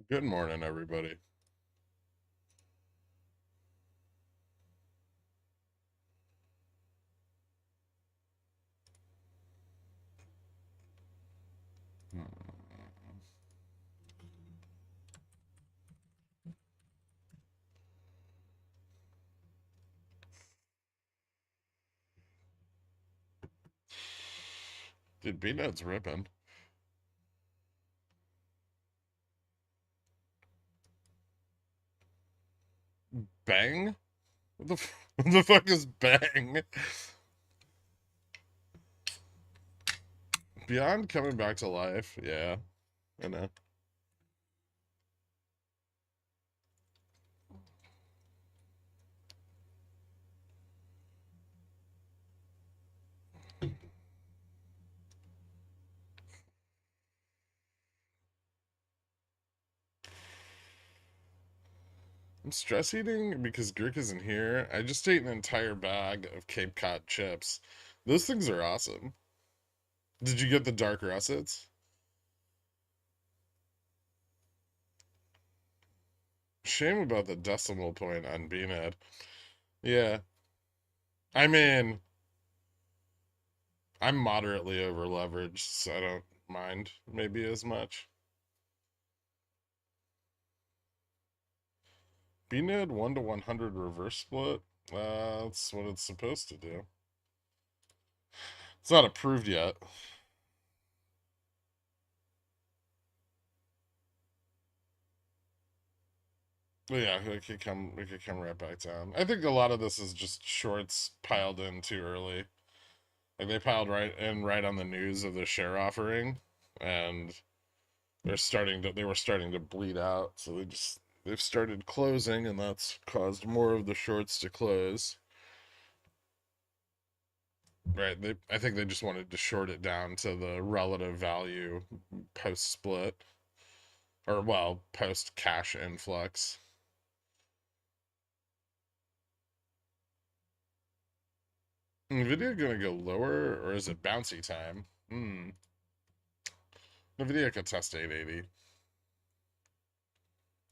Good morning, everybody. Dude, B-Net's ripping. Bang? What the fuck is bang? Beyond coming back to life. Yeah, I know. I'm stress eating because Gherk isn't here. I just ate an entire bag of Cape Cod chips. Those things are awesome. Did you get the dark russets? Shame about the decimal point on BNet. Yeah. I mean, I'm moderately over leveraged, so I don't mind maybe as much. BNet 1 to 100 reverse split. That's what it's supposed to do. It's not approved yet. But yeah, we could come right back down. I think a lot of this is just shorts piled in too early. Like they piled right on the news of the share offering, and they were starting to bleed out, so they've started closing, and that's caused more of the shorts to close. Right. I think they just wanted to short it down to the relative value post split, or well, post cash influx. Nvidia gonna go lower, or is it bouncy time? Nvidia could test 880,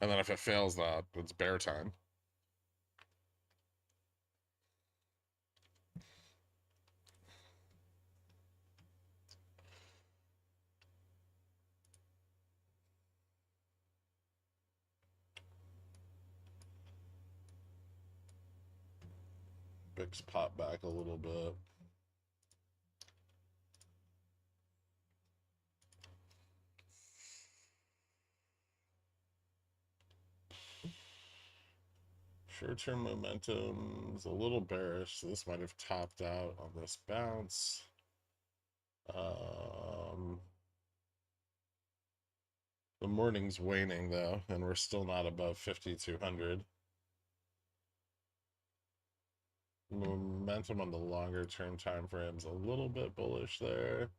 and then if it fails that, it's bear time. Bix pop back a little bit. Short-term momentum is a little bearish, so this might have topped out on this bounce. Um, the morning's waning though, and we're still not above 5,200. Momentum on the longer term time frame's a little bit bullish there.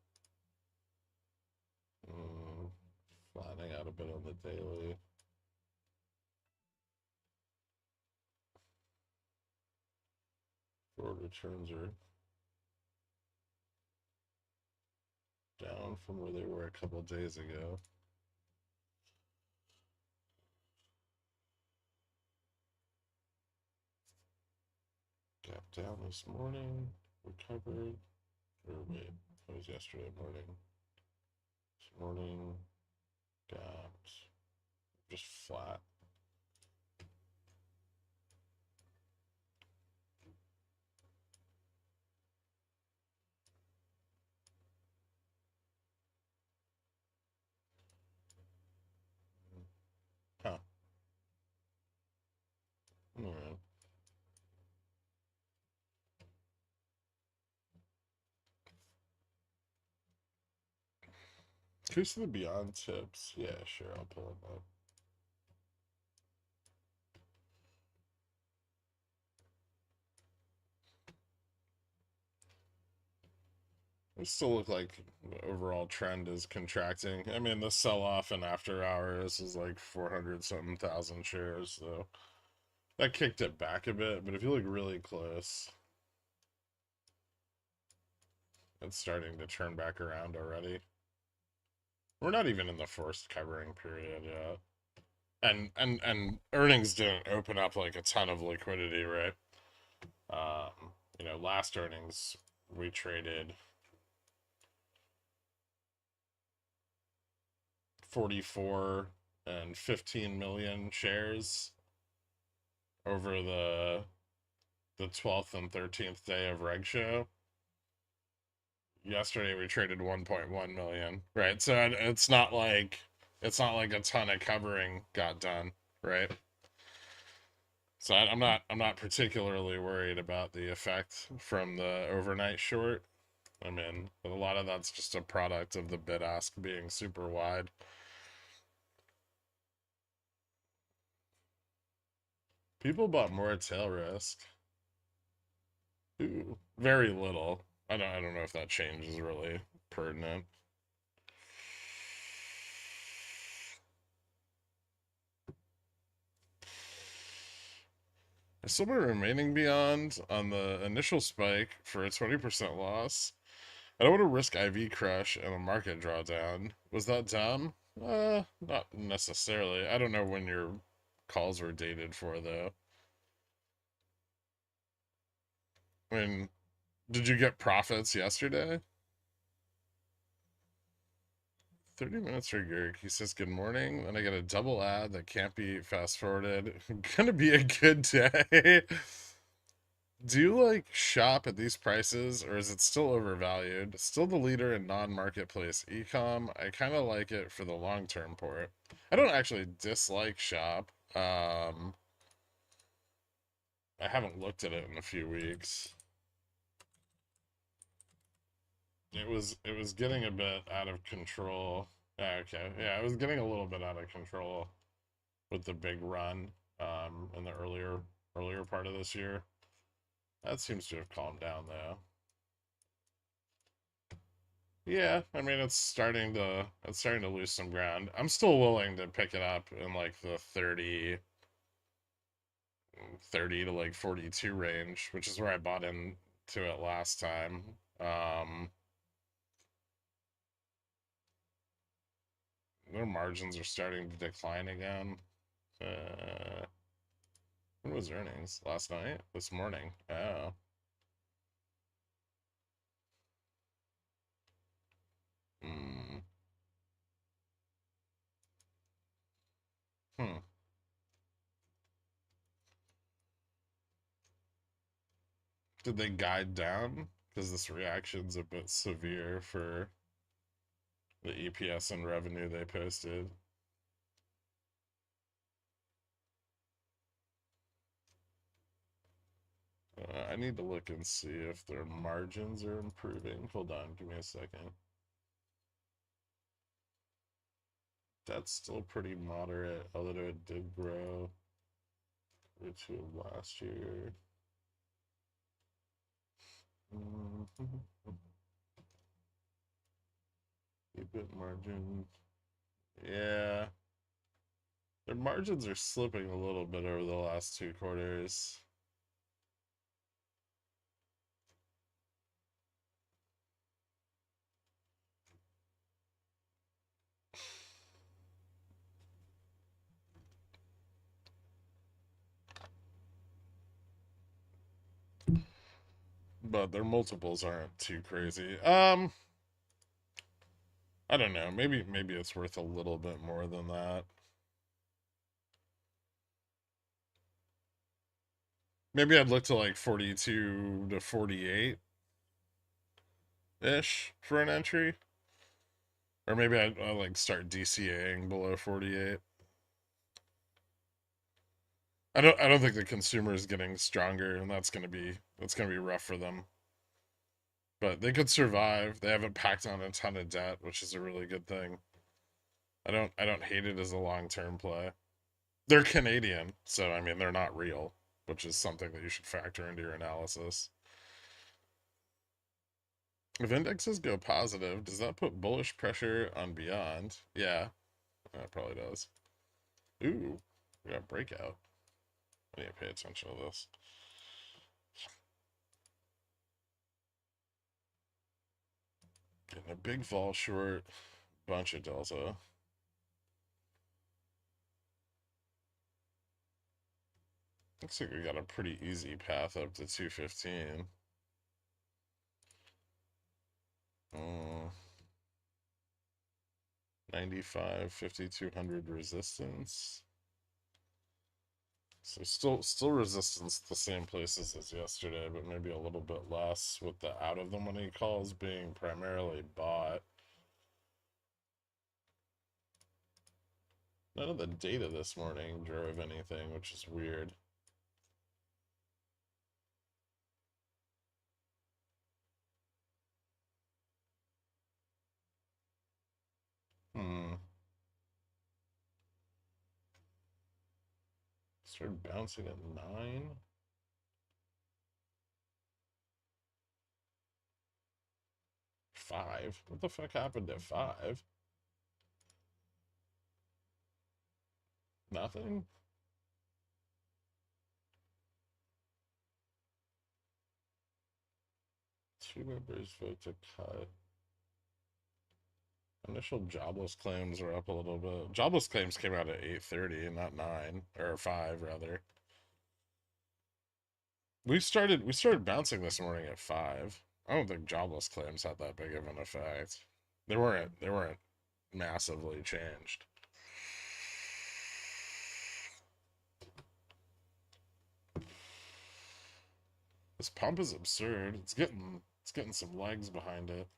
Flattening out a bit on the daily. Forward returns are down from where they were a couple days ago. Gap down this morning, recovered, or wait, that was yesterday morning. This morning, gapped, just flat. Huh. Alright. Cruise to the Beyond tips. Yeah, sure, I'll pull them up. It still look like the overall trend is contracting. I mean, the sell-off in after hours is like 400 something thousand shares, so that kicked it back a bit. But if you look really close, it's starting to turn back around already. We're not even in the first covering period yet. And earnings didn't open up like a ton of liquidity, right? Last earnings we traded 44 and 15 million shares over the 12th and 13th day of reg show. Yesterday we traded 1.1 million, right? So it's not like a ton of covering got done, right? So I'm not particularly worried about the effect from the overnight short. I mean, but a lot of that's just a product of the bid ask being super wide. People bought more tail risk. Ooh, very little. I don't know if that change is really pertinent. Is someone remaining beyond on the initial spike for a 20% loss? I don't want to risk IV crush and a market drawdown. Was that dumb? Not necessarily. I don't know when your calls were dated for, though. I mean, did you get profits yesterday? 30 minutes for Gherkin. He says, good morning. Then I get a double ad that can't be fast forwarded. Gonna be a good day. Do you like shop at these prices or is it still overvalued? Still the leader in non-marketplace ecom. I kind of like it for the long-term port. I don't actually dislike shop. I haven't looked at it in a few weeks. It was getting a bit out of control. Okay. Yeah, it was getting a little bit out of control with the big run in the earlier part of this year. That seems to have calmed down though. Yeah, I mean it's starting to lose some ground. I'm still willing to pick it up in like the 30 to like 42 range, which is where I bought into it last time. Their margins are starting to decline again. Uh, when was earnings? Last night? This morning? Oh. Hmm. Hmm. Did they guide down? Because this reaction's a bit severe for the EPS and revenue they posted. I need to look and see if their margins are improving. Hold on, give me a second. That's still pretty moderate, although it did grow into last year. EBIT margin. Yeah. Their margins are slipping a little bit over the last 2 quarters. But their multiples aren't too crazy. I don't know. Maybe it's worth a little bit more than that. Maybe I'd look to like 42 to 48 ish for an entry. Or maybe I'd like start DCAing below 48. I don't think the consumer is getting stronger and that's gonna be rough for them. But they could survive. They haven't packed on a ton of debt, which is a really good thing. I don't hate it as a long-term play. They're Canadian, so I mean they're not real, which is something that you should factor into your analysis. If indexes go positive, does that put bullish pressure on Beyond? Yeah, that probably does. Ooh, we got Breakout. I need to pay attention to this. Getting a big fall short, bunch of delta. Looks like we got a pretty easy path up to 215. 95, 5200 resistance. So still resistance the same places as yesterday, but maybe a little bit less with the out of the money calls being primarily bought. None of the data this morning drove anything, which is weird. Started bouncing at 9. Five. What the fuck happened at 5? Nothing? Two members vote to cut. Initial jobless claims are up a little bit. Jobless claims came out at 8:30, not 9 or 5 rather. We started bouncing this morning at 5. I don't think jobless claims had that big of an effect. They weren't massively changed. This pump is absurd. It's getting some legs behind it.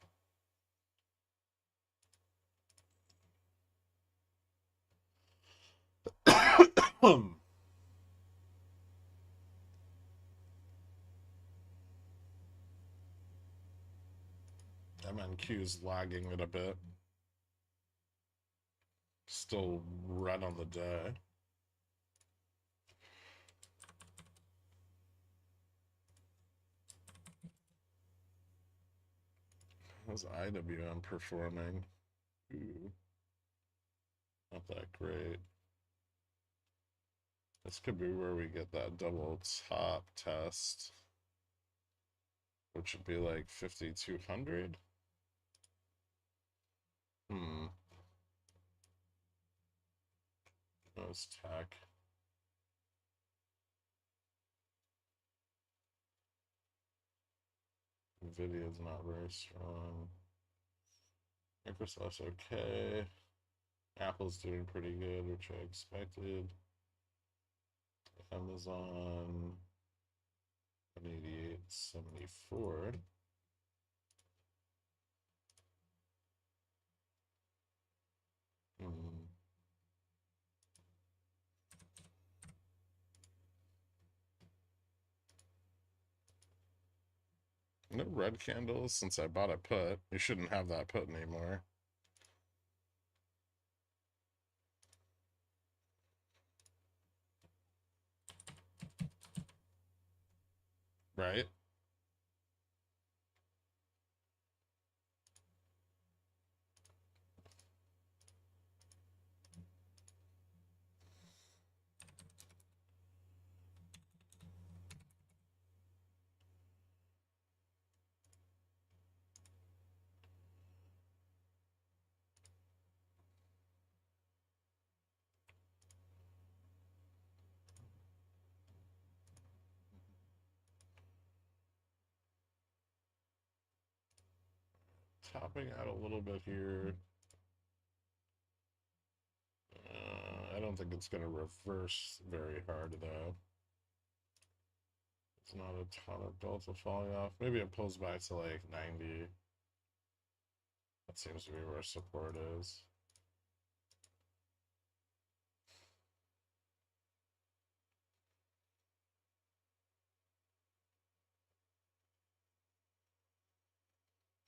MNQ's lagging it a bit. Still red on the day. How's IWM performing? Ooh, not that great. This could be where we get that double top test, which would be like 5,200. Those tech. Nvidia's not very strong. Microsoft's okay. Apple's doing pretty good, which I expected. Amazon 188.74. No red candles since I bought a put. You shouldn't have that put anymore. Right? Topping out a little bit here. I don't think it's going to reverse very hard, though. It's not a ton of delta falling off. Maybe it pulls back to like 90. That seems to be where support is.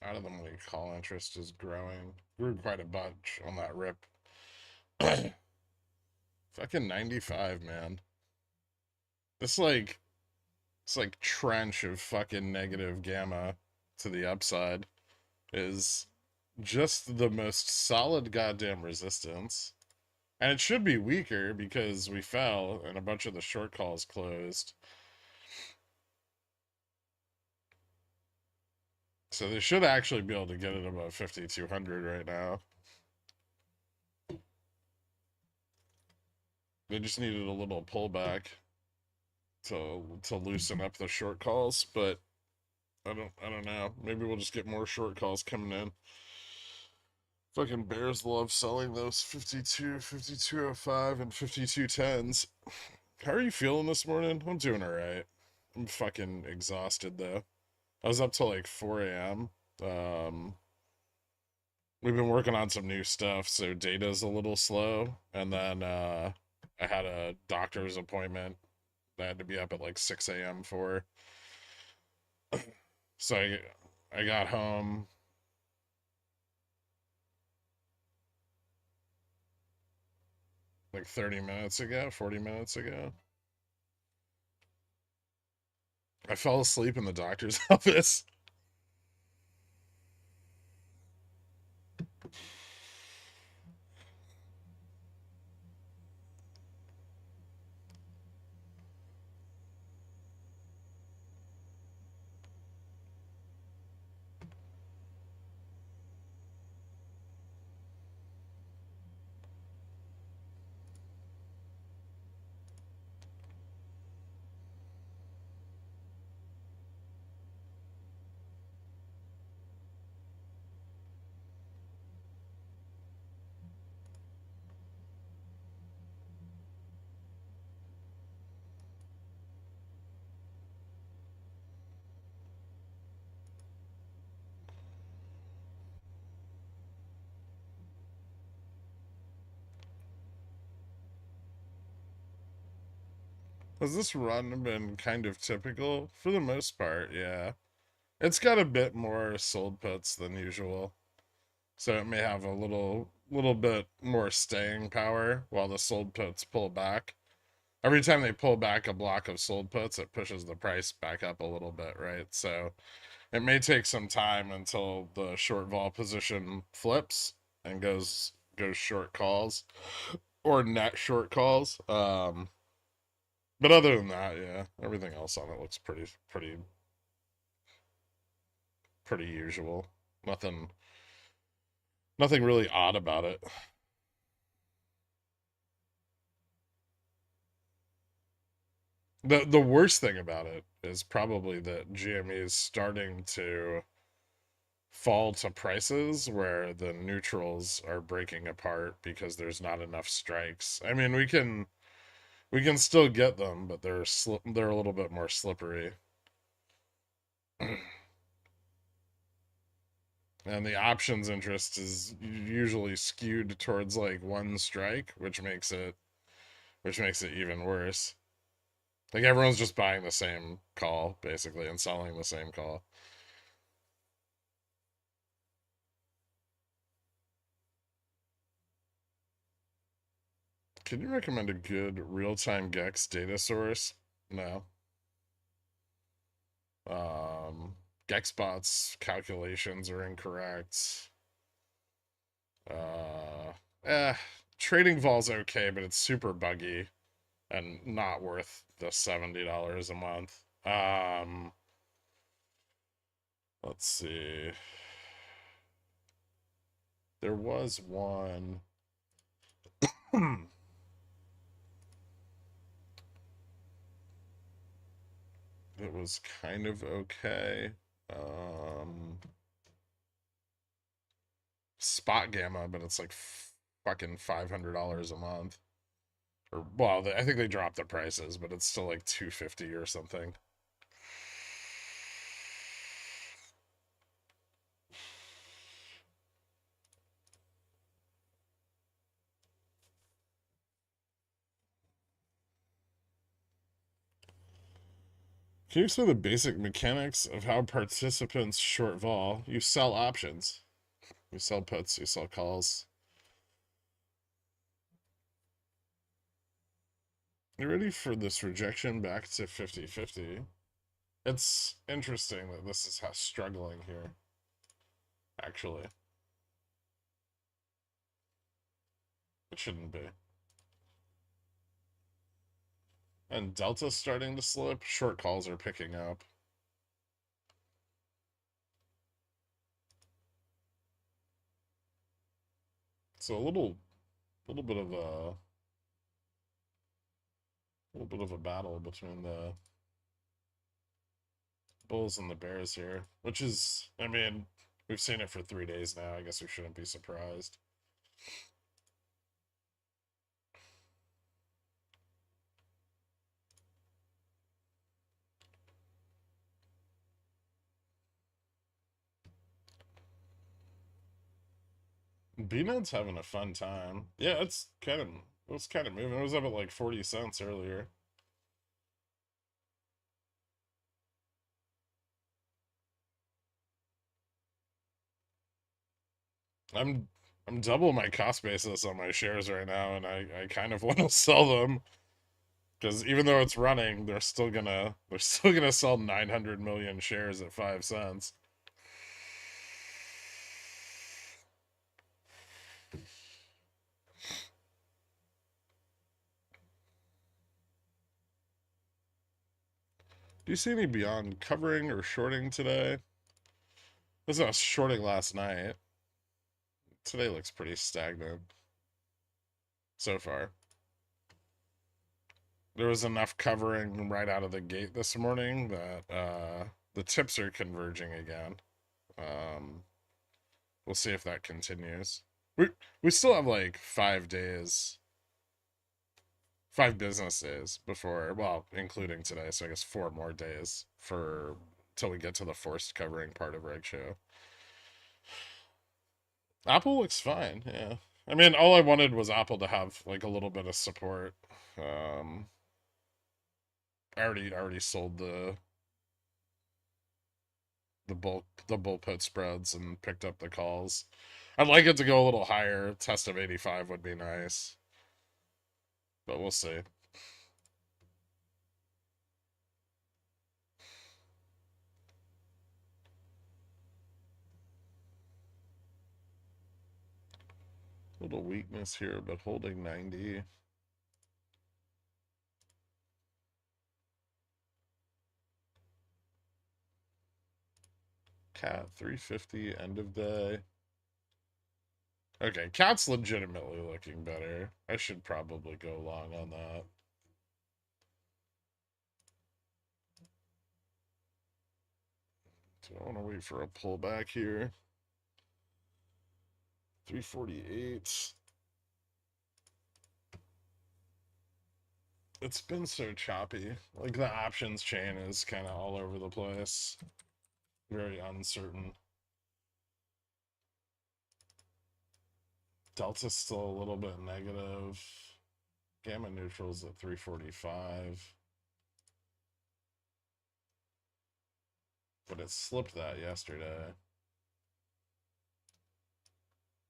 Out of the money call interest is growing. Grew quite a bunch on that rip. Fucking 95, man. It's like trench of fucking negative gamma to the upside is just the most solid goddamn resistance. And it should be weaker because we fell and a bunch of the short calls closed. So they should actually be able to get it above 5,200 right now. They just needed a little pullback. to loosen up the short calls, but I don't know. Maybe we'll just get more short calls coming in. Fucking bears love selling those 52, 52.05, and 52.10s. How are you feeling this morning? I'm doing alright. I'm fucking exhausted though. I was up till like 4 a.m. We've been working on some new stuff, so data's a little slow. And then I had a doctor's appointment that I had to be up at like 6 a.m. for. So I got home like 30 minutes ago, 40 minutes ago. I fell asleep in the doctor's office. Has this run been kind of typical? For the most part, yeah. It's got a bit more sold puts than usual. So it may have a little bit more staying power while the sold puts pull back. Every time they pull back a block of sold puts, it pushes the price back up a little bit, right? So it may take some time until the short vol position flips and goes short calls or net short calls. But other than that, yeah, everything else on it looks pretty usual. Nothing really odd about it. The worst thing about it is probably that GME is starting to fall to prices where the neutrals are breaking apart because there's not enough strikes. I mean, we can still get them, but they're a little bit more slippery. And the options interest is usually skewed towards like one strike, which makes it even worse. Like everyone's just buying the same call basically and selling the same call. Can you recommend a good real-time GEX data source? No. GEXBot's calculations are incorrect. Uh, eh, trading vol's okay, but it's super buggy and not worth the $70 a month. Let's see. There was one. It was kind of okay. Um, Spot Gamma, but it's like fucking $500 a month. Or well, I think they dropped the prices, but it's still like 250 or something. Can you explain the basic mechanics of how participants short vol? You sell options. You sell puts, you sell calls. You ready for this rejection back to 50-50? It's interesting that this is how struggling here, actually. It shouldn't be. And Delta's starting to slip. Short calls are picking up. So a little bit of a A little bit of a battle between the Bulls and the Bears here, which is, I mean, we've seen it for 3 days now. I guess we shouldn't be surprised. B-Ned's having a fun time. Yeah, it's kind of moving. It was up at like 40 cents earlier. I'm I'm double my cost basis on my shares right now, and I kind of want to sell them because even though it's running, they're still gonna sell 900 million shares at 5 cents. Do you see any beyond covering or shorting today? This was shorting last night. Today looks pretty stagnant so far. There was enough covering right out of the gate this morning that the tips are converging again. Um, we'll see if that continues. We still have like 5 days, 5 business days before, well, including today, so I guess 4 more days for till we get to the forced covering part of Reg Show. Apple looks fine, yeah. I mean, all I wanted was Apple to have like a little bit of support. I already sold the bull put spreads and picked up the calls. I'd like it to go a little higher. Test of 85 would be nice, but we'll see. Little weakness here, but holding 90. Cat 350 end of day. Okay, Cat's legitimately looking better. I should probably go long on that. So I want to wait for a pullback here. 348. It's been so choppy. Like the options chain is kind of all over the place. Very uncertain. Delta's still a little bit negative. Gamma neutral's at 345. But it slipped that yesterday.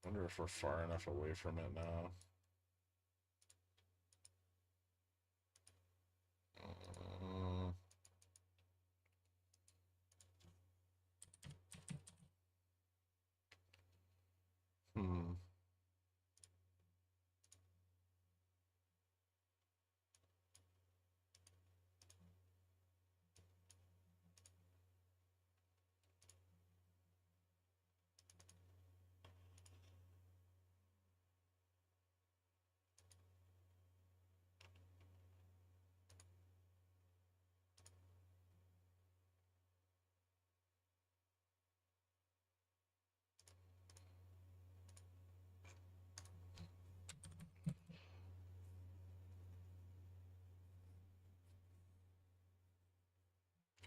Wonder if we're far enough away from it now. Hmm.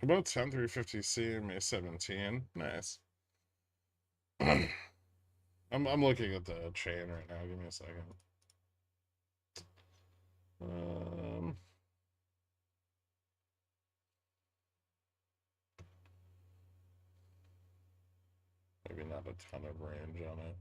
About 10,350C and May 17. Nice. I'm looking at the chain right now. Give me a second. Maybe not a ton of range on it.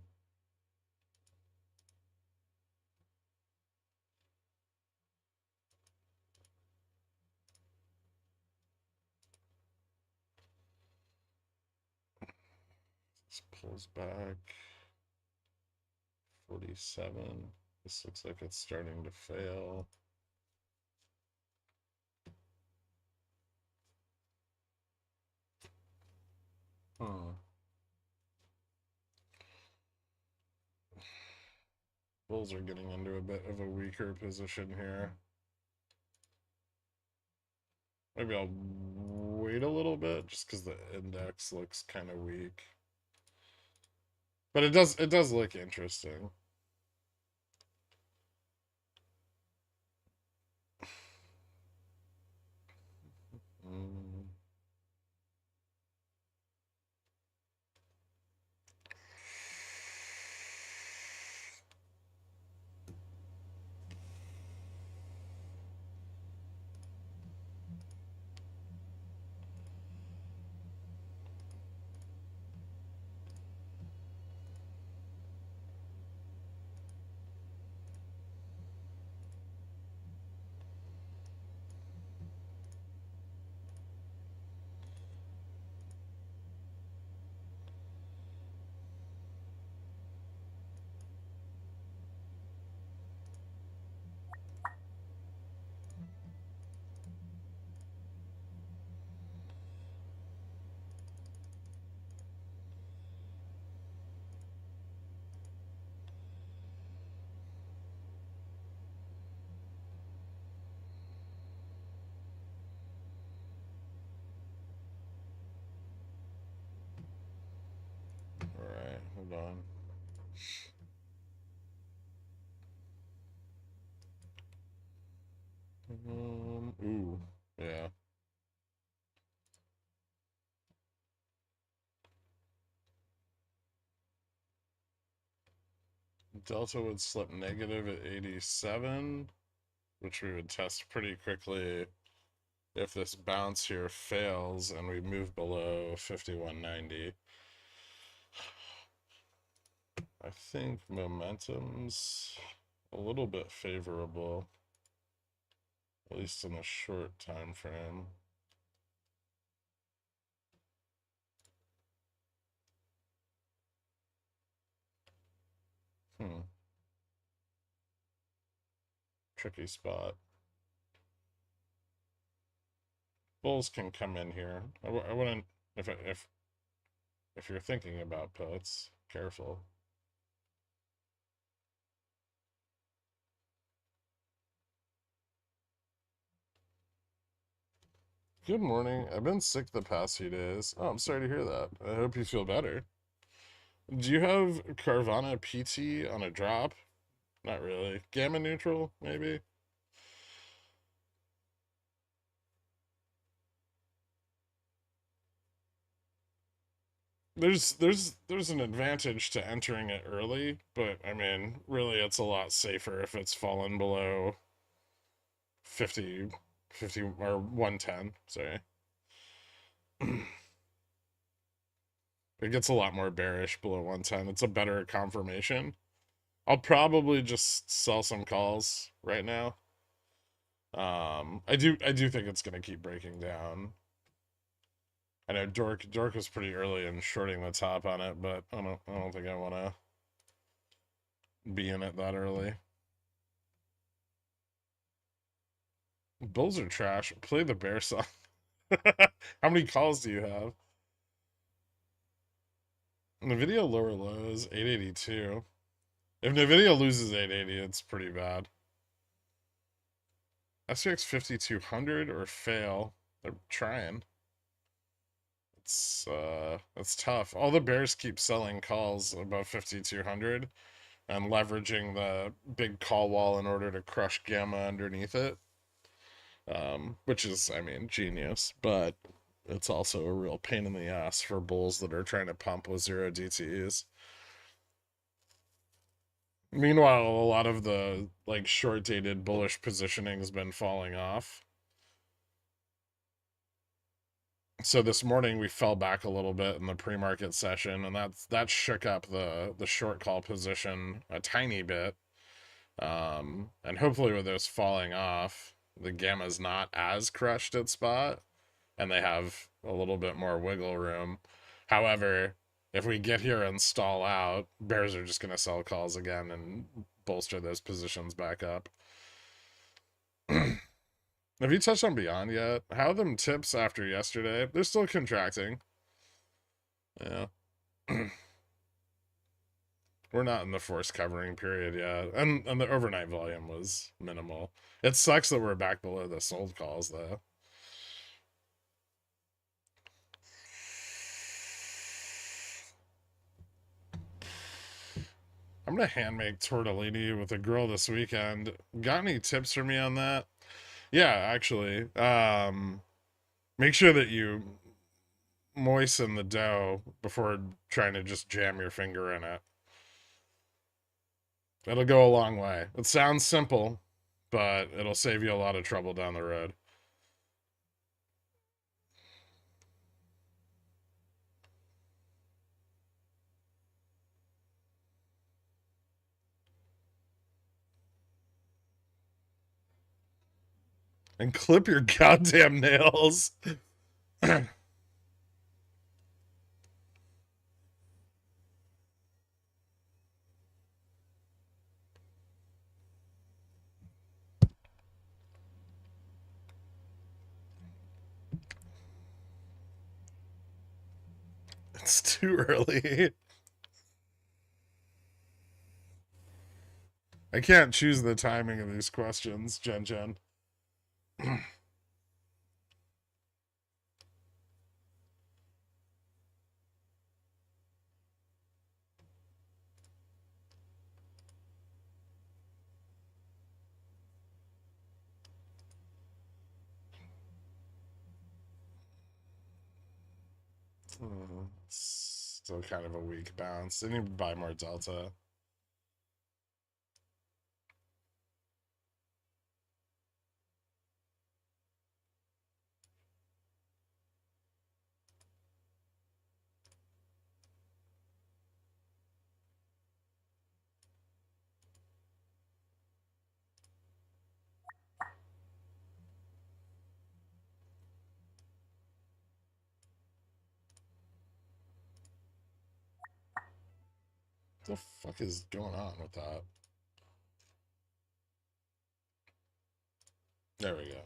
This pulls back. 47. This looks like it's starting to fail. Bulls are getting into a bit of a weaker position here. Maybe I'll wait a little bit just because the index looks kind of weak. But it does look interesting. Mm. All right, hold on. Ooh, yeah. Delta would slip negative at 87, which we would test pretty quickly if this bounce here fails and we move below 5190. I think momentum's a little bit favorable, at least in the short time frame. Tricky spot. Bulls can come in here. I wouldn't, if you're thinking about puts, careful. Good morning. I've been sick the past few days. Oh, I'm sorry to hear that. I hope you feel better. Do you have Carvana PT on a drop? Not really. Gamma neutral, maybe? There's an advantage to entering it early, but I mean, really it's a lot safer if it's fallen below 50 or 110, sorry. It gets a lot more bearish below 110. It's a better confirmation. I'll probably just sell some calls right now. I do think it's gonna keep breaking down. I know Dork was pretty early in shorting the top on it, but I don't think I wanna be in it that early. Bulls are trash. Play the bear song. How many calls do you have? Nvidia lower lows 882. If Nvidia loses 880, it's pretty bad. SPX 5200 or fail. They're trying. It's tough. All the bears keep selling calls above 5200 and leveraging the big call wall in order to crush gamma underneath it. Which is, I mean, genius, but it's also a real pain in the ass for bulls that are trying to pump with zero DTEs. Meanwhile, a lot of the like short dated bullish positioning has been falling off. So this morning we fell back a little bit in the pre-market session, and that shook up the short call position a tiny bit. And hopefully with those falling off, the gamma's not as crushed at spot, and they have a little bit more wiggle room. However, if we get here and stall out, bears are just going to sell calls again and bolster those positions back up. Have you touched on Beyond yet? How are them tips after yesterday? They're still contracting. Yeah. We're not in the forced covering period yet. And the overnight volume was minimal. It sucks that we're back below the sold calls though. I'm gonna hand make tortellini with a girl this weekend. Got any tips for me on that? Yeah, actually. Make sure that you moisten the dough before trying to just jam your finger in it. It'll go a long way. It sounds simple, but it'll save you a lot of trouble down the road. And clip your goddamn nails. It's too early. I can't choose the timing of these questions, Jen. Still kind of a weak bounce. I need to buy more delta. What the fuck is going on with that? There we go.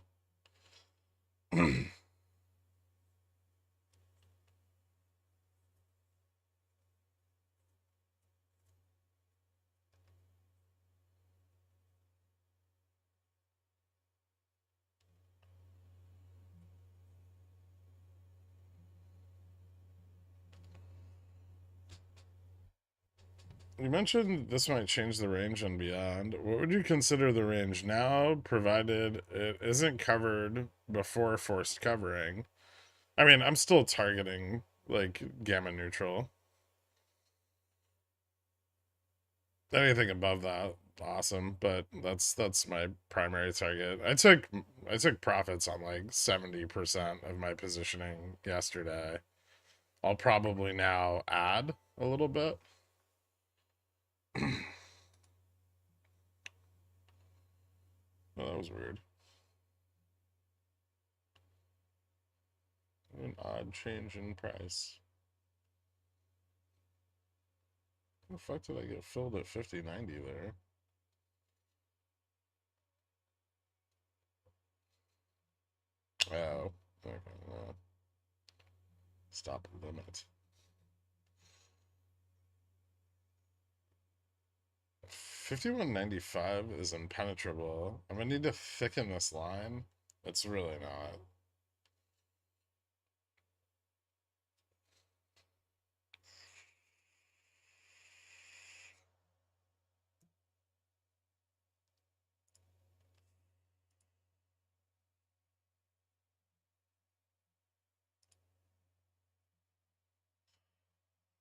You mentioned this might change the range and beyond. What would you consider the range now, provided it isn't covered before forced covering? I mean, I'm still targeting like gamma neutral. Anything above that, awesome. But that's my primary target. I took profits on like 70% of my positioning yesterday. I'll probably now add a little bit. Oh, that was weird. An odd change in price. How the fuck did I get filled at 50.90 there? Oh, okay. Stop limit. 51.95 is impenetrable. I'm gonna need to thicken this line. It's really not.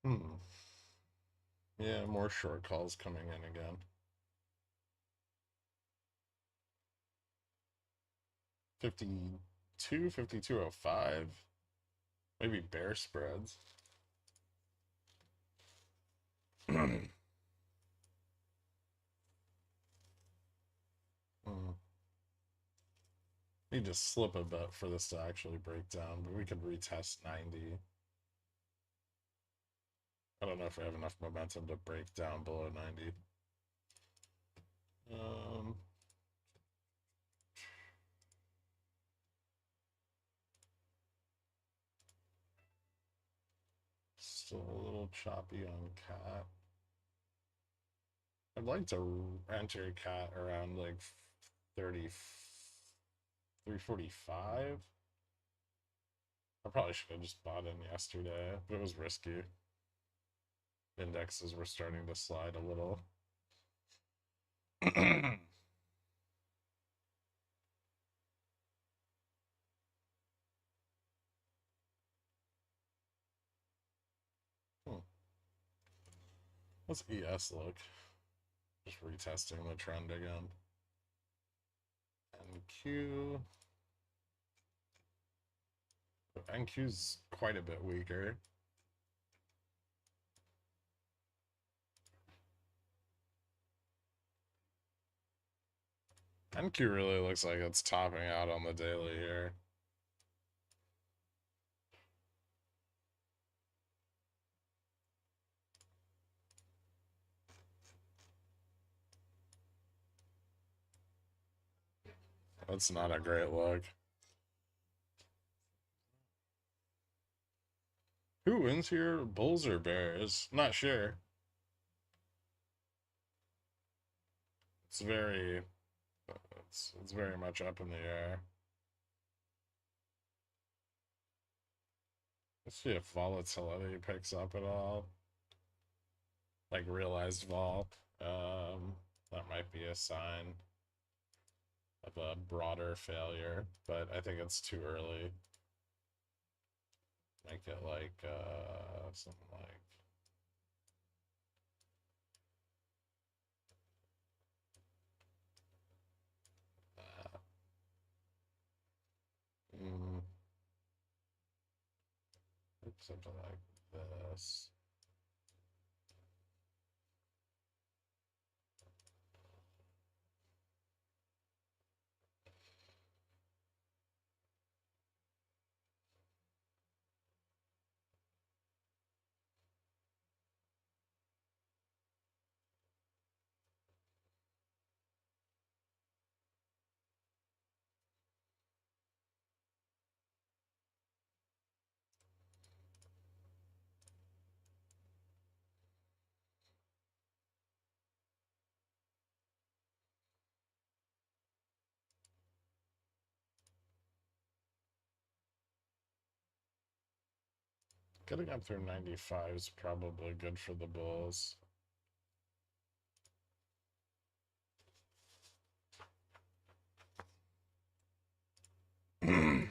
Hmm. Yeah, more short calls coming in again. 52, 52.05. Maybe bear spreads. Hmm. Need to slip a bit for this to actually break down, but we could retest 90. I don't know if we have enough momentum to break down below 90. Still a little choppy on cat. I'd like to enter cat around like 30, 345. I probably should have just bought in yesterday, but it was risky. Indexes were starting to slide a little. Hmm. What's ES look? Just retesting the trend again. NQ. NQ's quite a bit weaker. NQ really looks like it's topping out on the daily here. That's not a great look. Who wins here? Bulls or Bears? Not sure. It's very, it's very much up in the air. Let's see if volatility picks up at all. Like realized vol. That might be a sign of a broader failure, but I think it's too early. Make it like something like that. Something like this. Getting up through 95 is probably good for the Bulls. We're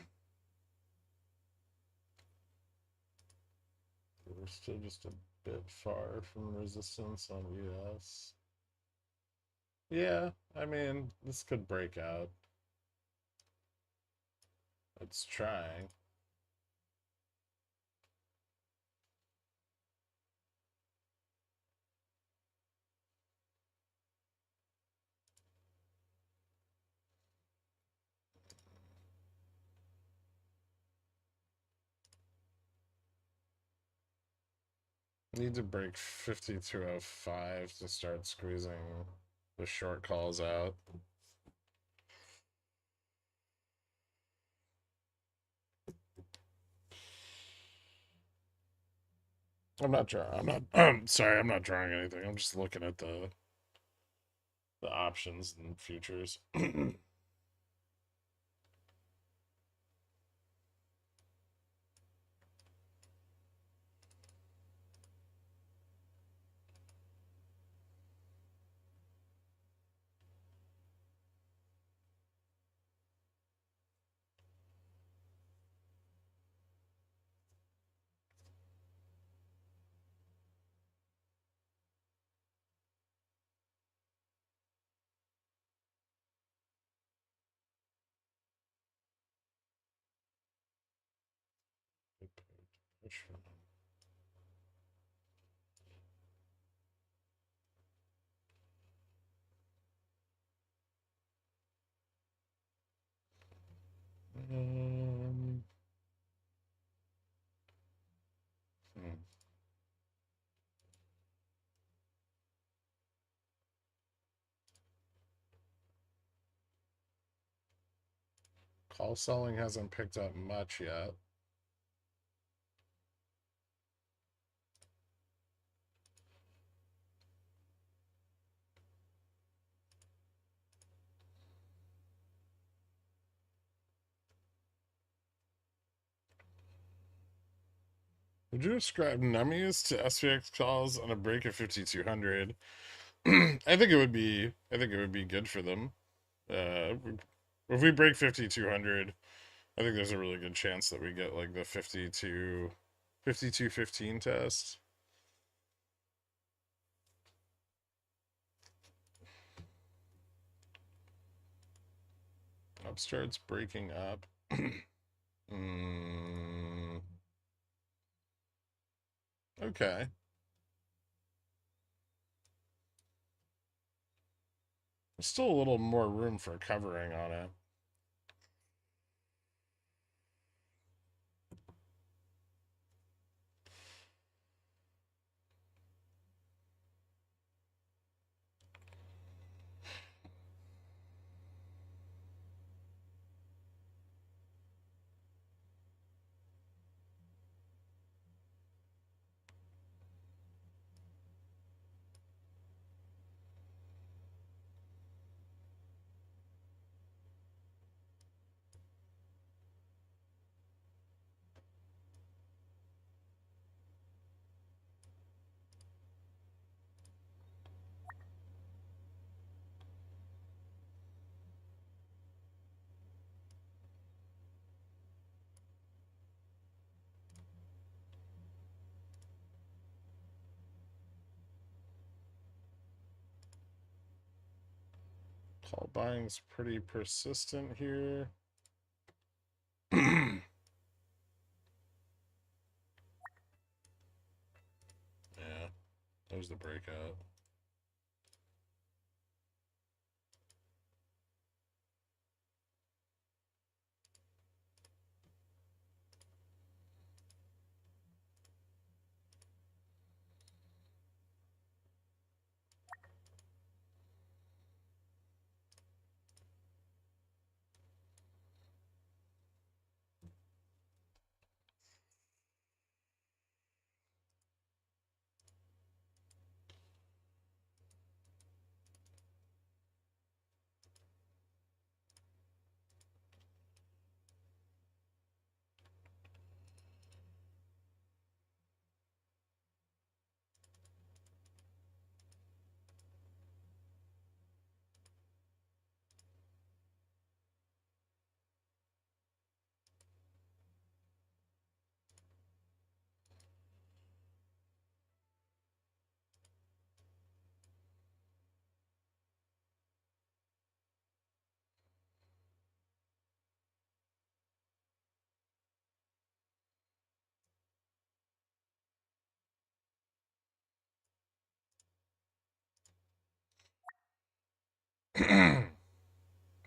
still just a bit far from resistance on ES. Yeah, I mean, this could break out. It's trying. Need to break 5205 to start squeezing the short calls out. I'm not drawing. I'm not. Sorry, I'm not drawing anything. I'm just looking at the options and futures. Um, hmm. Call selling hasn't picked up much yet. Would you ascribe Menüs to SPX calls on a break of 5200? I think it would be good for them. If we break 5200, I think there's a really good chance that we get like the 5215 test. Upstart's breaking up. Okay. There's still a little more room for covering on it. Call buying's pretty persistent here. Yeah, there's the breakout.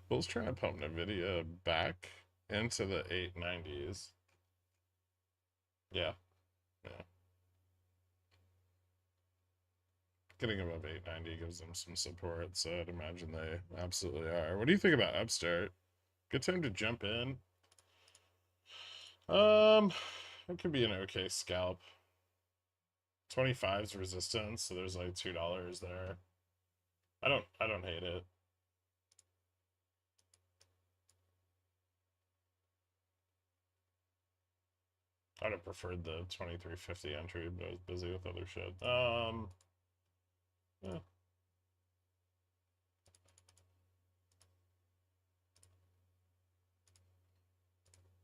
Bull's trying to pump Nvidia back into the 890s. Yeah. Yeah. Getting above 890 gives them some support, so I'd imagine they absolutely are. What do you think about Upstart? Good time to jump in. It could be an okay scalp. 25's resistance, so there's like $2 there. I don't hate it. I'd have preferred the 2350 entry, but I was busy with other shit. Yeah.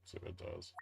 See what it does.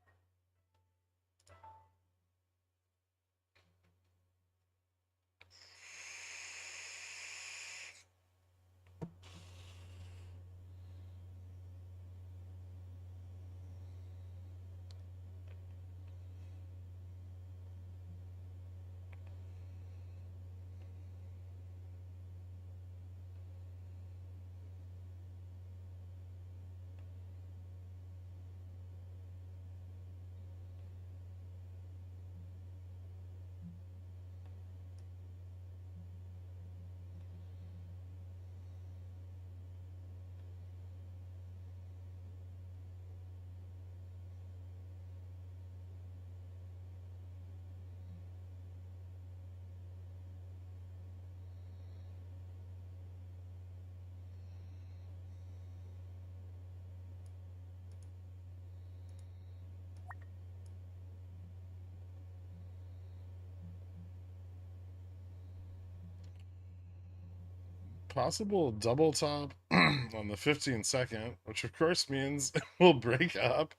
Possible double top on the 15-second, which of course means it will break up.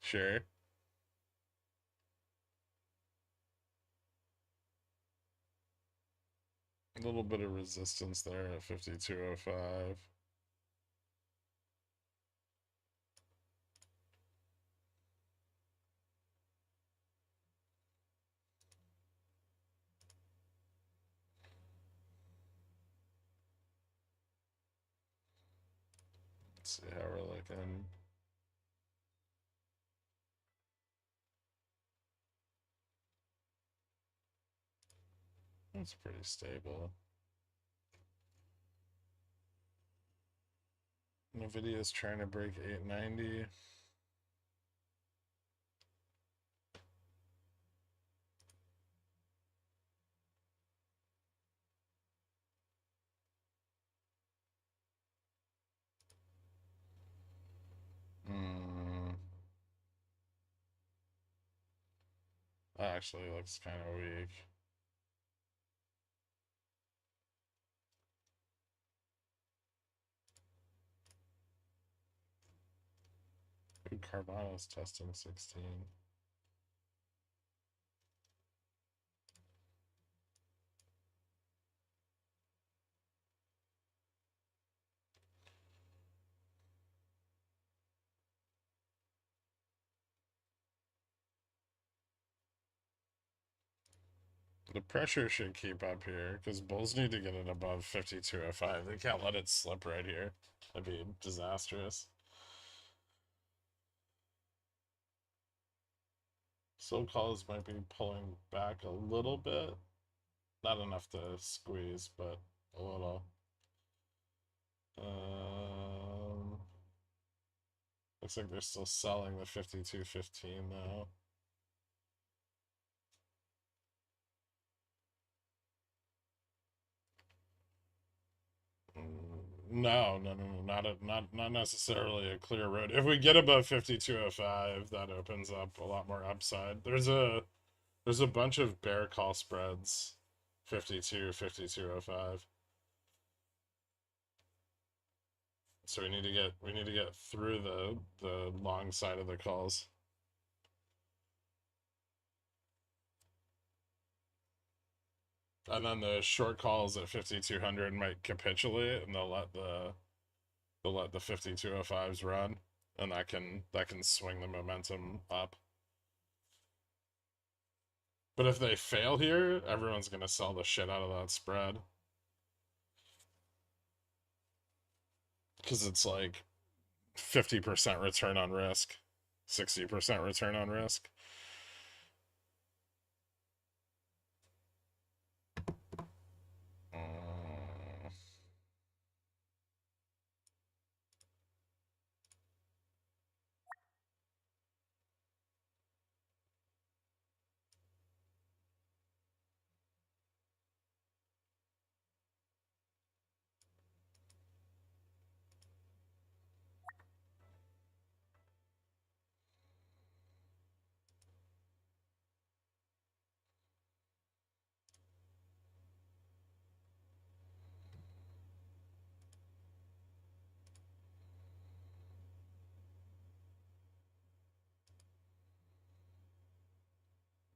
Sure. A little bit of resistance there at 52.05. Let's see how we're looking. That's pretty stable. Nvidia is trying to break 890. That actually looks kind of weak. Ooh, Carvana's testing 16. The pressure should keep up here because bulls need to get it above 52.05. They can't let it slip right here. That'd be disastrous. So calls might be pulling back a little bit. Not enough to squeeze, but a little. Looks like they're still selling the 52.15 though. No, not necessarily a clear road. If we get above 52.05, that opens up a lot more upside. There's a bunch of bear call spreads, 52, 52.05. So we need to get through the long side of the calls. And then the short calls at 5200 might capitulate and they'll let the 52.05s run, and that can swing the momentum up. But if they fail here, everyone's gonna sell the shit out of that spread. Because it's like 50% return on risk, 60% return on risk.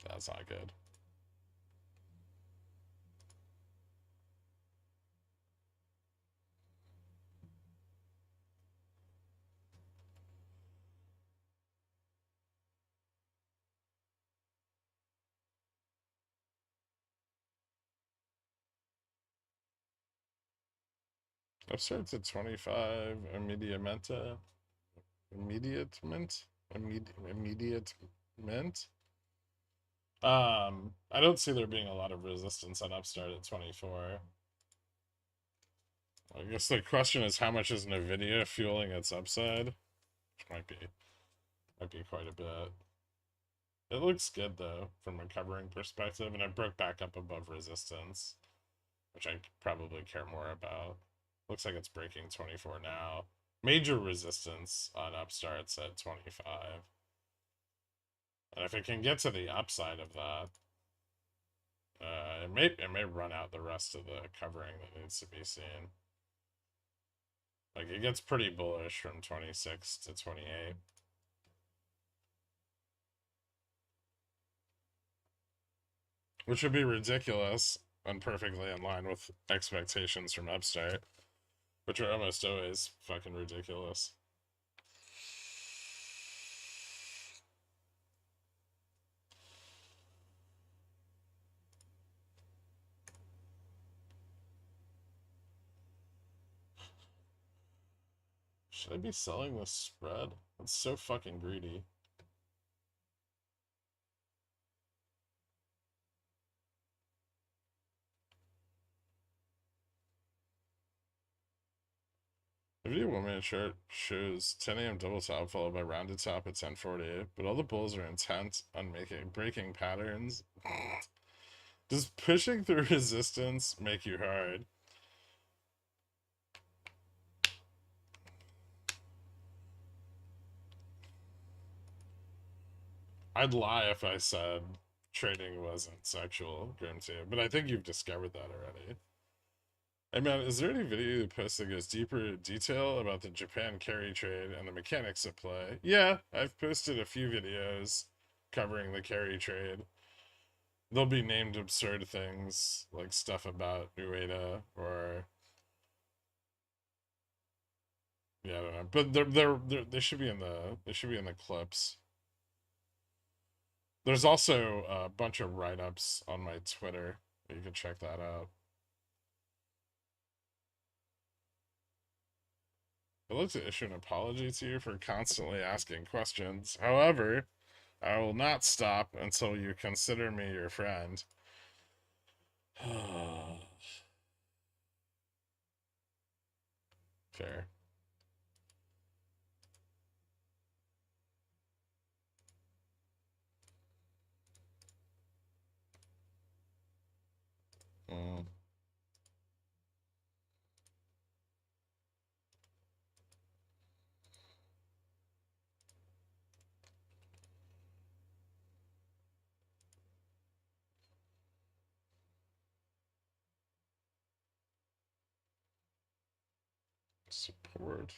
That's not good. Upstart's at 25. Immediate mint. Immediate mint. I don't see there being a lot of resistance on Upstart at 24. I guess the question is how much is Nvidia fueling its upside? Which might be quite a bit. It looks good though from a covering perspective, and it broke back up above resistance, which I probably care more about. Looks like it's breaking 24 now. Major resistance on Upstart's at 25. And if it can get to the upside of that, It may run out the rest of the covering that needs to be seen. Like, it gets pretty bullish from 26 to 28. Which would be ridiculous and perfectly in line with expectations from Upstart, which are almost always fucking ridiculous. Should I be selling this spread? It's so fucking greedy. Nvidia 1-minute chart shows 10 a.m. double top followed by rounded top at 10:48, but all the bulls are intent on breaking patterns. Does pushing through resistance make you hard? I'd lie if I said trading wasn't sexual, Grimsy, but I think you've discovered that already. Hey man, is there any video you post that goes deeper detail about the Japan carry trade and the mechanics at play? Yeah, I've posted a few videos covering the carry trade. They'll be named absurd things like stuff about Ueda or yeah, I don't know. But they should be in the clips. There's also a bunch of write-ups on my Twitter. You can check that out. I'd like to issue an apology to you for constantly asking questions. However, I will not stop until you consider me your friend. Fair. Mm. Support.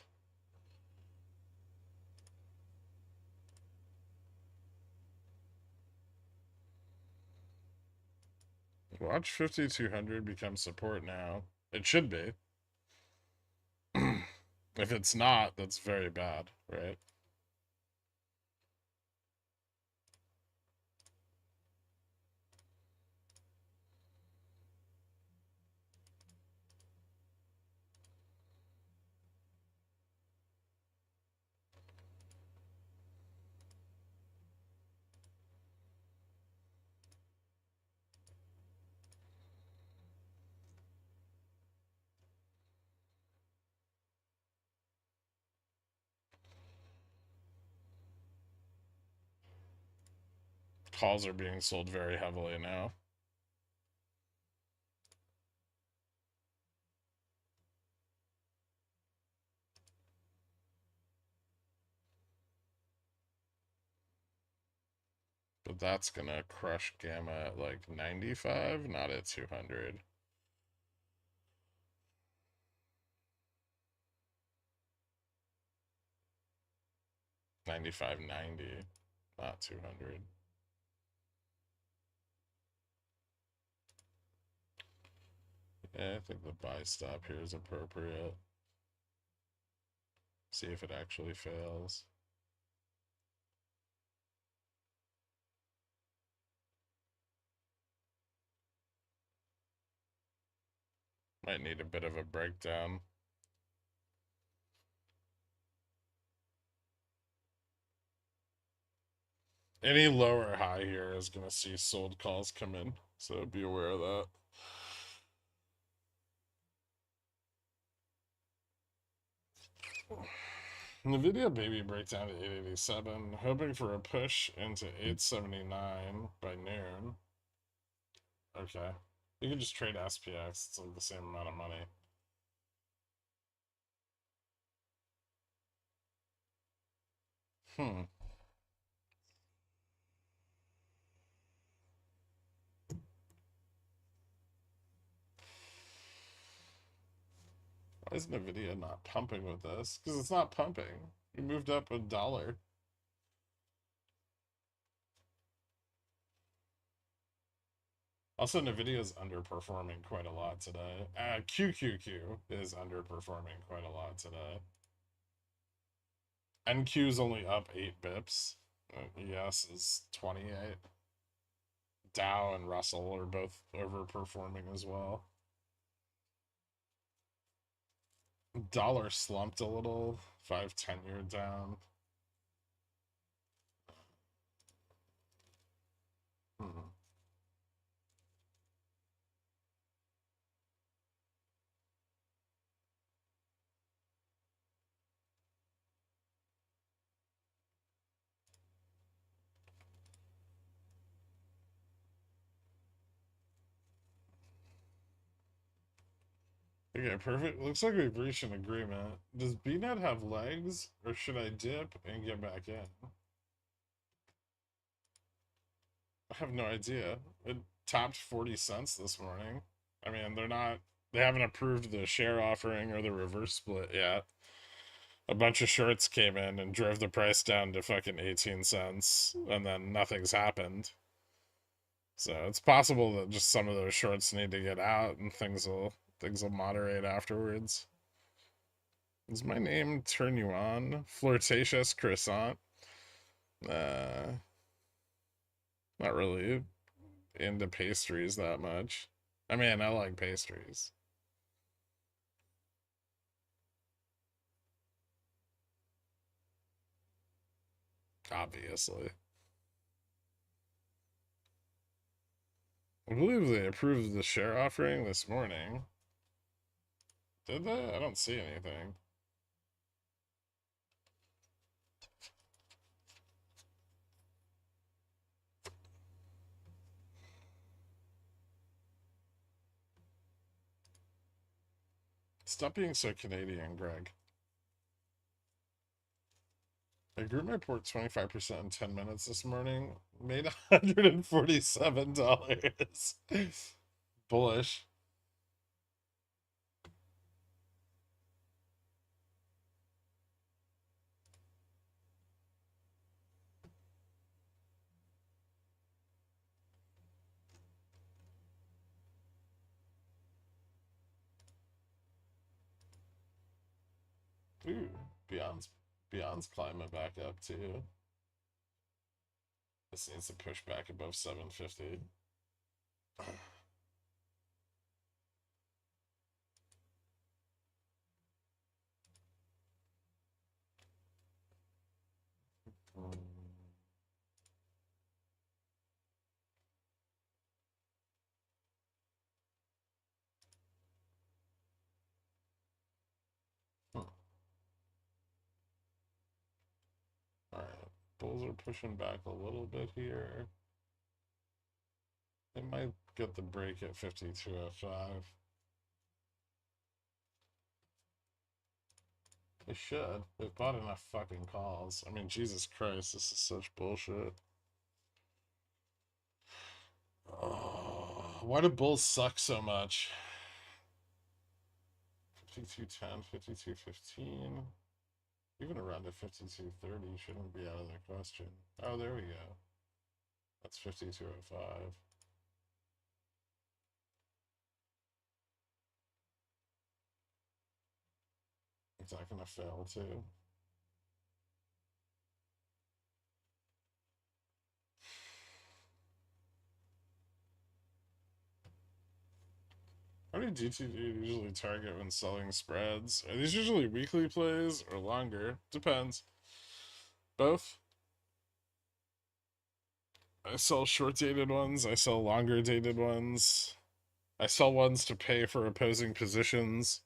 Watch 5200 become support now. It should be. If it's not, that's very bad, right? Calls are being sold very heavily now. But that's gonna crush Gamma at like 95, not at 200. 95.90, not 200. Yeah, I think the buy stop here is appropriate. See if it actually fails. Might need a bit of a breakdown. Any lower high here is going to see sold calls come in, so be aware of that. Nvidia baby breakdown to 887, hoping for a push into 879 by noon. Okay. You can just trade SPX, it's like the same amount of money. Hmm. is Nvidia not pumping with this? Because it's not pumping. We moved up $1. Also, Nvidia is underperforming quite a lot today. QQQ is underperforming quite a lot today. NQ is only up 8 bips. ES is 28. Dow and Russell are both overperforming as well. Dollar slumped a little. 5-10-year down. Okay, perfect. Looks like we've reached an agreement. Does BNet have legs, or should I dip and get back in? I have no idea. It topped 40 cents this morning. I mean, they haven't approved the share offering or the reverse split yet. A bunch of shorts came in and drove the price down to fucking 18 cents, and then nothing's happened. So it's possible that just some of those shorts need to get out and things will moderate afterwards. Does my name turn you on? Flirtatious croissant? Not really into pastries that much. I mean, I like pastries. Obviously. I believe they approved the share offering this morning. Did they? I don't see anything. Stop being so Canadian, Greg. I grew my port 25% in 10 minutes this morning. Made $147. Bullish. Ooh, Beyond's climbing back up too. This needs to push back above 750. Alright, bulls are pushing back a little bit here. They might get the break at 52.05. They should. They've bought enough fucking calls. I mean, Jesus Christ, this is such bullshit. Oh, why do bulls suck so much? 52.10, 52.15. Even around a 52.30 shouldn't be out of the question. Oh, there we go. That's 52.05. Is that gonna fail too? How do DTD usually target when selling spreads? Are these usually weekly plays or longer? Depends. Both. I sell short dated ones, I sell longer dated ones. I sell ones to pay for opposing positions.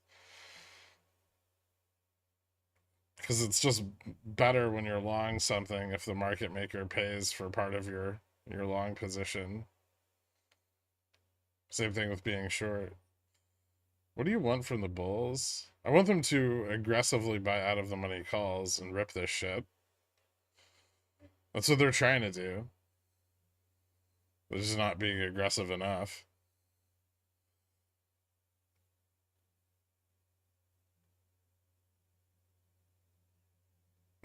Because it's just better when you're long something if the market maker pays for part of your long position. Same thing with being short. What do you want from the bulls? I want them to aggressively buy out of the money calls and rip this shit. That's what they're trying to do. They're just not being aggressive enough.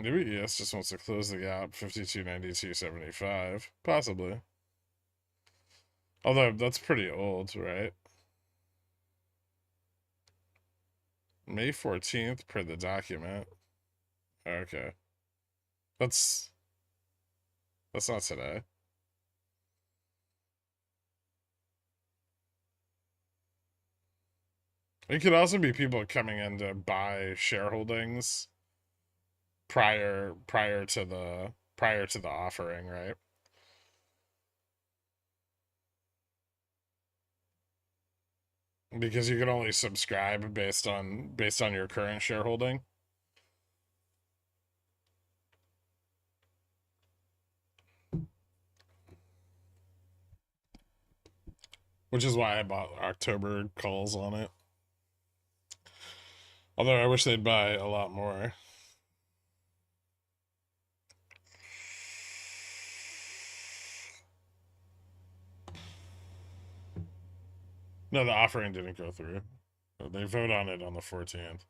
Maybe ES just wants to close the gap, 52.92.75, possibly. Although that's pretty old, right? May 14th per the document. Okay. That's not today. It could also be people coming in to buy shareholdings prior to the offering, right? Because you can only subscribe based on your current shareholding. Which is why I bought October calls on it. Although I wish they'd buy a lot more. No, the offering didn't go through. They vote on it on the 14th.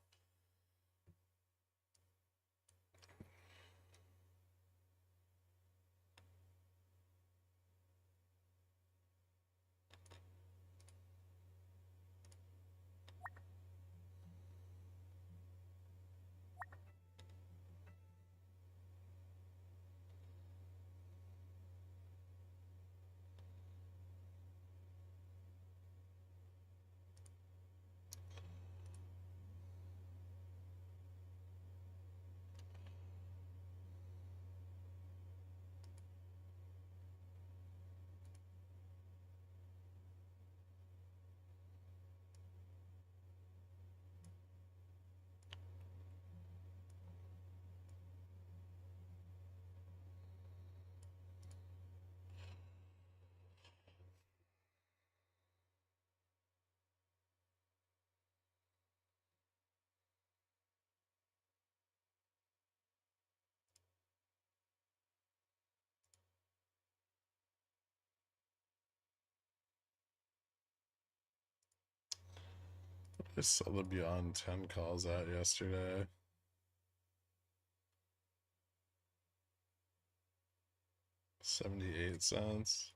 I saw the Beyond 10 calls out yesterday. 78 cents.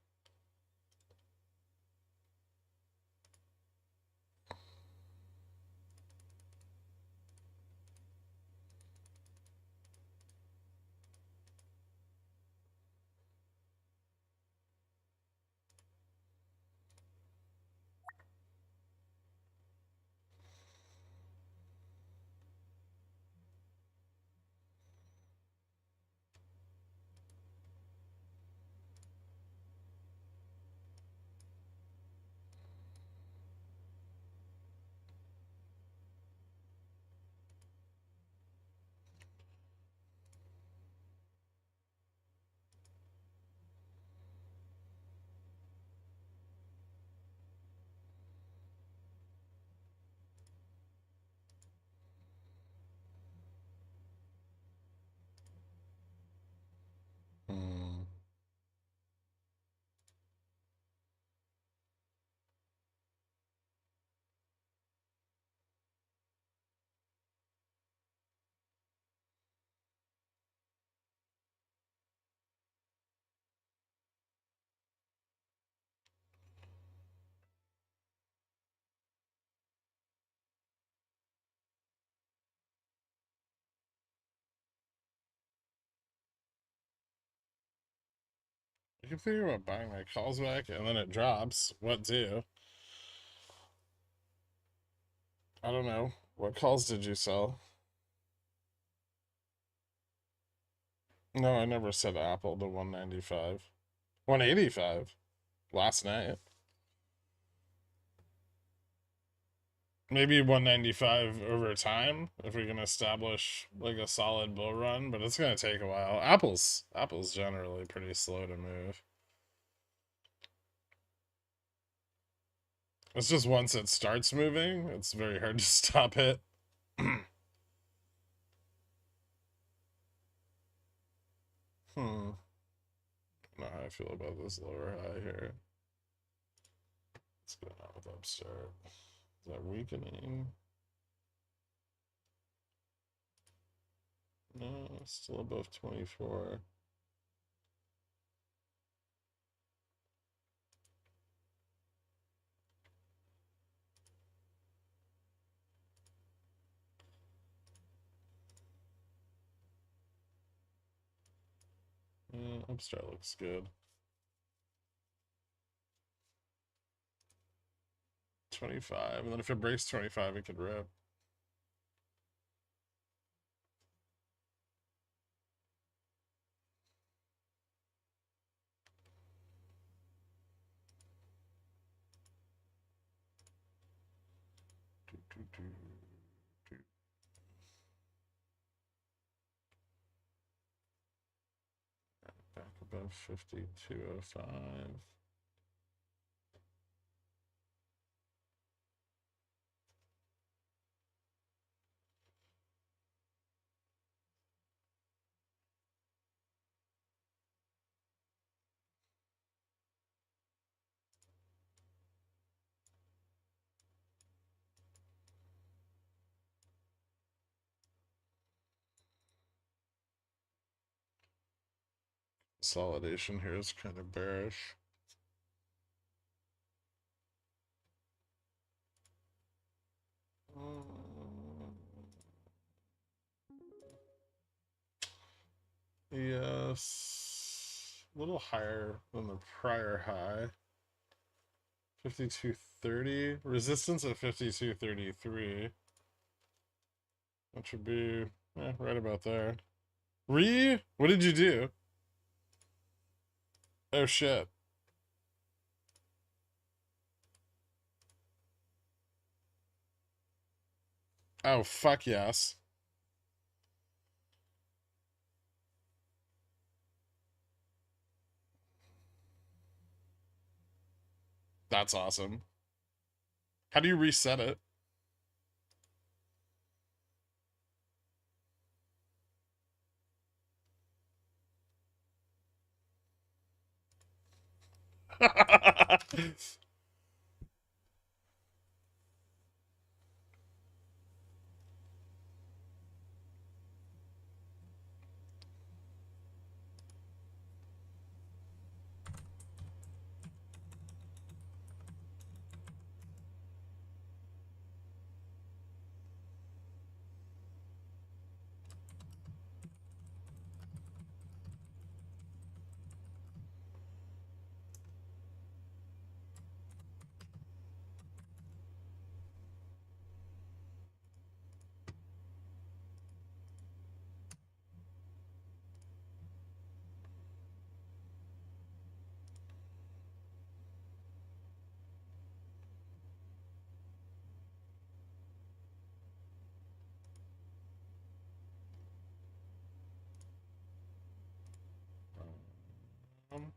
Hmm. I keep thinking about buying my calls back and then it drops. What do? I don't know. What calls did you sell? No, I never said Apple to 195. 185 last night. Maybe 195 over time if we can establish like a solid bull run, but it's gonna take a while. Apple's generally pretty slow to move. It's just once it starts moving, it's very hard to stop it. Hmm. I don't know how I feel about this lower high here. What's going on with Upstart? Is that weakening? No, still above 24. Upstart looks good. 25, and then if it breaks 25, it could rip. Back above 52.05. Consolidation here is kind of bearish. Yes, a little higher than the prior high. 52.30. Resistance at 52.33. That should be right about there. What did you do? Oh shit. Oh fuck yes. That's awesome. How do you reset it? Um,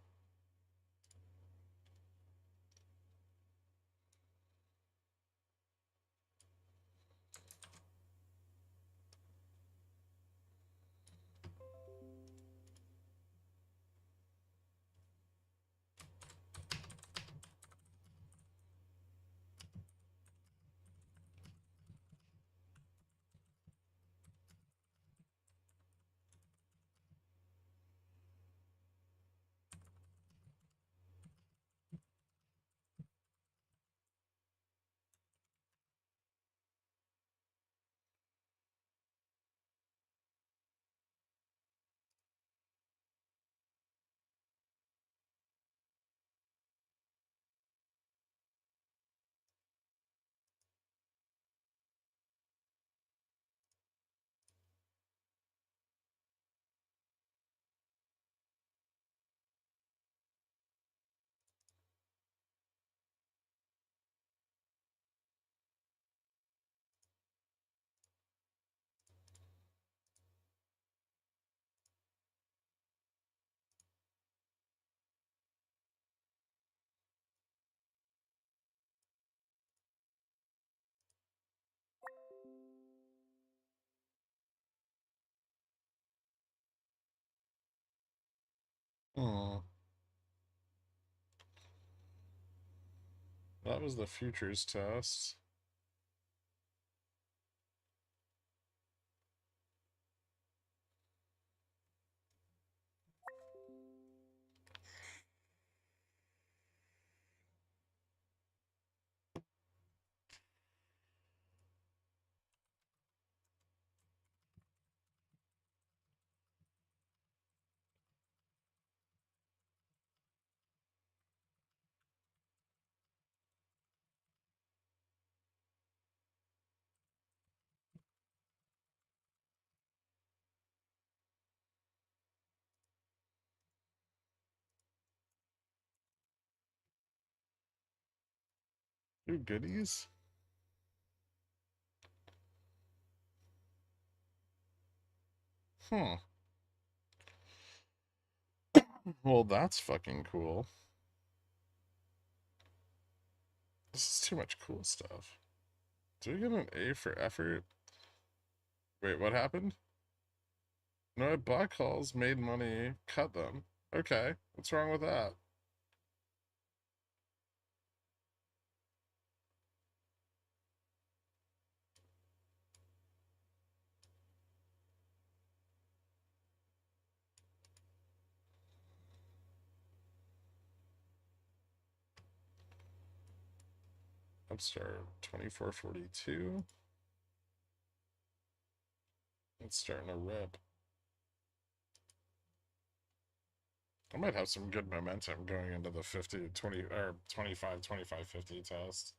hmm. That was the futures test. Two goodies. Hmm. Well, that's fucking cool. This is too much cool stuff. Do we get an A for effort? Wait, what happened? No, I bought calls, made money, cut them. Okay, what's wrong with that? Upstart 2442. It's starting to rip. I might have some good momentum going into the 50, 20, or 25, 25, 50 test.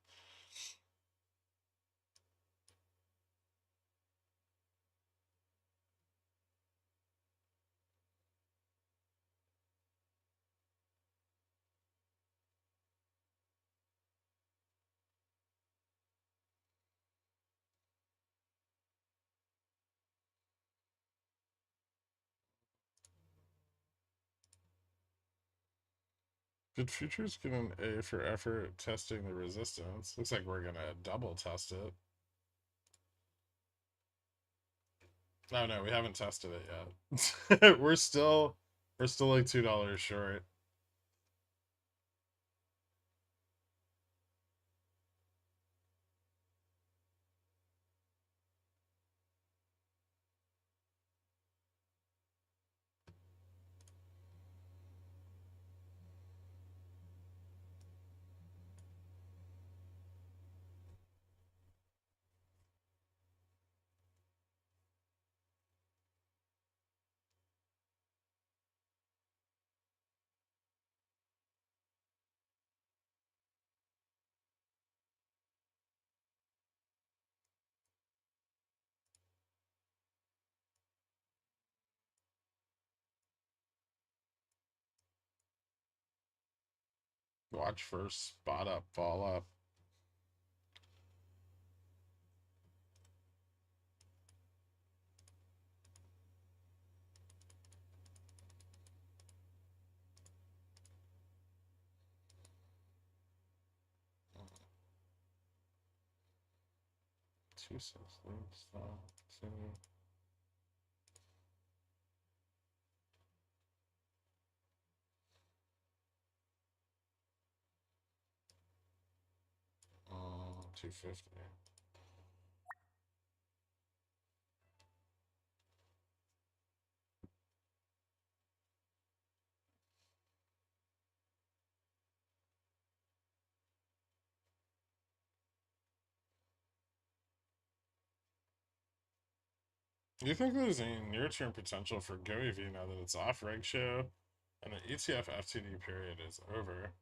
Did futures get an A for effort testing the resistance? Looks like we're gonna double test it. No, no, we haven't tested it yet. we're still like $2 short. Watch for spot up, fall up. Two six stop. Two. uh, 250. Do you think there's any near-term potential for GoEV now that it's off reg show and the ETF FTD period is over?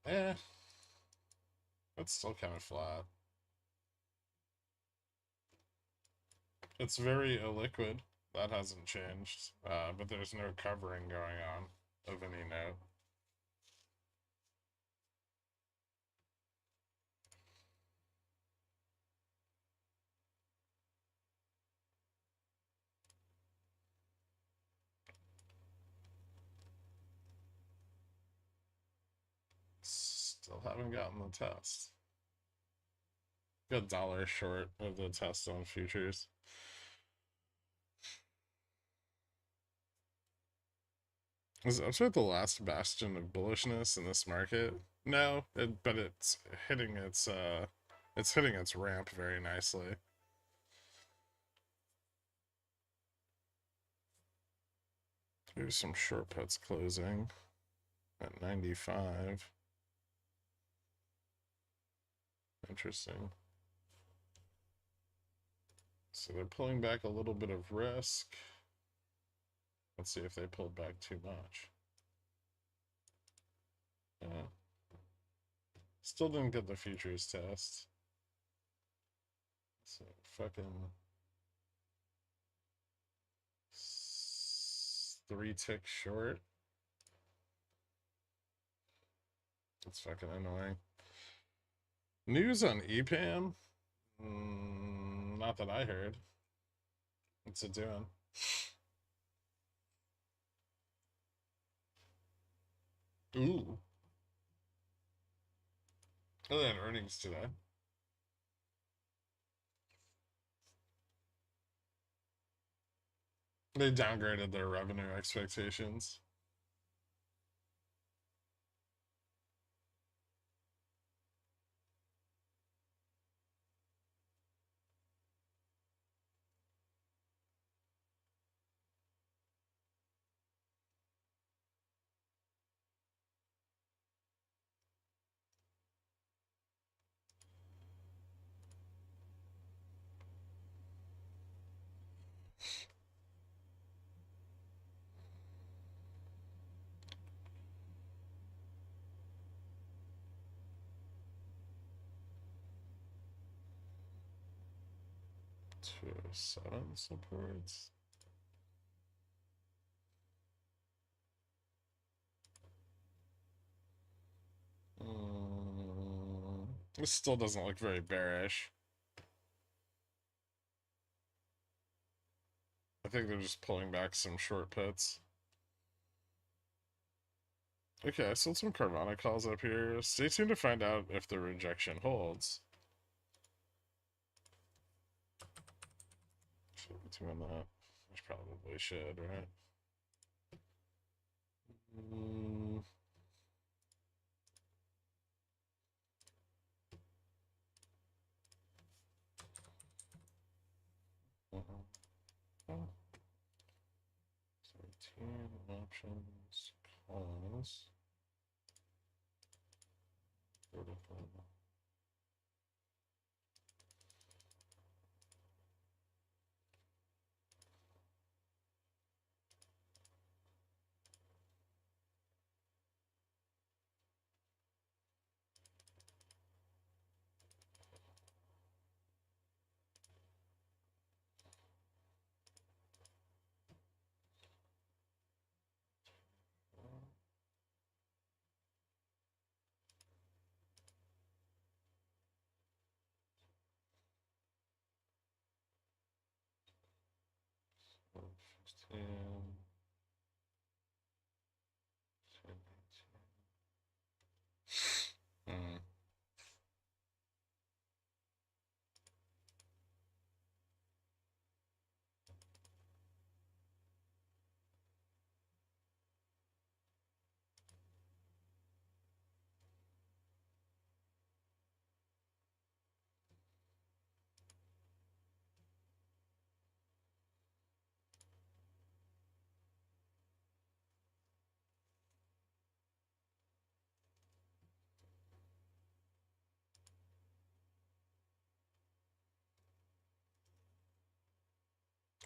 Eh, it's still kind of flat. It's very illiquid. That hasn't changed, but there's no covering going on of any note. Still haven't gotten the test. Got $1 short of the test on futures. Is Upstart the last bastion of bullishness in this market? No, but it's hitting its ramp very nicely. There's some short puts closing at 95. Interesting. So they're pulling back a little bit of risk. Let's see if they pulled back too much. Still didn't get the futures test. So fucking 3 ticks short. It's fucking annoying. News on EPAM? Not that I heard. What's it doing? Ooh. Oh, they had earnings today. They downgraded their revenue expectations. Two seven supports. This still doesn't look very bearish. I think they're just pulling back some short puts. Okay, I sold some Carvana calls up here. Stay tuned to find out if the rejection holds. Should be doing that. Which probably should, right? Oh. 13 options, calls. Vertical.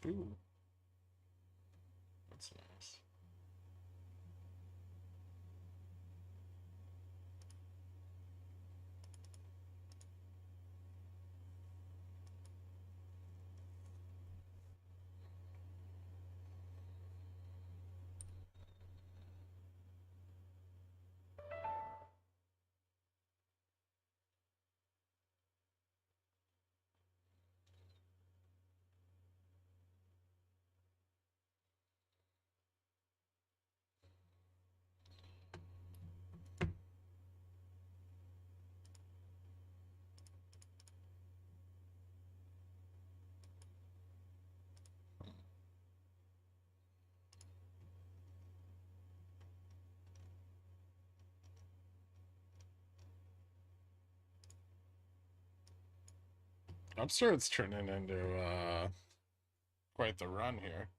Ooh, that's nice. Upstart's turning into quite the run here.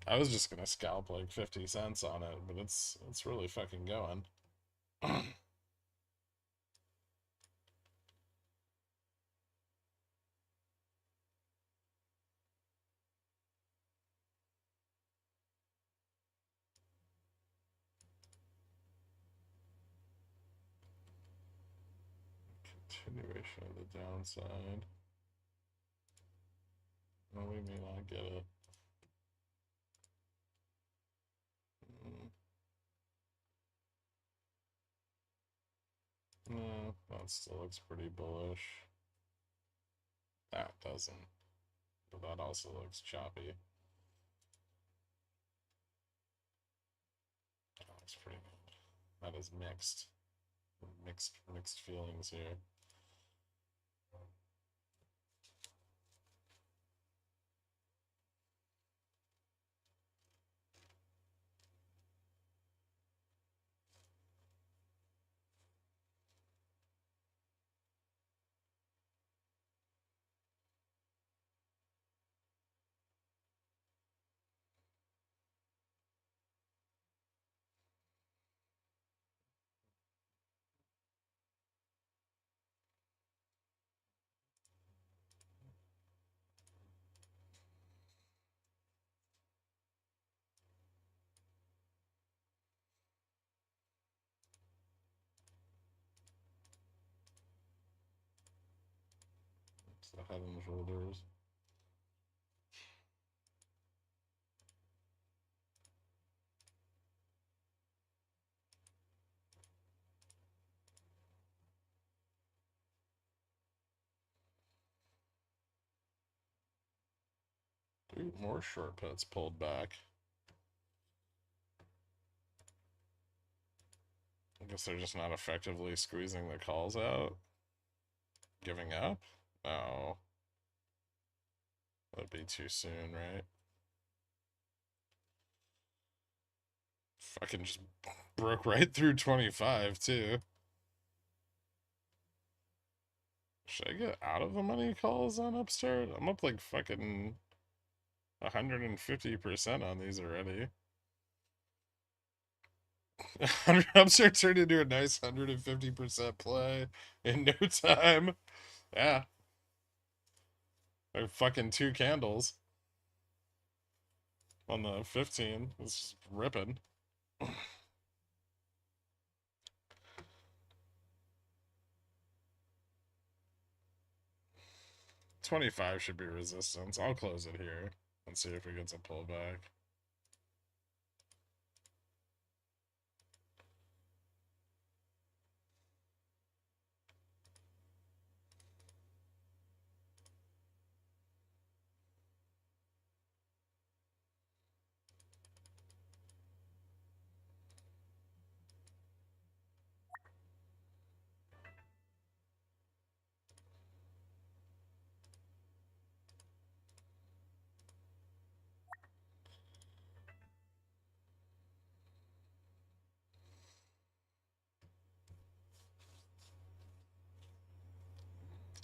I was just gonna scalp like 50 cents on it, but it's really fucking going. Continuation of the downside. Well, we may not get it. No, that still looks pretty bullish. That doesn't. But that also looks choppy. That looks pretty good. That is mixed. Mixed feelings here. It's the head and shoulders. Ooh, more short puts pulled back. I guess they're just not effectively squeezing the calls out. Giving up? No. That'd be too soon, right? Fucking just broke right through 25, too. Should I get out of the money calls on Upstart? I'm up like fucking 150% on these already. Upstart turned into a nice 150% play in no time. Yeah. Like fucking 2 candles on the 15. It's just ripping. 25 should be resistance. I'll close it here and see if it gets a pullback.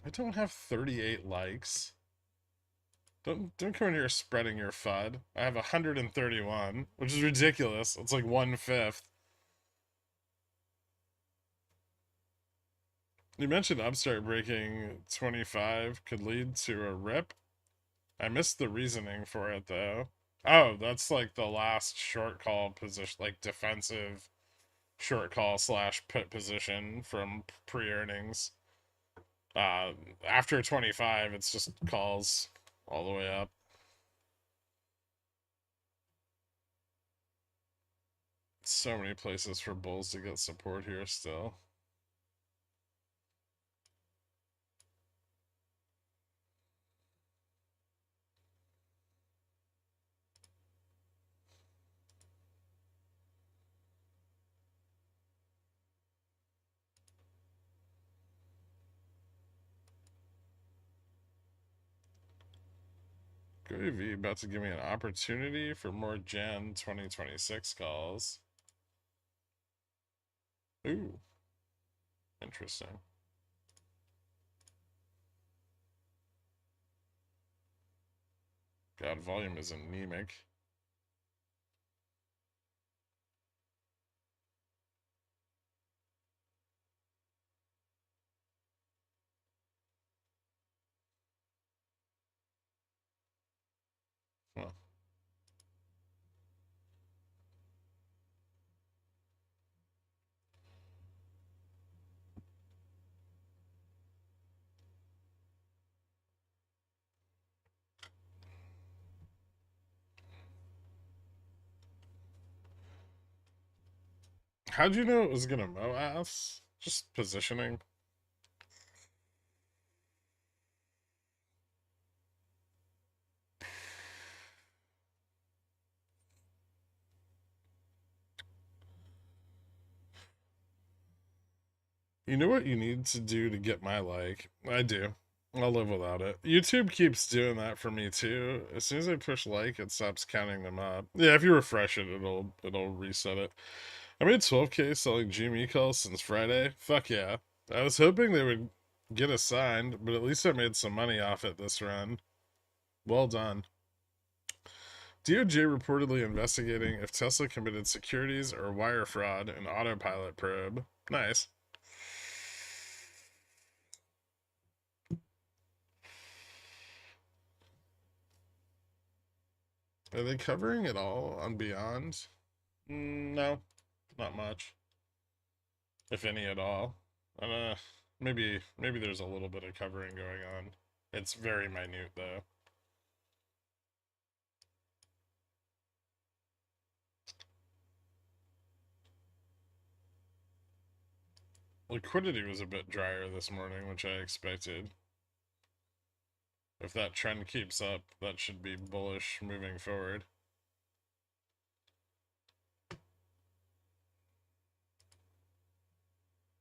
I don't have 38 likes. Don't come in here spreading your FUD. I have 131, which is ridiculous. It's like 1/5. You mentioned Upstart breaking 25 could lead to a rip. I missed the reasoning for it though. Oh, that's like the last short call position, like defensive short call slash put position from pre-earnings. After 25, it's just calls all the way up. So many places for bulls to get support here still. Gravy about to give me an opportunity for more Jan 2026 calls. Ooh, interesting. God, volume is anemic. Well, How'd you know it was gonna MOASS? Just positioning. You know what you need to do to get my like? I do. I'll live without it. YouTube keeps doing that for me too. As soon as I push like, it stops counting them up. Yeah, if you refresh it, it'll reset it. I made 12K selling GME calls since Friday. Fuck yeah. I was hoping they would get assigned, but at least I made some money off it this run. Well done. DOJ reportedly investigating if Tesla committed securities or wire fraud in autopilot probe. Nice. Are they covering it all on Beyond? No, not much, if any at all. Maybe there's a little bit of covering going on. It's very minute though. Liquidity was a bit drier this morning, which I expected. If that trend keeps up, that should be bullish moving forward.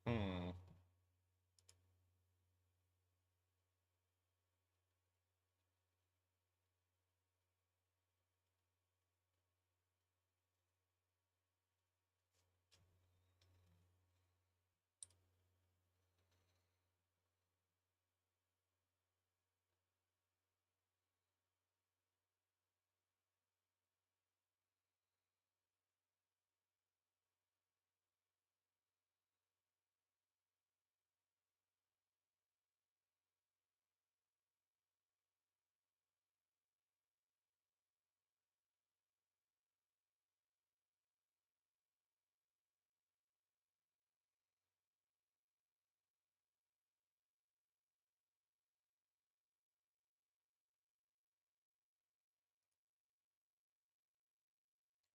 Hmm.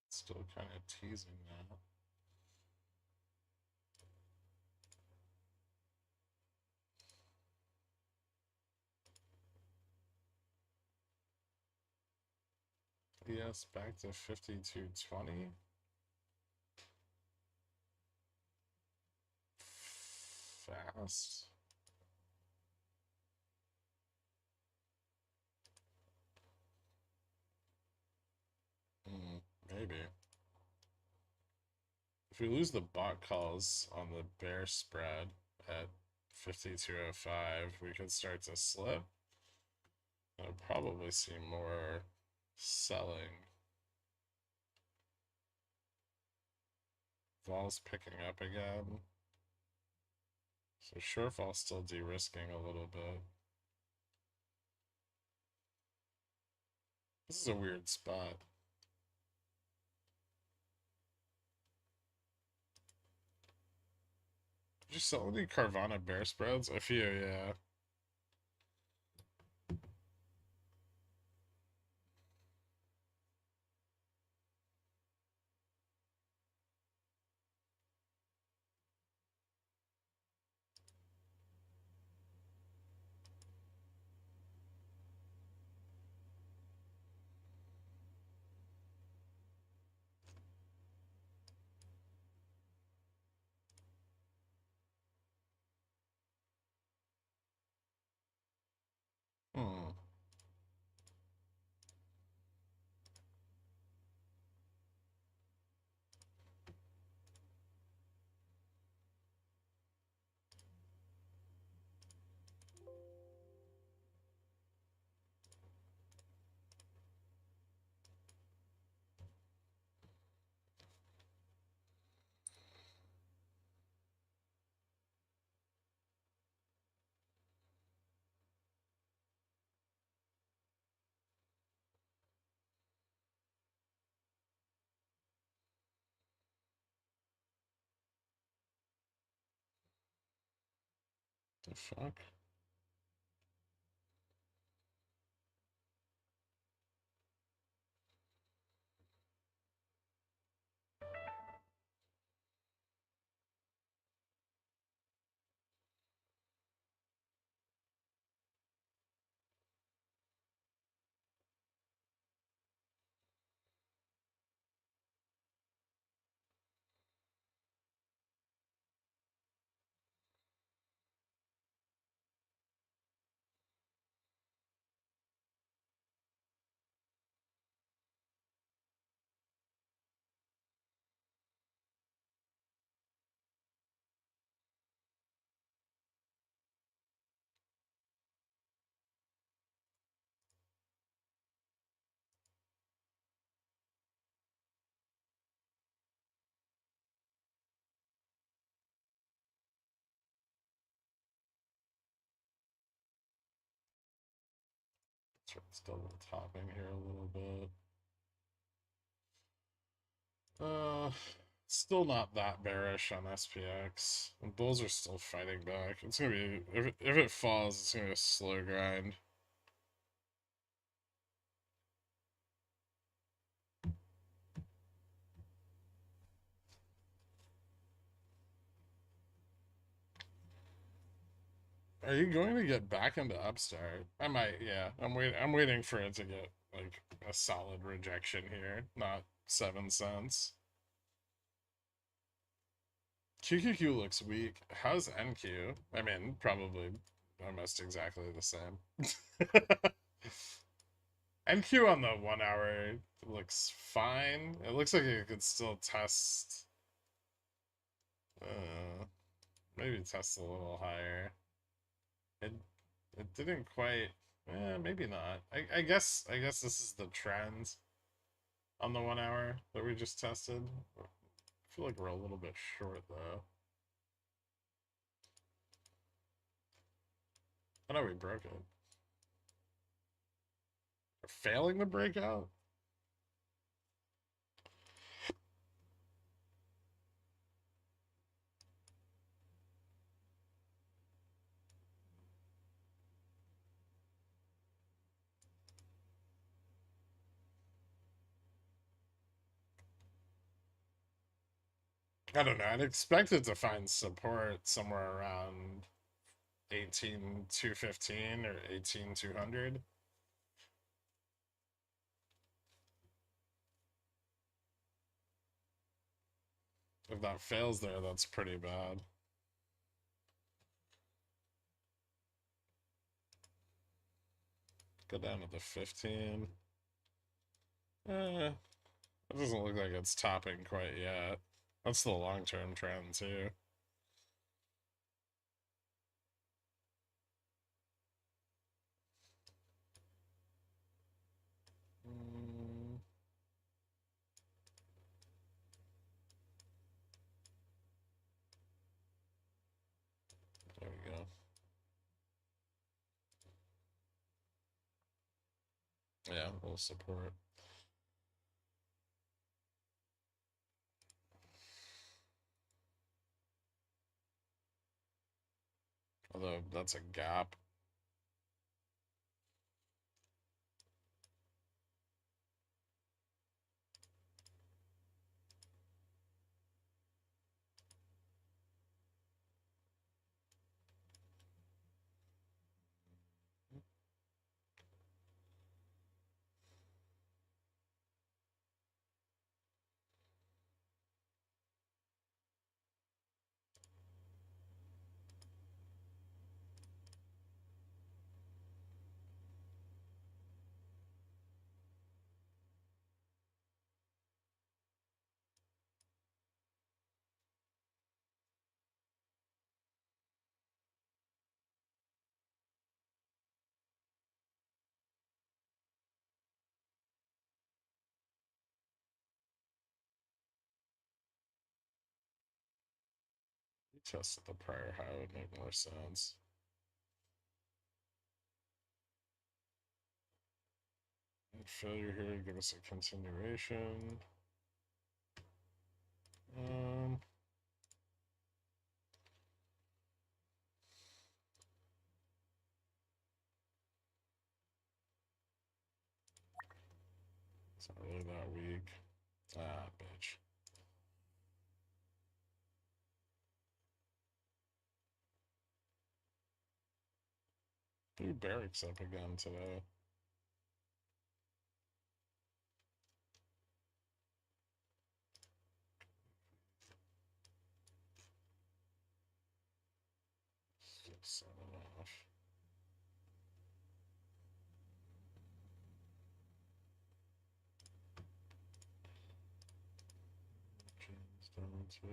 Still kind of teasing that. Yes, back to 52.20. Fast. Maybe. If we lose the bot calls on the bear spread at 52.05, we could start to slip. I'll probably see more selling. Vol's picking up again. So shortfall still de-risking a little bit. This is a weird spot. Did you sell any Carvana bear spreads? A few, yeah. Hmm. The fuck? Starts double topping here a little bit. Still not that bearish on SPX. The bulls are still fighting back. It's gonna be, if it falls, it's gonna be a slow grind. Are you going to get back into Upstart? I might, yeah. I'm waiting for it to get like a solid rejection here, not 7 cents. QQQ looks weak. How's NQ? I mean, probably almost exactly the same. NQ on the 1 hour looks fine. It looks like it could still test. Maybe test a little higher. It it didn't quite. Maybe not. I guess this is the trend on the 1 hour that we just tested. I feel like we're a little bit short though. I know we broke it. We're failing the breakout? I don't know. I'd expect it to find support somewhere around 18,215 or 18,200. If that fails there, that's pretty bad. Go down to the 15. It doesn't look like it's topping quite yet. That's the long-term trend too. There we go. Yeah, we'll support. Although that's a gap. Test the prior high would make more sense. Failure here, give us a continuation. It's not really that weak. Ah, bitch. Blue barracks up again today. Just off. James down to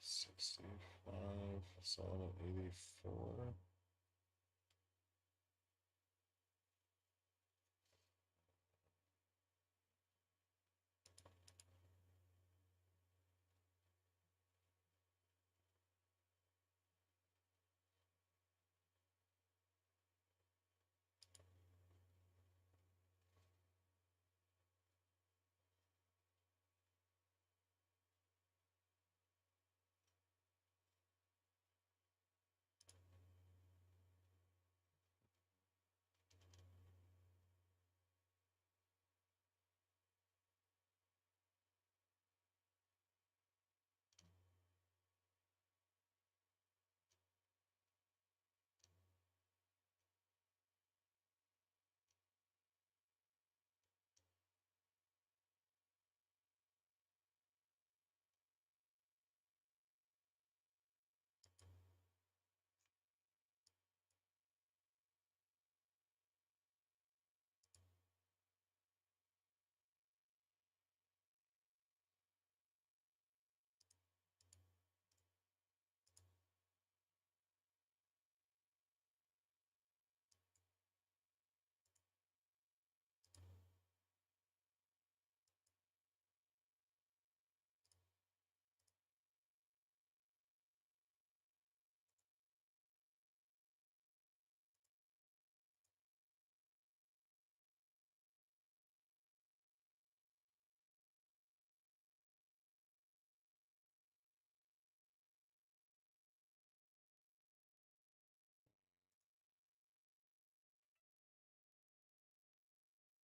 65. Solid at 84.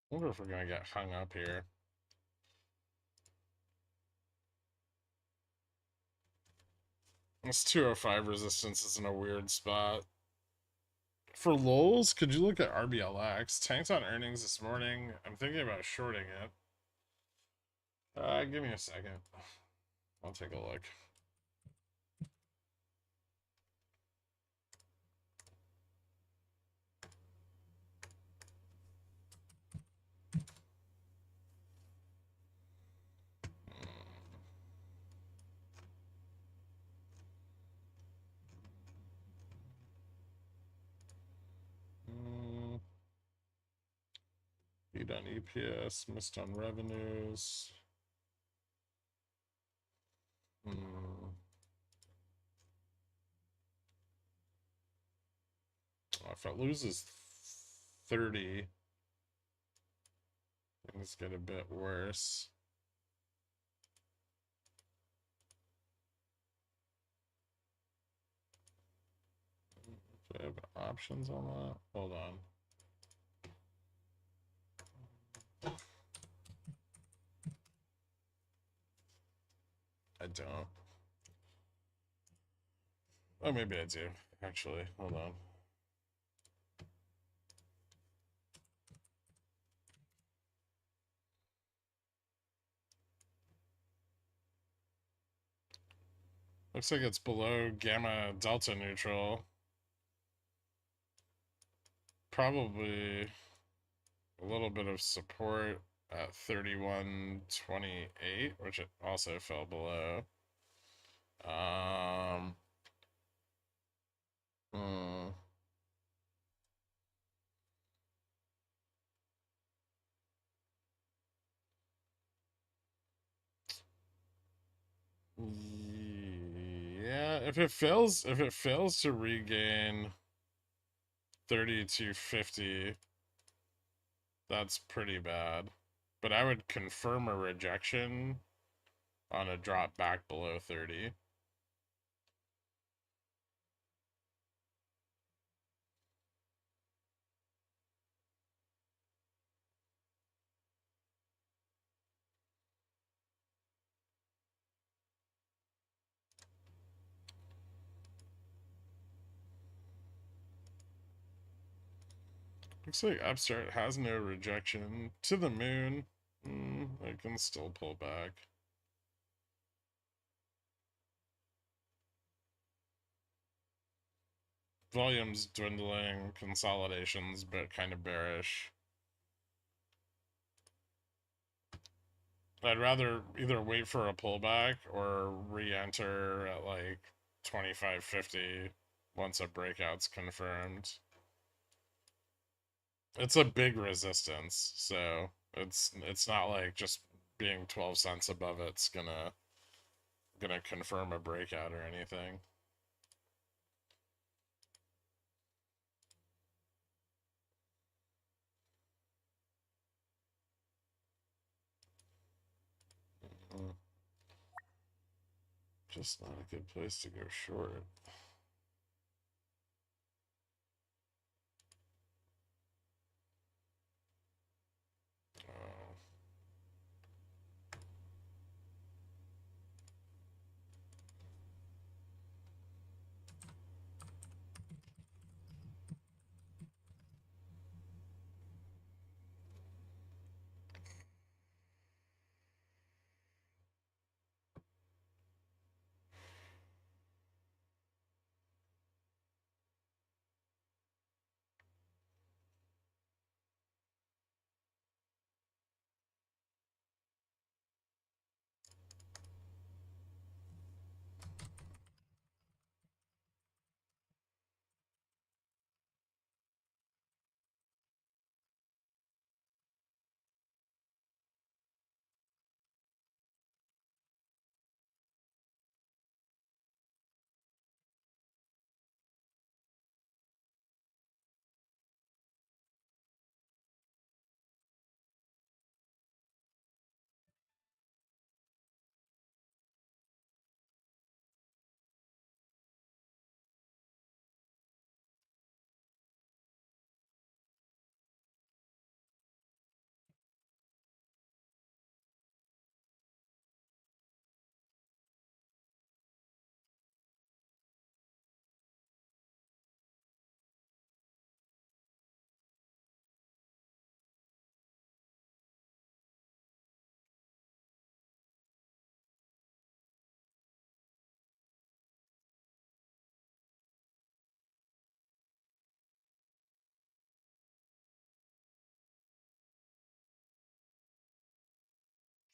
I wonder if we're gonna get hung up here. This 205 resistance is in a weird spot. For lulls, could you look at RBLX? Tanked on earnings this morning. I'm thinking about shorting it. Give me a second. I'll take a look. Beat on EPS, missed on revenues. If it loses 30, things get a bit worse. Do I have options on that? Hold on. I don't. Oh, maybe I do, actually. Hold on. Looks like it's below gamma delta neutral. Probably a little bit of support at 31.28, which it also fell below. Hmm. Yeah, if it fails to regain 32.50, that's pretty bad. But I would confirm a rejection on a drop back below 30. Looks like Upstart has no rejection to the moon. I can still pull back. Volume's dwindling, consolidations, but kind of bearish. I'd rather either wait for a pullback or re-enter at like 25.50 once a breakout's confirmed. It's a big resistance, so it's not like just being 12 cents above it's gonna confirm a breakout or anything. Just not a good place to go short.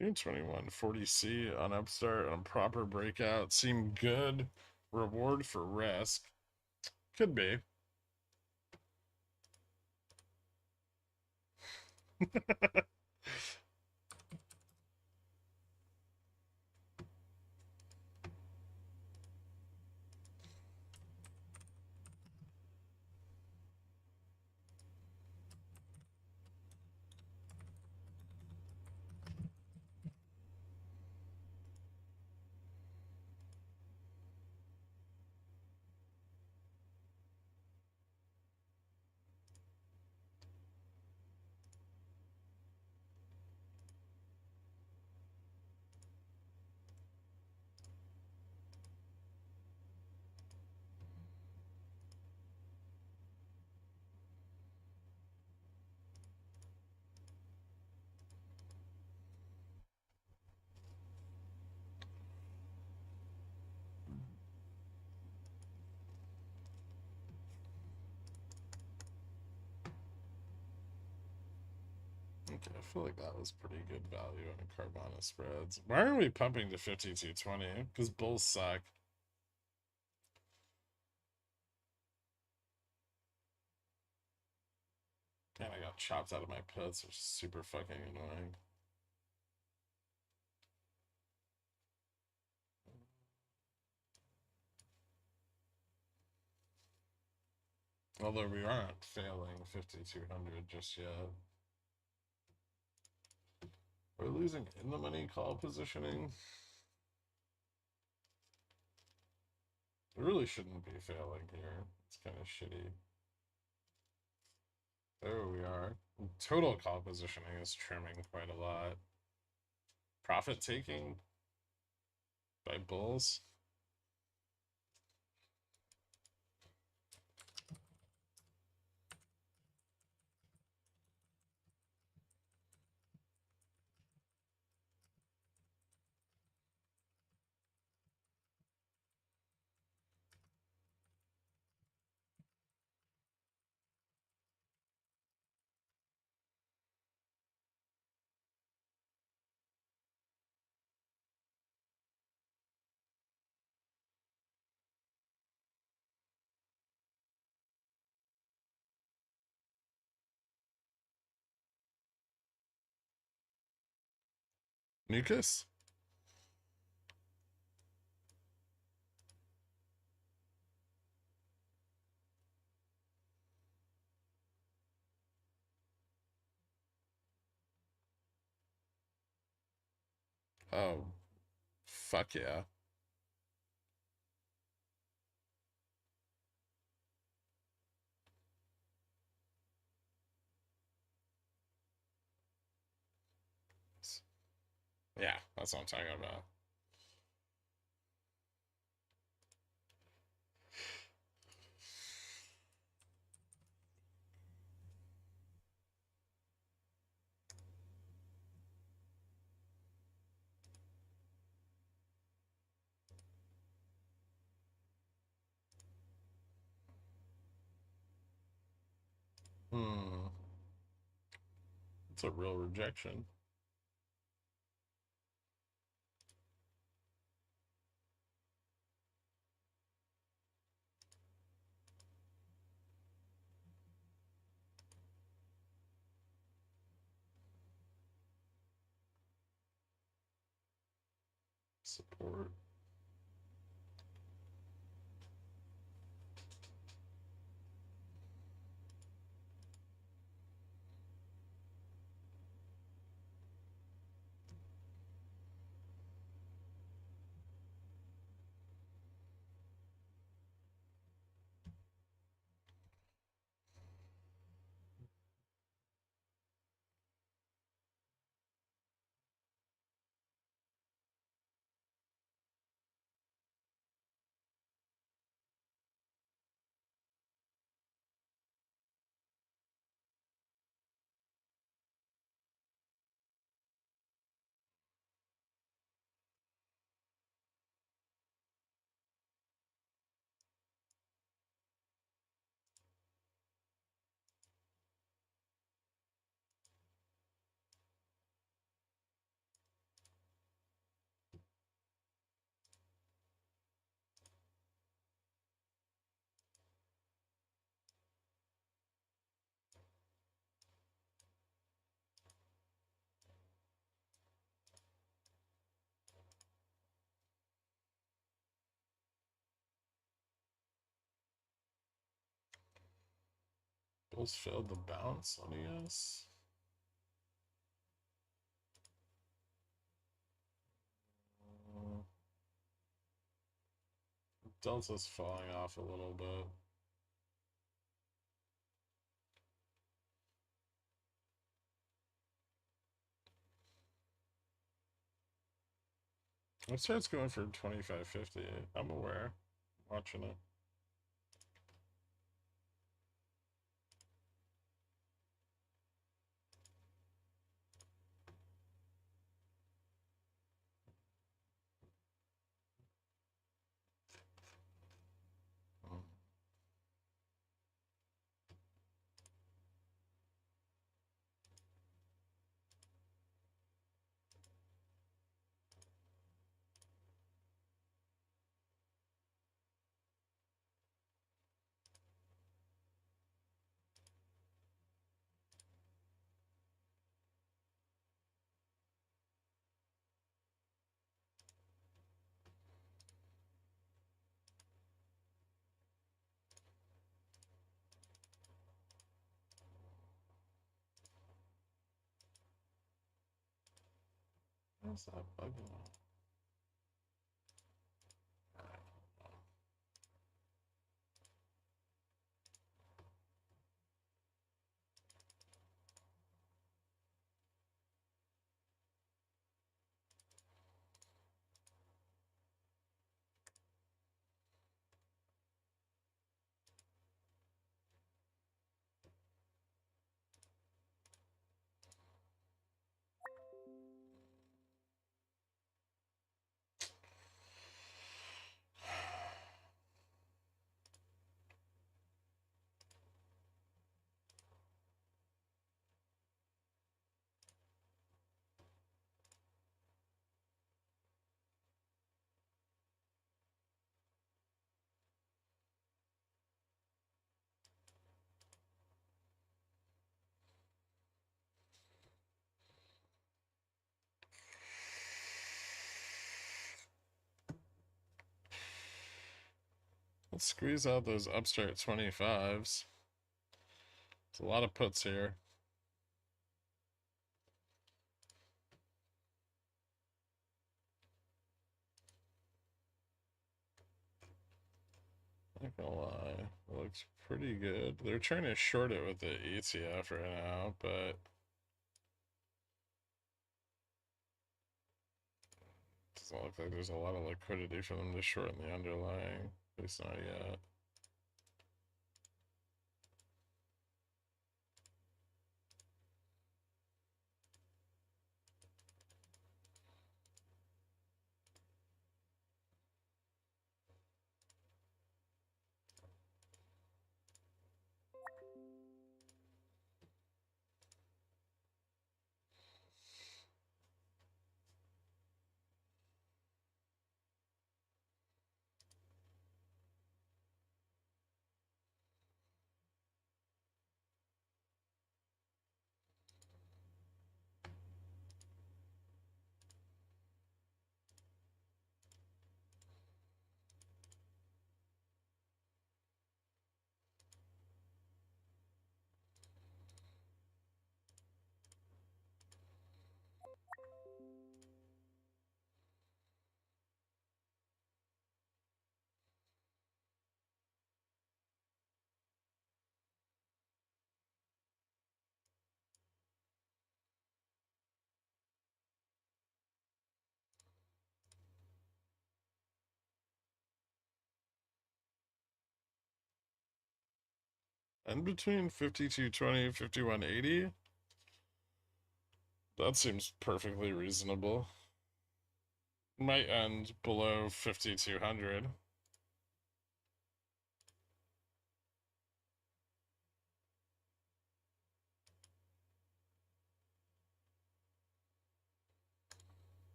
June 21, 40C on Upstart on proper breakout. Seem good. Reward for risk. Could be. Okay, I feel like that was pretty good value on Carvana spreads. Why aren't we pumping to 52.20? Because bulls suck. And I got chopped out of my puts, which is super fucking annoying. Although we aren't failing 5,200 just yet. We're losing in the money call positioning. We really shouldn't be failing here. It's kind of shitty. There we are. Total call positioning is trimming quite a lot. Profit taking by bulls. Mucus? Oh, fuck yeah. Yeah, that's what I'm talking about. Hmm. It's a real rejection. Support. Bulls failed the bounce on ES. Delta's falling off a little bit. It starts going for 25.50. I'm aware. I'm watching it. Where's that bugging out? Let's squeeze out those Upstart 25s. There's a lot of puts here. Not gonna lie, it looks pretty good. They're trying to short it with the ETF right now, but doesn't look like there's a lot of liquidity for them to short in the underlying. At least not yet. And between 52.20, 51.80, that seems perfectly reasonable. Might end below 5,200.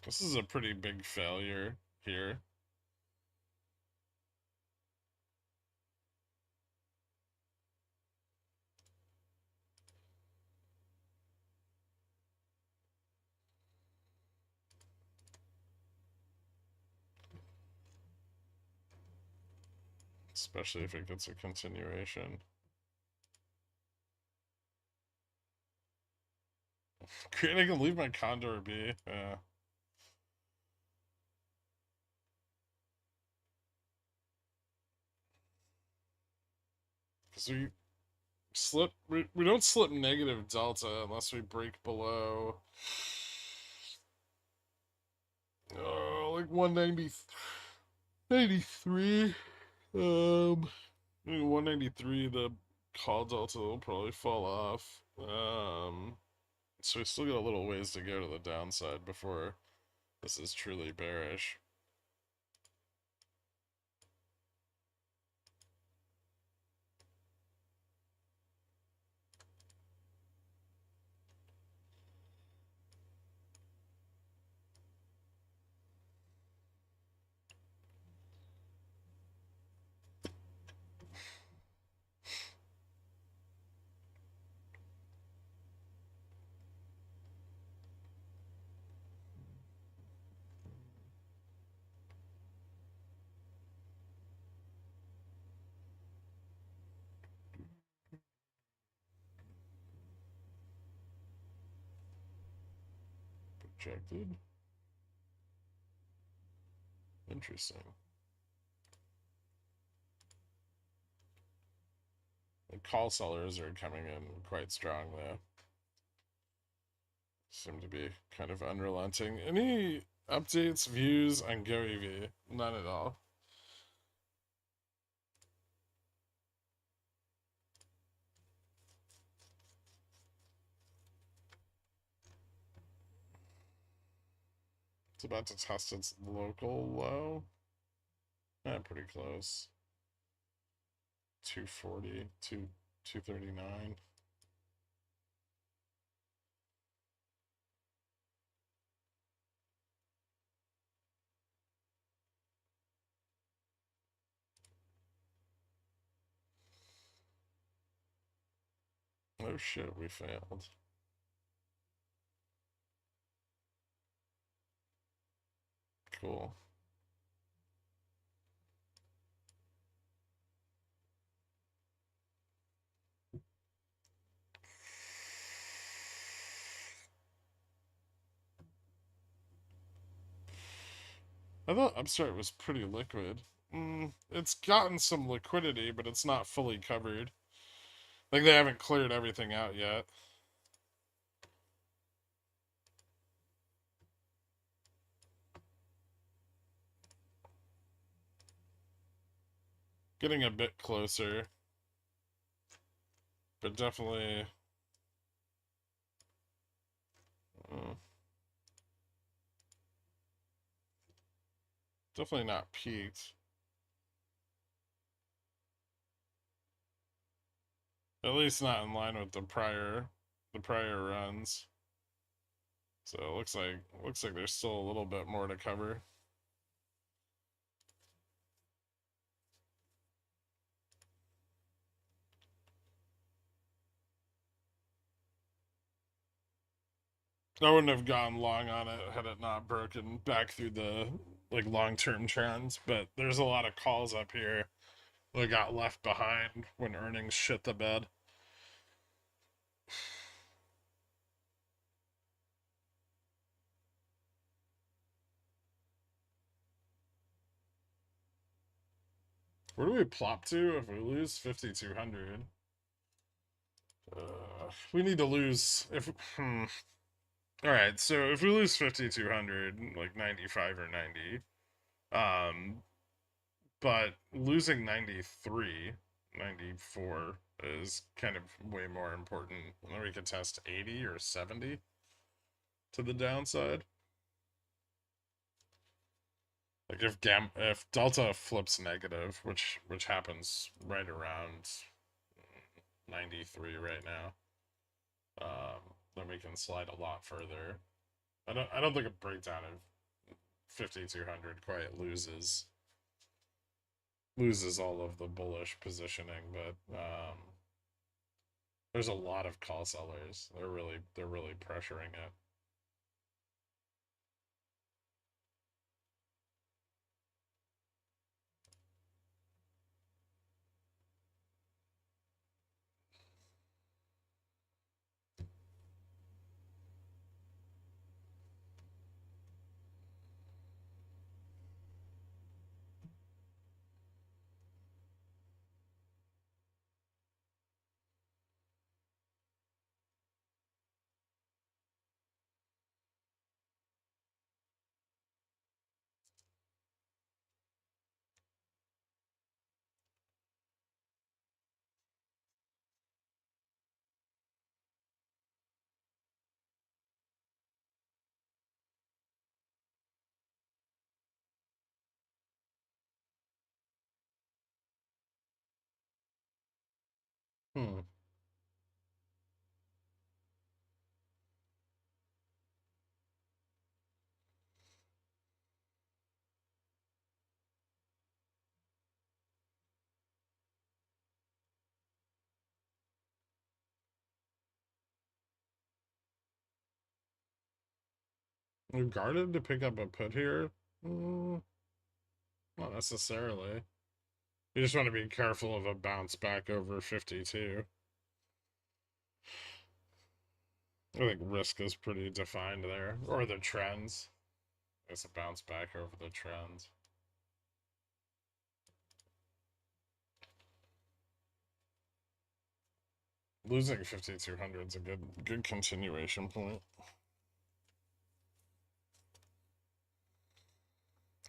This is a pretty big failure here. especially if it gets a continuation. Great, I can leave my condor be. Yeah. Because we don't slip negative delta unless we break below like 193. 193, the call delta will probably fall off. So we still got a little ways to go to the downside before this is truly bearish. Projected. Interesting. The call sellers are coming in quite strong though. Seem to be kind of unrelenting. Any updates, views on GoEV? None at all. It's about to test its local low. Pretty close. 240, 239. Oh shit, we failed. Cool. I thought Upstart was pretty liquid. It's gotten some liquidity, but it's not fully covered. Like, they haven't cleared everything out yet. Getting a bit closer. But definitely... definitely not peaked. At least not in line with the prior runs. So it looks like there's still a little bit more to cover. I wouldn't have gone long on it had it not broken back through the like long-term trends, but there's a lot of calls up here that got left behind when earnings shit the bed. Where do we plop to if we lose 5,200? We need to lose if all right, so if we lose 5,200, like 95 or 90, but losing 93, 94 is kind of way more important. Then we could test 80 or 70 to the downside. Like if delta flips negative, which happens right around 93 right now, then we can slide a lot further. I don't think a breakdown of 5,200 quite loses all of the bullish positioning, but there's a lot of call sellers. They're really pressuring it. You're guarded to pick up a put here? Not necessarily. You just want to be careful of a bounce back over 52. I think risk is pretty defined there. Or the trends. It's a bounce back over the trends. Losing 5200 is a good continuation point.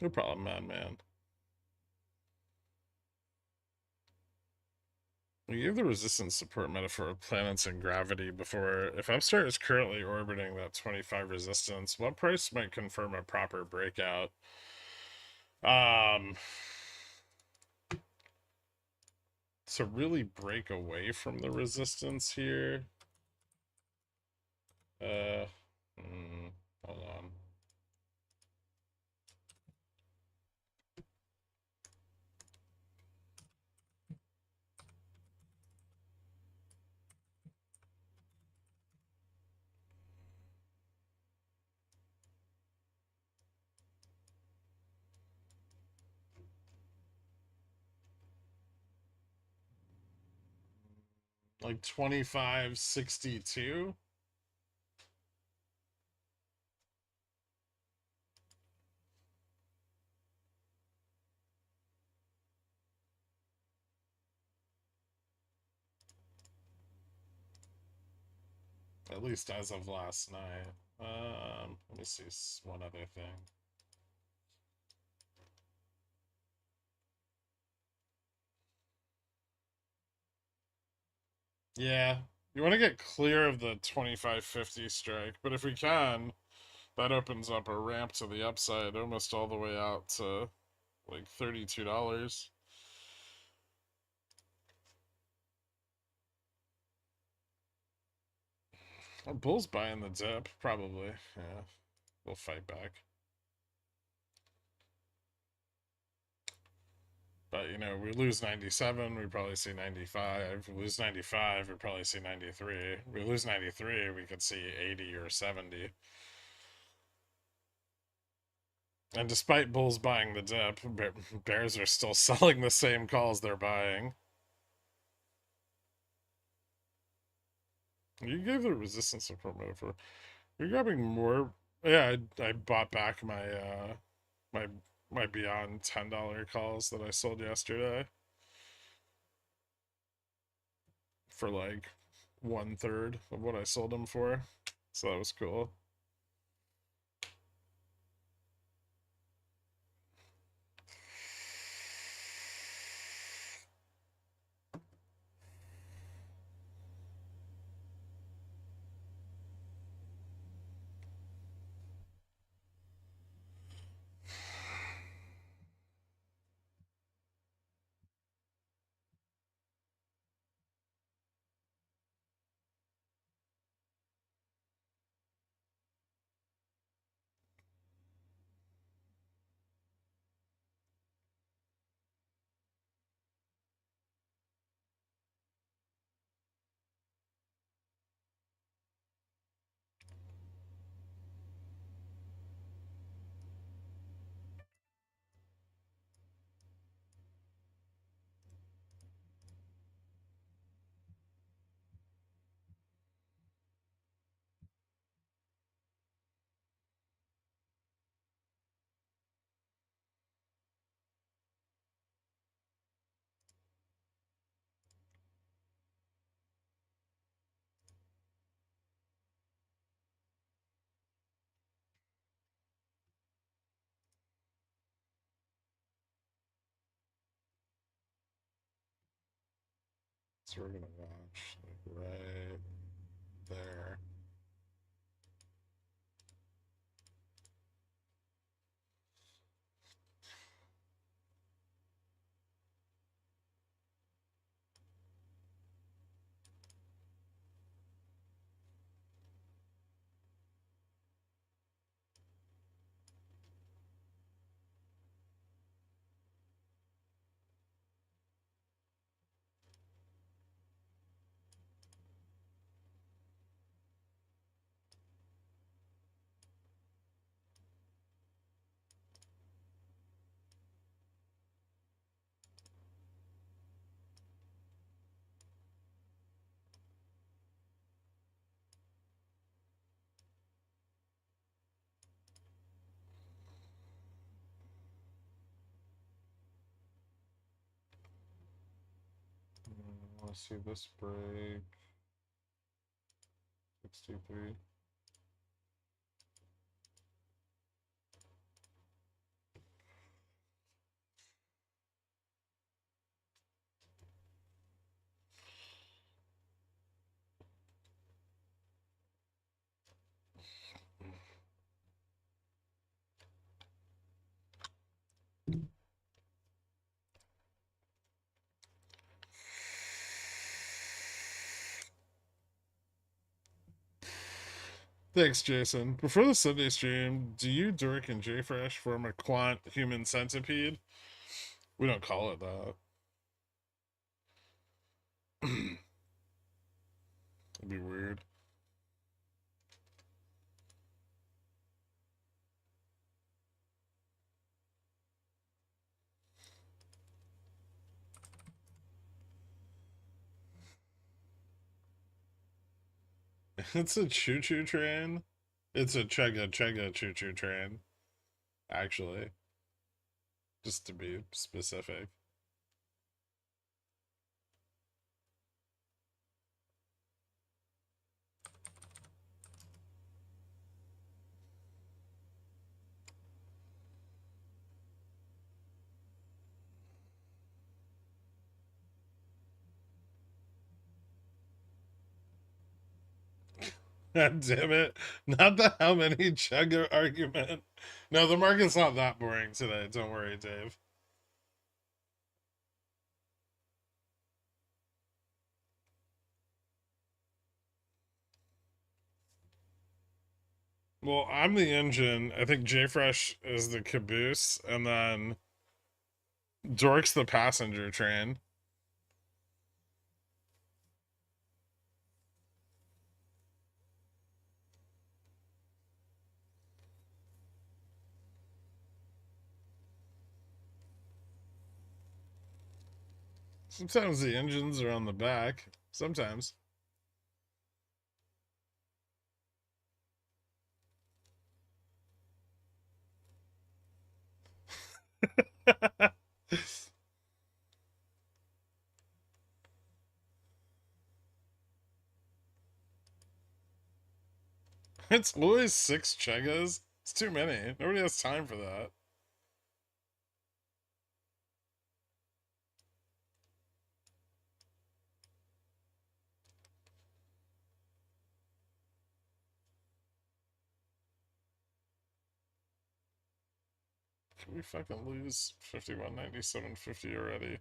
No problem, man. We gave the resistance support metaphor of planets and gravity before. If Upstart is currently orbiting that 25 resistance, what price might confirm a proper breakout? To really break away from the resistance here. Hold on. Like 25.62. At least as of last night. Let me see one other thing. Yeah, you want to get clear of the 25.50 strike, but if we can, that opens up a ramp to the upside almost all the way out to like $32. A bull's buying the dip, probably. Yeah, we'll fight back. But, you know, we lose 97, we probably see 95. We lose 95, we probably see 93. We lose 93, we could see 80 or 70. And despite bulls buying the dip, bears are still selling the same calls they're buying. You gave the resistance support metaphor. You're grabbing more. Yeah, I bought back my my beyond $10 calls that I sold yesterday for like 1/3 of what I sold them for. So that was cool. So we're gonna watch like right there. want to see this break. 63. Thanks, Jason. Before the Sunday stream, do you, Dirk, and JFresh form a quant human centipede? We don't call it that. It'd be weird. It's a choo-choo train. It's a chugga choo-choo train, actually. Just to be specific. God damn it. Not the how many chugga argument. No, the market's not that boring today. Don't worry, Dave. Well, I'm the engine. I think JFresh is the caboose, and then Dork's the passenger train. Sometimes the engines are on the back. Sometimes. It's always 6 chuggas. It's too many. Nobody has time for that. Can we fucking lose 51.97.50 already?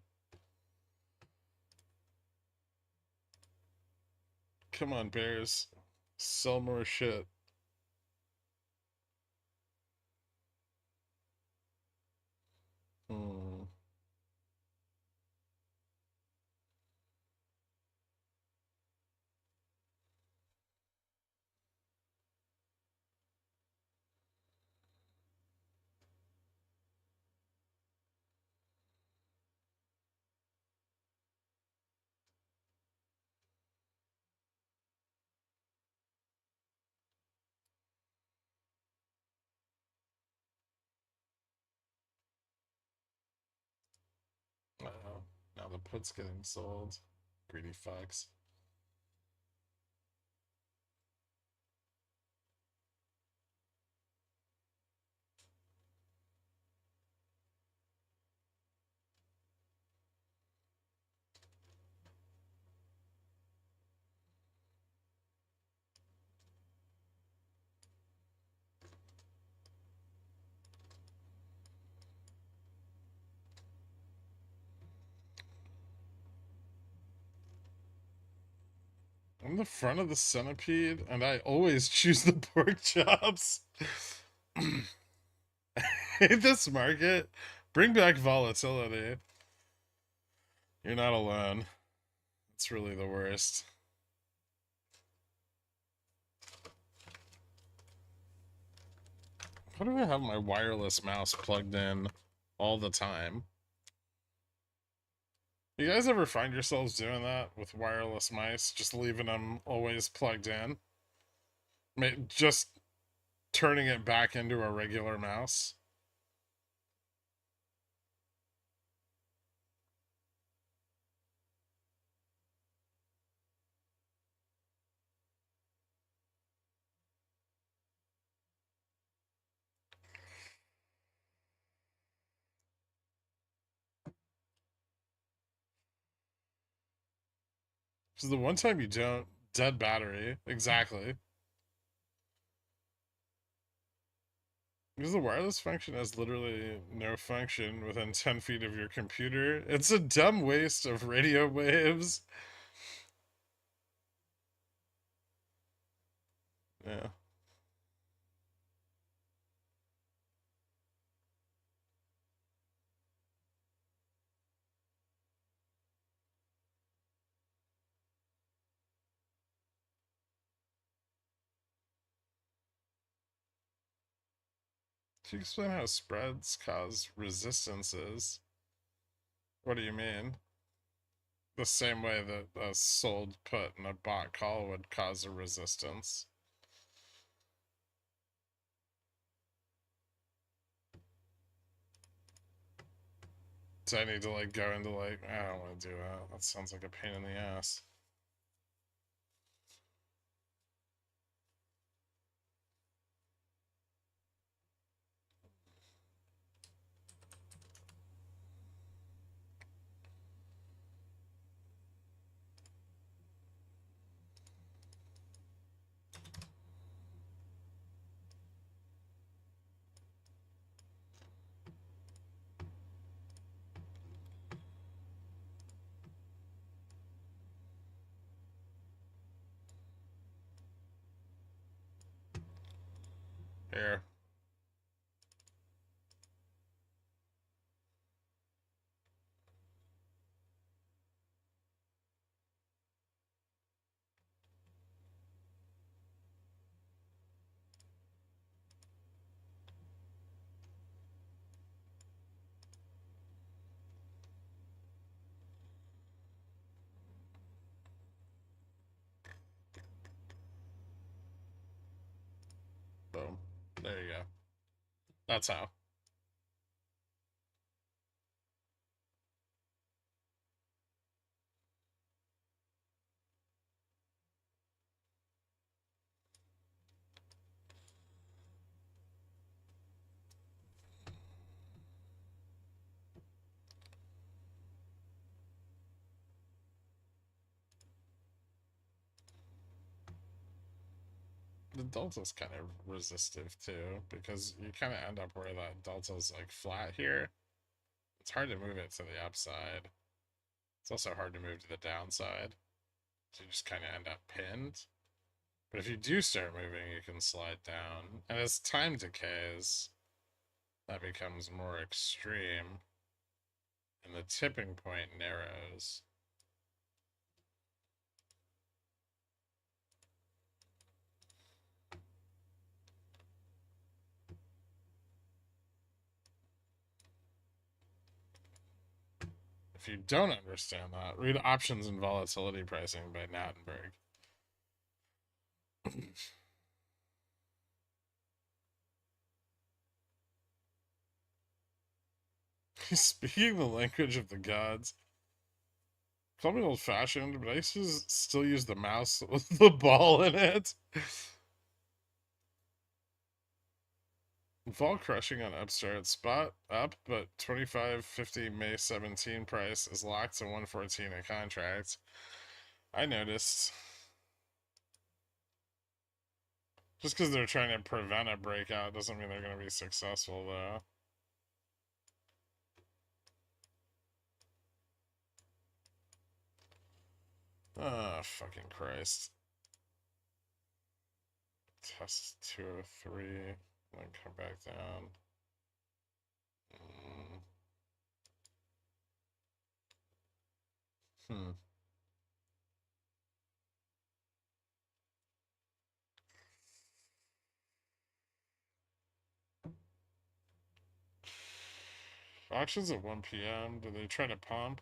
Come on, Bears. Sell more shit. Hmm. Now the put's getting sold. Greedy fucks. I'm the front of the centipede, and I always choose the pork chops. Hate this market. Bring back volatility. You're not alone. It's really the worst. How do I have my wireless mouse plugged in all the time? You guys ever find yourselves doing that with wireless mice? Just leaving them always plugged in? Just turning it back into a regular mouse? So the one time you don't, dead battery. Exactly. Because the wireless function has literally no function within 10 feet of your computer. It's a dumb waste of radio waves. Yeah. Can you explain how spreads cause resistances? What do you mean? The same way that a sold put and a bought call would cause a resistance. So I need to like go into like, I don't want to do that. That sounds like a pain in the ass. Here. Boom. There you go. That's how. The delta's kind of resistive too, because you kind of end up where that delta's like flat here. It's hard to move it to the upside. It's also hard to move to the downside. So you just kind of end up pinned. But if you do start moving, you can slide down. And as time decays, that becomes more extreme. And the tipping point narrows. If you don't understand that, read Options and Volatility Pricing by Nattenberg. Speaking the language of the gods, call me old fashioned, but I used to still use the mouse with the ball in it. Vol crushing on Upstart, spot up, but 25.50 May 17 price is locked to 114 a contract. I noticed. Just because they're trying to prevent a breakout doesn't mean they're going to be successful, though. Oh, fucking Christ. Test 203, then come back down. Hmm. Auctions at 1 p.m. Do they try to pump?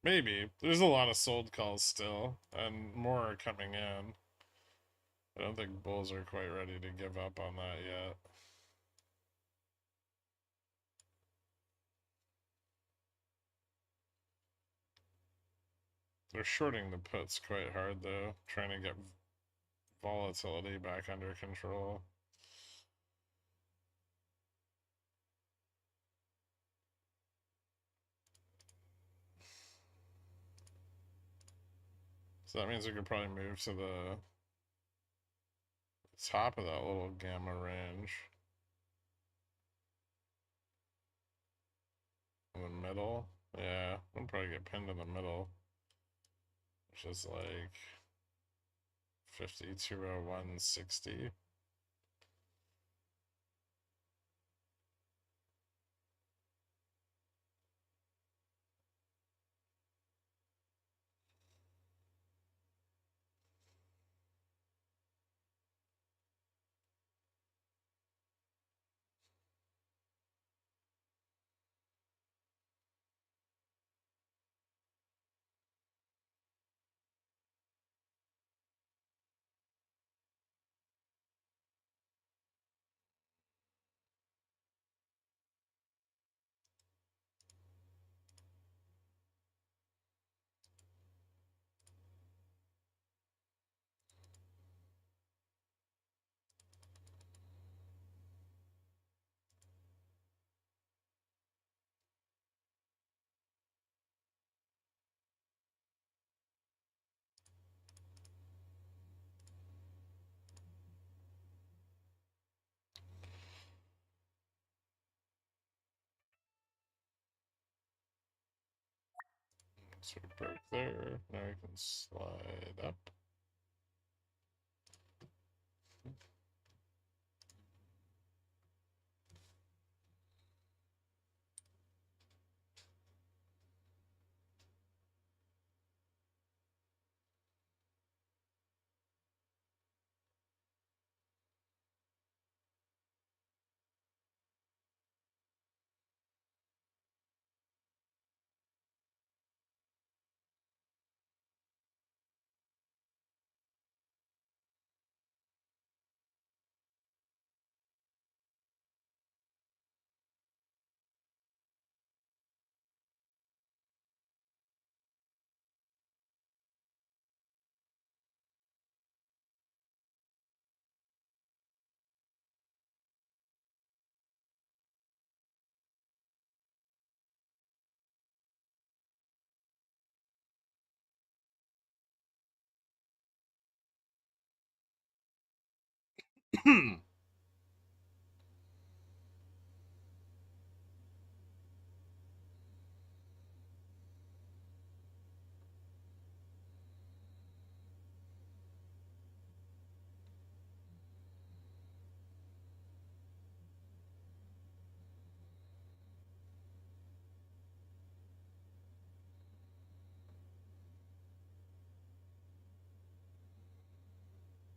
Maybe. There's a lot of sold calls still, and more are coming in. I don't think bulls are quite ready to give up on that yet. They're shorting the puts quite hard, though, trying to get volatility back under control. So that means we could probably move to the top of that little gamma range. In the middle. Yeah, we'll probably get pinned in the middle. Which is like 5201.60. So we broke there. Now we can slide up.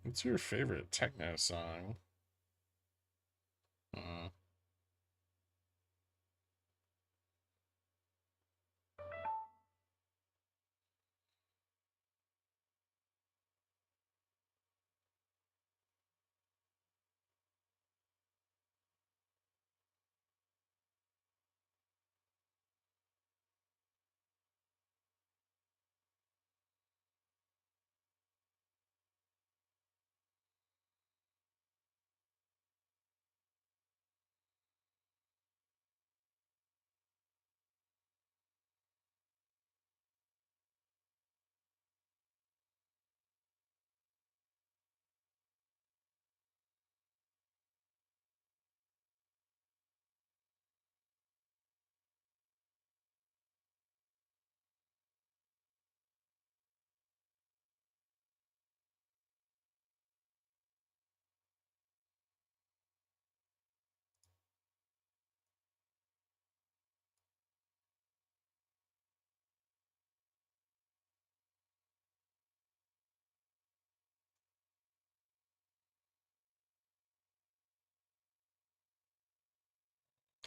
What's your favorite techno song? Uh,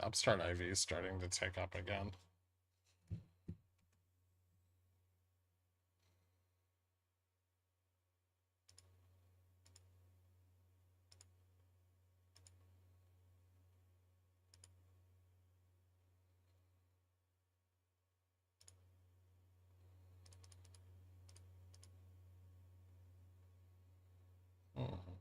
Upstart IV is starting to tick up again. Hmm.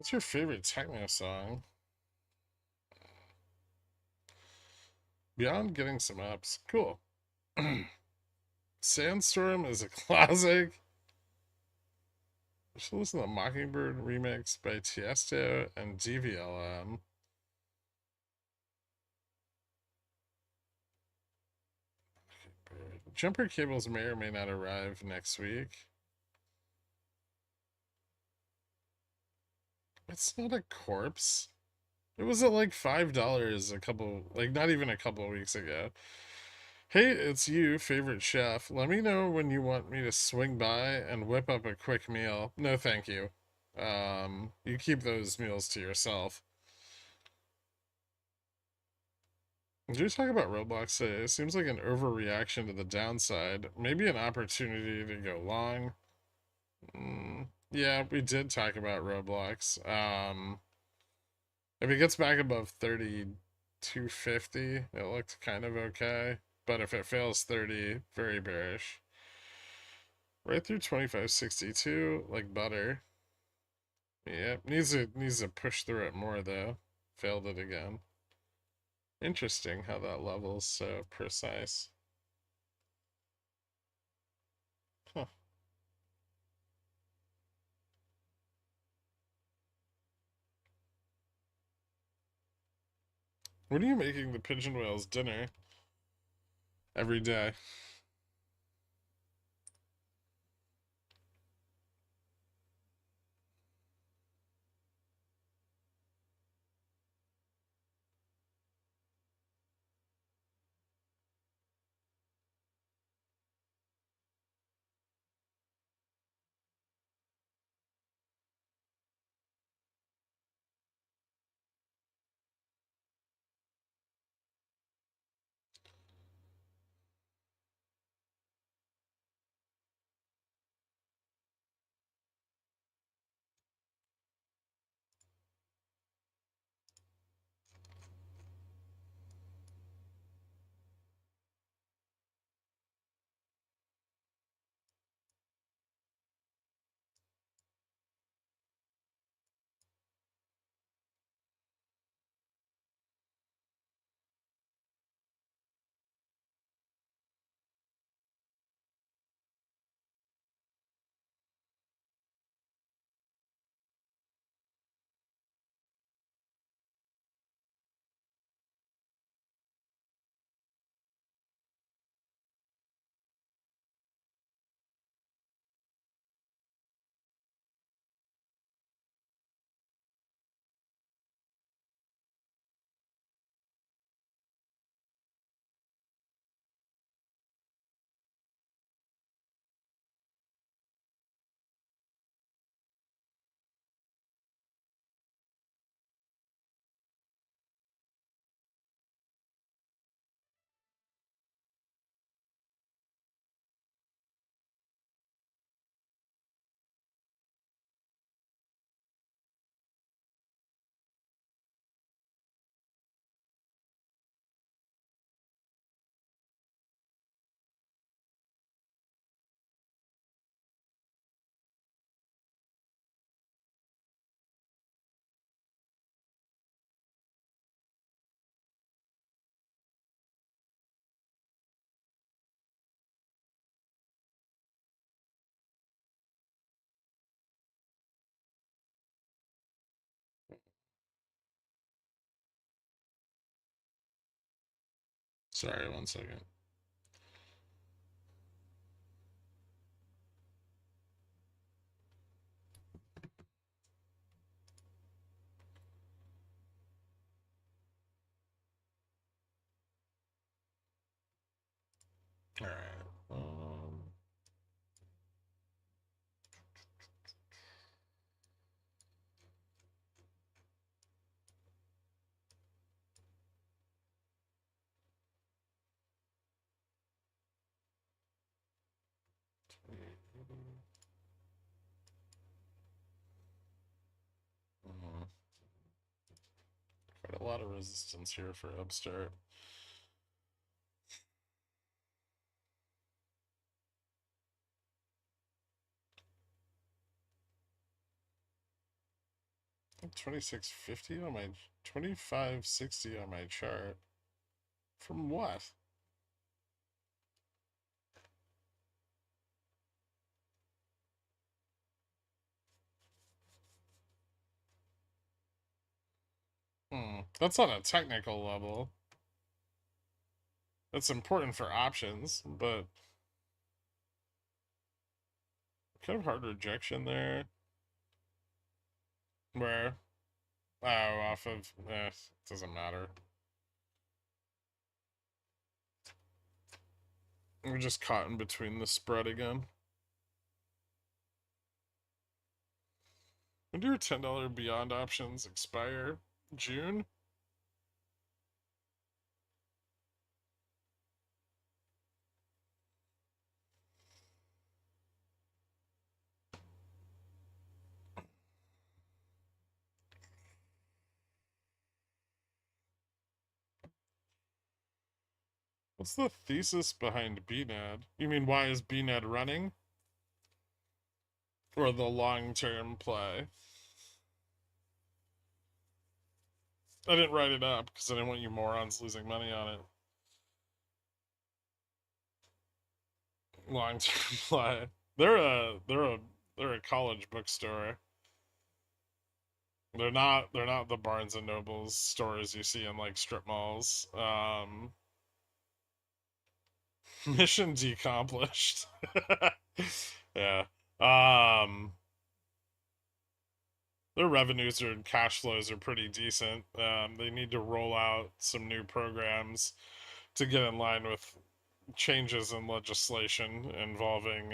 What's your favorite techno song? Beyond getting some ups. Cool. Sandstorm is a classic. I should listen to the Mockingbird remix by Tiesto and DVLM. Jumper cables may or may not arrive next week. It's not a corpse. It was at like $5 a couple, like not even a couple of weeks ago. Hey, it's you, favorite chef. Let me know when you want me to swing by and whip up a quick meal. No, thank you. You keep those meals to yourself. Did you talk about Roblox today? It seems like an overreaction to the downside. Maybe an opportunity to go long. Yeah, we did talk about Roblox. If it gets back above 3250, it looked kind of okay. But if it fails 30, very bearish. Right through 2562, like butter. Yep, needs to push through it more though. Failed it again. Interesting how that level's so precise. Huh. When are you making the pigeon whales dinner? Every day. Sorry, 1 second. Alright. Quite a lot of resistance here for Upstart. 2650 on my 2560 on my chart. From what? That's on a technical level. That's important for options, but kind of hard rejection there. Where? Oh, off of. Doesn't matter. We're just caught in between the spread again. When do your $10 Beyond options expire? June? What's the thesis behind BNAD? You mean why is BNAD running? Or the long-term play? I didn't write it up because I didn't want you morons losing money on it. Long-term play. They're a college bookstore. They're not the Barnes and Nobles stores you see in like strip malls. Mission accomplished. Yeah. Their revenues and cash flows are pretty decent. They need to roll out some new programs to get in line with changes in legislation involving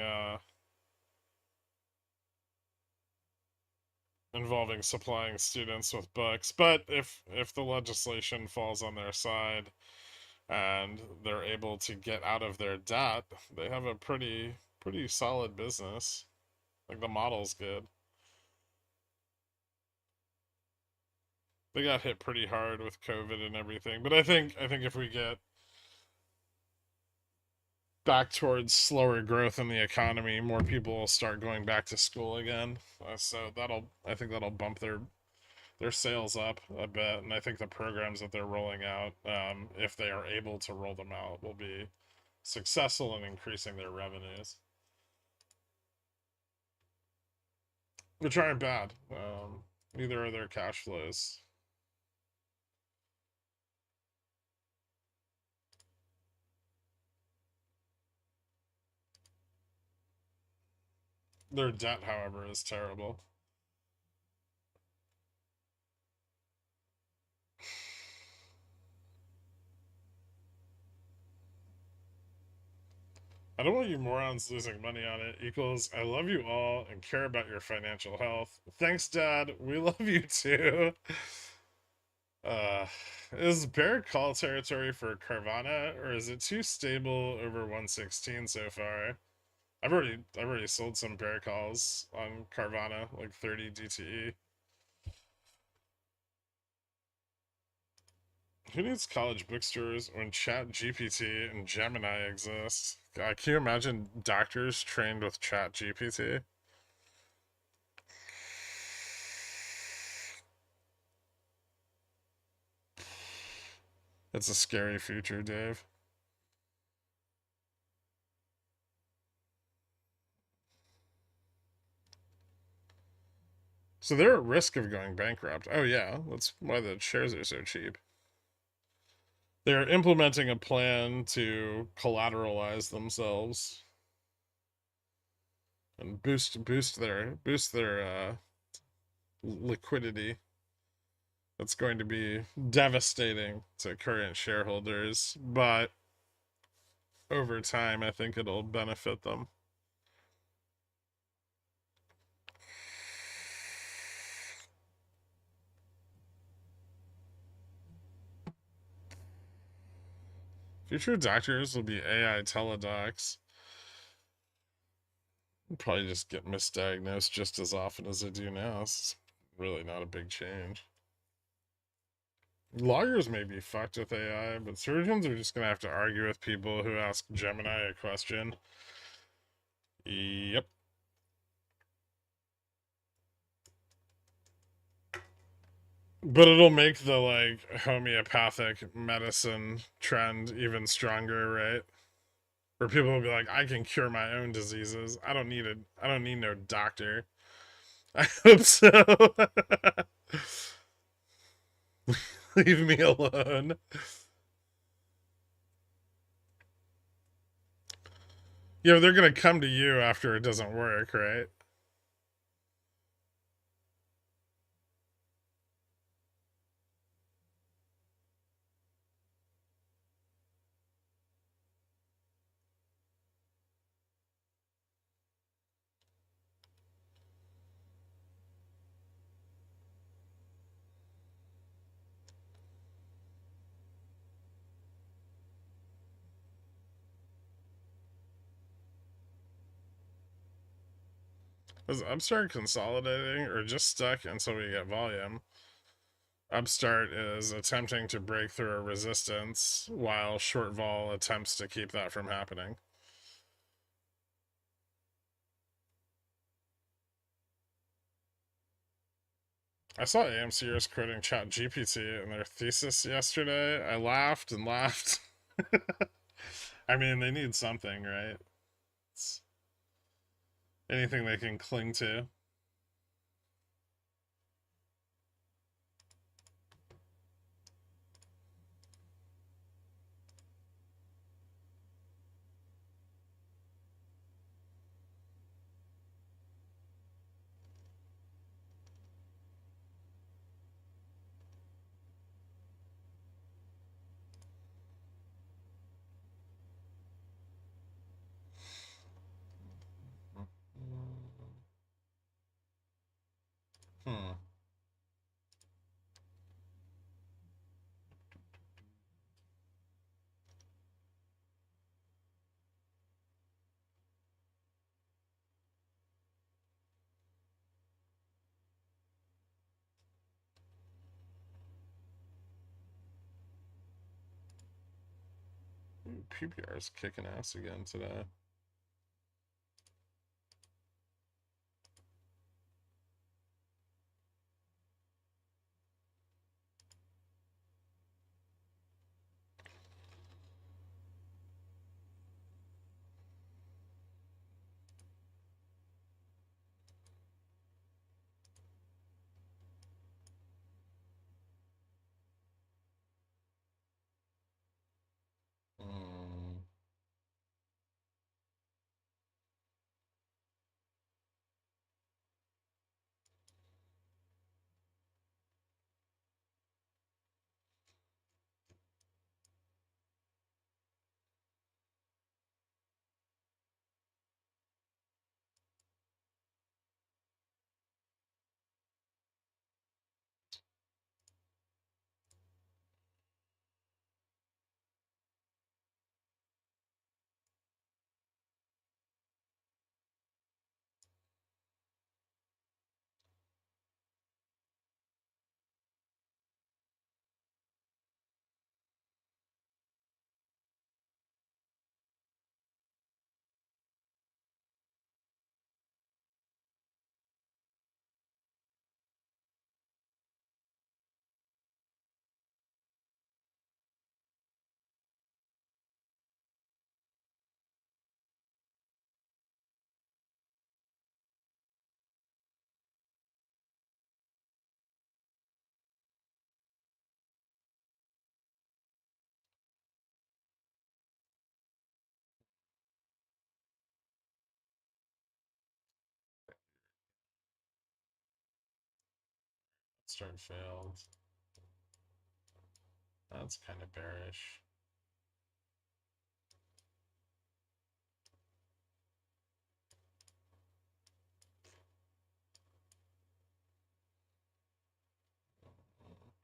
supplying students with books. But if the legislation falls on their side and they're able to get out of their debt, they have a pretty solid business. Like the model's good. They got hit pretty hard with COVID and everything, but I think if we get back towards slower growth in the economy, more people will start going back to school again. So I think that'll bump their sales up a bit, and I think the programs that they're rolling out, if they are able to roll them out, will be successful in increasing their revenues, which aren't bad. Neither are their cash flows. Their debt, however, is terrible. I don't want you morons losing money on it. Equals, I love you all and care about your financial health. Thanks, Dad. We love you too. Uh, is bear call territory for Carvana, or is it too stable over 116 so far? I've already sold some bear calls on Carvana, like 30 DTE. Who needs college bookstores when Chat GPT and Gemini exist? God, can you imagine doctors trained with Chat GPT? It's a scary future, Dave. So they're at risk of going bankrupt. Oh yeah, that's why the shares are so cheap. They're implementing a plan to collateralize themselves and boost their liquidity. That's going to be devastating to current shareholders, but over time, I think it'll benefit them. Future doctors will be AI teledocs. Probably just get misdiagnosed just as often as they do now. It's really not a big change. Lawyers may be fucked with AI, but surgeons are just gonna have to argue with people who ask Gemini a question. Yep. But it'll make the like homeopathic medicine trend even stronger, right? Where people will be like, I can cure my own diseases. I don't need no doctor. I hope so. Leave me alone. They're gonna come to you after it doesn't work, right? Was Upstart consolidating or just stuck until we get volume? Upstart is attempting to break through a resistance while short vol attempts to keep that from happening. I saw AMCers quoting Chat GPT in their thesis yesterday. I laughed and laughed. I mean, they need something, right? It's anything they can cling to. Hmm. PPR is kicking ass again today. Hmm. Start failed. That's kind of bearish.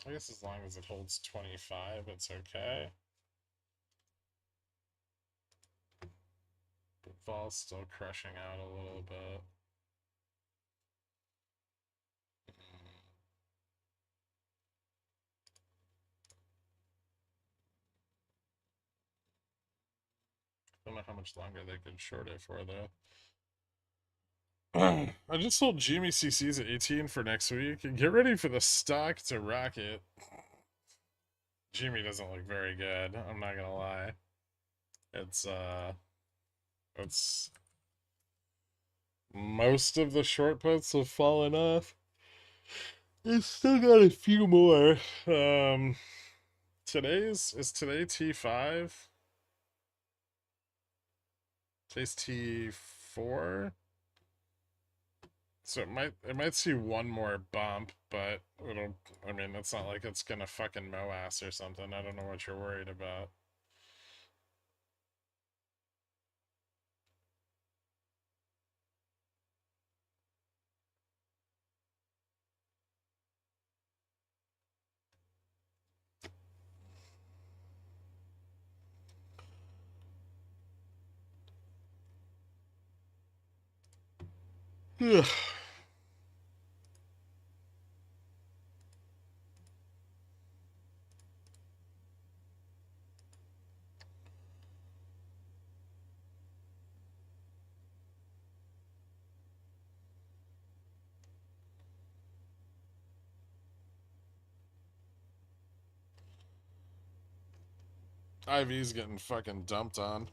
I guess as long as it holds 25, it's okay. But vol's still crushing out a little bit. I don't know how much longer they could short it for, though. I just sold GME CCs at 18 for next week. Get ready for the stock to rocket. GME doesn't look very good. I'm not gonna lie. It's most of the short puts have fallen off. It's still got a few more. Is today T5? Today's T4. So it might see one more bump, but I mean, it's not like it's gonna fucking MOASS or something. I don't know what you're worried about. IV's getting fucking dumped on.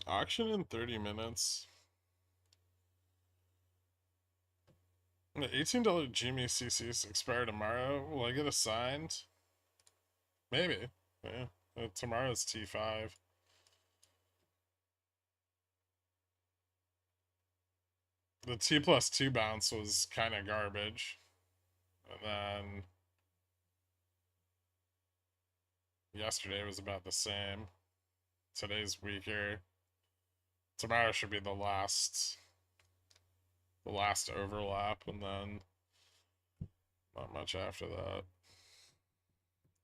Auction in 30 minutes. The $18 GME CCs expire tomorrow. Will I get assigned? Maybe. Yeah. Tomorrow's T5. The T+2 bounce was kind of garbage. And then yesterday was about the same. Today's weaker. Tomorrow should be the last overlap, and then not much after that.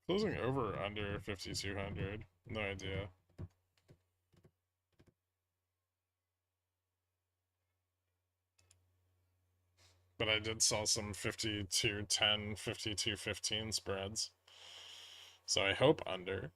Closing over or under 5,200. No idea. But I did sell some 52.10, 52.15 spreads. So I hope under.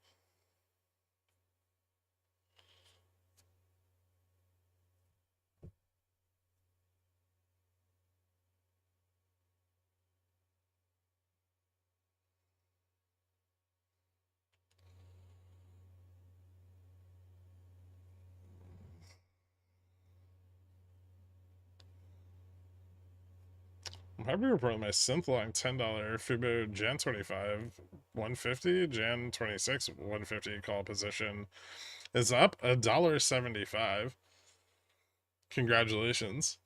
I'm happy to report my Synthlong $10 Fubo Jan 25 150, Jan 26 150 call position is up $1.75. Congratulations.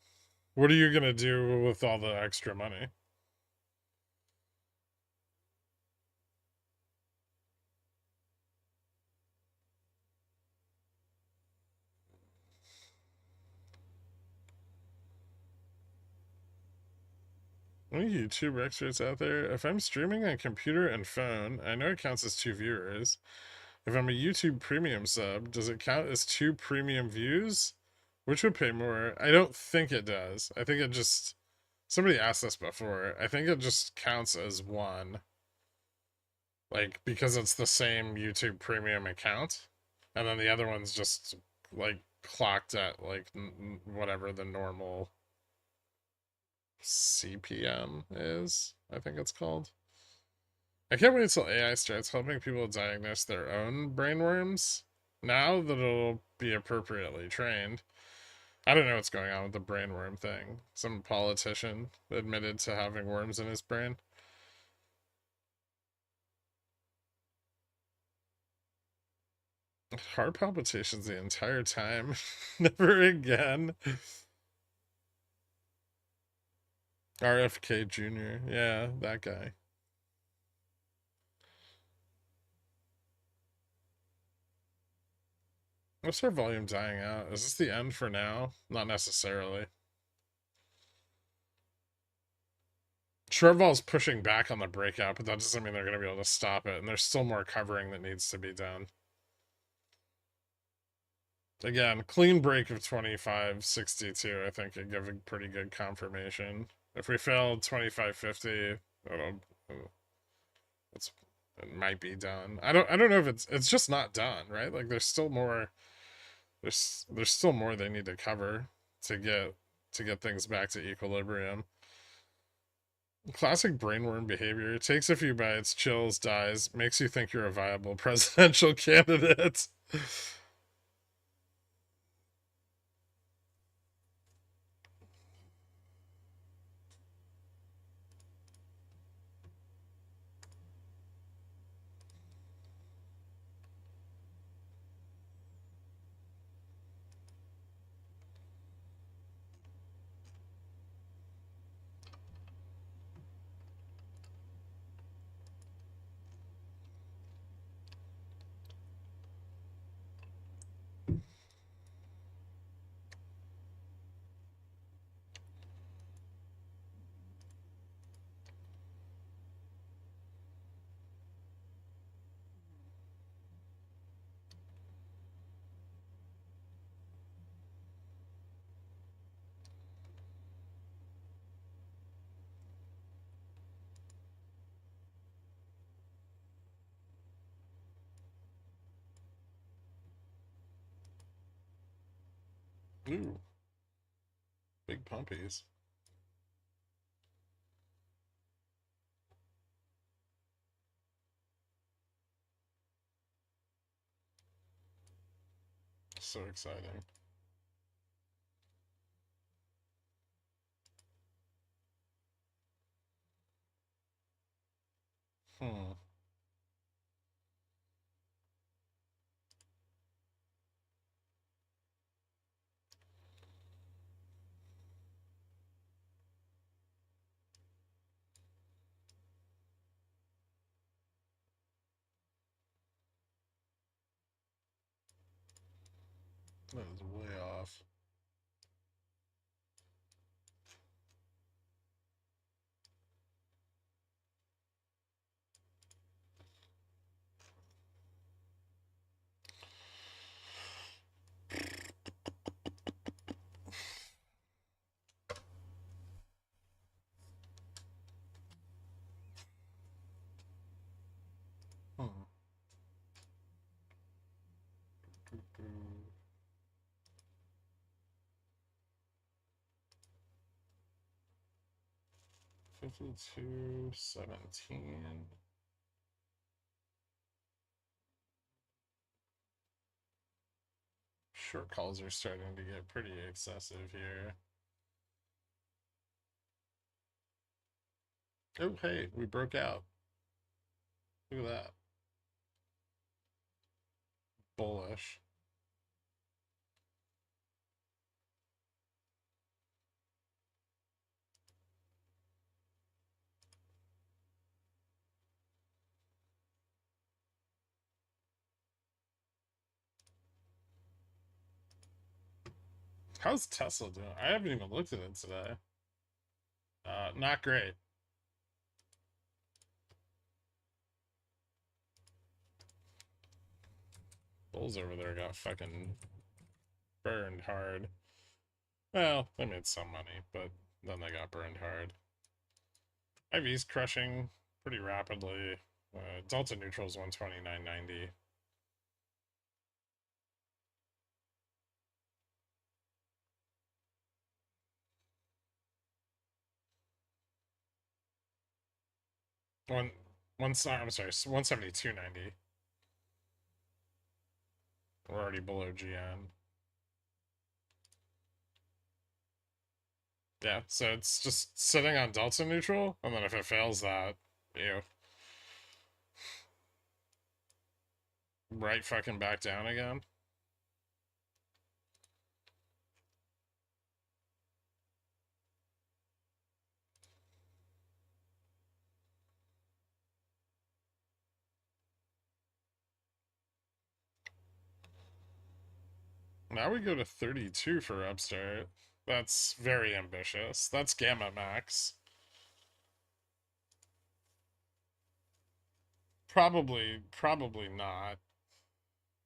What are you gonna do with all the extra money? Any YouTube experts out there? If I'm streaming on computer and phone, I know it counts as 2 viewers. If I'm a YouTube premium sub, does it count as 2 premium views? Which would pay more? I don't think it does. I think it just... Somebody asked this before. I think it just counts as 1. Like, because it's the same YouTube premium account. And then the other one's just, like, clocked at, like, whatever the normal CPM is, I think it's called. I can't wait until AI starts helping people diagnose their own brainworms. Now that it'll be appropriately trained. I don't know what's going on with the brainworm thing. Some politician admitted to having worms in his brain. Heart palpitations the entire time. Never again. RFK Jr. Yeah, that guy. What's our volume dying out? Is this the end for now? Not necessarily. Shortfall's pushing back on the breakout, but that doesn't mean they're going to be able to stop it, and there's still more covering that needs to be done. Again, clean break of 25.62, I think would give a pretty good confirmation. If we failed 25.50, it's, it might be done. I don't know if it's just not done, right? Like there's still more there's still more they need to cover to get things back to equilibrium. Classic brainworm behavior. Takes a few bites, chills, dies, makes you think you're a viable presidential candidate. Ooh, big pumpies. So exciting. Hmm. That is way off. Hmm. 52.17. Short calls are starting to get pretty excessive here. Oh, hey, we broke out. Look at that. Bullish. How's Tesla doing? I haven't even looked at it today. Not great. Bulls over there got fucking burned hard. Well, they made some money, but then they got burned hard. IV's crushing pretty rapidly. Delta neutral's 129.90. I'm sorry, 172.90. We're already below GN. Yeah, so it's just sitting on delta neutral, and then if it fails that, you know, right fucking back down again. Now we go to 32 for Upstart. That's very ambitious. That's Gamma Max. Probably not.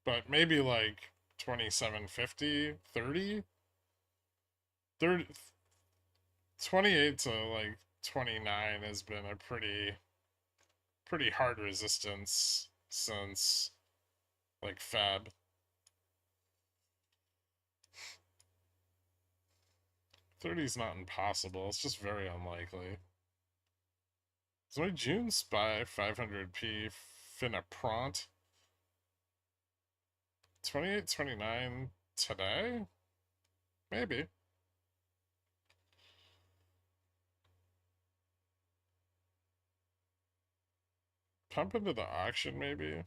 But maybe like 2750, 30, 30, 28 to like 29 has been a pretty hard resistance since like Feb. 30 is not impossible, it's just very unlikely. Is my June SPY 500p finna prompt 28, 29 today? Maybe. Pump into the auction, maybe?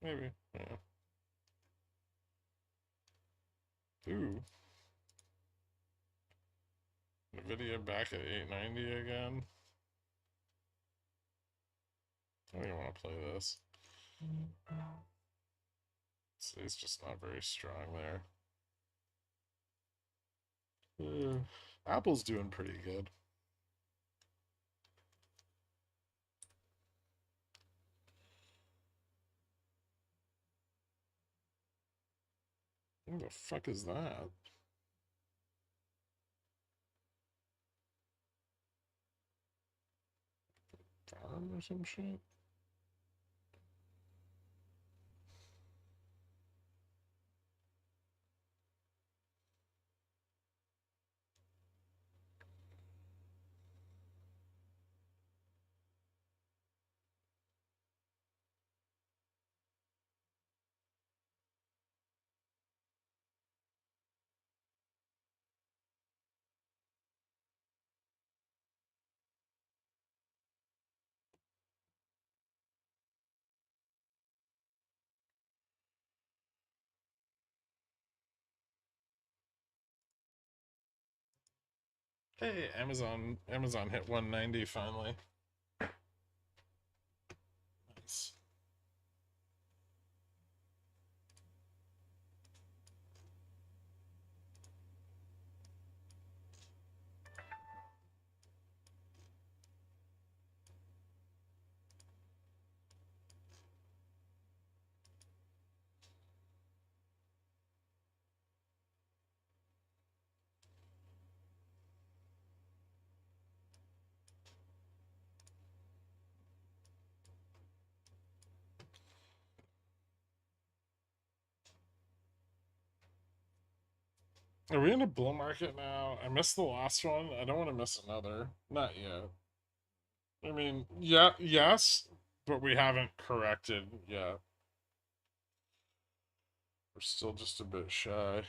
Maybe, yeah. Ooh. Nvidia back at 890 again. I don't even want to play this. Today's just not very strong there. Apple's doing pretty good. What the fuck is that? Farm or some shit? Hey, Amazon hit 190 finally. Nice. Are we in a bull market now? I missed the last one. I don't want to miss another. Not yet. I mean, yeah, yes, but we haven't corrected yet. We're still just a bit shy.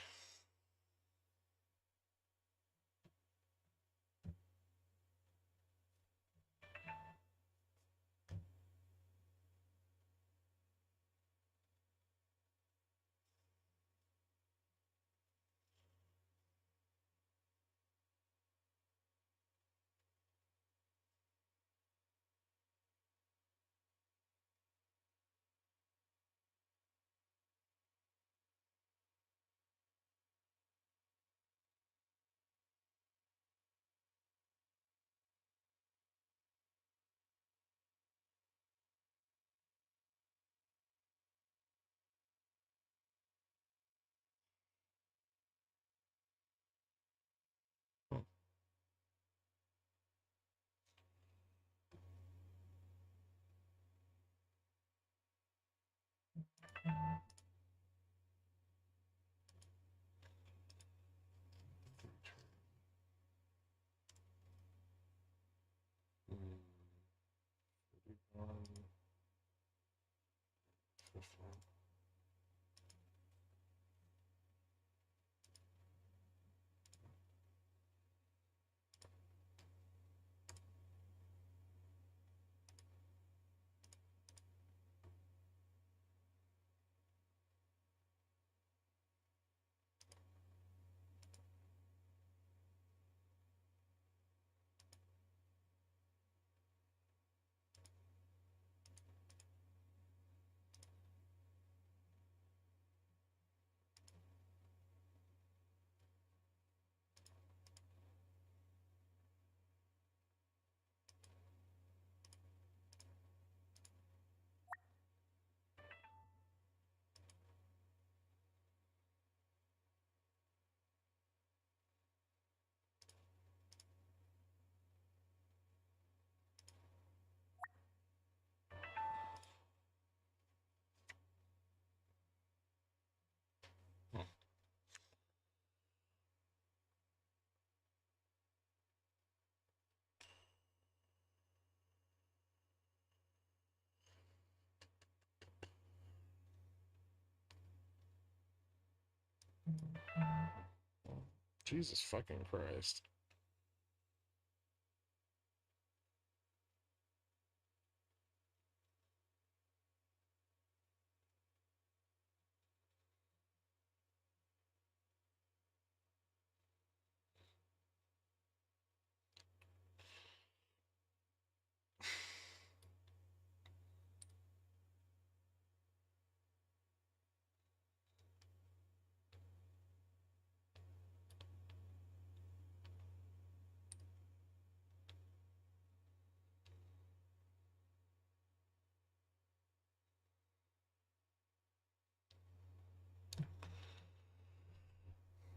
Jesus fucking Christ.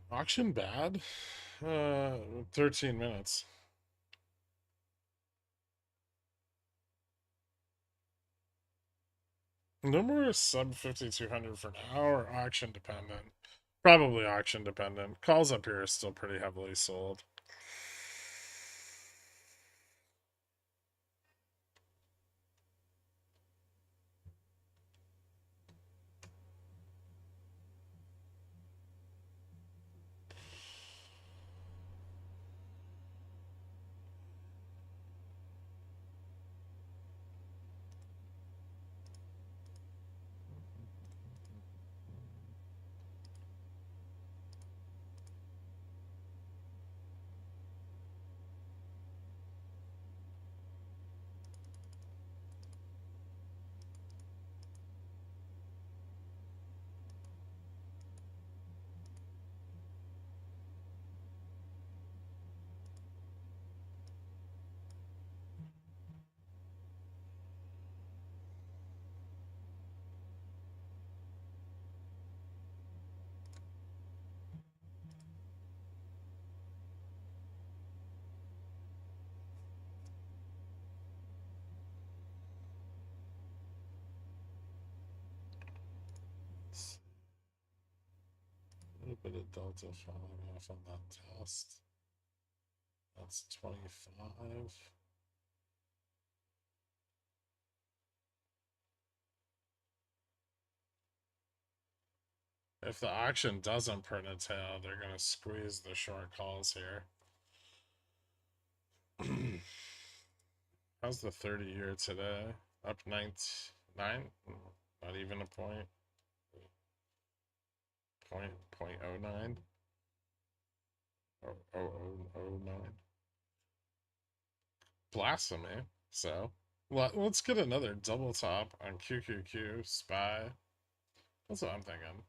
Auction bad? 13 minutes. No more sub 5,200 for now, or auction dependent? Probably auction dependent. Calls up here are still pretty heavily sold. A little bit of delta falling off on that test. That's 25. If the auction doesn't print a tail, they're going to squeeze the short calls here. How's the 30-year today? Up 9? Not even a point. Point 0.09. Oh, 0.009. Blasphemy. So, let's get another double top on QQQ SPY. That's what I'm thinking.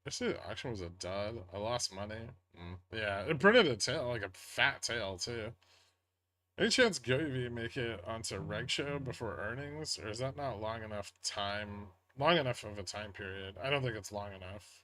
I see the auction was a dud. I lost money. Yeah, it printed a tail, like a fat tail, too. Any chance GoEV make it onto Reg Show before earnings? Or is that not long enough of a time period? I don't think it's long enough.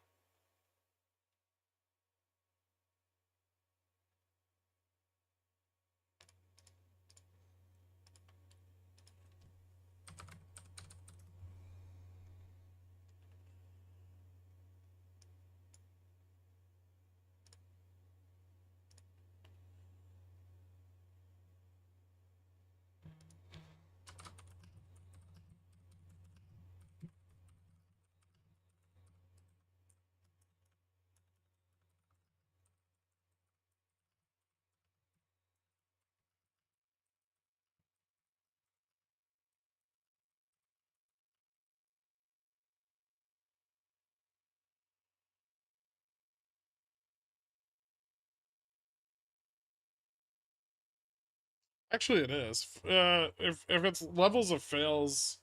Actually, it is. If its levels of fails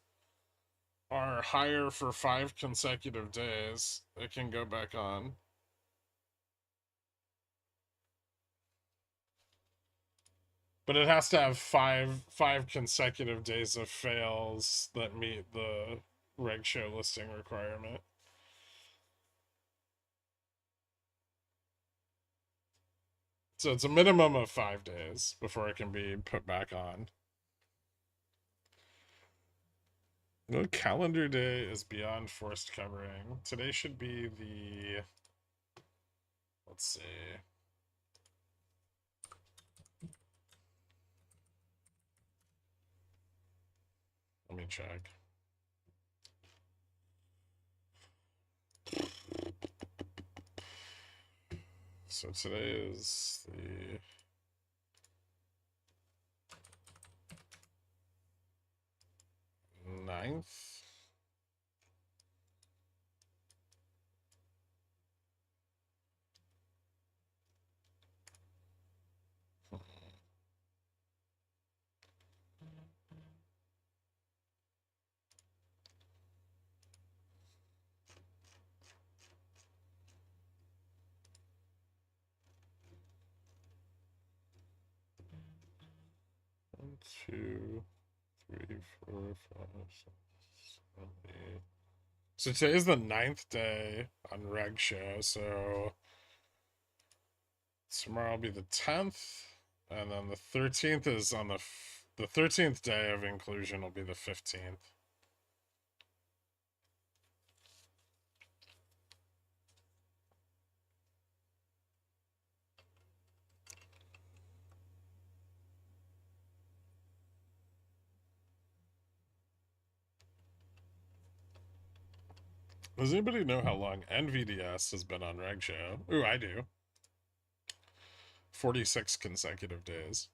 are higher for 5 consecutive days, it can go back on. But it has to have five consecutive days of fails that meet the Reg Show listing requirement. So it's a minimum of 5 days before it can be put back on. No calendar day is beyond forced covering. Today should be the... Let's see. check. So today is the 9th. One, two, three, four, five, six, seven, 8. So today's the 9th day on Reg Show, so tomorrow will be the 10th, and then the 13th is on the 13th day of inclusion will be the 15th. Does anybody know how long Nvidia has been on Reg Show? Ooh, I do. 46 consecutive days.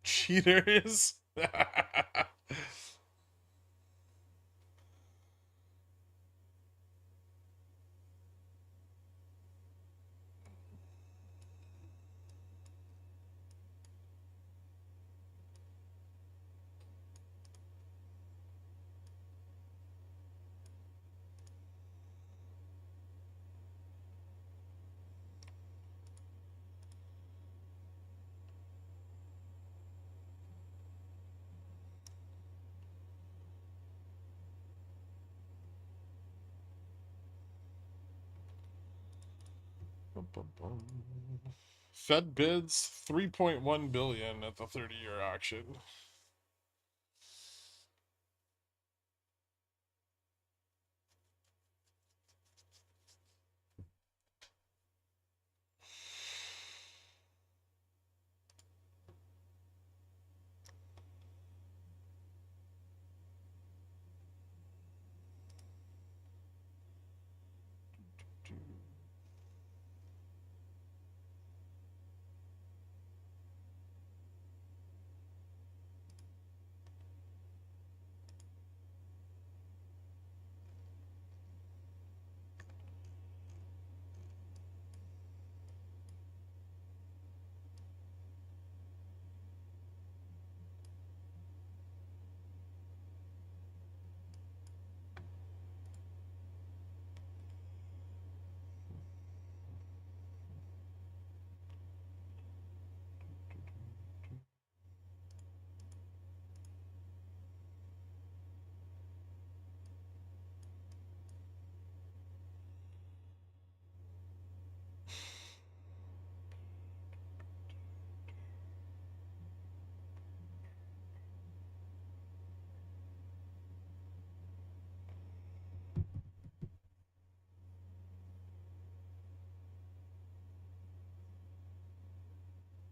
Cheaters. Fed bids 3.1 billion at the 30-year auction.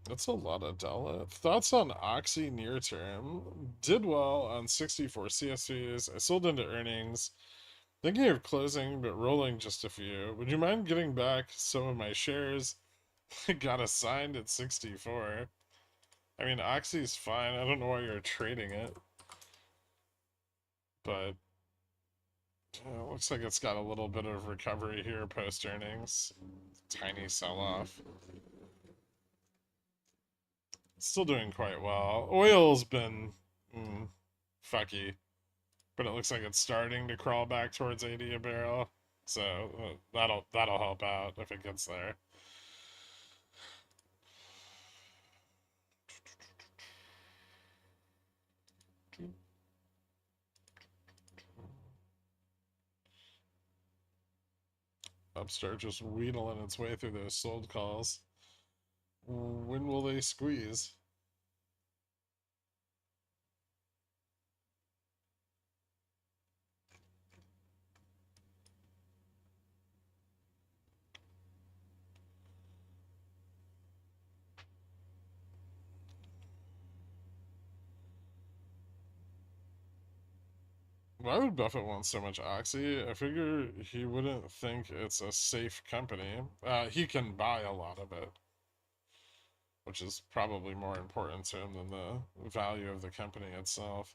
That's a lot of dollar. Thoughts on Oxy near term? Did well on 64 CSVs. I sold into earnings. Thinking of closing, but rolling just a few. Would you mind getting back some of my shares? Got assigned at 64. I mean, Oxy's fine. I don't know why you're trading it. But looks like it's got a little bit of recovery here post earnings. Tiny sell off. Still doing quite well. Oil's been fucky, but it looks like it's starting to crawl back towards 80 a barrel. So that'll help out if it gets there. Upstart just wheedling its way through those sold calls. When will they squeeze? Why would Buffett want so much Oxy? I figure he wouldn't think it's a safe company. He can buy a lot of it, which is probably more important to him than the value of the company itself.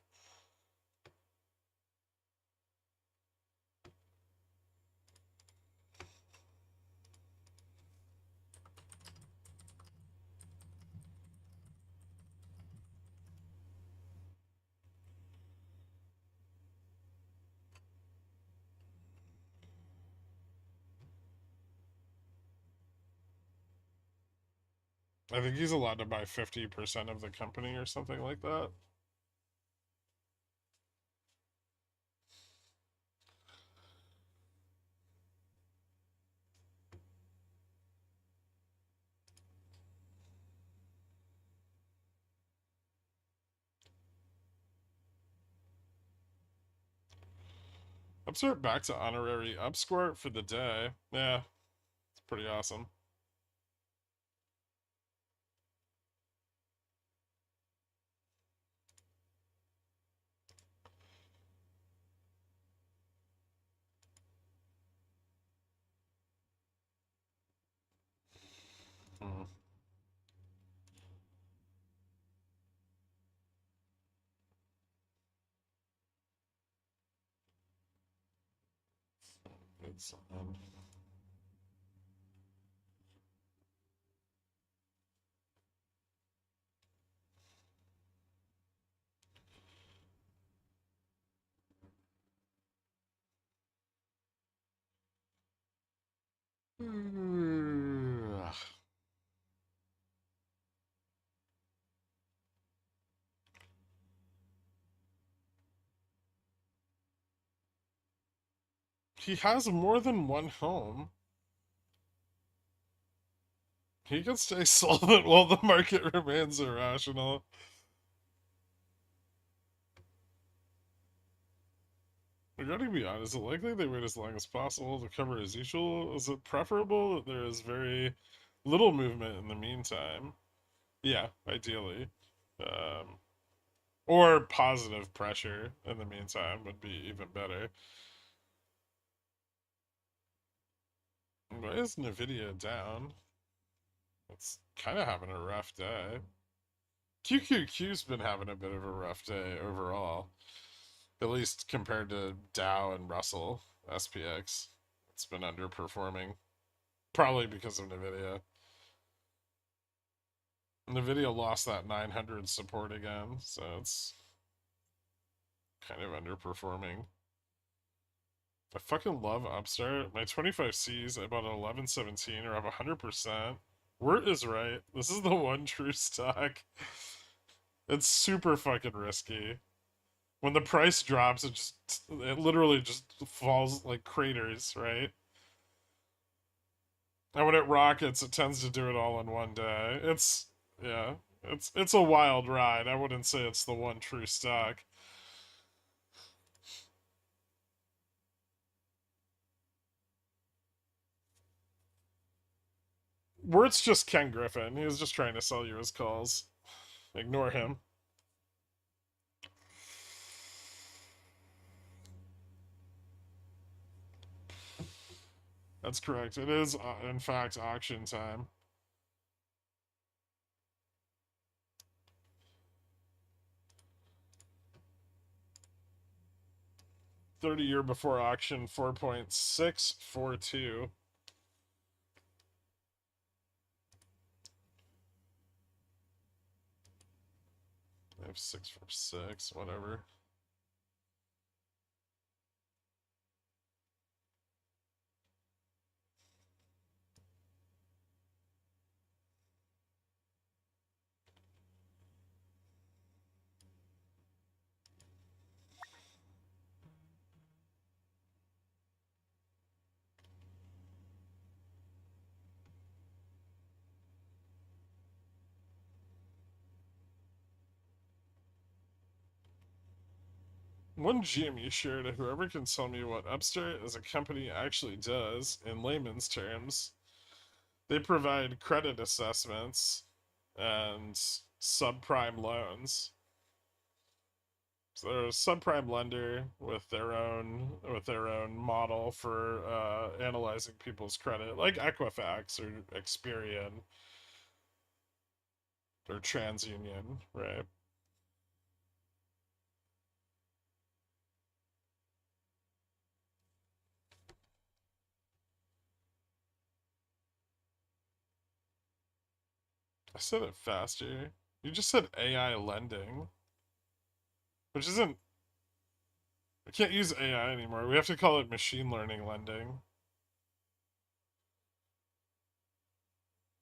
I think he's allowed to buy 50% of the company or something like that. Upstart back to honorary upsquirt for the day. Yeah, it's pretty awesome. Hmm. It's He has more than one home. He can stay solvent while the market remains irrational. I gotta be honest, is it likely they wait as long as possible to cover as usual? Is it preferable that there is very little movement in the meantime? Yeah, ideally. Um, or positive pressure in the meantime would be even better. Why is Nvidia down? It's kind of having a rough day. QQQ's been having a bit of a rough day overall, at least compared to Dow and Russell, SPX. It's been underperforming, probably because of Nvidia. Nvidia lost that 900 support again, so it's kind of underperforming. I fucking love Upstart. My 25Cs, I bought at 11.17 or up 100%. Wirt is right. This is the one true stock. It's super fucking risky. When the price drops, it literally just falls like craters, right? And when it rockets, it tends to do it all in one day. Yeah, it's a wild ride. I wouldn't say it's the one true stock. Wirt's just Ken Griffin. He was just trying to sell you his calls. Ignore him. That's correct. It is, in fact, auction time. 30-year before auction, 4.642. I have 646, whatever. One GME share to whoever can tell me what Upstart as a company actually does in layman's terms. They provide credit assessments and subprime loans. they're a subprime lender with their own model for analyzing people's credit, like Equifax or Experian or TransUnion, right? I said it faster. You just said AI lending, which isn't. We can't use AI anymore. We have to call it machine learning lending.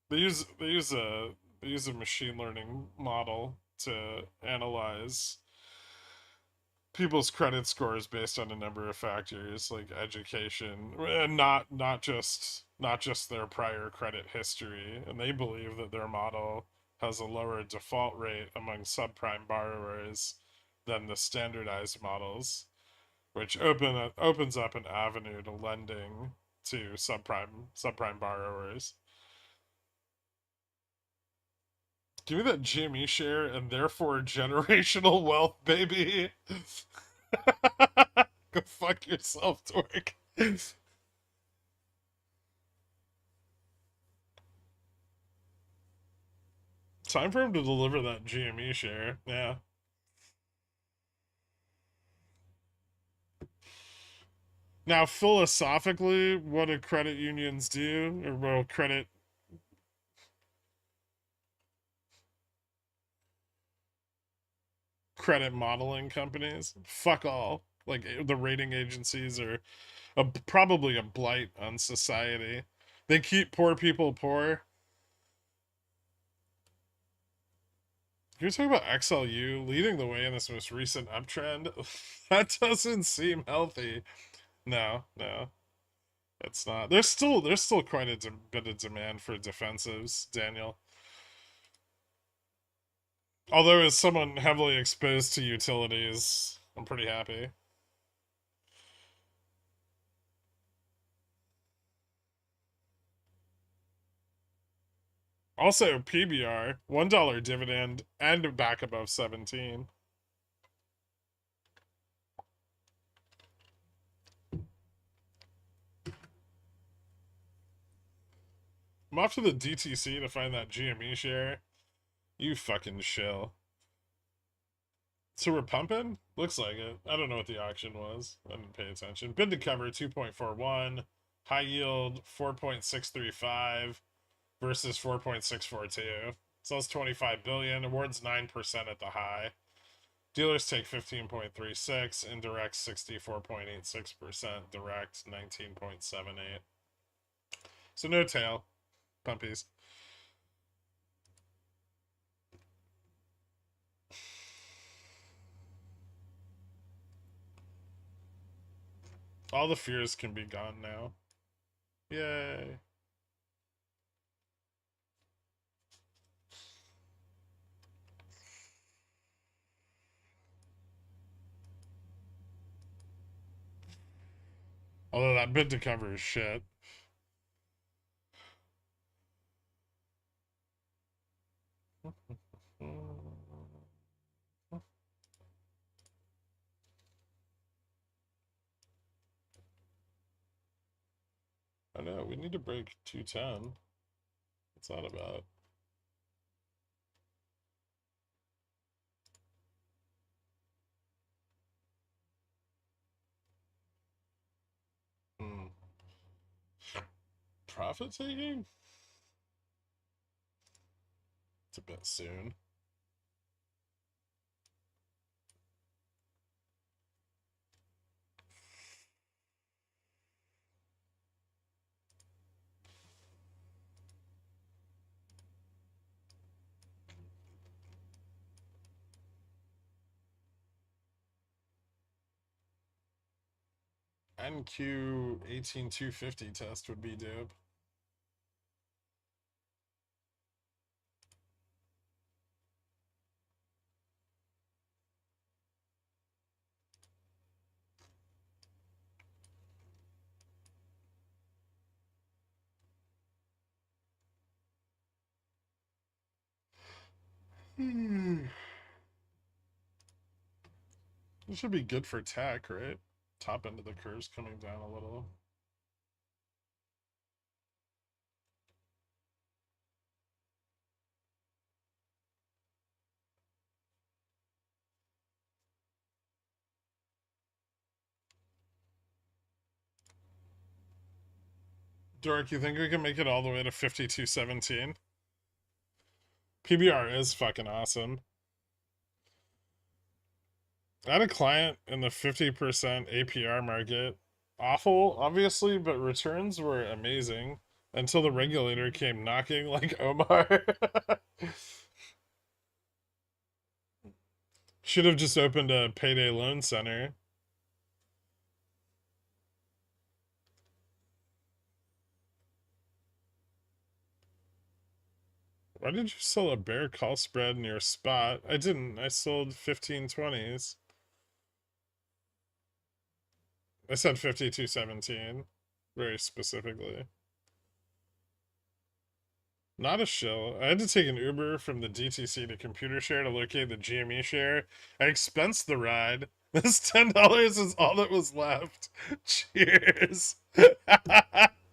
They use a machine learning model to analyze people's credit scores based on a number of factors like education, and not just their prior credit history. And they believe that their model has a lower default rate among subprime borrowers than the standardized models, which opens up an avenue to lending to subprime borrowers. Give me that GME share and therefore generational wealth, baby. Go fuck yourself, dork. Time for him to deliver that GME share. Yeah. Now, philosophically, what do credit unions do? Or well, credit modeling companies? Fuck all. Like the rating agencies are probably a blight on society. They keep poor people poor. You're talking about XLU leading the way in this most recent uptrend. That doesn't seem healthy. No, no, it's not. There's still quite a bit of demand for defensives, Daniel. Although as someone heavily exposed to utilities, I'm pretty happy. Also, PBR, $1 dividend, and back above 17. I'm off to the DTC to find that GME share. You fucking shill. So we're pumping? Looks like it. I don't know what the auction was. I didn't pay attention. Bid to cover 2.41. High yield 4.635 versus 4.642. Sells 25 billion. Awards 9% at the high. Dealers take 15.36. Indirect 64.86%. Direct 19.78. So no tail. Pumpies. All the fears can be gone now. Yay. Although that bid to cover is shit. I know, we need to break 210. What's that about? Hmm. Profit taking? It's a bit soon. NQ 18250 test would be dope. It should be good for tech, right? Top end of the curve's coming down a little. Dork, you think we can make it all the way to 52.17? PBR is fucking awesome. I had a client in the 50% APR market. Awful, obviously, but returns were amazing until the regulator came knocking like Omar. Should have just opened a payday loan center. Why did you sell a bear call spread near spot? I didn't. I sold 1520s. I said 52.17 very specifically. Not a shill. I had to take an Uber from the DTC to Computer Share to locate the GME share. I expensed the ride. This $10 is all that was left. Cheers.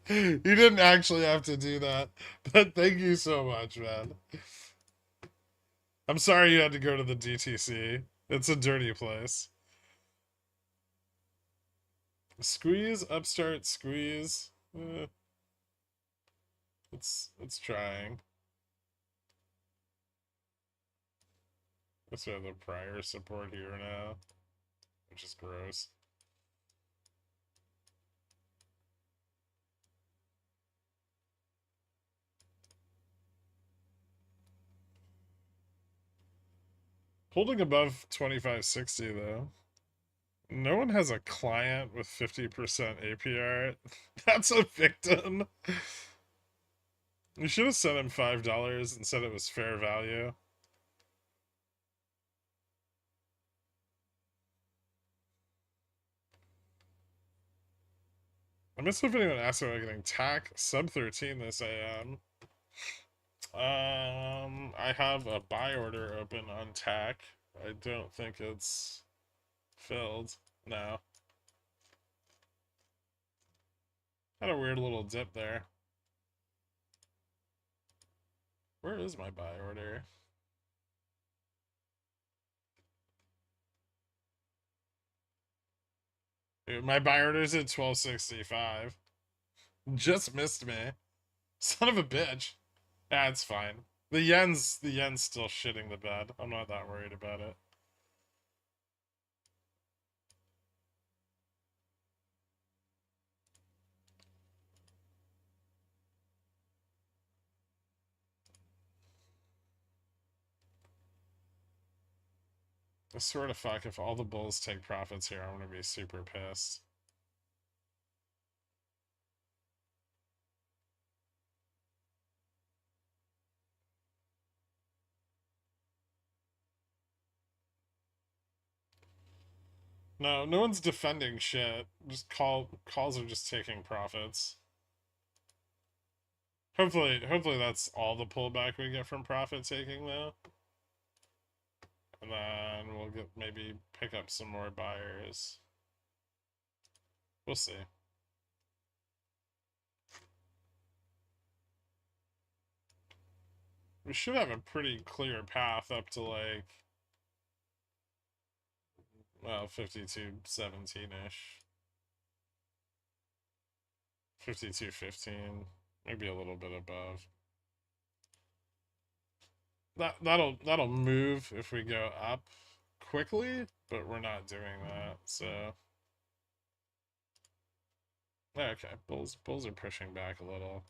You didn't actually have to do that, but thank you so much, man. I'm sorry you had to go to the DTC. It's a dirty place. Squeeze, Upstart, squeeze. It's trying. Guess we have the prior support here now, which is gross. Holding above 2560 though. No one has a client with 50% APR. That's a victim. You should have sent him $5 and said it was fair value. I miss if anyone asked about getting TAC sub 13 this AM. I have a buy order open on TAC. I don't think it's filled. No. Had a weird little dip there. Where is my buy order? Dude, my buy order's at 1265. Just missed me. Son of a bitch. Yeah, it's fine. The yen's still shitting the bed. I'm not that worried about it. I swear to fuck, if all the bulls take profits here, I'm gonna be super pissed. No, no one's defending shit. Just calls are just taking profits. Hopefully that's all the pullback we get from profit taking though. And then we'll get maybe pick up some more buyers. We'll see. We should have a pretty clear path up to like, well, 52.17-ish. 52.15, maybe a little bit above. That'll move if we go up quickly, but we're not doing that, so okay, bulls are pushing back a little.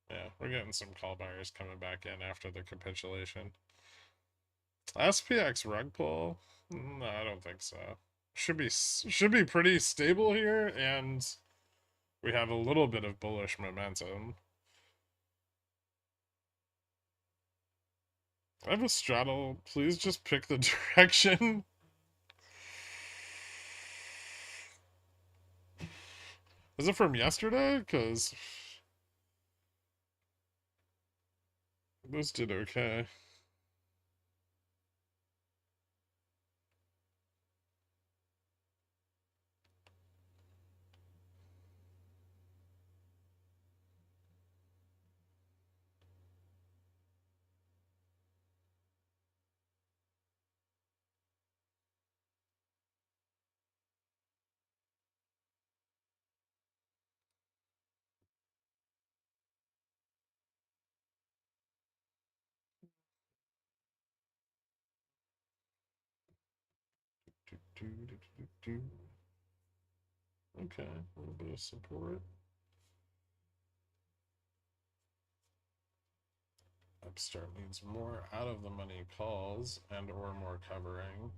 Yeah, we're getting some call buyers coming back in after the capitulation. SPX rug pull? No, I don't think so. Should be pretty stable here, and we have a little bit of bullish momentum. I have a straddle. Please just pick the direction. Is it from yesterday? Because those did okay. Okay, a little bit of support. Upstart needs more out of the money calls and or more covering.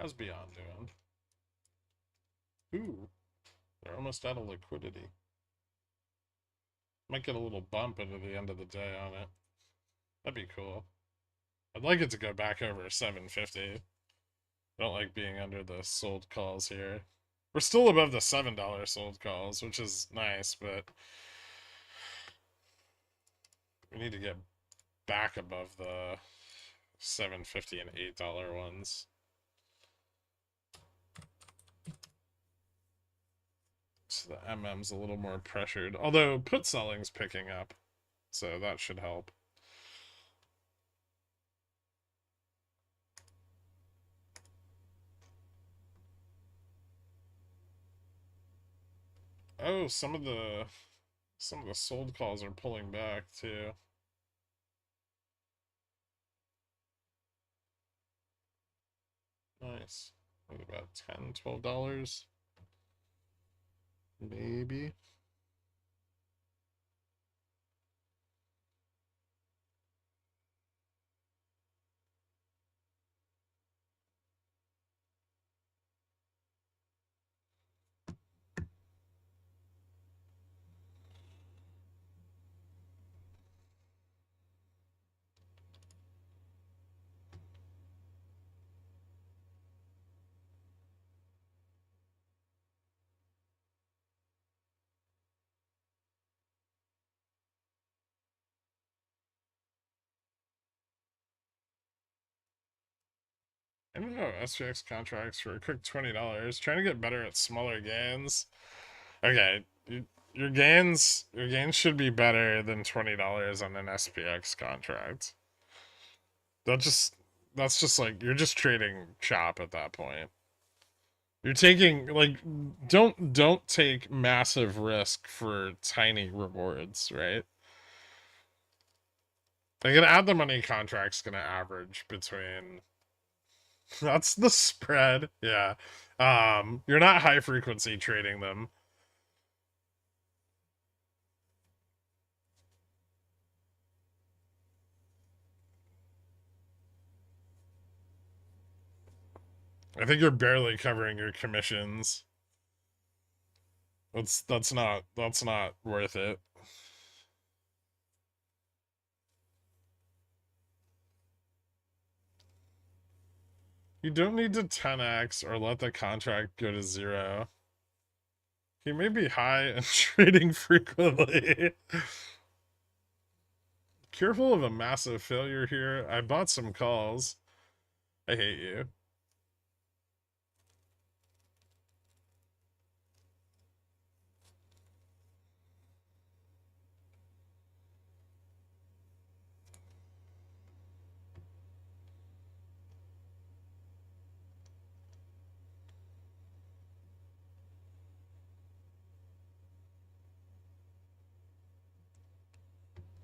How's Beyond doing? Ooh, they're almost out of liquidity. Might get a little bump into the end of the day on it. That'd be cool. I'd like it to go back over 750. I don't like being under the sold calls here. We're still above the $7 sold calls, which is nice, but we need to get back above the 750 and $8 ones. So the MM's a little more pressured, although put selling's picking up, so that should help. Oh, some of the sold calls are pulling back too. Nice. What, about $10, $12? Maybe. I don't know, SPX contracts for a quick $20. Trying to get better at smaller gains. Okay, your gains should be better than $20 on an SPX contract. That just that's just like you're just trading chop at that point. You're taking like don't take massive risk for tiny rewards, right? Like an add the money contract's gonna average between that's the spread. Yeah. You're not high frequency trading them. I think you're barely covering your commissions. That's not worth it. You don't need to 10x or let the contract go to 0. He may be high and trading frequently. Careful of a massive failure here. I bought some calls. I hate you.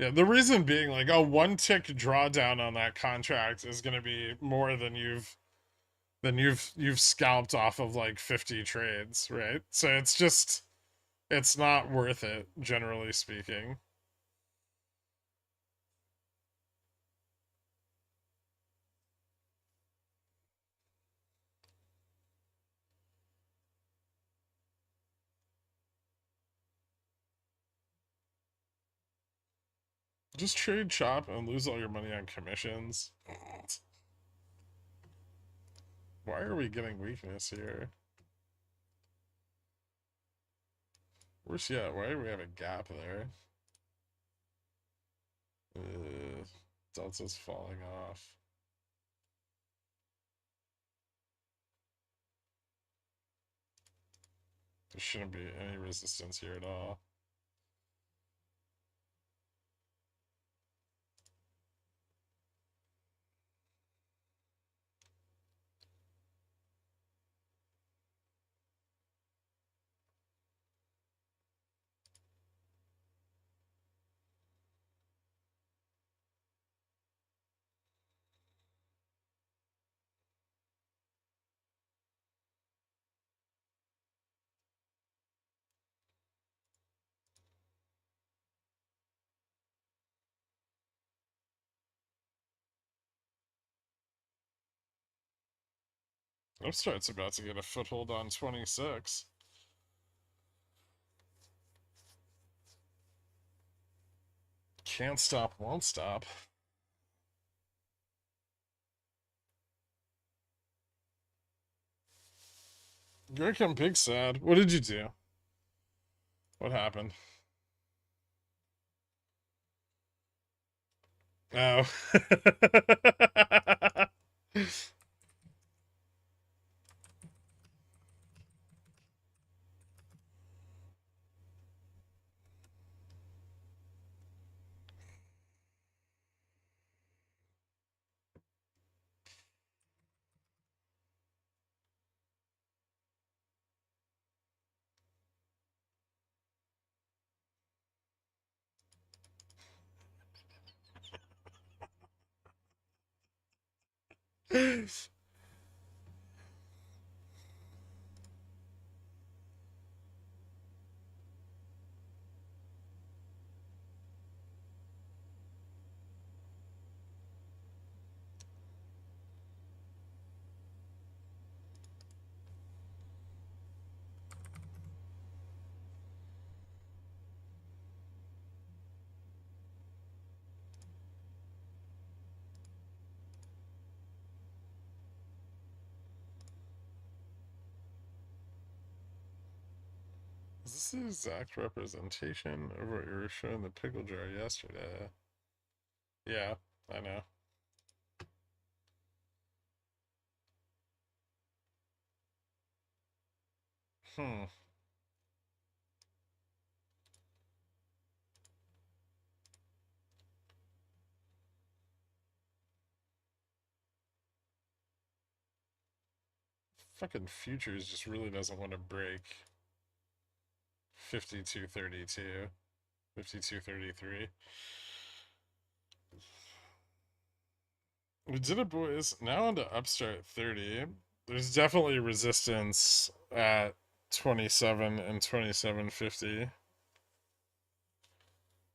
Yeah, the reason being like a one tick drawdown on that contract is going to be more than you've scalped off of like 50 trades, right? So it's not worth it, generally speaking. Just trade chop and lose all your money on commissions. Why are we getting weakness here? Worse yet, why do we have a gap there? Delta's falling off. There shouldn't be any resistance here at all. Upstart's about to get a foothold on 26. Can't stop, won't stop. Gherkin big sad. What did you do? What happened? Oh. Is this the exact representation of what you were showing the pickle jar yesterday? Yeah, I know. Hmm. Fucking futures just really doesn't want to break 52.32, 52.33. We did it, boys. Now on to Upstart 30. There's definitely resistance at 27 and 27.50.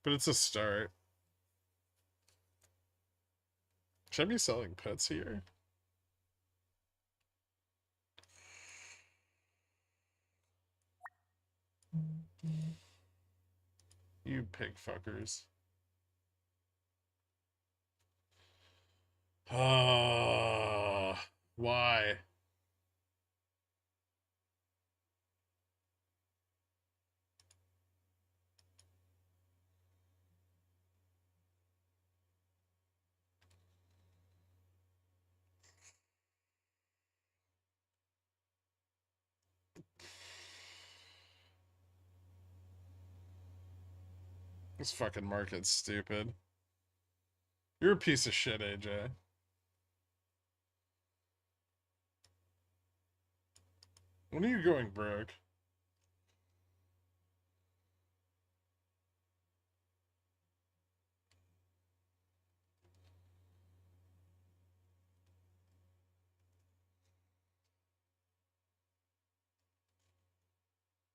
But it's a start. Should I be selling puts here? You pig fuckers. Why? This fucking market's stupid. You're a piece of shit, AJ. When are you going broke?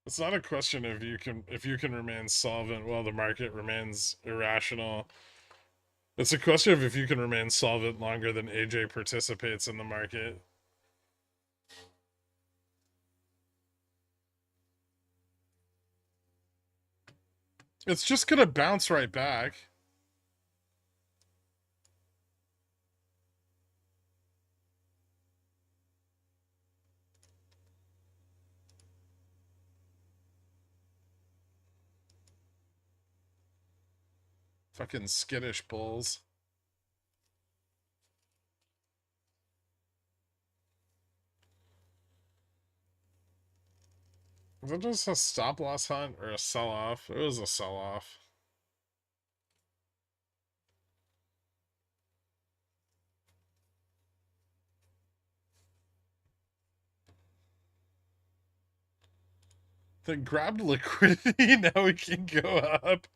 It's not a question of if you can remain solvent while the market remains irrational. It's a question of if you can remain solvent longer than AJ participates in the market. It's just gonna bounce right back. Fucking skittish bulls. Was it just a stop loss hunt or a sell off? It was a sell off. They grabbed liquidity, now we can go up.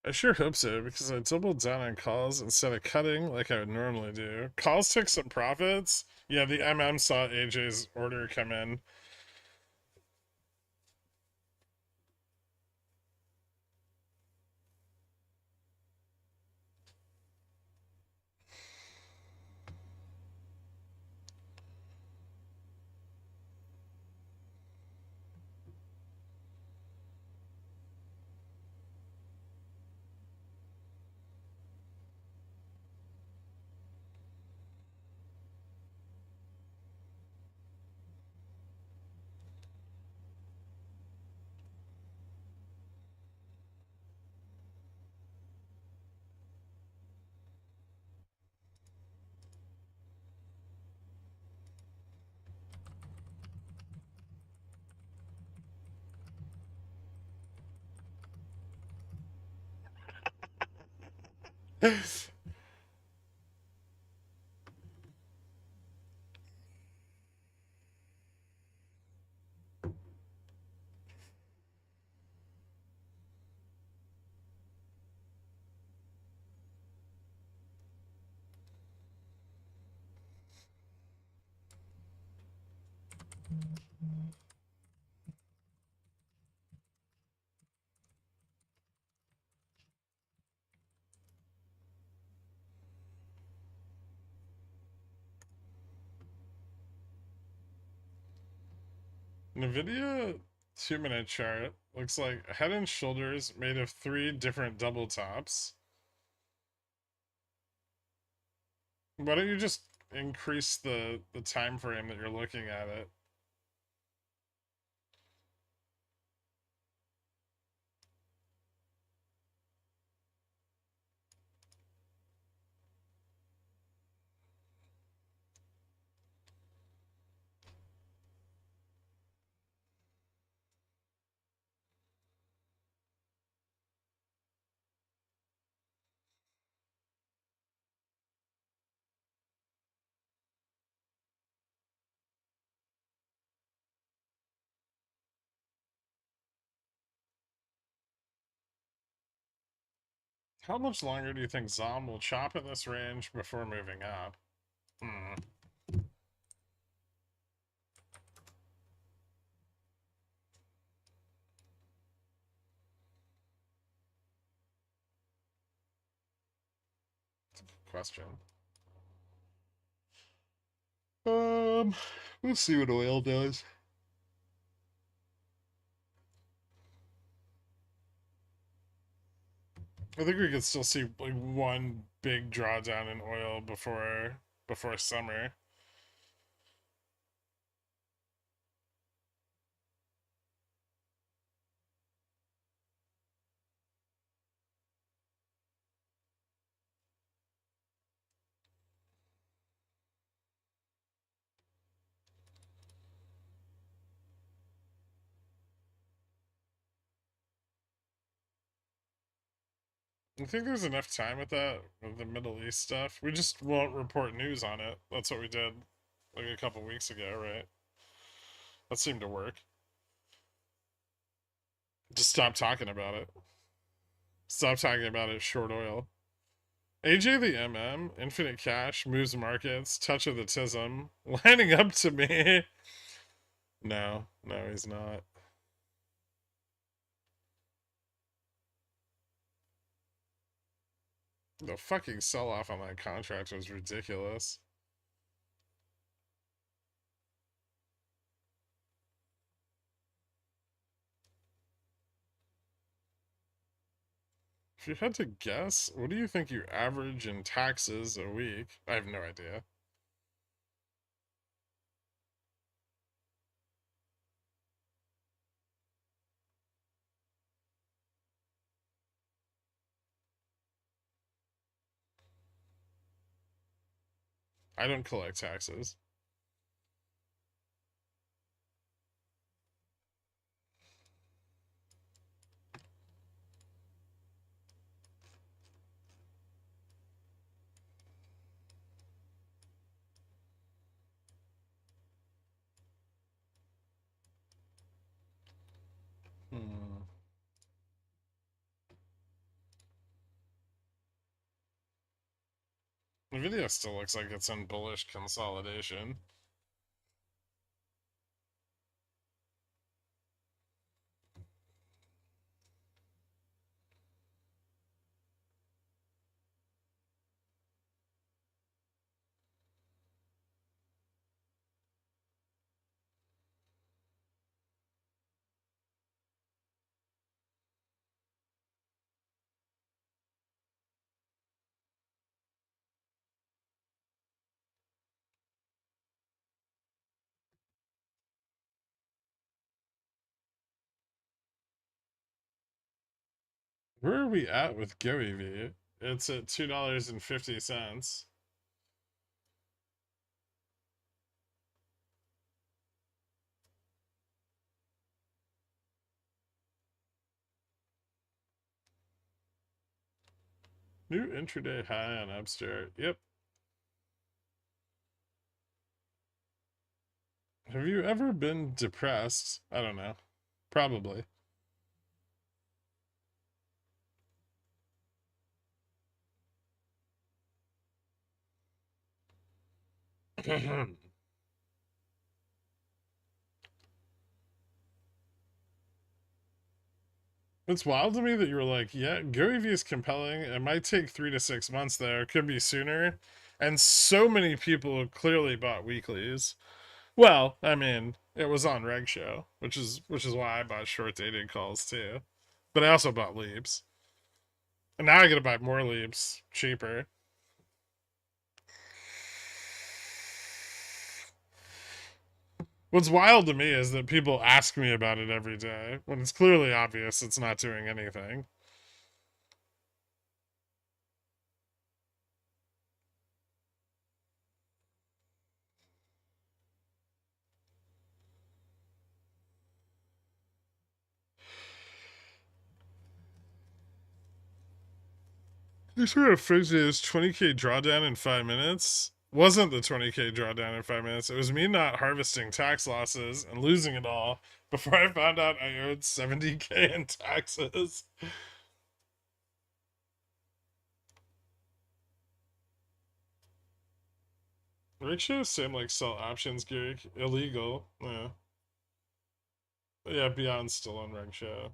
I sure hope so, because I doubled down on calls instead of cutting like I would normally do. Calls took some profits. Yeah, the MM saw AJ's order come in. Nvidia 2-minute chart looks like head and shoulders made of 3 different double tops. Why don't you just increase the time frame that you're looking at it? How much longer do you think Zom will chop in this range before moving up? Hmm. Question. We'll see what oil does. I think we could still see like one big drawdown in oil before summer. I think there's enough time with that, with the Middle East stuff. We just won't report news on it. That's what we did like a couple weeks ago, right? That seemed to work. Just stop talking about it. Stop talking about it, short oil. AJ the MM, infinite cash, moves markets, touch of the tism, lining up to me. No, no, he's not. The fucking sell off on that contract was ridiculous. If you had to guess, what do you think you average in taxes a week? I have no idea. I don't collect taxes. Hmm. Nvidia still looks like it's in bullish consolidation. Where are we at with GoEV? It's at $2.50. New intraday high on Upstart. Yep. Have you ever been depressed? I don't know. Probably. It's wild to me that you were like, yeah, GoEV is compelling. It might take 3 to 6 months there. It could be sooner. And so many people clearly bought weeklies. Well, I mean, it was on Reg Show, which is why I bought short dated calls too. But I also bought leaps. And now I gotta buy more leaps cheaper. What's wild to me is that people ask me about it every day when it's clearly obvious it's not doing anything. This sort of fixes 20k drawdown in 5 minutes. Wasn't the 20k drawdown in 5 minutes. It was me not harvesting tax losses and losing it all before I found out I owed 70k in taxes. Rickshaw same like sell options gear illegal. Yeah. Yeah, Beyond's still on Rickshaw.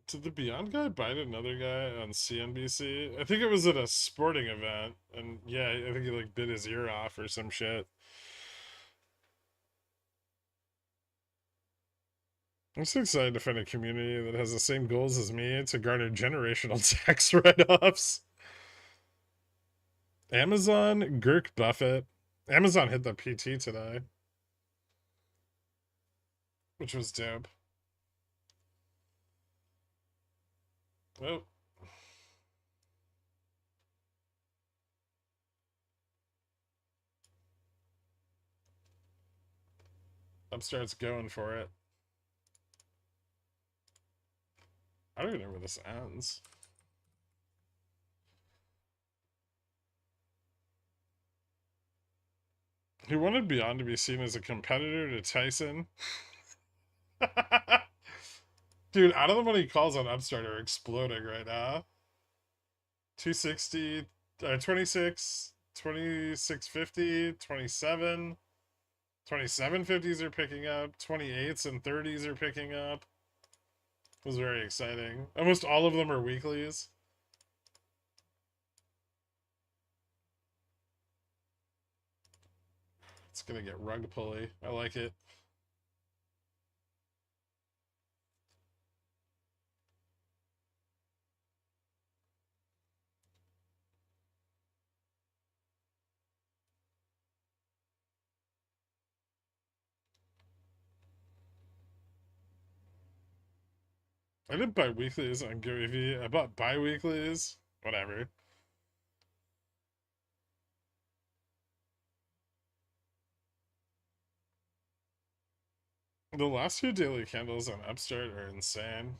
Did the Beyond guy bite another guy on CNBC? I think it was at a sporting event, and yeah, I think he like bit his ear off or some shit. I'm so excited to find a community that has the same goals as me to garner generational tax write-offs. Amazon, Girk Buffett. Amazon hit the PT today, which was dope. Oh, Upstart's going for it. I don't even know where this ends. He wanted Beyond to be seen as a competitor to Tyson. Dude, out of the money calls on Upstart are exploding right now. 260, 26, 2650, 27. 2750s are picking up. 28s and 30s are picking up. It was very exciting. Almost all of them are weeklies. It's gonna get rug pulley. I like it. I didn't buy weeklies on GoEV. I bought bi-weeklies. Whatever. The last two daily candles on Upstart are insane.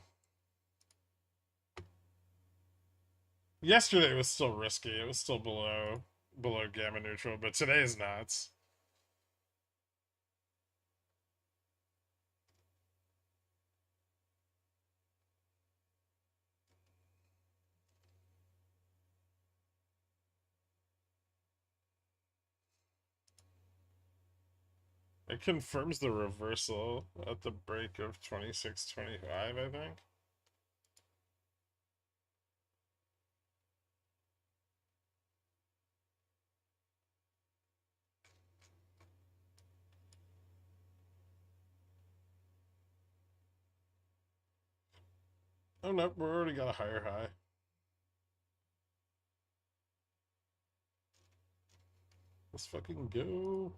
Yesterday was still risky. It was still below gamma neutral, but today is nuts. It confirms the reversal at the break of 26.25, I think. Oh no, we already got a higher high. Let's fucking go.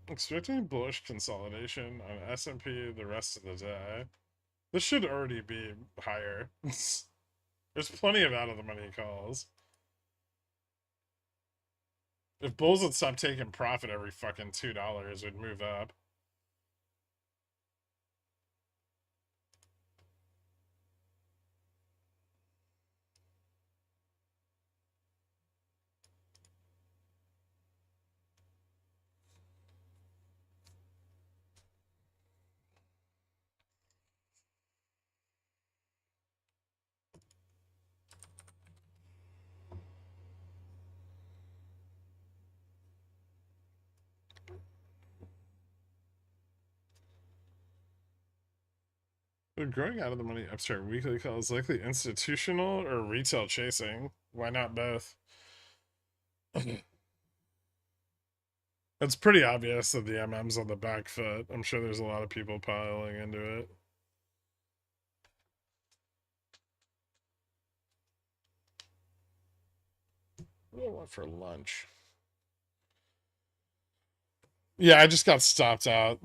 Expecting bullish consolidation on S&P the rest of the day. This should already be higher. There's plenty of out of the money calls. If bulls would stop taking profit every fucking $2, we'd move up. They're growing out of the money upstart weekly calls likely institutional or retail chasing. Why not both? It's pretty obvious that the MM's on the back foot. I'm sure there's a lot of people piling into it. What do I want for lunch? Yeah, I just got stopped out.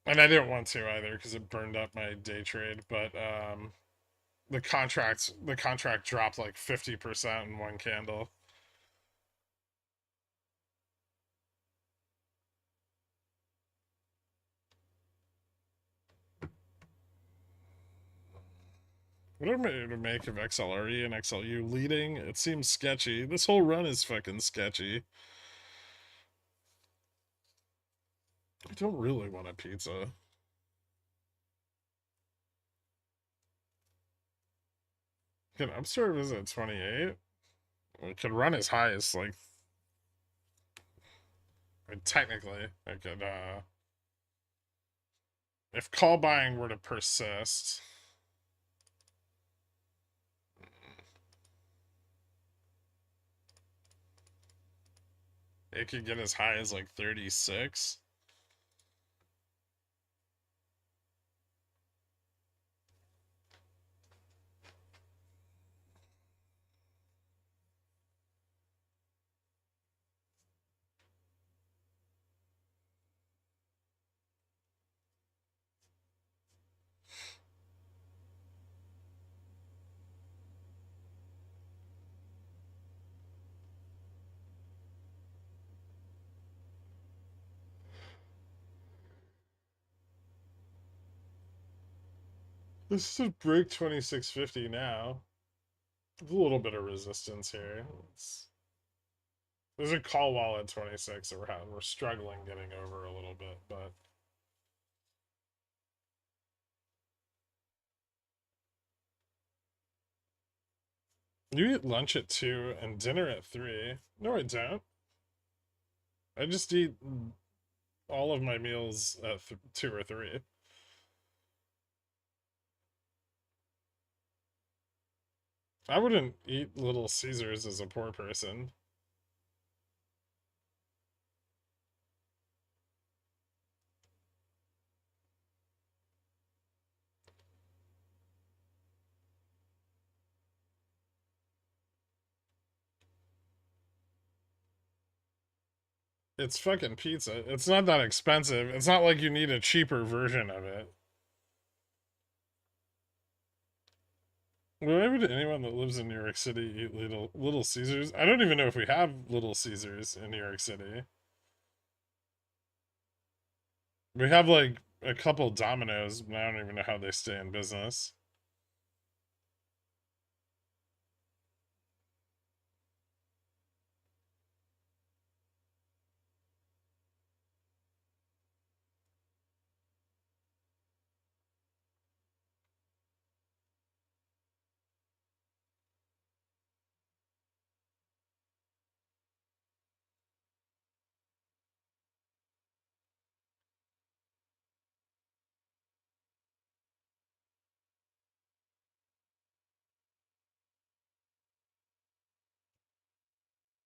And I didn't want to either because it burned up my day trade, but the contract dropped like 50% in one candle. What am I to make of XLRE and XLU leading? It seems sketchy. This whole run is fucking sketchy. I don't really want a pizza. Can Upstart visit 28? It could run as high as like. I mean, technically, I could. If call buying were to persist. It could get as high as like 36. This is a break 2650 now. There's a little bit of resistance here. There's a call wall at 26 that we're struggling getting over a little bit, but you eat lunch at 2 and dinner at 3. No, I don't. I just eat all of my meals at 2 or 3. I wouldn't eat Little Caesars as a poor person. It's fucking pizza. It's not that expensive. It's not like you need a cheaper version of it. Why would anyone that lives in New York City eat Little Caesars? I don't even know if we have Little Caesars in New York City. We have like a couple dominoes, but I don't even know how they stay in business.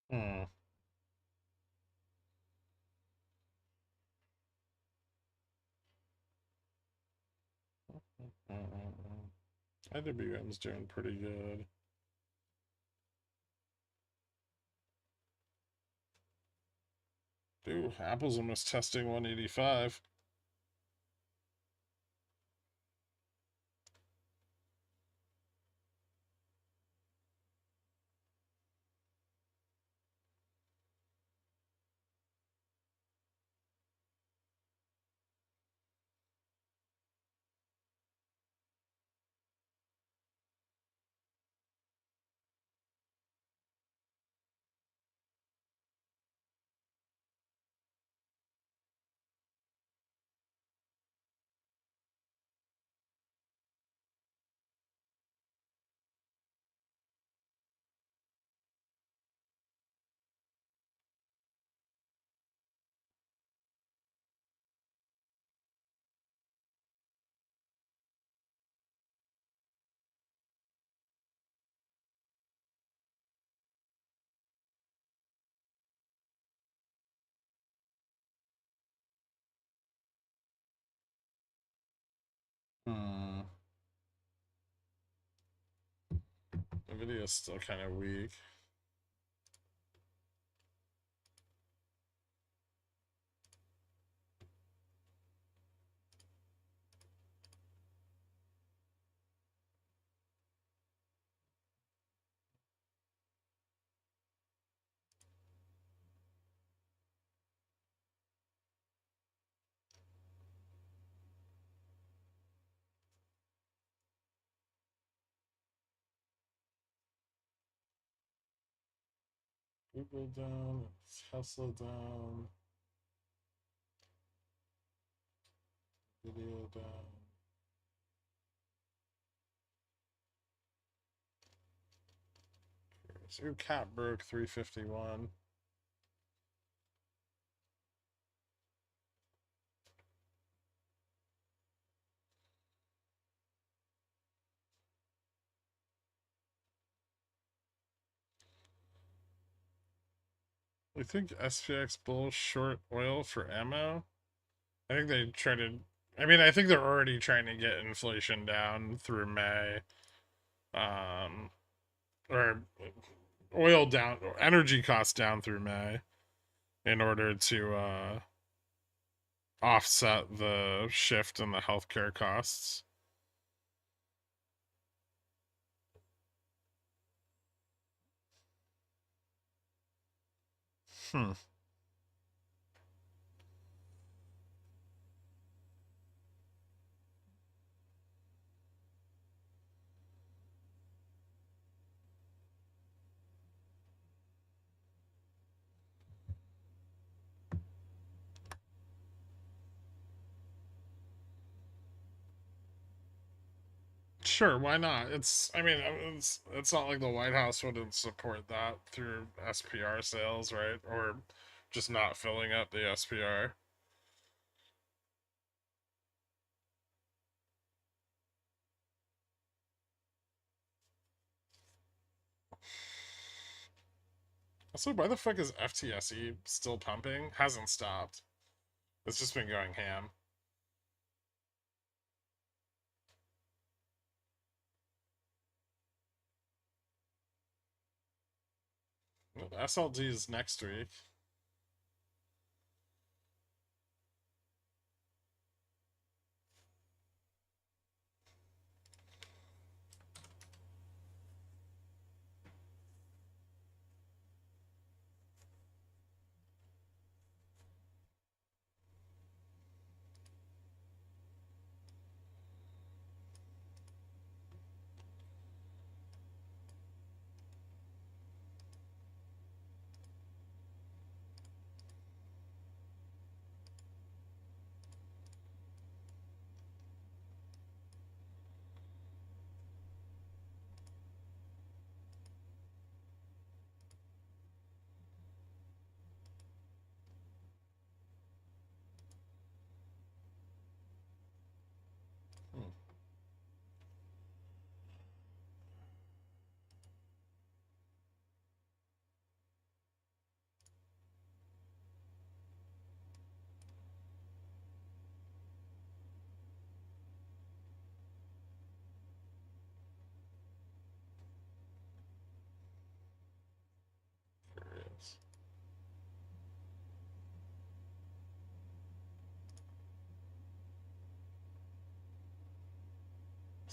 Hmm. IWM's doing pretty good. Ooh, Apple's almost testing 185. Hmm. Nvidia's still kind of weak. Google down, Tesla down, video down. So Cat broke 351. I think SPX Bull short oil for ammo. I think they try to. I mean, I think they're already trying to get inflation down through May. Um, or oil down, energy costs down through May in order to offset the shift in the healthcare costs. Hmm. Sure, why not? I mean, it's not like the White House wouldn't support that through SPR sales, right? Or just not filling up the SPR. Also, why the fuck is FTSE still pumping? Hasn't stopped. It's just been going ham. SLD is next week.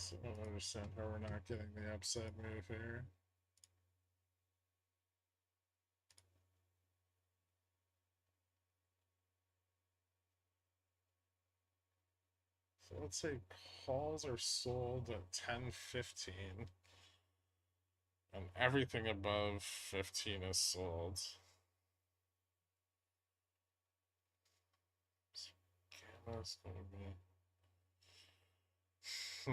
So I don't understand how we're not getting the upside move here. So let's say calls are sold at 10.15 and everything above 15 is sold. So gamma's gonna be I'm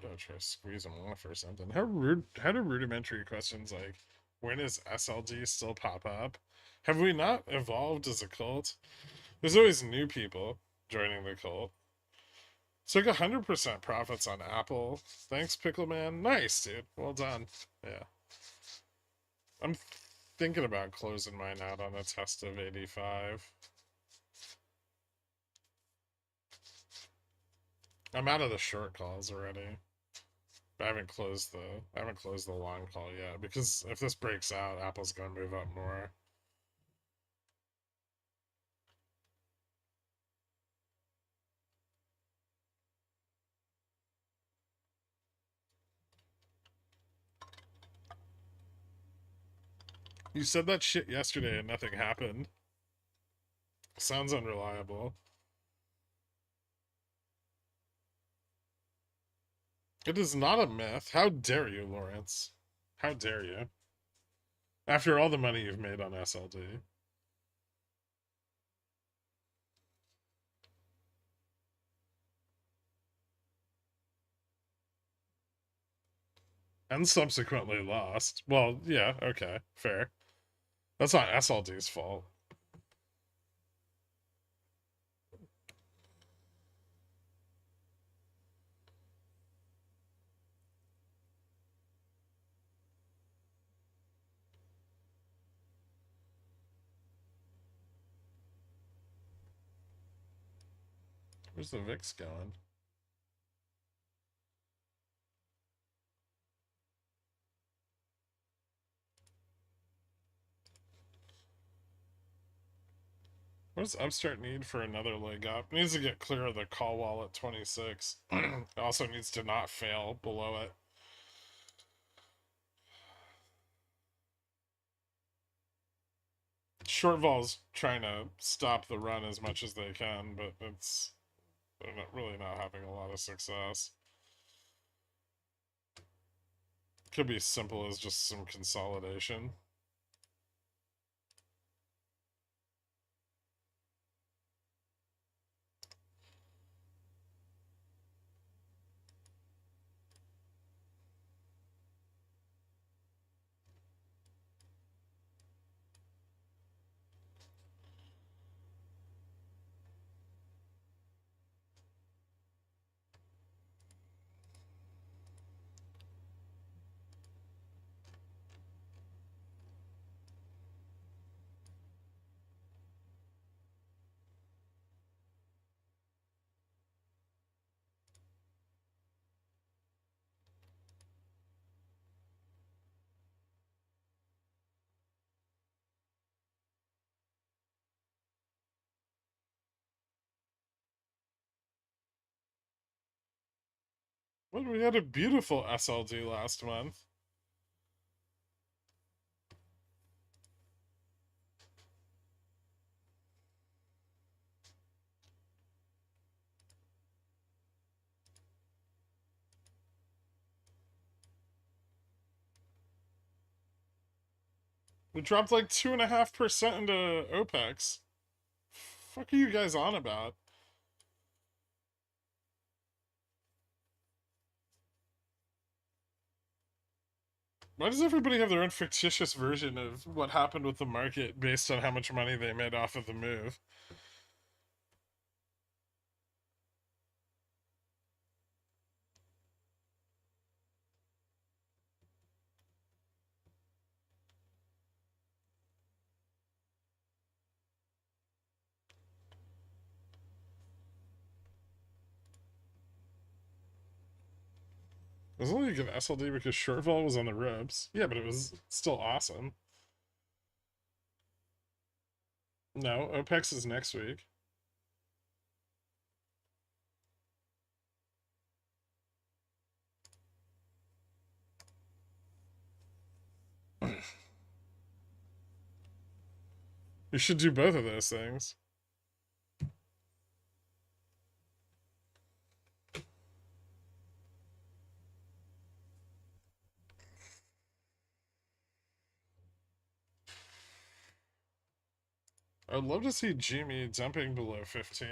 gonna try to squeeze them off or something. How do rudimentary questions like when is SLD still pop up? Have we not evolved as a cult? There's always new people joining the cult. It's like 100% profits on Apple. Thanks, Pickleman. Nice, dude. Well done. Yeah. I'm thinking about closing mine out on a test of 85. I'm out of the short calls already. I haven't closed the long call yet because if this breaks out, Apple's gonna move up more. You said that shit yesterday and nothing happened. Sounds unreliable. It is not a myth. How dare you, Lawrence? How dare you? After all the money you've made on SLD. And subsequently lost. Well, yeah, okay, fair. That's not SLD's fault. Where's the VIX going? What does Upstart need for another leg up? It needs to get clear of the call wall at 26. It also needs to not fail below it. Short vol's trying to stop the run as much as they can, but they're really not having a lot of success. Could be as simple as just some consolidation. Well, we had a beautiful SLD last month. We dropped like 2.5% into OPEX. Fuck are you guys on about? Why does everybody have their own fictitious version of what happened with the market based on how much money they made off of the move? It was only a good SLD because shortfall was on the ropes. Yeah, but it was still awesome. No, OPEX is next week. You should do both of those things. I'd love to see GME dumping below 15.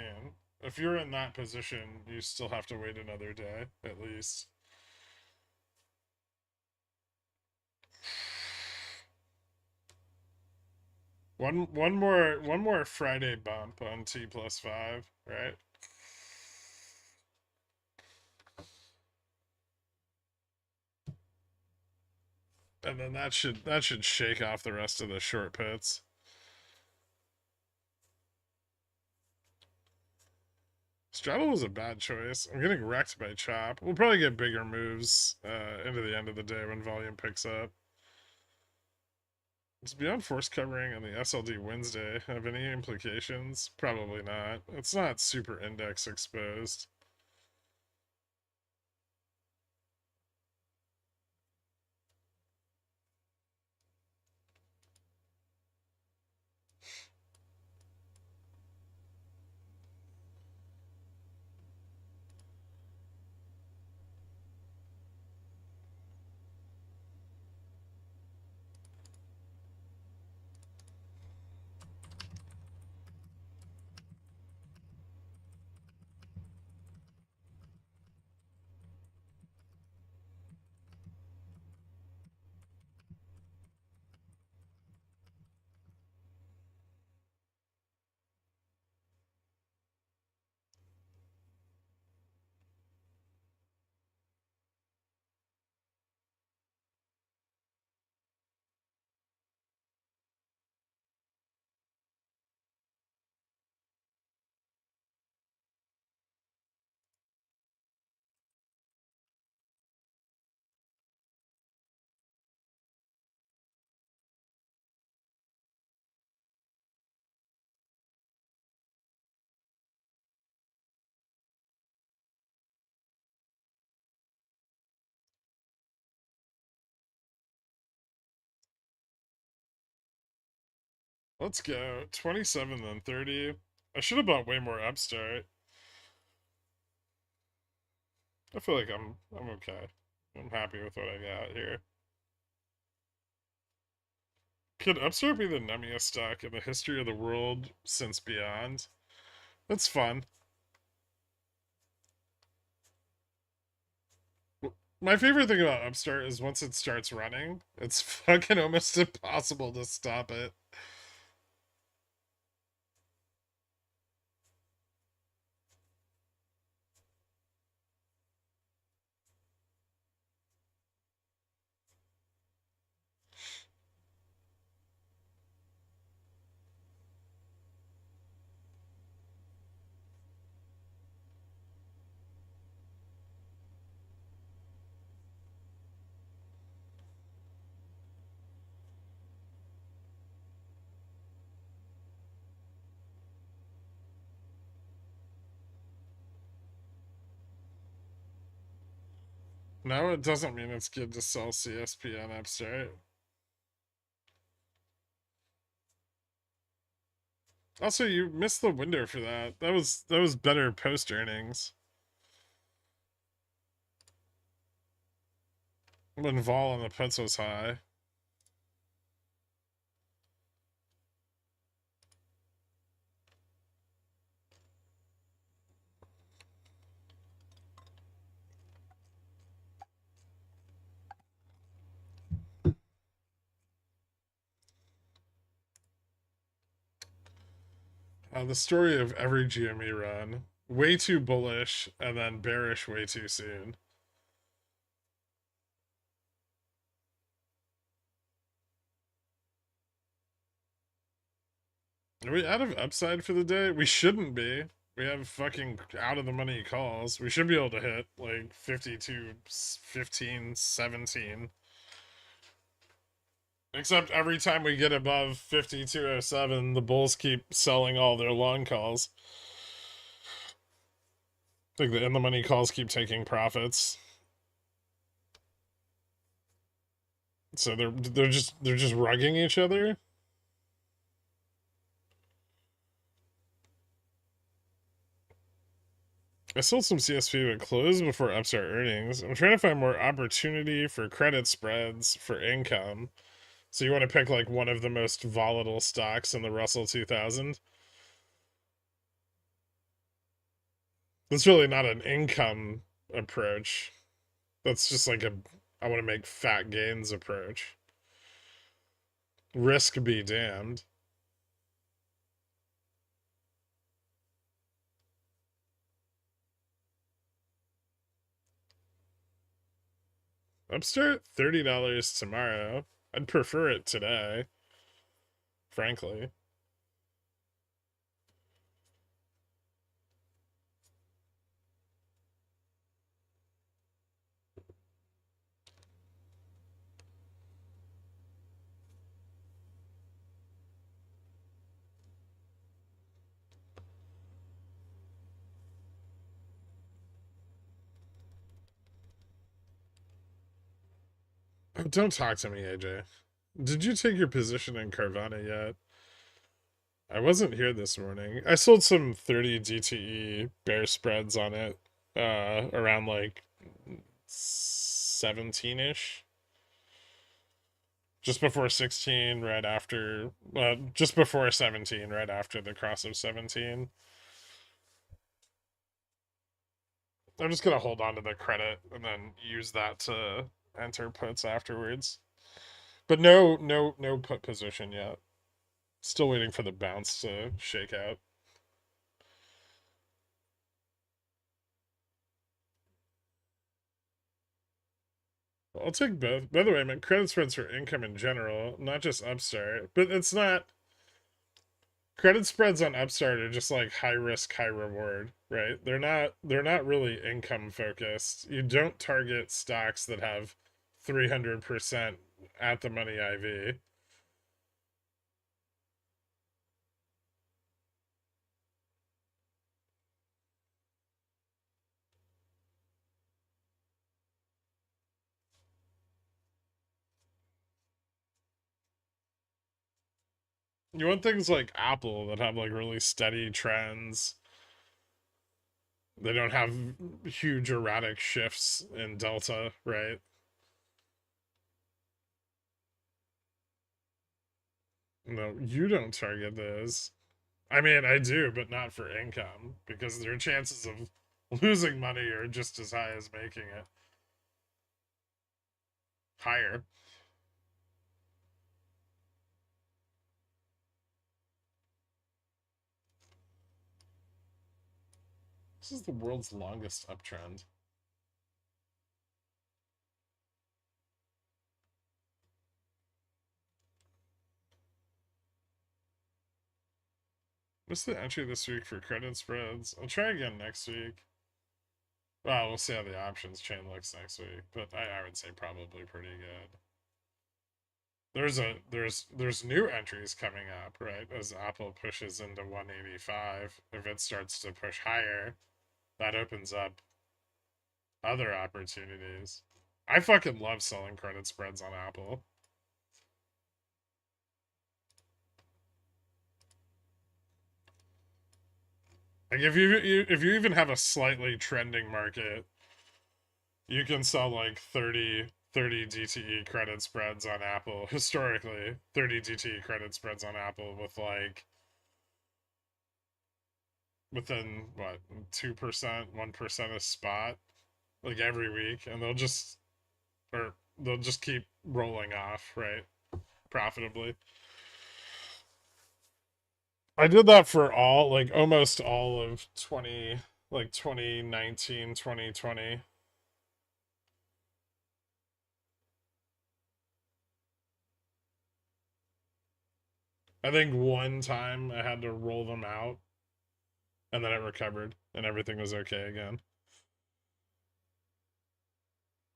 If you're in that position, you still have to wait another day, at least. One more Friday bump on T+5, right? And then that should shake off the rest of the short puts. Straddle was a bad choice. I'm getting wrecked by chop. We'll probably get bigger moves into the end of the day when volume picks up. Does beyond force covering and the SLD Wednesday have any implications? Probably not. It's not super index exposed. Let's go. 27 then 30. I should have bought way more Upstart. I feel like I'm okay. I'm happy with what I got here. Could Upstart be the nummiest stock in the history of the world since Beyond? That's fun. My favorite thing about Upstart is once it starts running, it's fucking almost impossible to stop it. No, it doesn't mean it's good to sell CSP on Upstart. Also, you missed the window for that. That was better post earnings when vol on the puts was high. The story of every GME run: way too bullish and then bearish way too soon. Are we out of upside for the day? We shouldn't be. We have fucking out of the money calls. We should be able to hit like 52, 15, 17. Except every time we get above 5207, the bulls keep selling all their long calls. Like the in the money calls keep taking profits. So they're just rugging each other. I sold some CSP but closed before Upstart earnings. I'm trying to find more opportunity for credit spreads for income. So you want to pick like one of the most volatile stocks in the Russell 2000? That's really not an income approach. That's just like a I want to make fat gains approach. Risk be damned. Upstart $30 tomorrow. I'd prefer it today, frankly. Oh, don't talk to me, AJ. Did you take your position in Carvana yet? I wasn't here this morning. I sold some 30 DTE bear spreads on it around like 17-ish. Just before 16, right after, just before 17, right after the cross of 17. I'm just gonna hold on to the credit and then use that to enter puts afterwards. But no put position yet. Still waiting for the bounce to shake out. I'll take both. By the way, I meant credit spreads for income in general, not just Upstart. But it's not. Credit spreads on Upstart are just like high risk, high reward, right? They're not really income focused. You don't target stocks that have 300% at the money IV. You want things like Apple that have like really steady trends. They don't have huge erratic shifts in delta, right? No, you don't target those. I mean, I do, but not for income because their chances of losing money are just as high as making it higher. This is the world's longest uptrend. What's the entry this week for credit spreads? I'll try again next week. Well, we'll see how the options chain looks next week, but I would say probably pretty good. There's new entries coming up, right? As Apple pushes into 185, if it starts to push higher, that opens up other opportunities. I fucking love selling credit spreads on Apple. Like if you even have a slightly trending market, you can sell like 30 DTE credit spreads on Apple. Historically, 30 DTE credit spreads on Apple with like within what 2%, 1% a spot, like every week, and they'll just keep rolling off, right? Profitably. I did that for all like almost all of 2019, 2020. I think one time I had to roll them out and then it recovered and everything was okay again.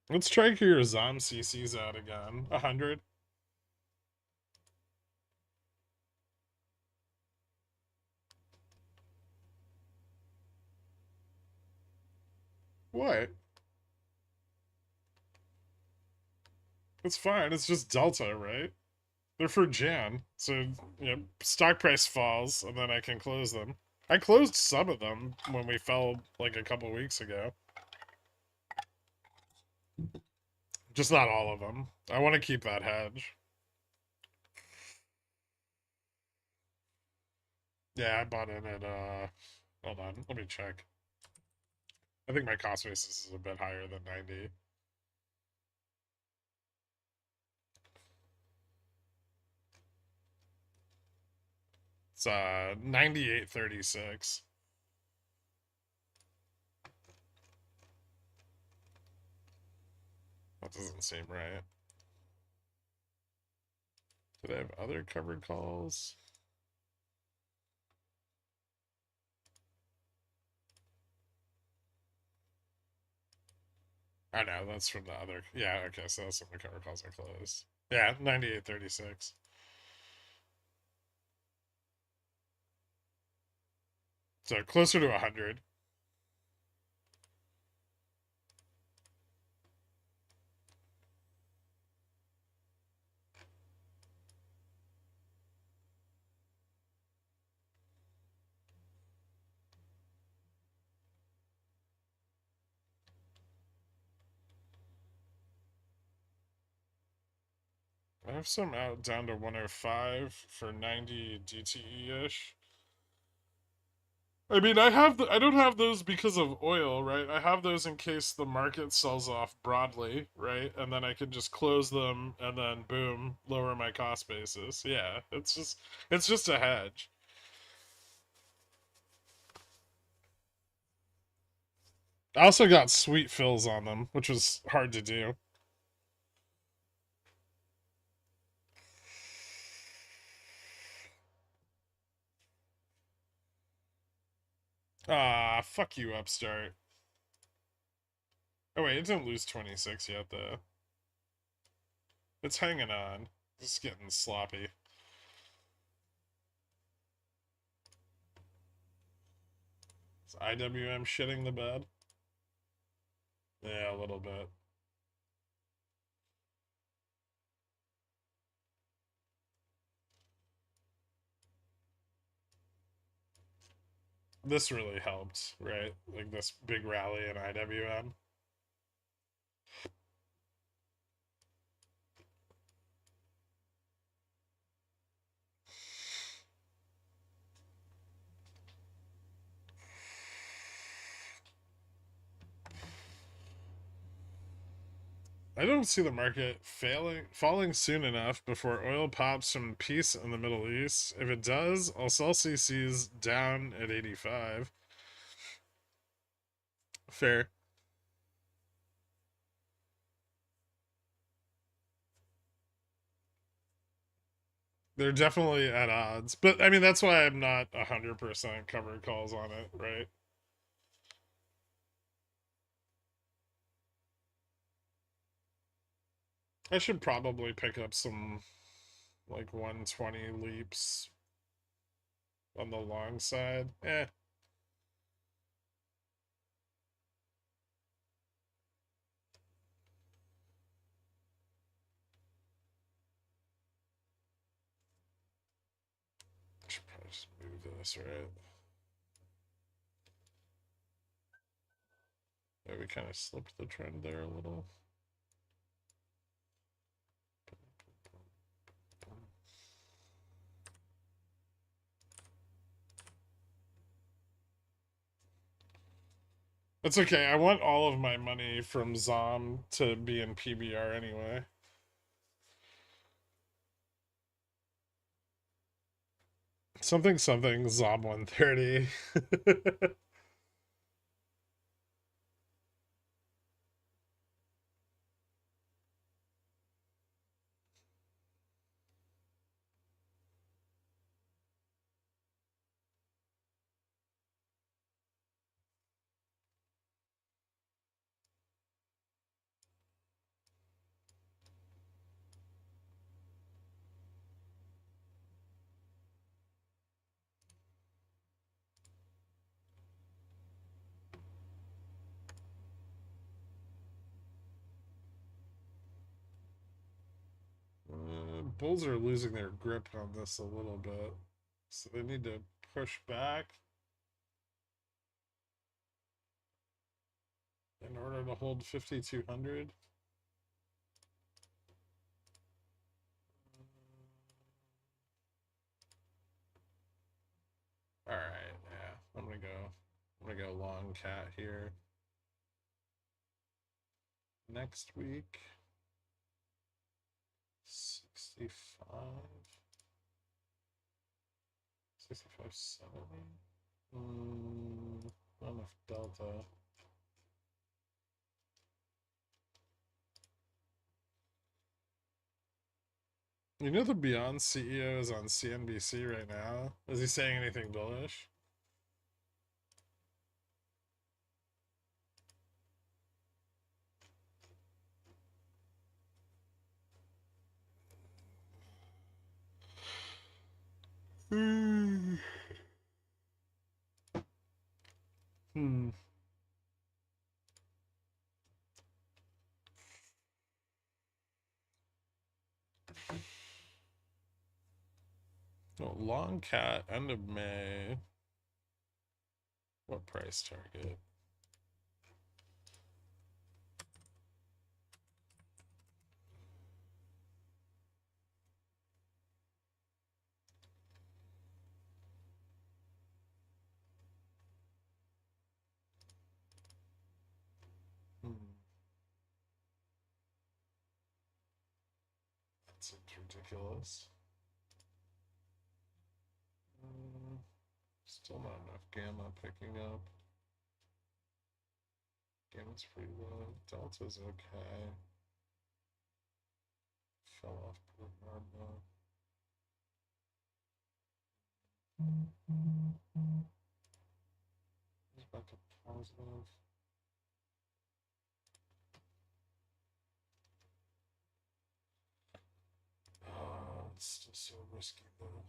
Let's try your ZOM CCs out again. 100. What? It's fine. It's just delta, right? They're for Jan. So, stock price falls and then I can close them. I closed some of them when we fell like a couple weeks ago. Just not all of them. I want to keep that hedge. Yeah, I bought in at, hold on, let me check. I think my cost basis is a bit higher than 90. It's 98.36. That doesn't seem right. Did I have other covered calls? Oh no, that's from the other. Yeah, okay, so that's when the covered calls are closed. Yeah, 98.36. So closer to 100. I have some out down to 105 for 90 DTE-ish. I mean, I don't have those because of oil, right? I have those in case the market sells off broadly, right? And then I can just close them and then boom, lower my cost basis. Yeah, it's just a hedge. I also got sweet fills on them, which was hard to do. Ah, fuck you, Upstart. Oh wait, it didn't lose 26 yet though. It's hanging on. It's getting sloppy. Is IWM shitting the bed? Yeah, a little bit. This really helped, right? Like this big rally in IWM. I don't see the market falling soon enough before oil pops from peace in the Middle East. If it does, I'll sell CCs down at 85. Fair. They're definitely at odds. But I mean that's why I'm not 100% covered calls on it, right? I should probably pick up some like 120 leaps on the long side. Should probably just move this, right? Yeah, we kind of slipped the trend there a little. That's okay. I want all of my money from ZOM to be in PBR anyway. Something something ZOM 130. bulls are losing their grip on this a little bit. So they need to push back in order to hold 5,200. All right, yeah, I'm gonna go long cat here. Next week, 65, 65.70. Not enough delta. You know the Beyond CEO is on CNBC right now. Is he saying anything bullish? Hmm. Oh, long cat, end of May. What price target? That seems ridiculous. Still not enough gamma picking up. Gamma's pretty low. Delta's okay. Fell off pretty hard though. It's back to positive. It's still so risky though.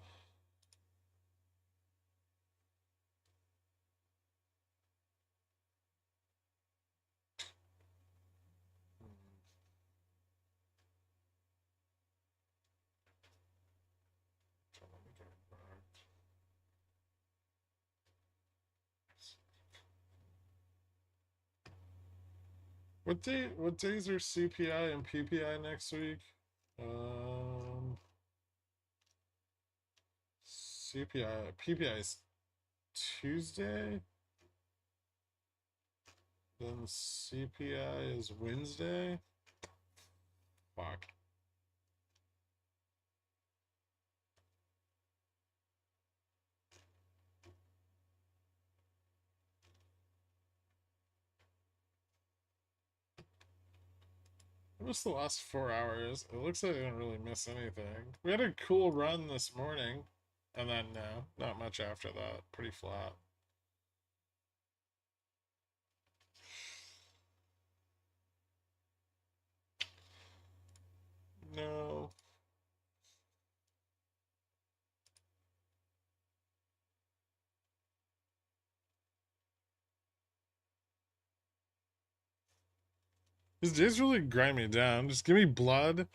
What days are CPI and PPI next week? CPI PPI is Tuesday. Then CPI is Wednesday. Fuck. I missed the last 4 hours. It looks like I didn't really miss anything. We had a cool run this morning, and then no, not much after that. Pretty flat. No. These days really grind me down. Just give me blood.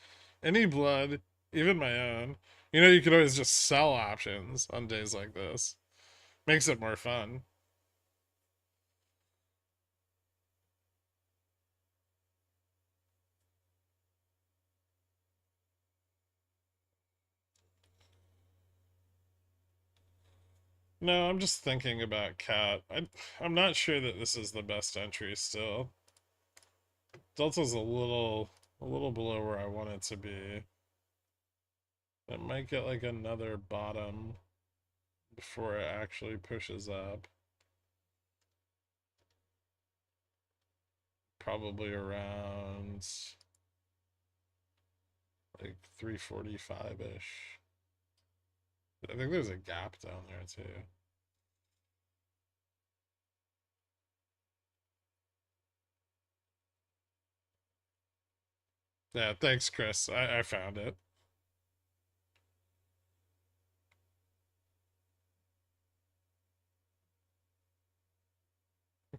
Any blood, even my own. You know, you could always just sell options on days like this. Makes it more fun. No, I'm just thinking about cat. I'm not sure that this is the best entry still. Delta's a little below where I want it to be. It might get like another bottom before it actually pushes up. Probably around like 345-ish. I think there's a gap down there too. Yeah, thanks, Chris. I found it.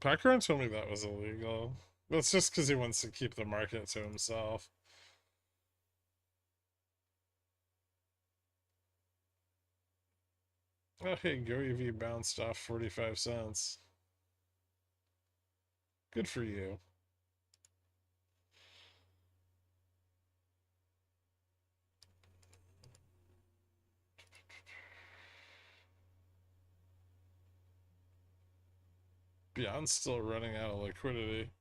Packard told me that was illegal. That's just because he wants to keep the market to himself. Oh, hey, GoEV bounced off 45 cents. Good for you. Beyond's still running out of liquidity.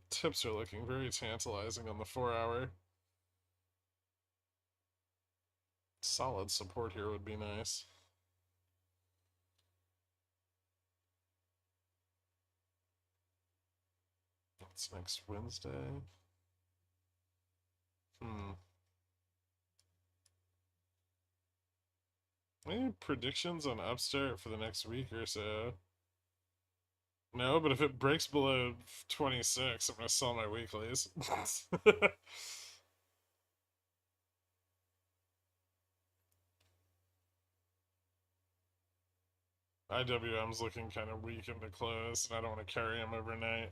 Tips are looking very tantalizing on the 4-hour. Solid support here would be nice. That's next Wednesday. Any predictions on Upstart for the next week or so? No, but if it breaks below 26, I'm gonna sell my weeklies. IWM's looking kind of weak in the close, and I don't want to carry him overnight.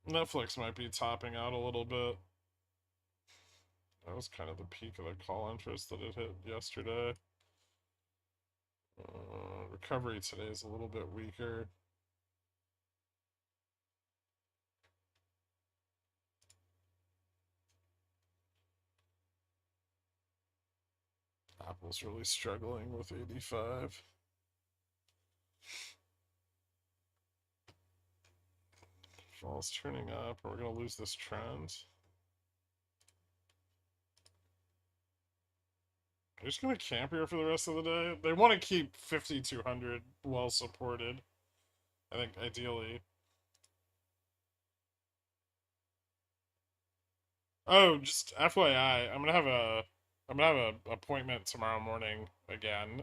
Netflix might be topping out a little bit. That was kind of the peak of the call interest that it hit yesterday. Recovery today is a little bit weaker. Apple's really struggling with 85. Fall's turning up. We're going to lose this trend. I'm just going to camp here for the rest of the day. They want to keep 5,200 well supported. I think ideally. Oh, just FYI, I'm gonna have a appointment tomorrow morning again.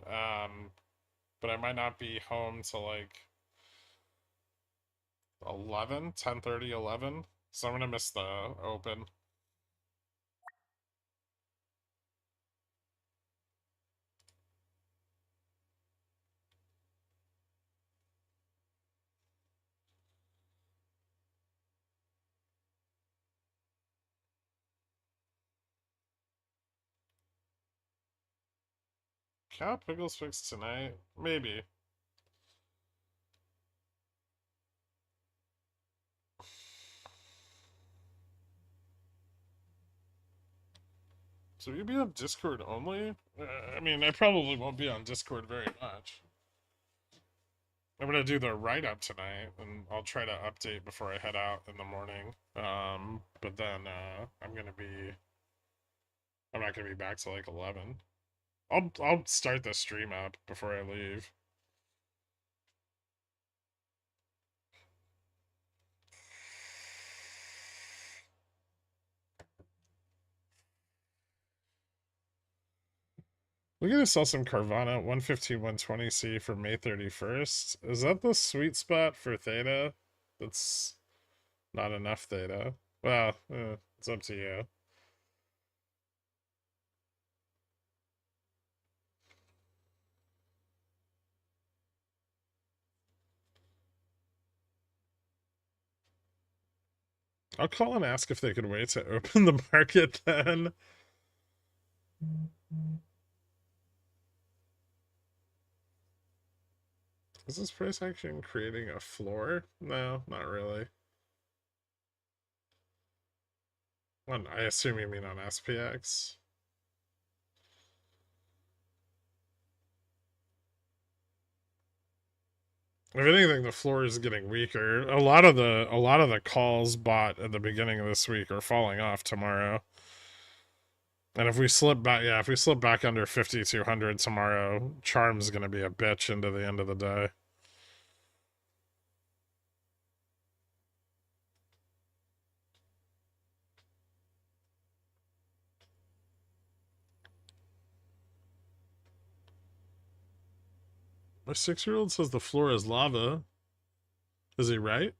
But I might not be home till like 11, 10:30, 11. So I'm gonna miss the open. Cow Pickles fixed tonight? Maybe. So you'll be on Discord only? I mean, I probably won't be on Discord very much. I'm gonna do the write-up tonight, and I'll try to update before I head out in the morning. But then I'm not gonna be back till like 11. I'll start the stream up before I leave. We're gonna sell some Carvana 115 120C for May 31st. Is that the sweet spot for Theta? That's Not enough theta. Well, it's up to you. I'll call and ask if they could wait to open the market then. Is this price action creating a floor? No, not really. I assume you mean on SPX. If anything, the floor is getting weaker. A lot of the calls bought at the beginning of this week are falling off tomorrow. And if we slip back, yeah, if we slip back under 5,200 tomorrow, Charm's gonna be a bitch into the end of the day. My 6-year-old says the floor is lava. Is he right?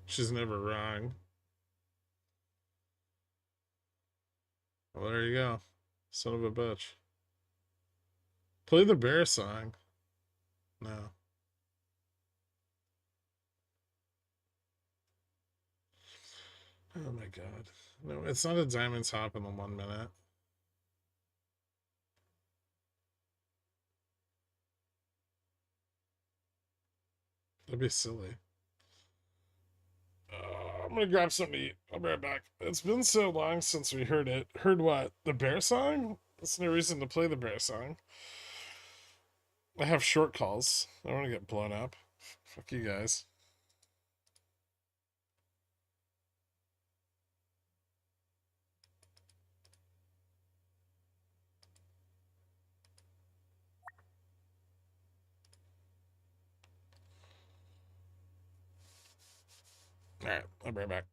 She's never wrong. Well, there you go. Son of a bitch. Play the bear song. No. Oh my god. No, it's not a diamond top in the 1 minute. That'd be silly. I'm gonna grab something to eat. I'll be right back. It's been so long since we heard it. Heard what? The bear song? That's no reason to play the bear song. I have short calls. I don't want to get blown up. Fuck you guys. Alright, I'll be right back.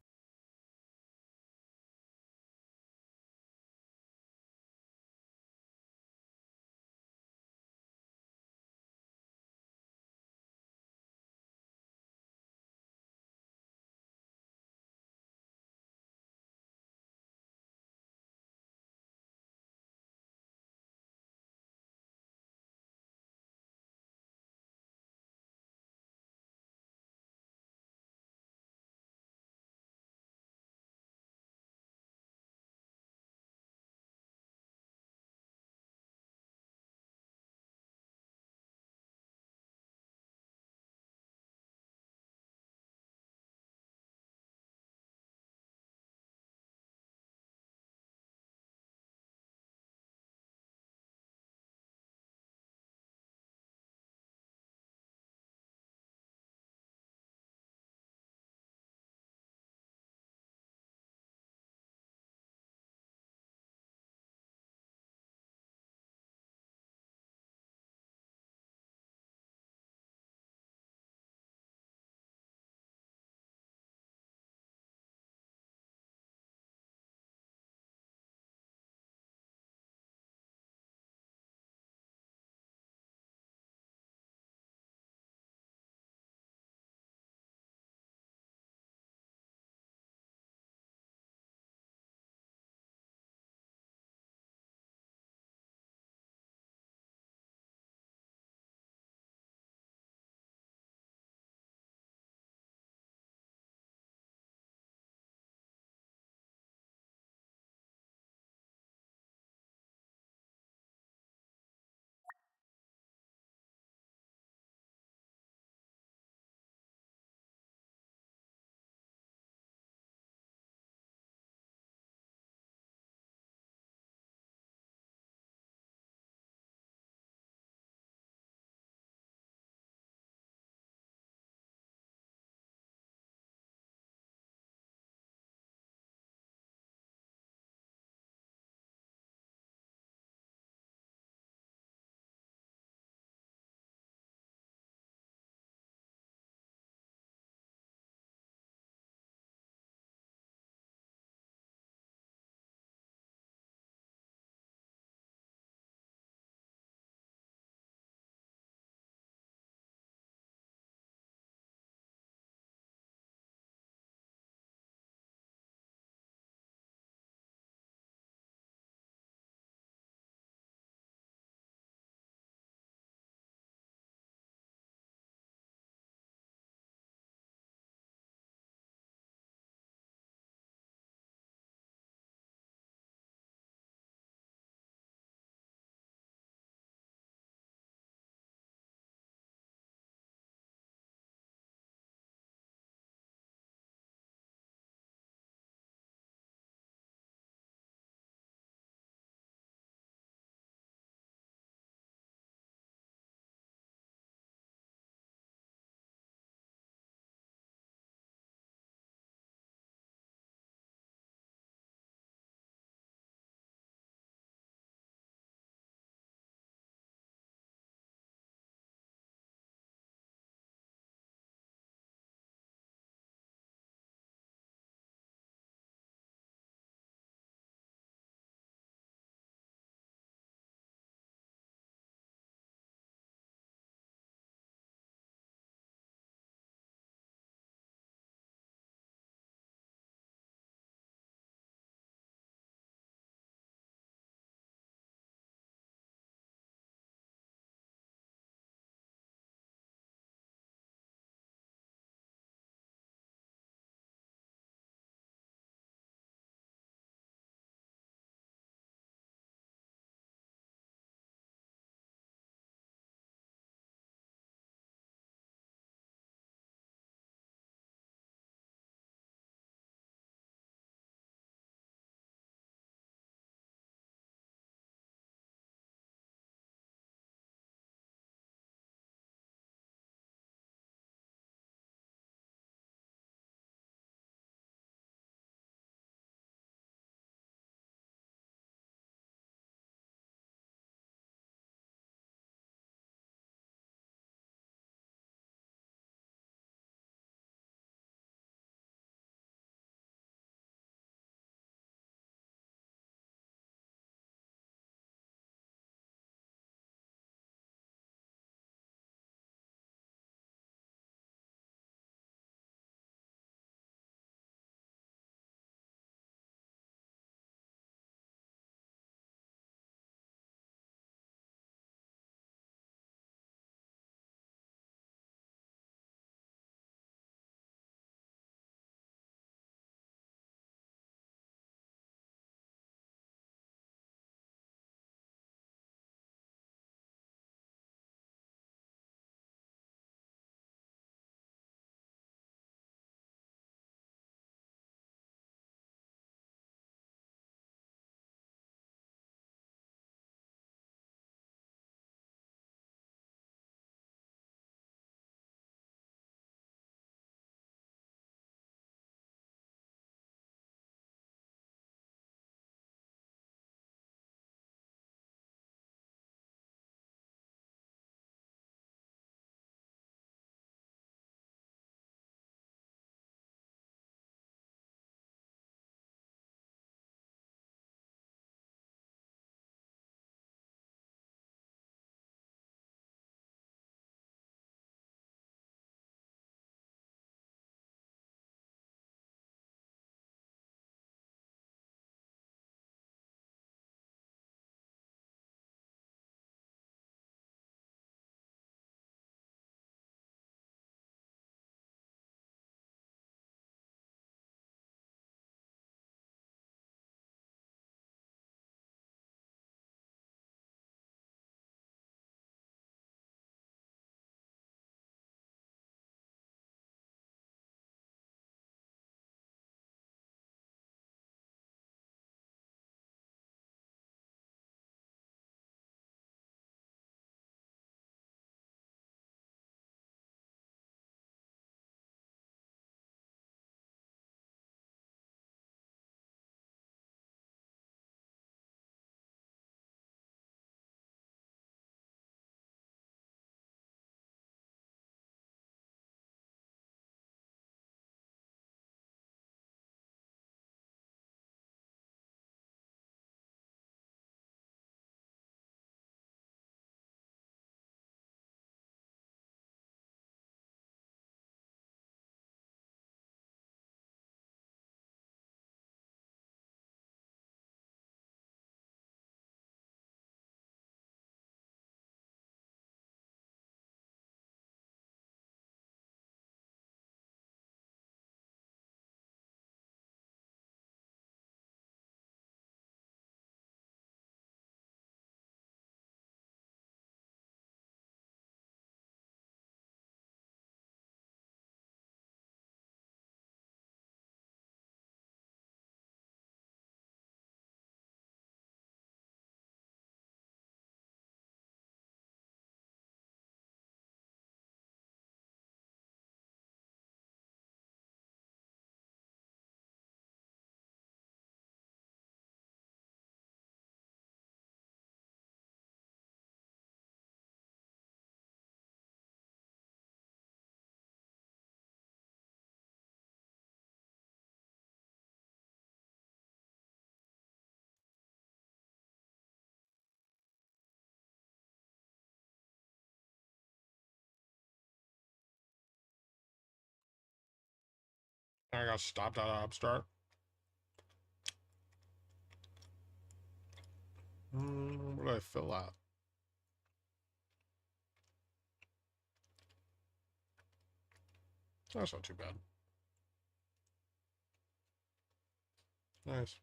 I got stopped out of Upstart. What did I fill out? That's not too bad. Nice.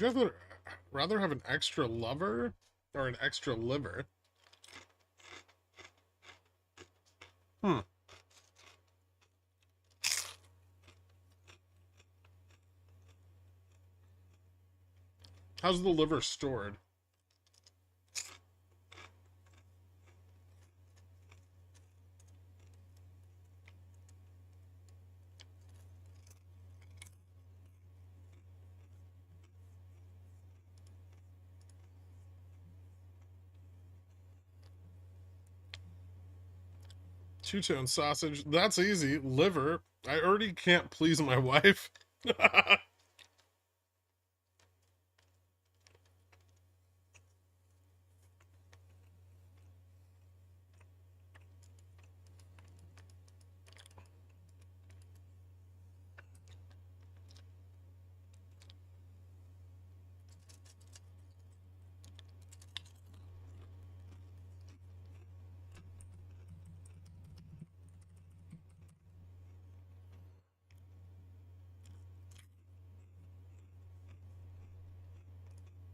Would you rather have an extra lover or an extra liver? Hmm. How's the liver stored? Two-tone sausage. That's easy. Liver. I already can't please my wife.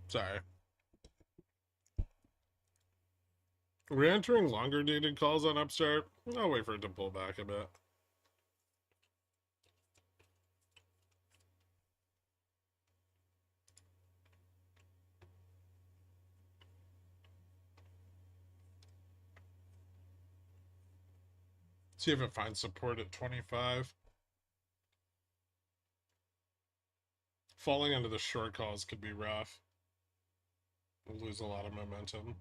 Sorry. We're entering longer dated calls on Upstart. I'll wait for it to pull back a bit. See if it finds support at 25. Falling into the short calls could be rough. We'll lose a lot of momentum.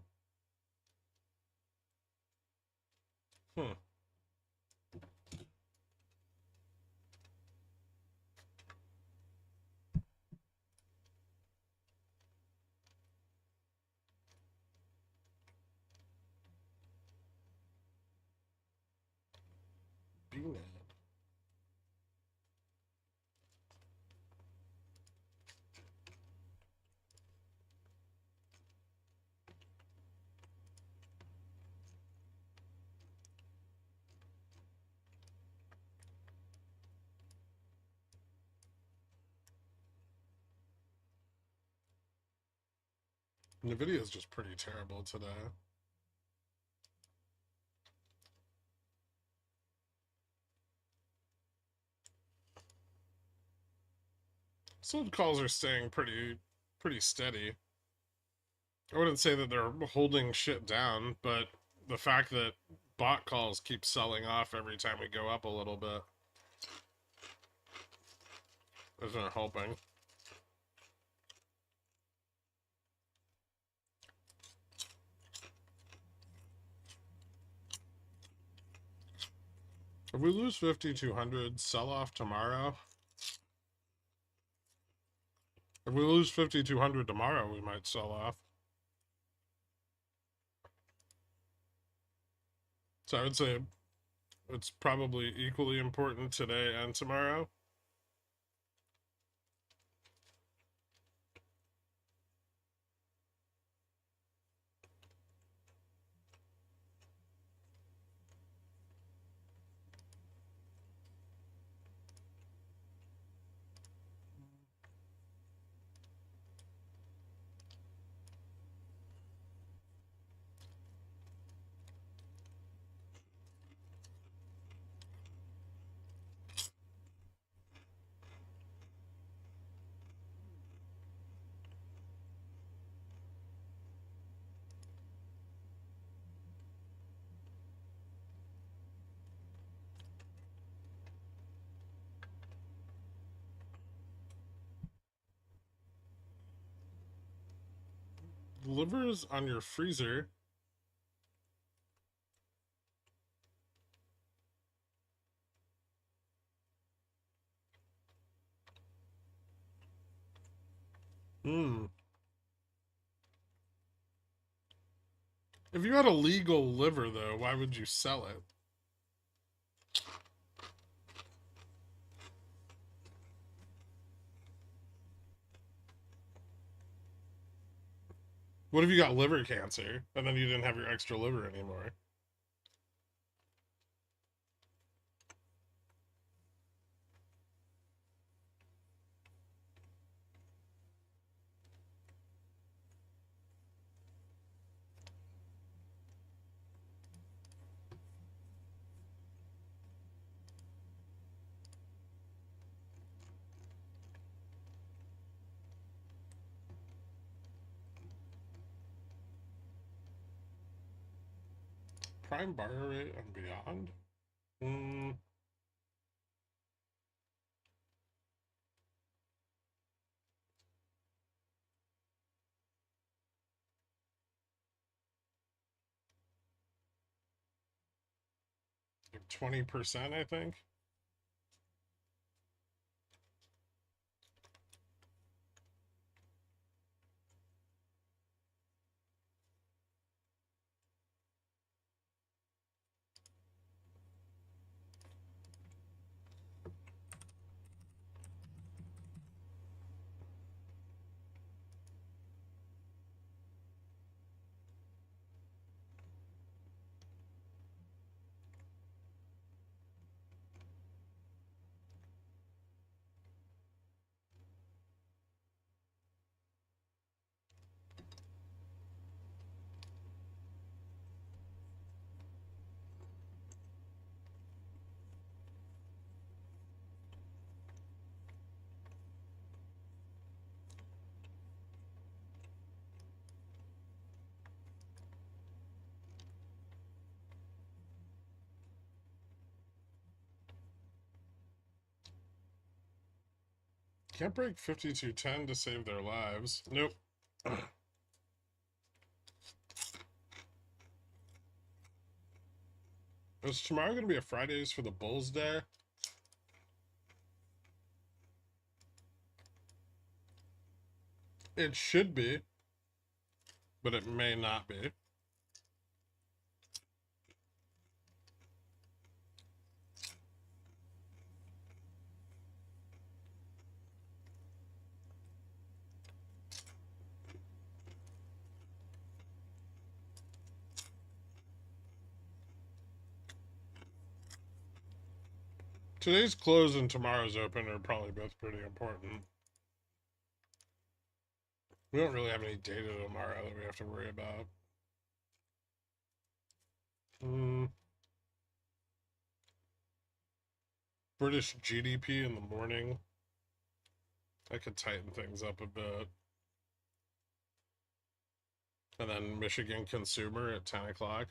Hmm. BNAB. Nvidia is just pretty terrible today. Sold calls are staying pretty steady. I wouldn't say that they're holding shit down, but the fact that bot calls keep selling off every time we go up a little bit isn't helping. If we lose 5,200, sell off tomorrow. If we lose 5,200 tomorrow, we might sell off. So I would say it's probably equally important today and tomorrow. livers on your freezer. Hmm. If you had a legal liver, though, why would you sell it? What if you got liver cancer and then you didn't have your extra liver anymore? Prime borrow rate and beyond? Hmm. 20%, I think. Can't break 5210 to save their lives. Nope. Is tomorrow going to be a Fridays for the Bulls day? It should be, but it may not be. Today's close and tomorrow's open are probably both pretty important. We don't really have any data tomorrow that we have to worry about. British GDP in the morning. I could tighten things up a bit. And then Michigan consumer at 10 o'clock.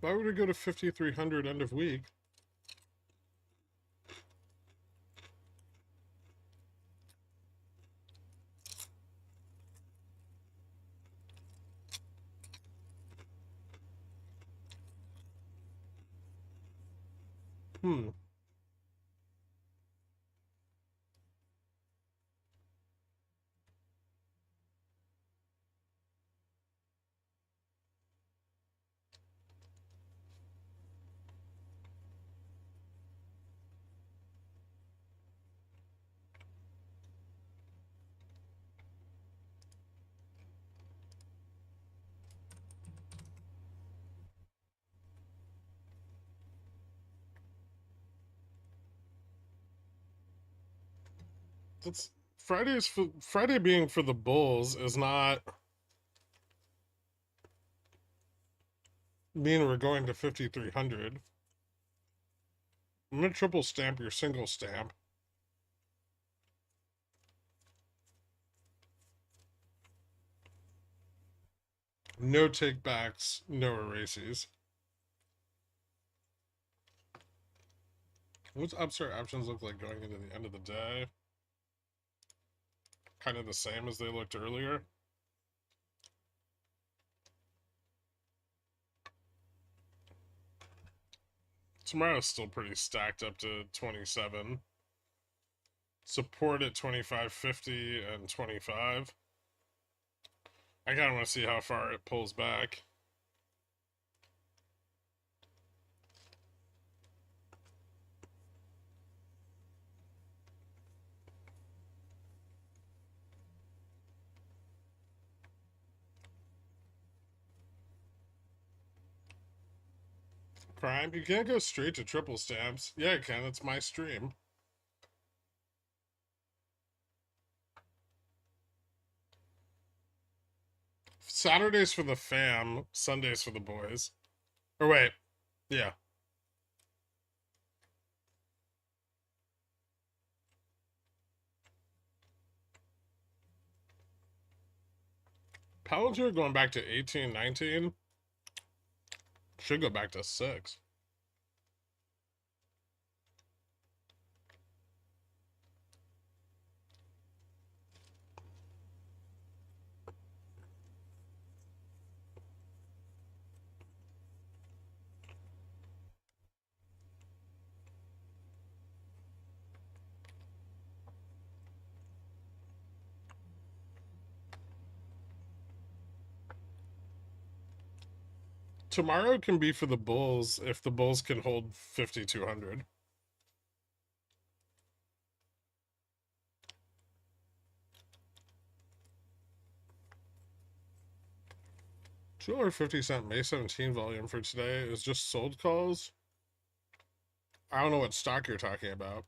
Why would it go to 5,300 end of week? That's Friday being for the Bulls is not mean we're going to 5,300. I'm gonna triple stamp your single stamp. No takebacks, no erases. What's Upstart options look like going into the end of the day? Kind of the same as they looked earlier. Tomorrow's still pretty stacked up to 27. Support at 25.50 and 25. I kind of want to see how far it pulls back. Prime, you can't go straight to triple stamps. Yeah, I can. It's my stream. Saturdays for the fam, Sundays for the boys. Or wait, yeah. Palantir going back to 18, 19. Should go back to 6. Tomorrow can be for the Bulls if the Bulls can hold 5,200. $2.50 May 17 volume for today is just sold calls. I don't know what stock you're talking about.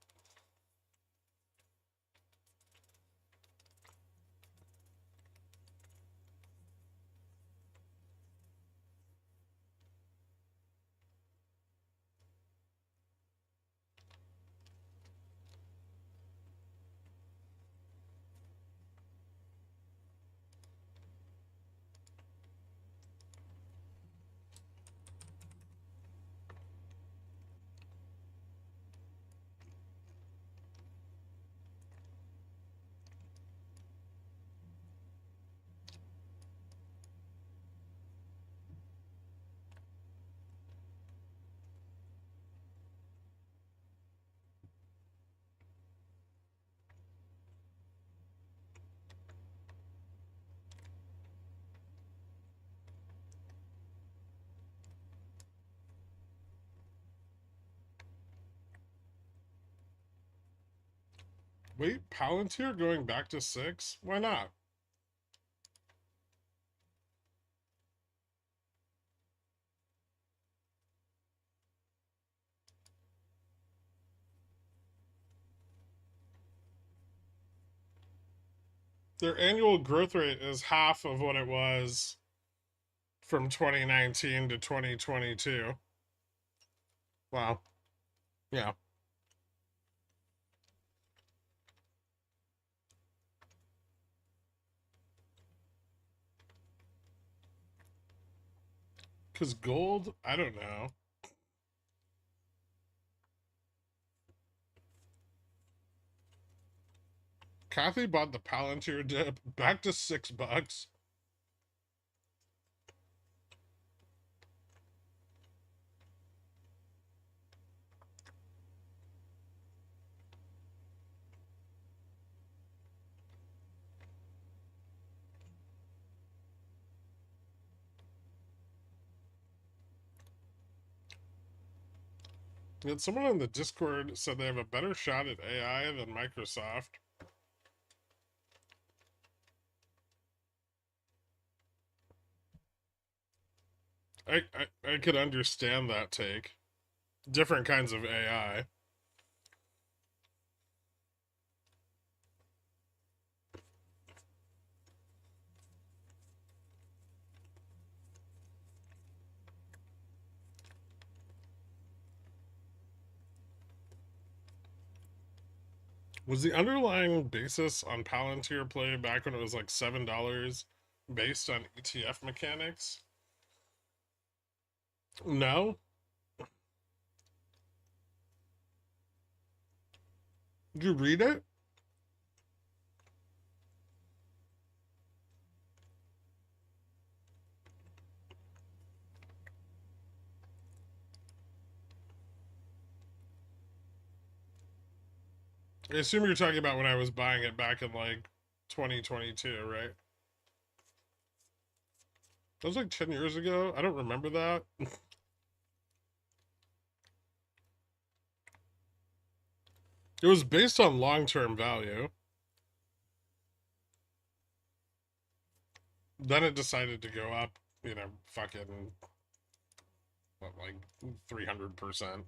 Wait, Palantir going back to 6? Why not? Their annual growth rate is half of what it was from 2019 to 2022. Wow. Yeah. Because gold, I don't know. Kathy bought the Palantir dip back to $6. And someone on the Discord said they have a better shot at AI than Microsoft. I could understand that take. Different kinds of AI. Was the underlying basis on Palantir play back when it was like $7 based on ETF mechanics? No? Did you read it? I assume you're talking about when I was buying it back in like 2022, right? That was like 10 years ago. I don't remember that. It was based on long-term value. Then it decided to go up, fucking, what, like 300%.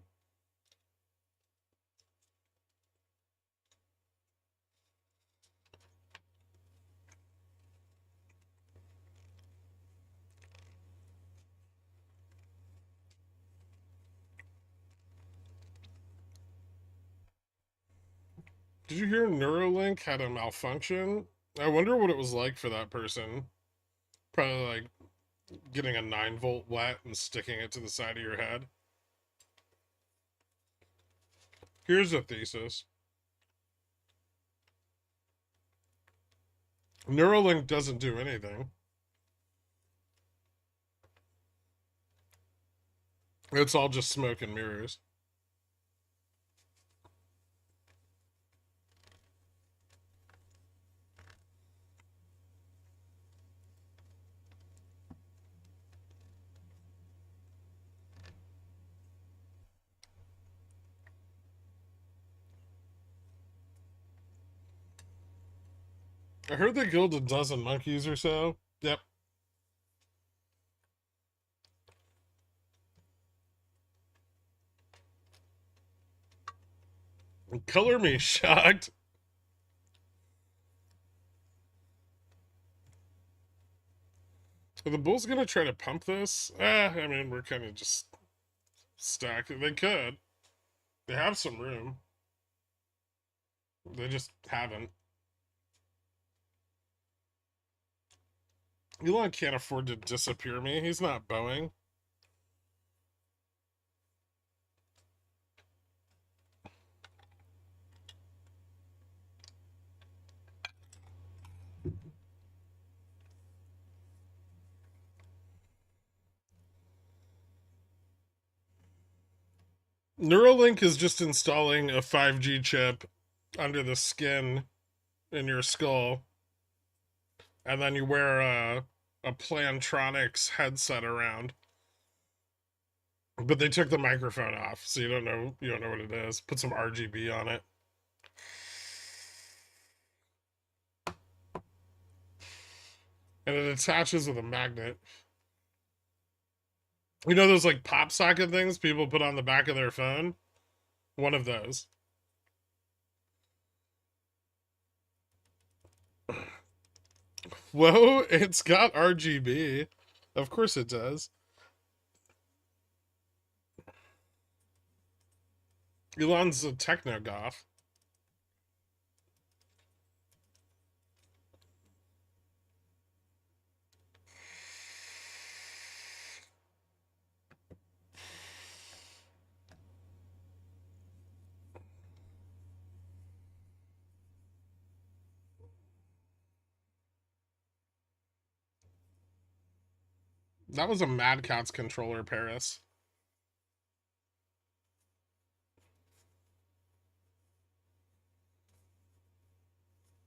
Did you hear Neuralink had a malfunction? I wonder what it was like for that person. Probably like getting a 9-volt wet and sticking it to the side of your head. Here's a thesis. Neuralink doesn't do anything. It's all just smoke and mirrors. I heard they killed a dozen monkeys or so. Yep. Color me shocked. Are the Bulls gonna try to pump this? I mean, we're kind of just stacked. They could. They have some room. They just haven't. Elon can't afford to disappear me. He's not Boeing. Neuralink is just installing a 5G chip under the skin in your skull, and then you wear a Plantronics headset around. But they took the microphone off, so you don't know what it is. Put some RGB on it. And it attaches with a magnet. You know those like pop socket things people put on the back of their phone? One of those. Whoa, it's got RGB. Of course it does. Elon's a techno goth. That was a Mad Catz controller, Paris.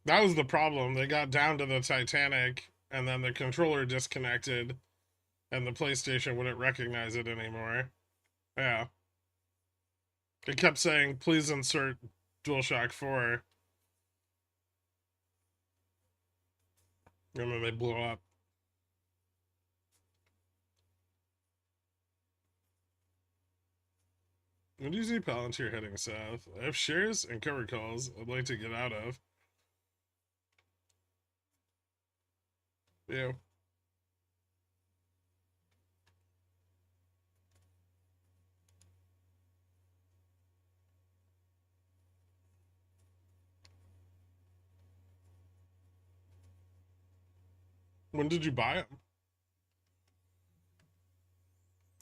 That was the problem. They got down to the Titanic, and then the controller disconnected, and the PlayStation wouldn't recognize it anymore. Yeah. It kept saying, please insert DualShock 4. And then they blew up. When do you see Palantir heading south? I have shares and covered calls I'd like to get out of. Yeah. When did you buy them?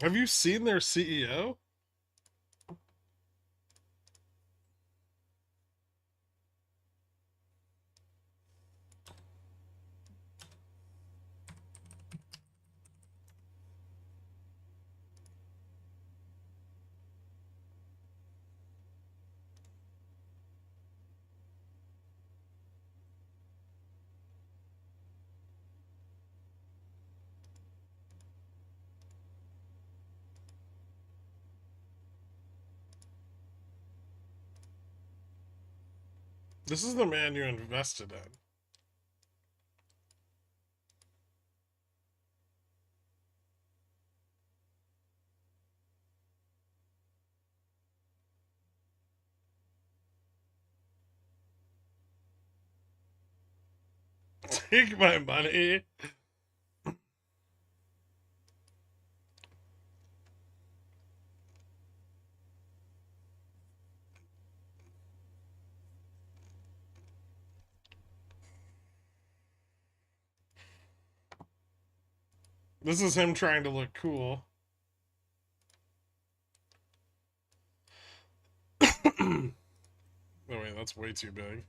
Have you seen their CEO? This is the man you invested in. Take my money. This is him trying to look cool. Oh wait, that's way too big.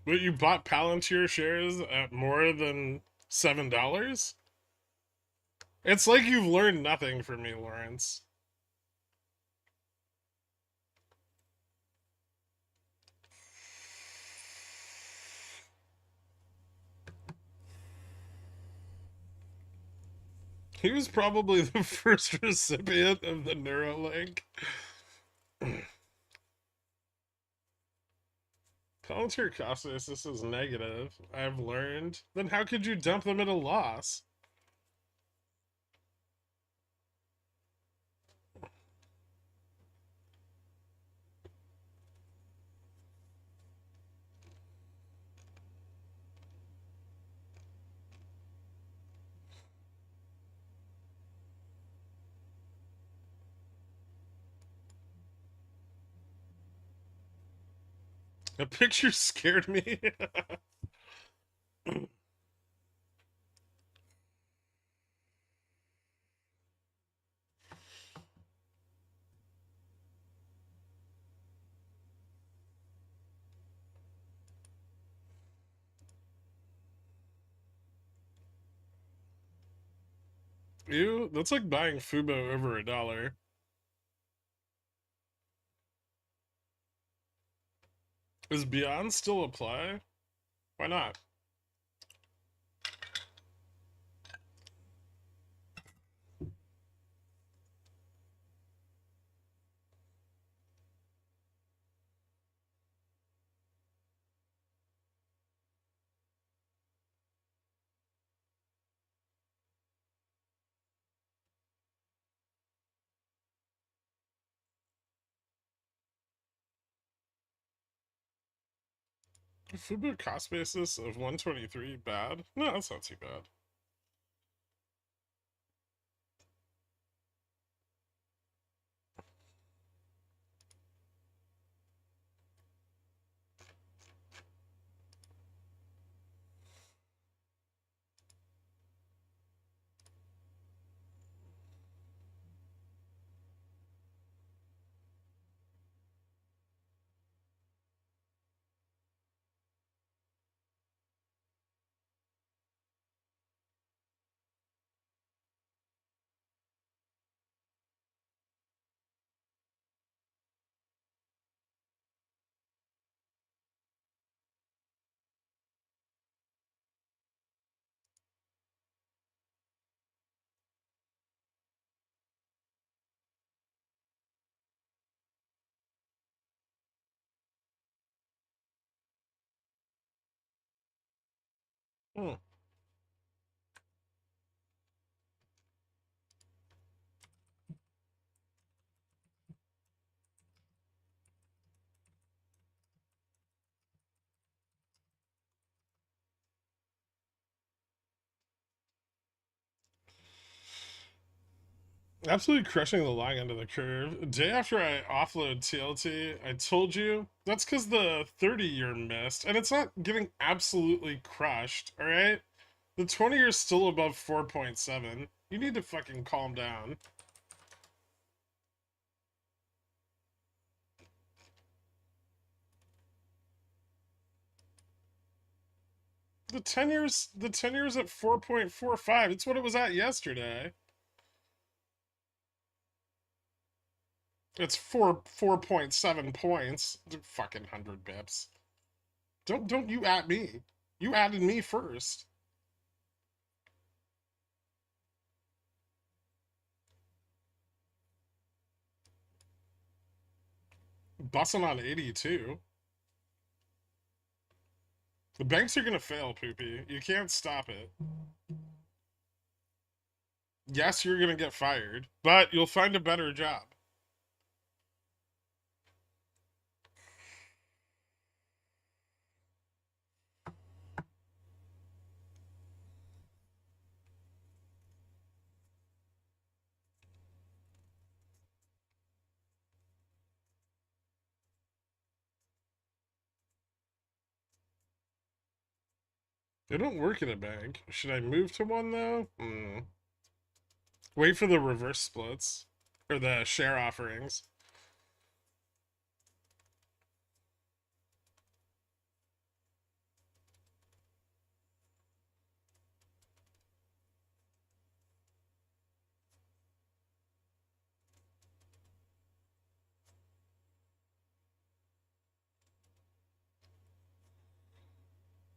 But you bought Palantir shares at more than $7? It's like you've learned nothing from me, Lawrence. He was probably the first recipient of the Neuralink. Palantir cost basis is negative. I've learned. Then how could you dump them at a loss? The picture scared me. Ew, that's like buying Fubo over $1. Does Beyond still apply? Why not? Fubo cost basis of 123 bad? No, that's not too bad. Hmm. Absolutely crushing the long end of the curve. Day after I offload TLT, I told you that's because the 30-year missed, and it's not getting absolutely crushed, alright? The 20-year is still above 4.7. You need to fucking calm down. The 10 years at 4.45. It's what it was at yesterday. It's 4.7 points. Fucking 100 bips. Don't you at me. You added me first. Busting on 82. The banks are gonna fail, Poopy. You can't stop it. Yes, you're gonna get fired, but you'll find a better job. I don't work at a bank. Should I move to one though? Wait for the reverse splits or the share offerings.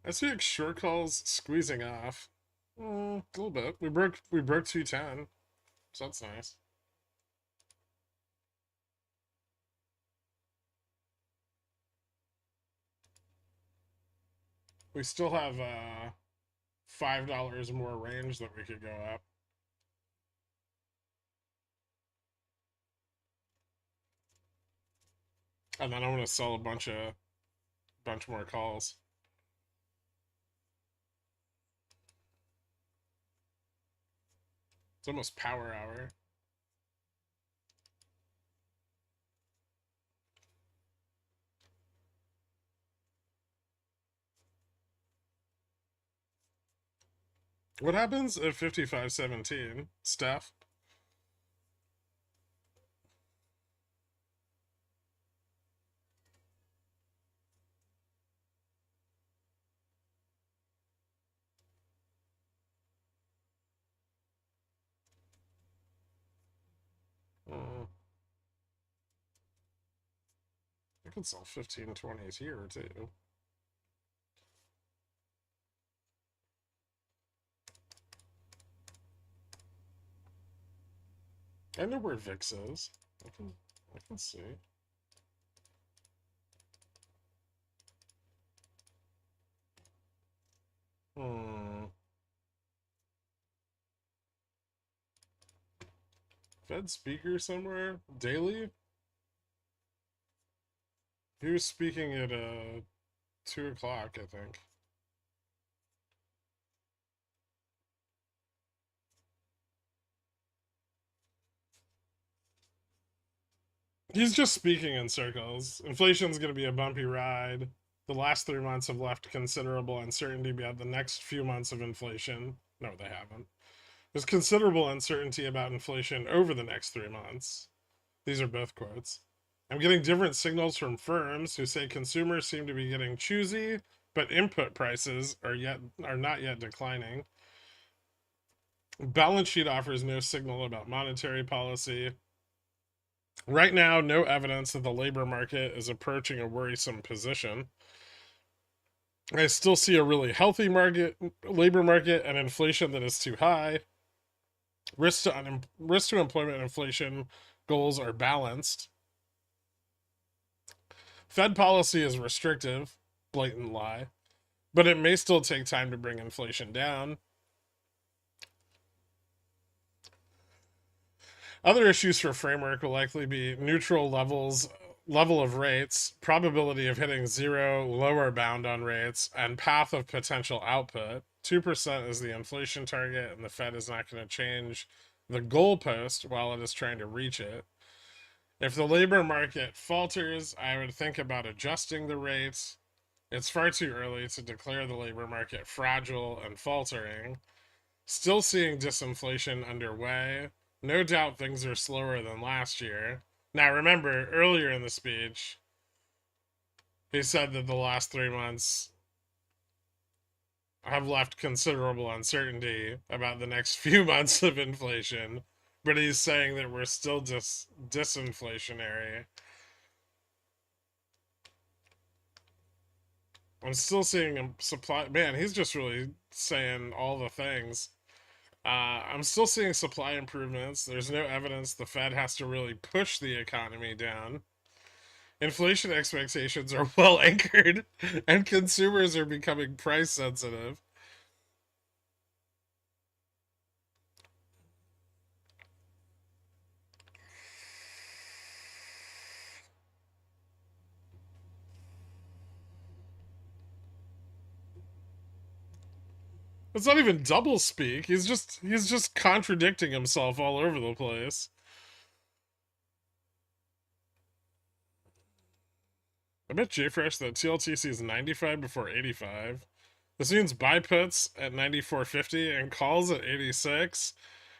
SPX short calls squeezing off. A little bit. We broke 210, so that's nice. We still have $5 more range that we could go up. And then I'm gonna sell a bunch more calls. It's almost power hour. What happens at 55.17? Steph? I could sell 15.20s here too. I know where VIX is. I can see. Fed speaker somewhere? Daily? He was speaking at 2 o'clock, I think. He's just speaking in circles. Inflation's going to be a bumpy ride. The last 3 months have left considerable uncertainty about the next few months of inflation. No, they haven't. There's considerable uncertainty about inflation over the next 3 months. These are both quotes. I'm getting different signals from firms who say consumers seem to be getting choosy, but input prices are not yet declining. Balance sheet offers no signal about monetary policy. Right now, no evidence that the labor market is approaching a worrisome position. I still see a really healthy labor market, and inflation that is too high. Risk to employment and inflation goals are balanced. Fed policy is restrictive, blatant lie, but it may still take time to bring inflation down. Other issues for framework will likely be neutral level of rates, probability of hitting zero lower bound on rates, and path of potential output. 2% is the inflation target, and the Fed is not going to change the goalpost while it is trying to reach it. If the labor market falters, I would think about adjusting the rates. It's far too early to declare the labor market fragile and faltering. Still seeing disinflation underway. No doubt things are slower than last year. Now, remember, earlier in the speech, he said that the last 3 months have left considerable uncertainty about the next few months of inflation, but he's saying that we're still disinflationary. I'm still seeing him supply. Man, he's just really saying all the things. I'm still seeing supply improvements. There's no evidence the Fed has to really push the economy down. Inflation expectations are well anchored, and consumers are becoming price sensitive. It's not even double speak. He's just contradicting himself all over the place. I bet JFresh that TLTC is 95 before 85. This means buy puts at 94.50 and calls at 86.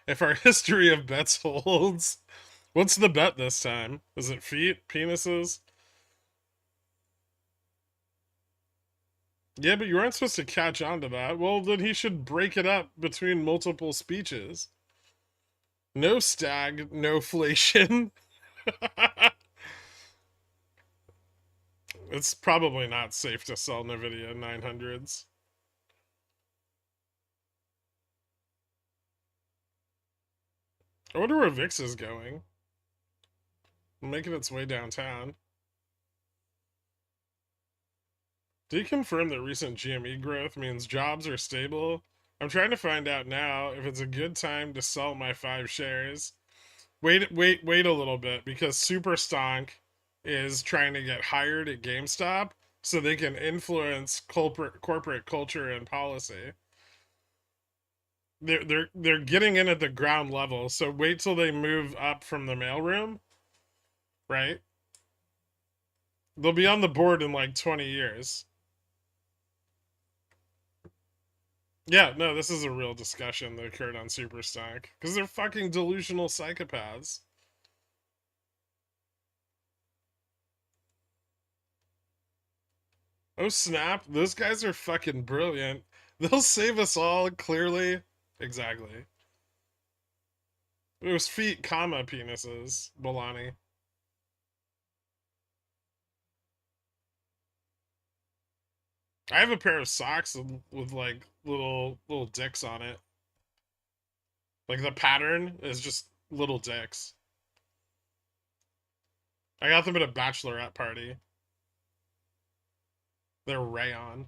If our history of bets holds, what's the bet this time? Is it feet, penises? Yeah, but you aren't supposed to catch on to that. Well, then he should break it up between multiple speeches. No stag, no flation. It's probably not safe to sell Nvidia 900s. I wonder where VIX is going. Making its way downtown. Do you confirm that recent GME growth means jobs are stable? I'm trying to find out now if it's a good time to sell my 5 shares. Wait a little bit, because Super Stonk is trying to get hired at GameStop so they can influence corporate culture and policy. They're getting in at the ground level, so wait till they move up from the mailroom, right? They'll be on the board in like 20 years. Yeah, no, this is a real discussion that occurred on Superstock because they're fucking delusional psychopaths. Oh snap, those guys are fucking brilliant. They'll save us all, clearly. Exactly. It was feet, comma, penises, Bolani. I have a pair of socks with like little dicks on it. Like the pattern is just little dicks. I got them at a bachelorette party. They're rayon.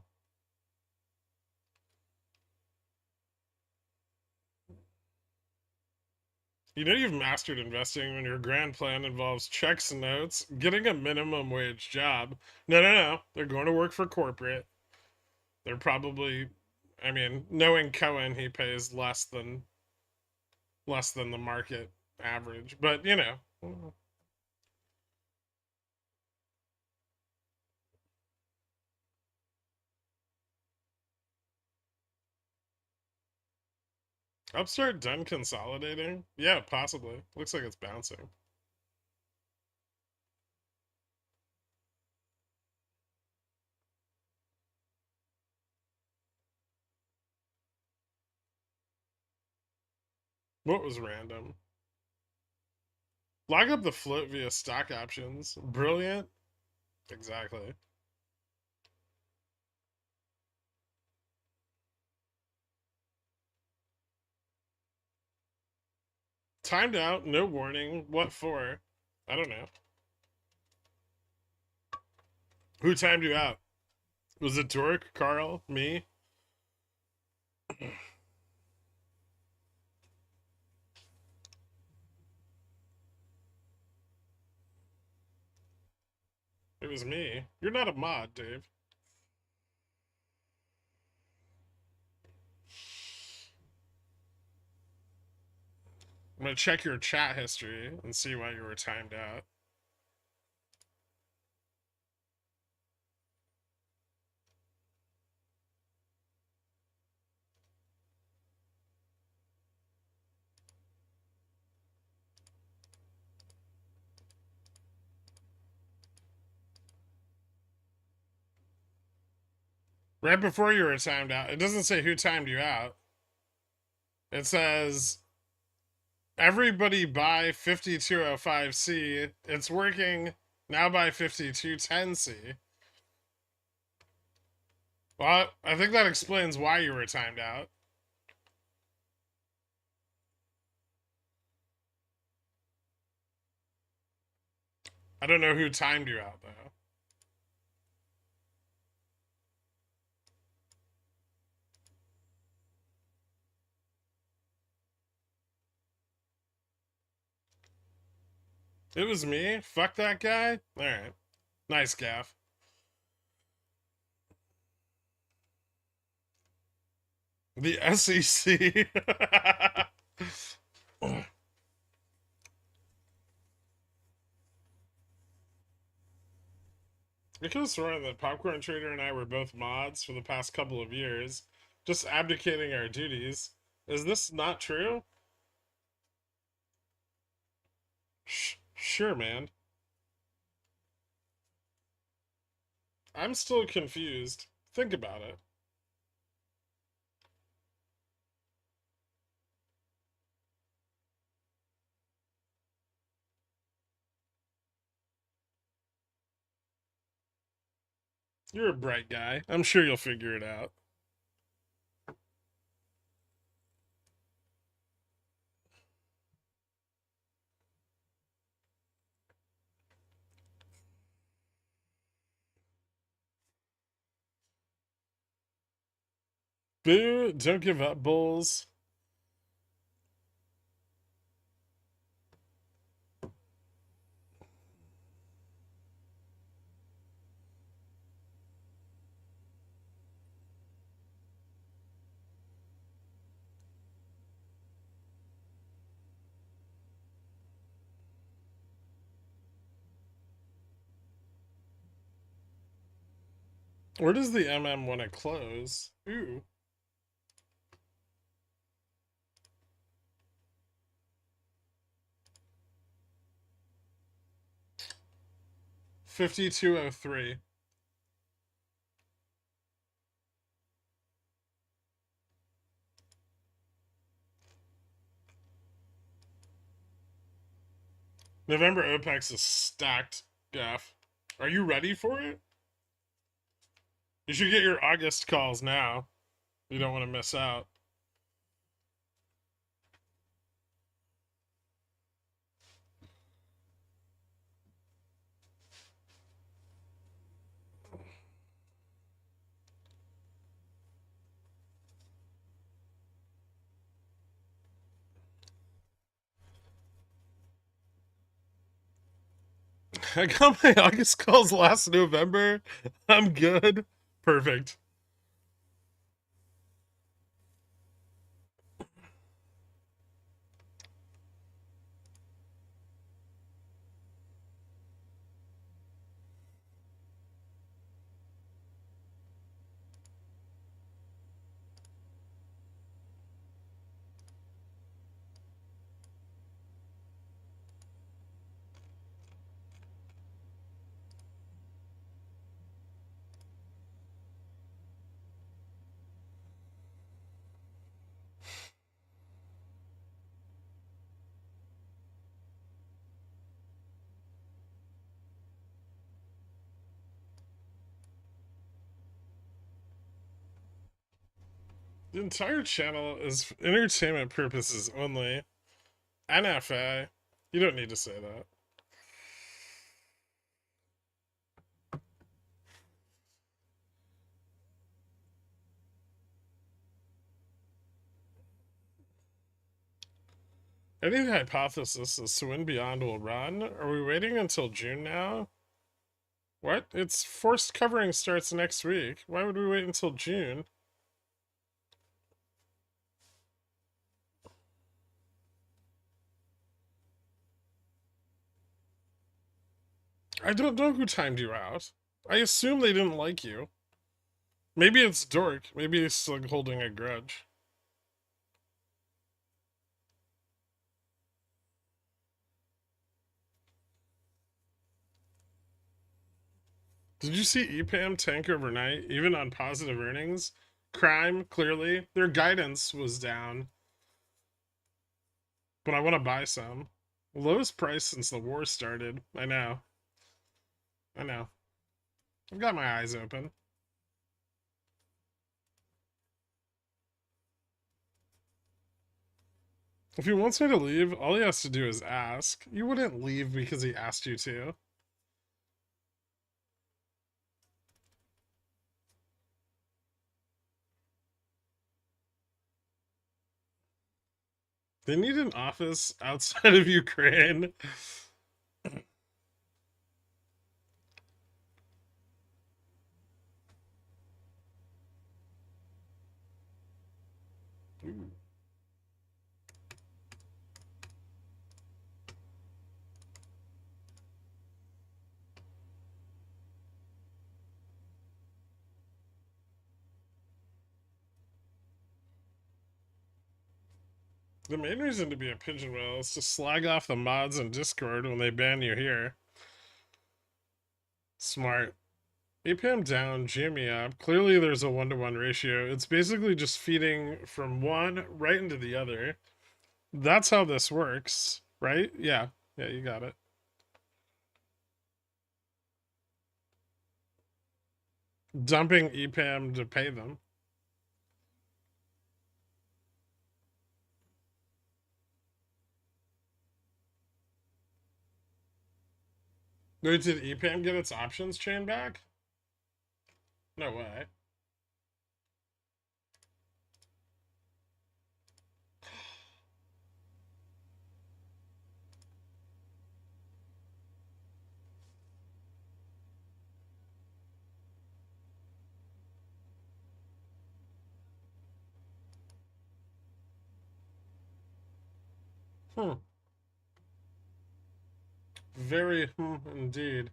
You know you've mastered investing when your grand plan involves checks and notes, getting a minimum wage job. No. They're going to work for corporate. They're probably, I mean, knowing Cohen, he pays less than the market average. But, you know. Upstart done consolidating? Yeah, possibly. Looks like it's bouncing. What was random? Lock up the float via stock options. Brilliant. Exactly. Timed out, no warning. What for? I don't know. Who timed you out? Was it Dork, Carl, me? It was me. You're not a mod, Dave. I'm gonna check your chat history and see why you were timed out. Right before you were timed out. It doesn't say who timed you out. It says everybody buy 5205C. It's working. Now buy 5210C. Well, I think that explains why you were timed out. I don't know who timed you out, though. It was me? Fuck that guy? Alright. Nice, Gaff. The SEC. I could have sworn that Popcorn Trader and I were both mods for the past couple of years, just abdicating our duties. Is this not true? Sure, man. I'm still confused. Think about it. You're a bright guy. I'm sure you'll figure it out. Boo, don't give up, bulls. Where does the MM want to close? Ooh. $52.03. November OPEX is stacked, Gaff. Are you ready for it? You should get your August calls now. You don't want to miss out. I got my August calls last November. I'm good. Perfect. The entire channel is entertainment purposes only. NFA. You don't need to say that. Any hypothesis as to when Beyond will run? Are we waiting until June now? What? Its forced covering starts next week. Why would we wait until June? I don't know who timed you out. I assume they didn't like you. Maybe it's Dork. Maybe it's like holding a grudge. Did you see EPAM tank overnight, even on positive earnings? Crime, clearly. Their guidance was down. But I want to buy some. Lowest price since the war started. I know. I know. I've got my eyes open. If he wants me to leave, all he has to do is ask. You wouldn't leave because he asked you to. They need an office outside of Ukraine. Ooh. The main reason to be a pigeon whale is to slag off the mods in Discord when they ban you here. Smart. APM down, GME up. Clearly there's a 1-to-1 ratio. It's basically just feeding from one right into the other. That's how this works, right? Yeah. Yeah, you got it. Dumping EPAM to pay them. Wait, did EPAM get its options chain back? No way. Hmm. Very indeed.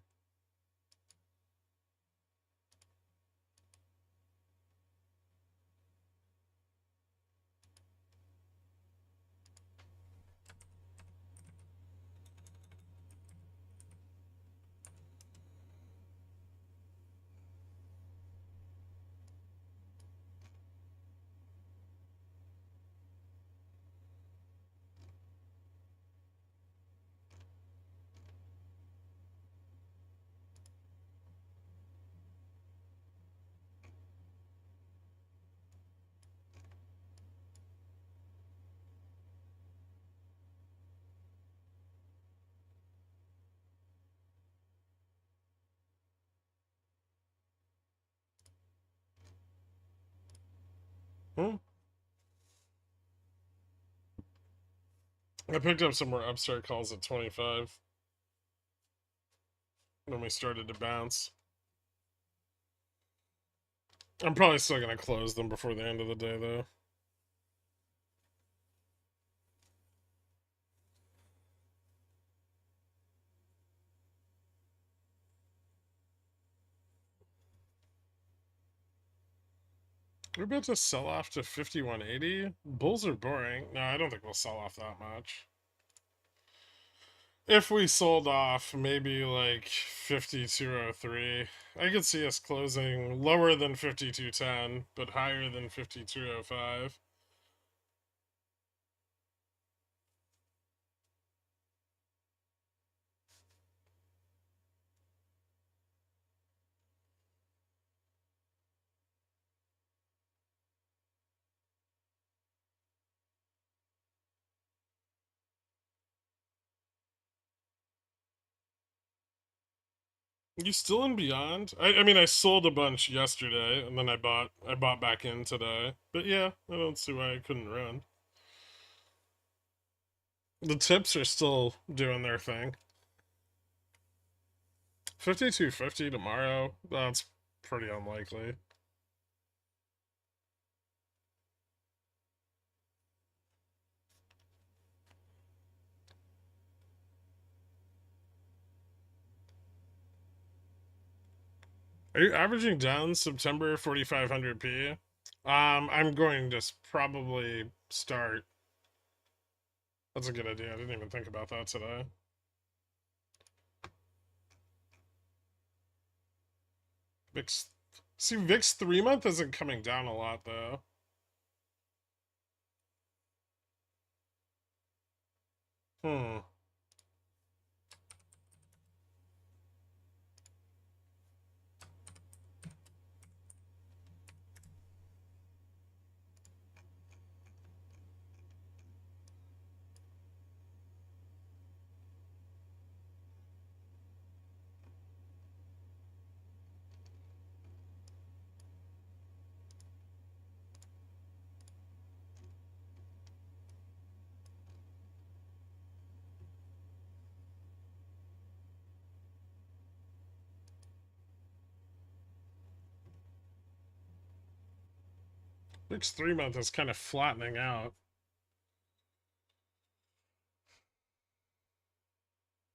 Hmm. I picked up some more Upstart calls at 25 when we started to bounce. I'm probably still going to close them before the end of the day, though. We're about to sell off to 5180. Bulls are boring. No, I don't think we'll sell off that much. If we sold off maybe like 5203, I could see us closing lower than 5210, but higher than 5205. You still in beyond? I mean I sold a bunch yesterday and then I bought back in today. But yeah, I don't see why I couldn't run. The tips are still doing their thing. 5250 tomorrow? That's pretty unlikely. Are you averaging down September 4500p? I'm going to probably start. That's a good idea. I didn't even think about that today. VIX, see, VIX 3-month isn't coming down a lot though. Hmm. VIX 3-month is kind of flattening out.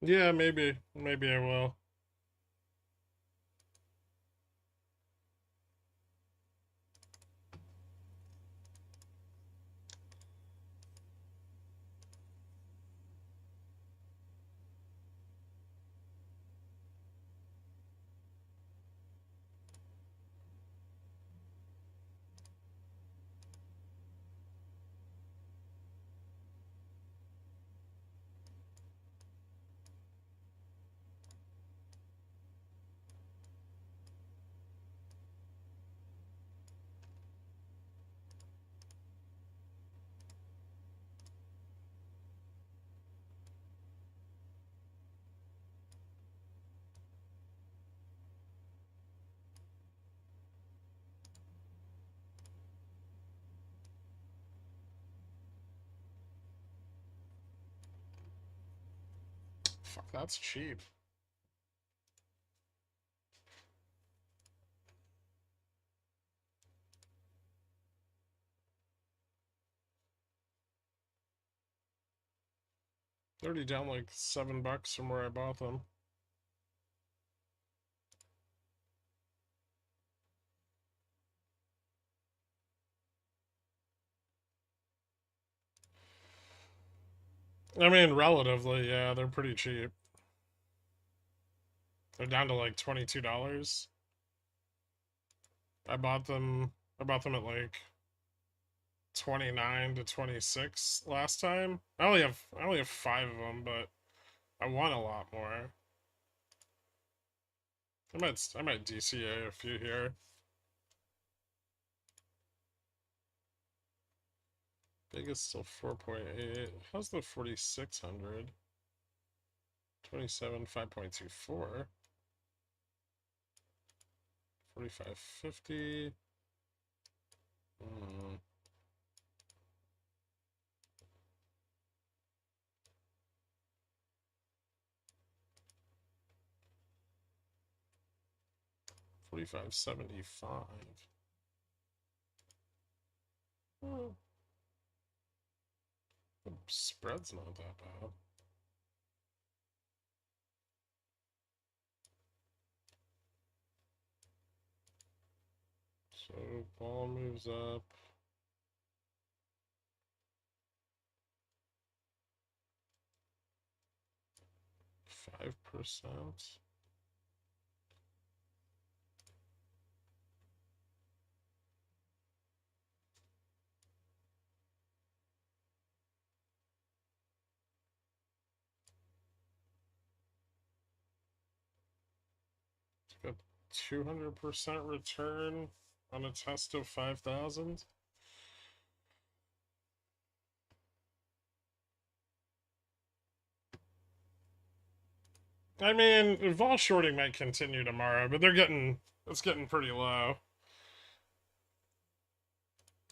Yeah, maybe. Maybe I will. Fuck, that's cheap. They're already down like $7 from where I bought them. I mean, relatively, yeah, they're pretty cheap. They're down to like $22. I bought them. I bought them at like 29 to 26 last time. I only have 5 of them, but I want a lot more. I might DCA a few here. Biggest still 4.8. How's the 4600? 27 5.24. 4550. 4575. Well, the spread's not that bad. So ball moves up. 5%. Got 200% return on a test of 5,000. I mean, vol shorting might continue tomorrow, but it's getting pretty low.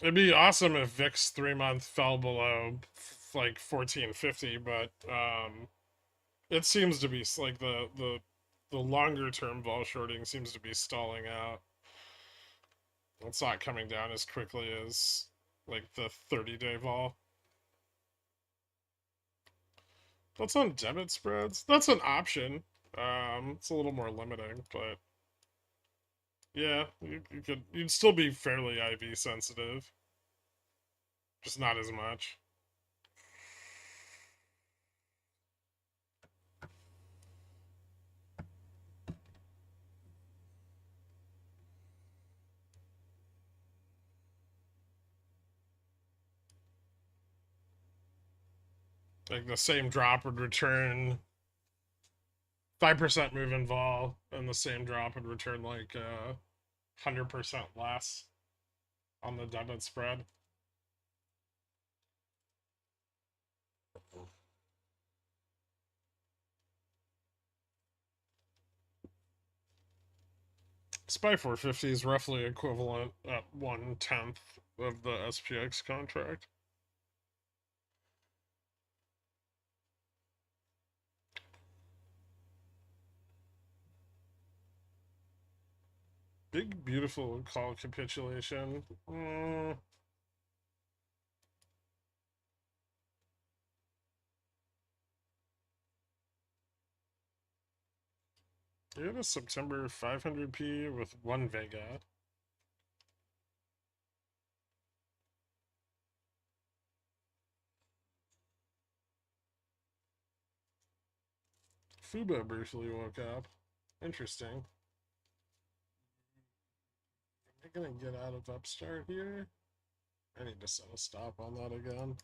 It'd be awesome if VIX 3-month fell below like 1450, but it seems to be like the longer term vol shorting seems to be stalling out. It's not coming down as quickly as like the 30-day vol. That's on debit spreads. That's an option. It's a little more limiting, but Yeah, you'd still be fairly IV sensitive, just not as much. Like the same drop would return 5% move in vol, and the same drop would return like 100% less on the debit spread. SPY 450 is roughly equivalent at 1/10 of the SPX contract. Big, beautiful call capitulation. You have a September 500p with 1 Vega. Fubo briefly woke up. Interesting. Am I gonna get out of Upstart here? I need to set a stop on that again.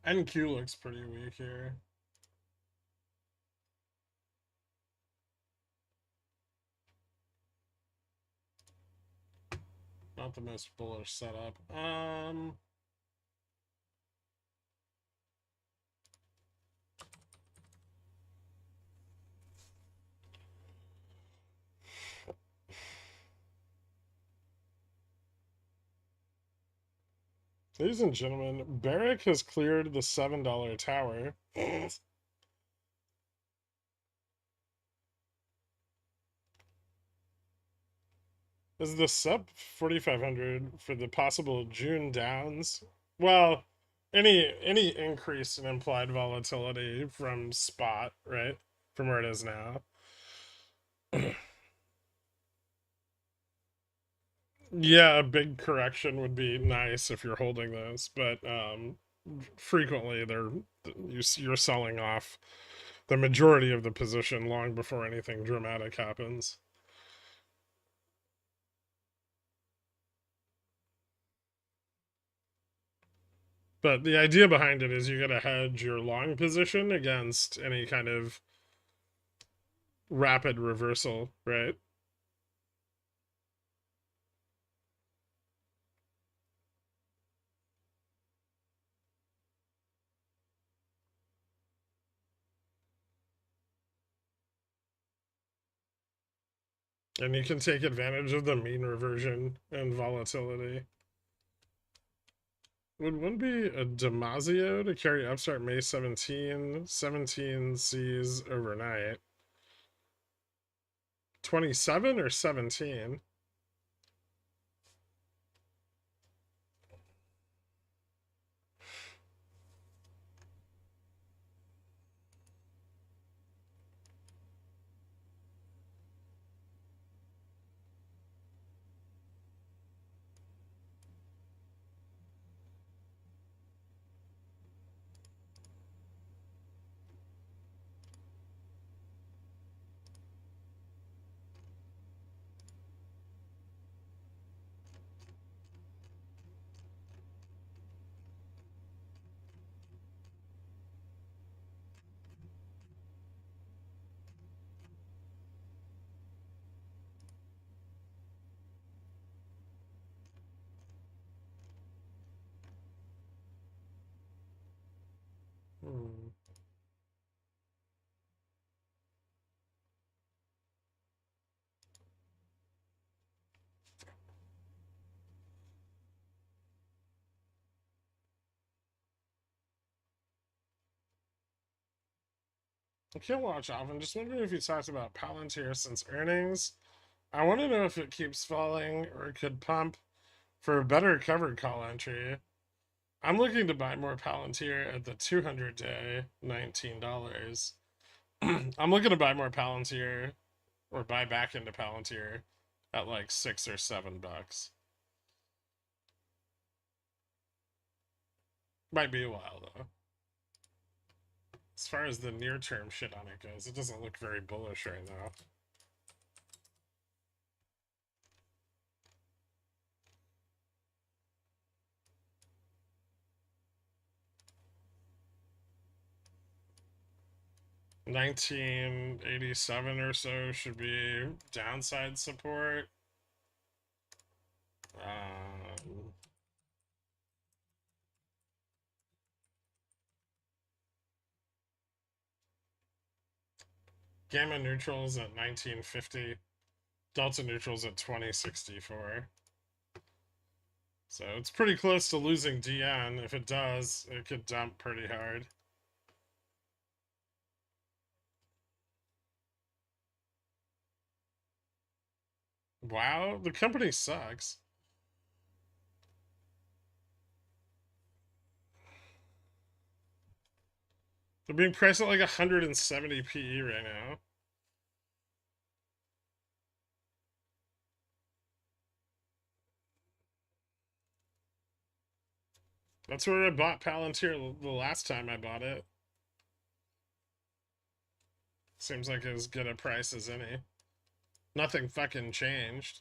NQ looks pretty weak here. Not the most bullish setup. Ladies and gentlemen, Barrick has cleared the $7 tower. Is the sub 4,500 for the possible June downs? Well, any increase in implied volatility from spot, right? From where it is now. Yeah, a big correction would be nice if you're holding those, but frequently you're selling off the majority of the position long before anything dramatic happens. But the idea behind it is you got to hedge your long position against any kind of rapid reversal, right? And you can take advantage of the mean reversion and volatility. Would one be a Damasio to carry Upstart May 17, 17 C's overnight? 27 or 17? I can't watch Alvin. Just wondering if he talked about Palantir since earnings. I want to know if it keeps falling or it could pump for a better covered call entry. I'm looking to buy more Palantir at the 200 day, $19. I'm looking to buy more Palantir or buy back into Palantir at like $6 or $7. Might be a while though. As far as the near term shit on it goes, it doesn't look very bullish right now. $19.87 or so should be downside support. Gamma neutrals at 1950. Delta neutrals at 2064. So it's pretty close to losing DN. If it does, it could dump pretty hard. Wow, the company sucks. They're being priced at like 170 PE right now. That's where I bought Palantir the last time I bought it. Seems like as good a price as any. Nothing fucking changed.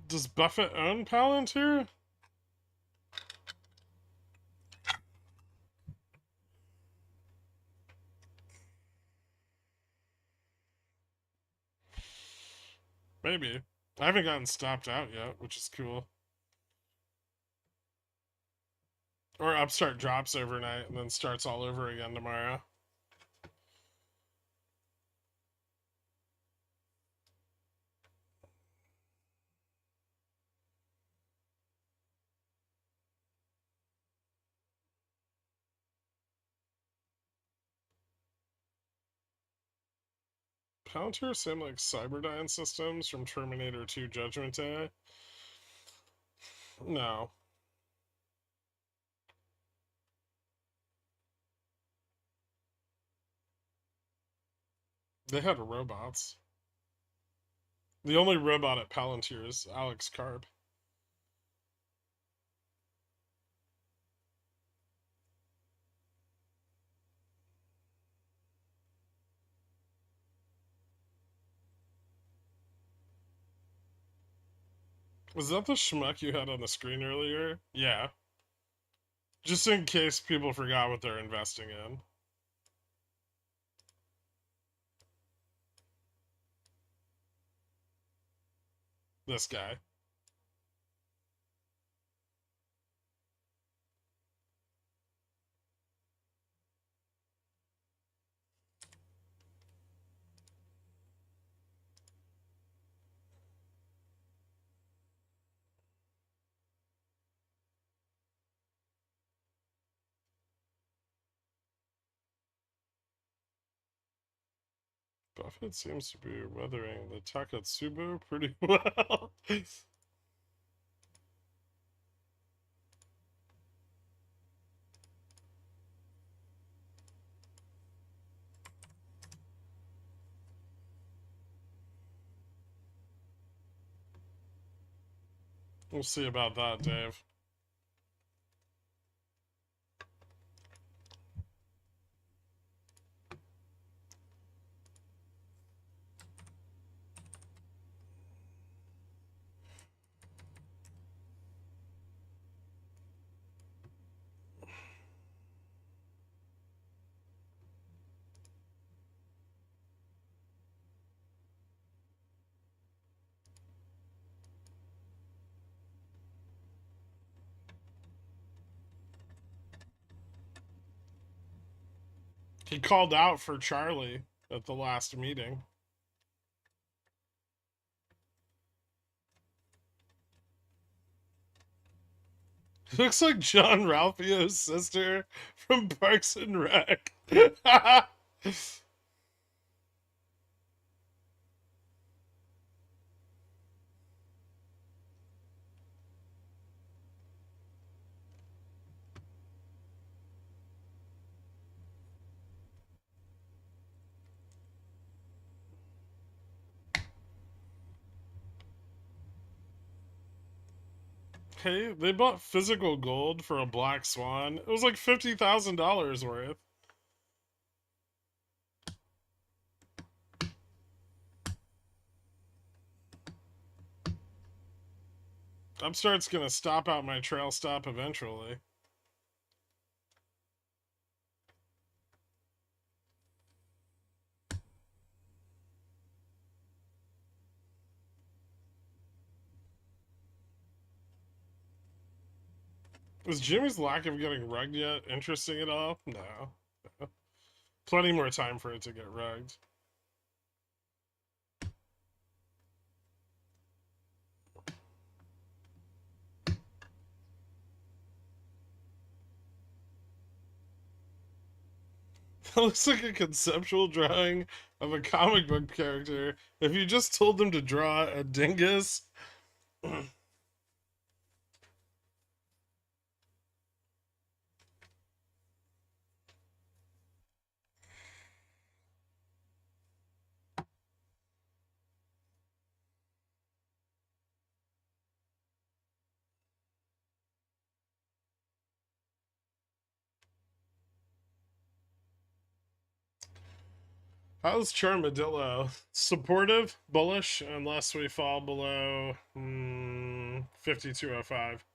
Does Buffett own Palantir? Maybe. I haven't gotten stopped out yet, which is cool. Or Upstart drops overnight and then starts all over again tomorrow. Palantir seem like Cyberdyne systems from Terminator 2 Judgment Day. No. They had robots. The only robot at Palantir is Alex Karp. Was that the schmuck you had on the screen earlier? Yeah. Just in case people forgot what they're investing in. This guy. Buffett seems to be weathering the Takatsubo pretty well. We'll see about that, Dave. He called out for Charlie at the last meeting. Looks like John Ralphio's sister from Parks and Rec. Hey, they bought physical gold for a black swan. It was like $50,000 worth. Upstart's gonna stop out my trail stop eventually. Is Jimmy's lack of getting rugged yet interesting at all? No. Plenty more time for it to get rugged. That looks like a conceptual drawing of a comic book character. If you just told them to draw a dingus. How's Charmadillo? Supportive, bullish, unless we fall below 5205.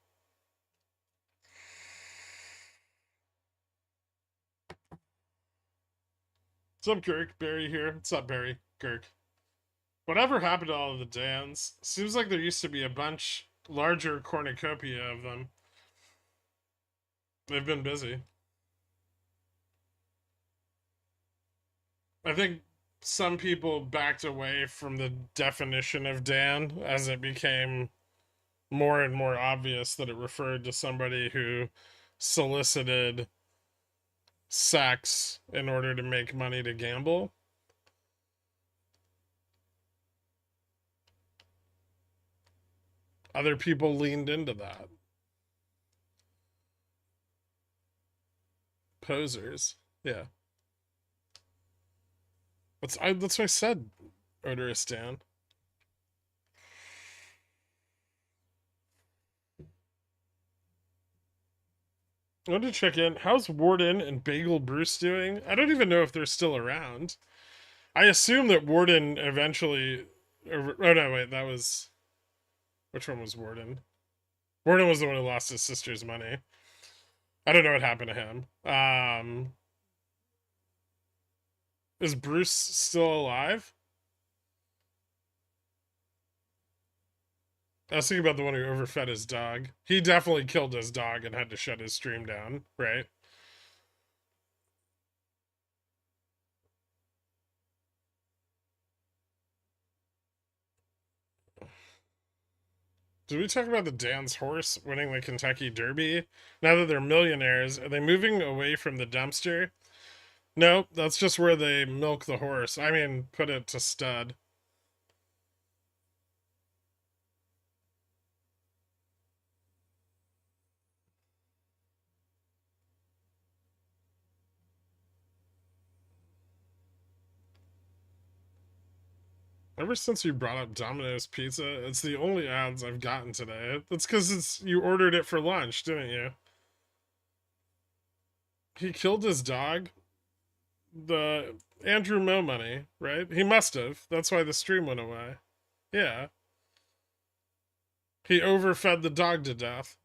What's up, Gherk? Barry here. What's up, Barry? Gherk. Whatever happened to all of the Dans? Seems like there used to be a bunch larger cornucopia of them. They've been busy. I think some people backed away from the definition of Dan as it became more and more obvious that it referred to somebody who solicited sex in order to make money to gamble. Other people leaned into that. Posers. Yeah. That's what I said, Odorous Dan. I want to check in. How's Warden and Bagel Bruce doing? I don't even know if they're still around. I assume that Warden eventually. Oh no, wait, that was. Which one was Warden? Warden was the one who lost his sister's money. I don't know what happened to him. Is Bruce still alive? I was thinking about the one who overfed his dog. He definitely killed his dog and had to shut his stream down, right? Did we talk about the Dan's horse winning the Kentucky Derby? Now that they're millionaires, are they moving away from the dumpster Nope, that's just where they milk the horse. I mean, put it to stud. Ever since you brought up Domino's Pizza, it's the only ads I've gotten today. That's because you ordered it for lunch, didn't you? He killed his dog. The Andrew Mo money, right? He must have. That's why the stream went away. Yeah. He overfed the dog to death.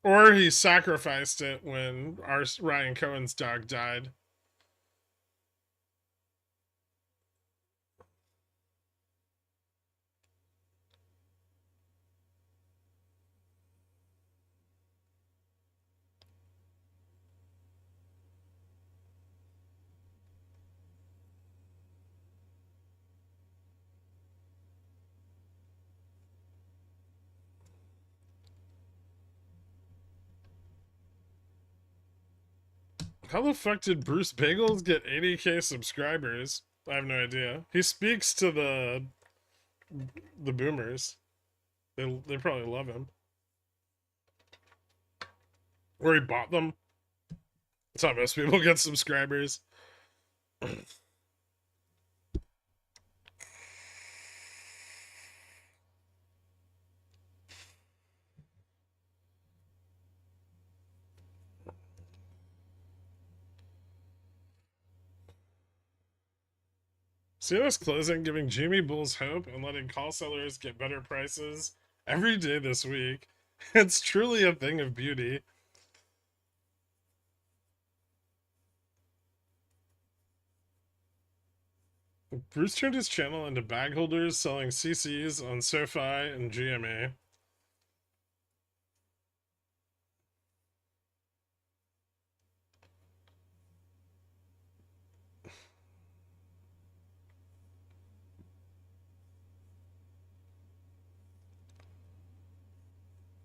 Or he sacrificed it when our Ryan Cohen's dog died. How the fuck did Bruce Bagels get 80k subscribers? I have no idea. He speaks to the boomers. They probably love him. Or he bought them. That's how most people get subscribers. CNS closing giving GME bulls hope and letting call sellers get better prices every day this week. It's truly a thing of beauty. Bruce turned his channel into bag holders selling CCs on SoFi and GME.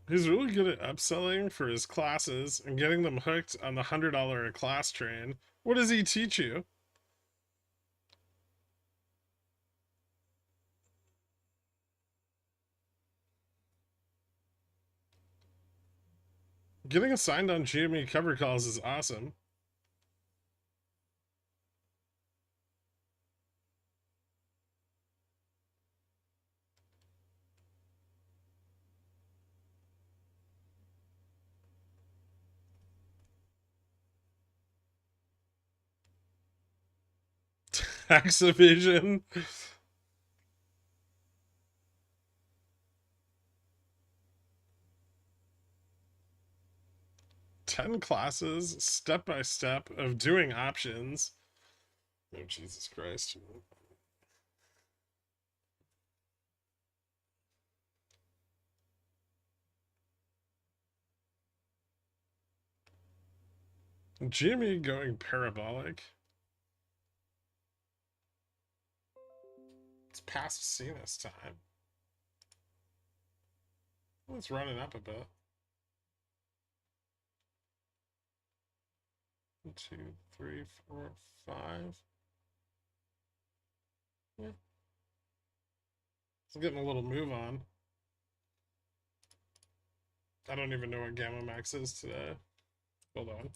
He's really good at upselling for his classes and getting them hooked on the $100 a class train. What does he teach you? Getting assigned on GME cover calls is awesome. Tax evasion. 10 classes, step by step, of doing options. Oh, Jesus Christ. GME going parabolic. It's past Cena's time. It's running up a bit. 1, 2, 3, 4, 5. Yeah. It's getting a little move on. I don't even know what Gamma Max is today. Hold on.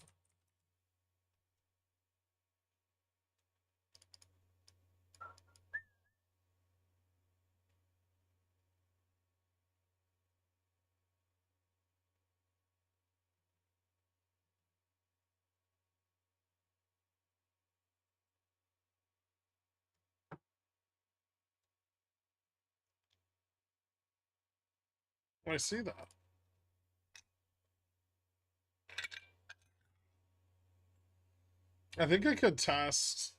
I see that. I think I could test.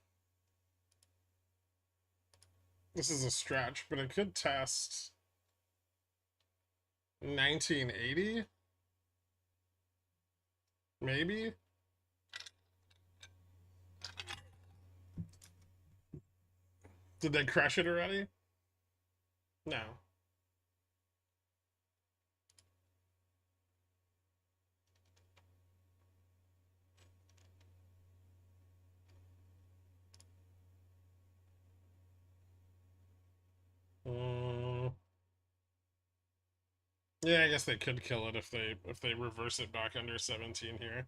This is a stretch, but I could test 1980. Maybe. Did they crush it already? No. Yeah, I guess they could kill it if they reverse it back under 17 here.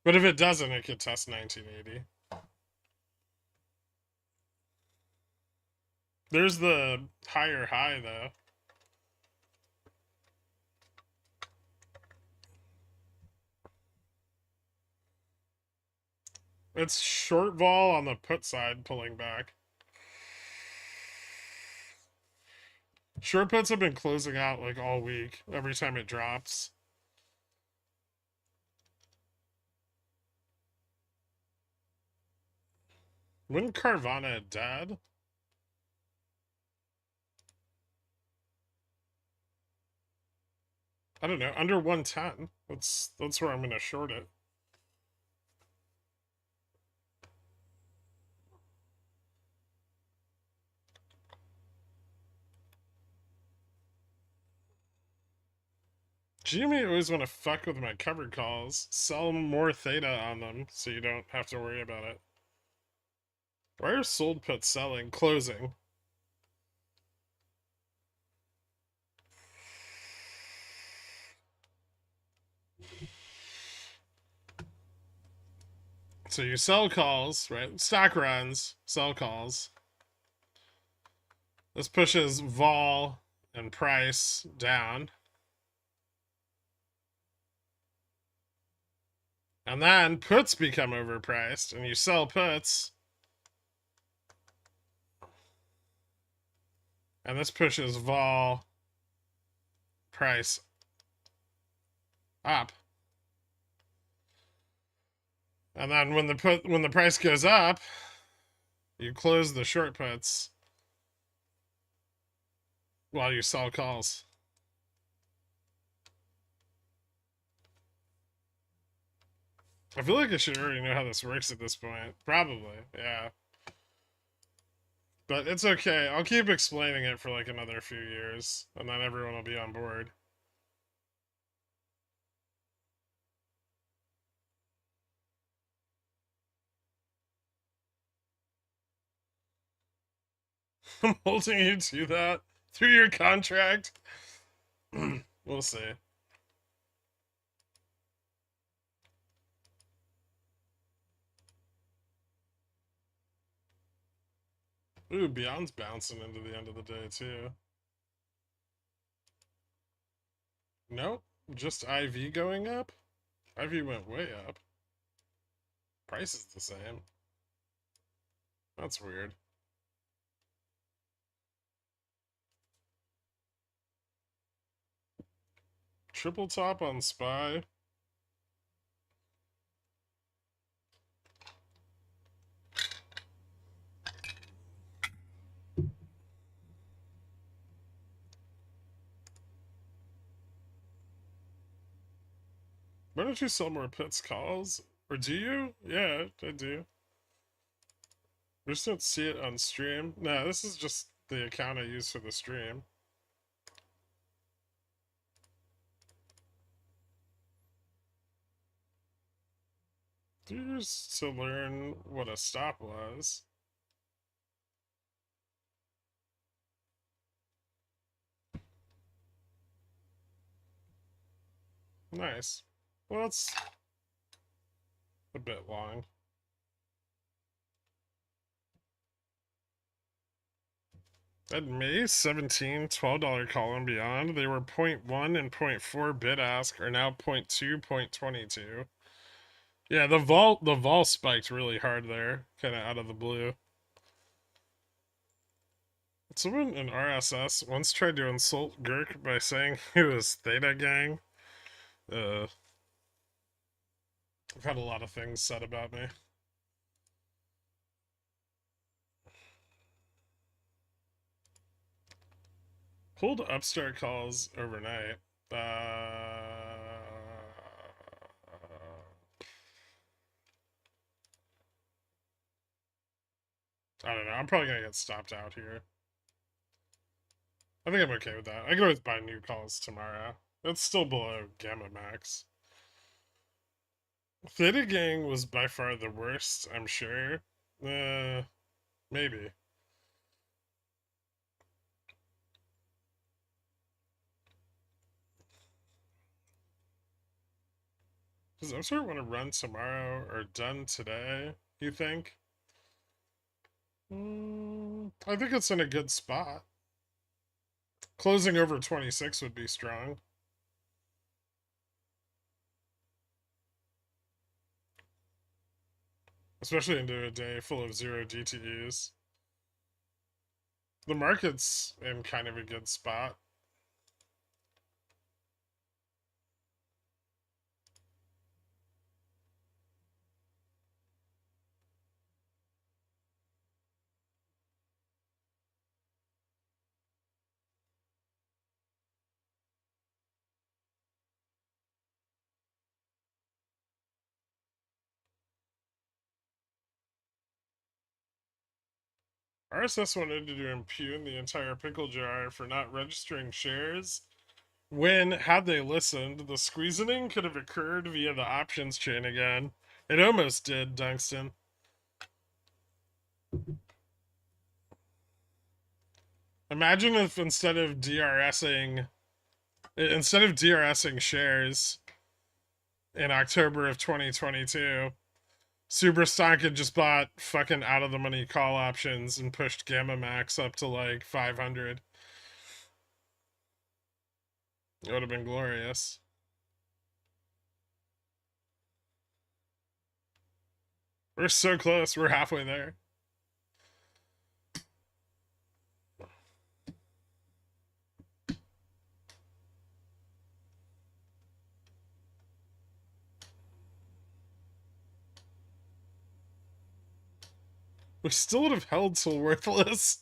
But if it doesn't, it could test 1980. There's the higher high though. It's short vol on the put side pulling back. Short puts have been closing out like all week every time it drops. When Carvana dead? I don't know, under 110. That's where I'm gonna short it. GME always want to fuck with my covered calls. Sell more theta on them so you don't have to worry about it. Why are sold puts selling? Closing. So you sell calls, right? Stock runs, sell calls. This pushes vol and price down. And then puts become overpriced, and you sell puts. And this pushes vol price up. And then when the price goes up, you close the short puts while you sell calls. I feel like I should already know how this works at this point. Probably, yeah. But it's okay. I'll keep explaining it for like another few years, and then everyone will be on board. I'm holding you to that through your contract. We'll see. Ooh, Beyond's bouncing into the end of the day, too. Nope, just IV going up? IV went way up. Price is the same. That's weird. Triple top on SPY. Why don't you sell more puts calls? Or do you? Yeah, I do. I just don't see it on stream. No, this is just the account I use for the stream. Just to learn what a stop was. Nice. Well, that's a bit long. At May 17, $12 call and beyond, they were 0.1 and 0.4 bid ask, are now 0.2, 0.22. Yeah, the vol spiked really hard there, kind of out of the blue. Someone in RSS once tried to insult Gherkin by saying he was Theta Gang. I've had a lot of things said about me. Pulled Upstart calls overnight. I don't know. I'm probably gonna get stopped out here. I think I'm okay with that. I can always buy new calls tomorrow. It's still below Gamma Max. Theta Gang was by far the worst, I'm sure. Maybe. Does Upstart want to run tomorrow or done today, you think? I think it's in a good spot. Closing over 26 would be strong. Especially into a day full of 0 DTEs. The market's in kind of a good spot. RSS wanted to impugn the entire pickle jar for not registering shares when, had they listened, the squeezing could have occurred via the options chain again. It almost did, Dunkston. Imagine if instead of DRSing shares in October of 2022, Superstock had just bought fucking out of the money call options and pushed Gamma Max up to like 500. It would have been glorious. We're so close. We're halfway there. We still would have held till worthless.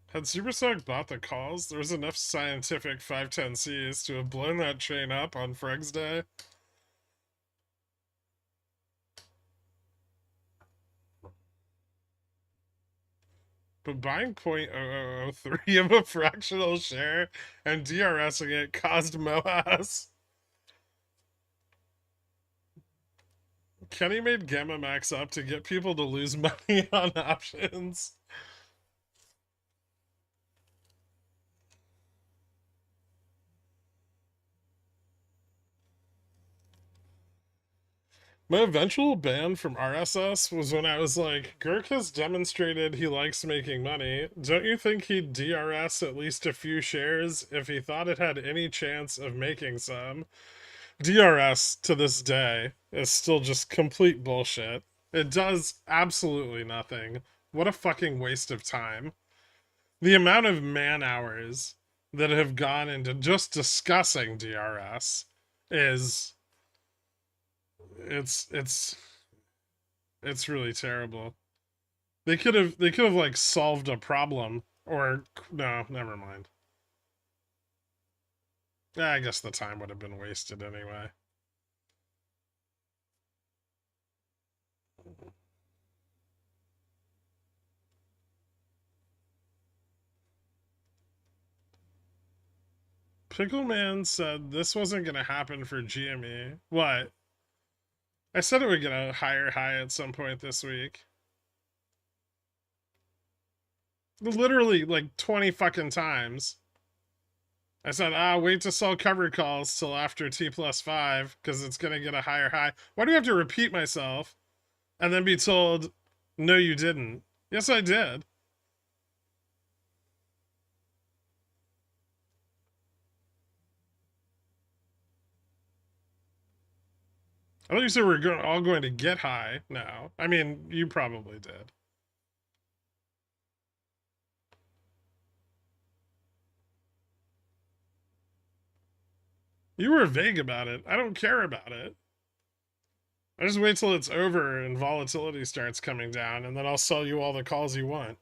Had Superstock bought the calls, there was enough scientific 510Cs to have blown that chain up on Freg's Day. But buying 0.0003 of a fractional share and DRSing it caused MOASS. Kenny made Gamma Max up to get people to lose money on options. My eventual ban from RSS was when I was like, Gherk has demonstrated he likes making money. Don't you think he'd DRS at least a few shares if he thought it had any chance of making some? DRS to this day is still just complete bullshit. It does absolutely nothing. What a fucking waste of time. The amount of man hours that have gone into just discussing DRS is it's really terrible. They could have like solved a problem, or no, never mind. I guess the time would have been wasted anyway. Pickleman said this wasn't going to happen for GME. What? I said it would get a higher high at some point this week. Literally like 20 fucking times. I said, wait to sell covered calls till after T+5 because it's going to get a higher high. Why do you have to repeat myself and then be told, no, you didn't? Yes, I did. I thought you said we're all going to get high now. I mean, you probably did. You were vague about it. I don't care about it. I just wait till it's over and volatility starts coming down, and then I'll sell you all the calls you want.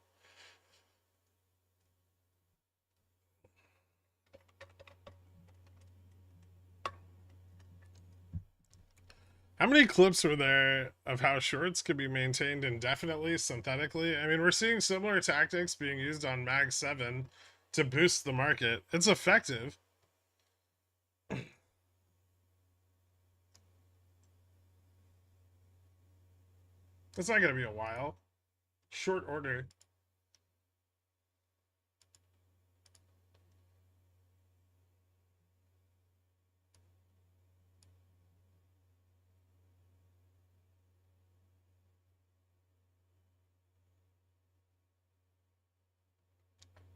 How many clips were there of how shorts could be maintained indefinitely, synthetically? I mean, we're seeing similar tactics being used on Mag 7 to boost the market. It's effective. It's not going to be a while. Short order.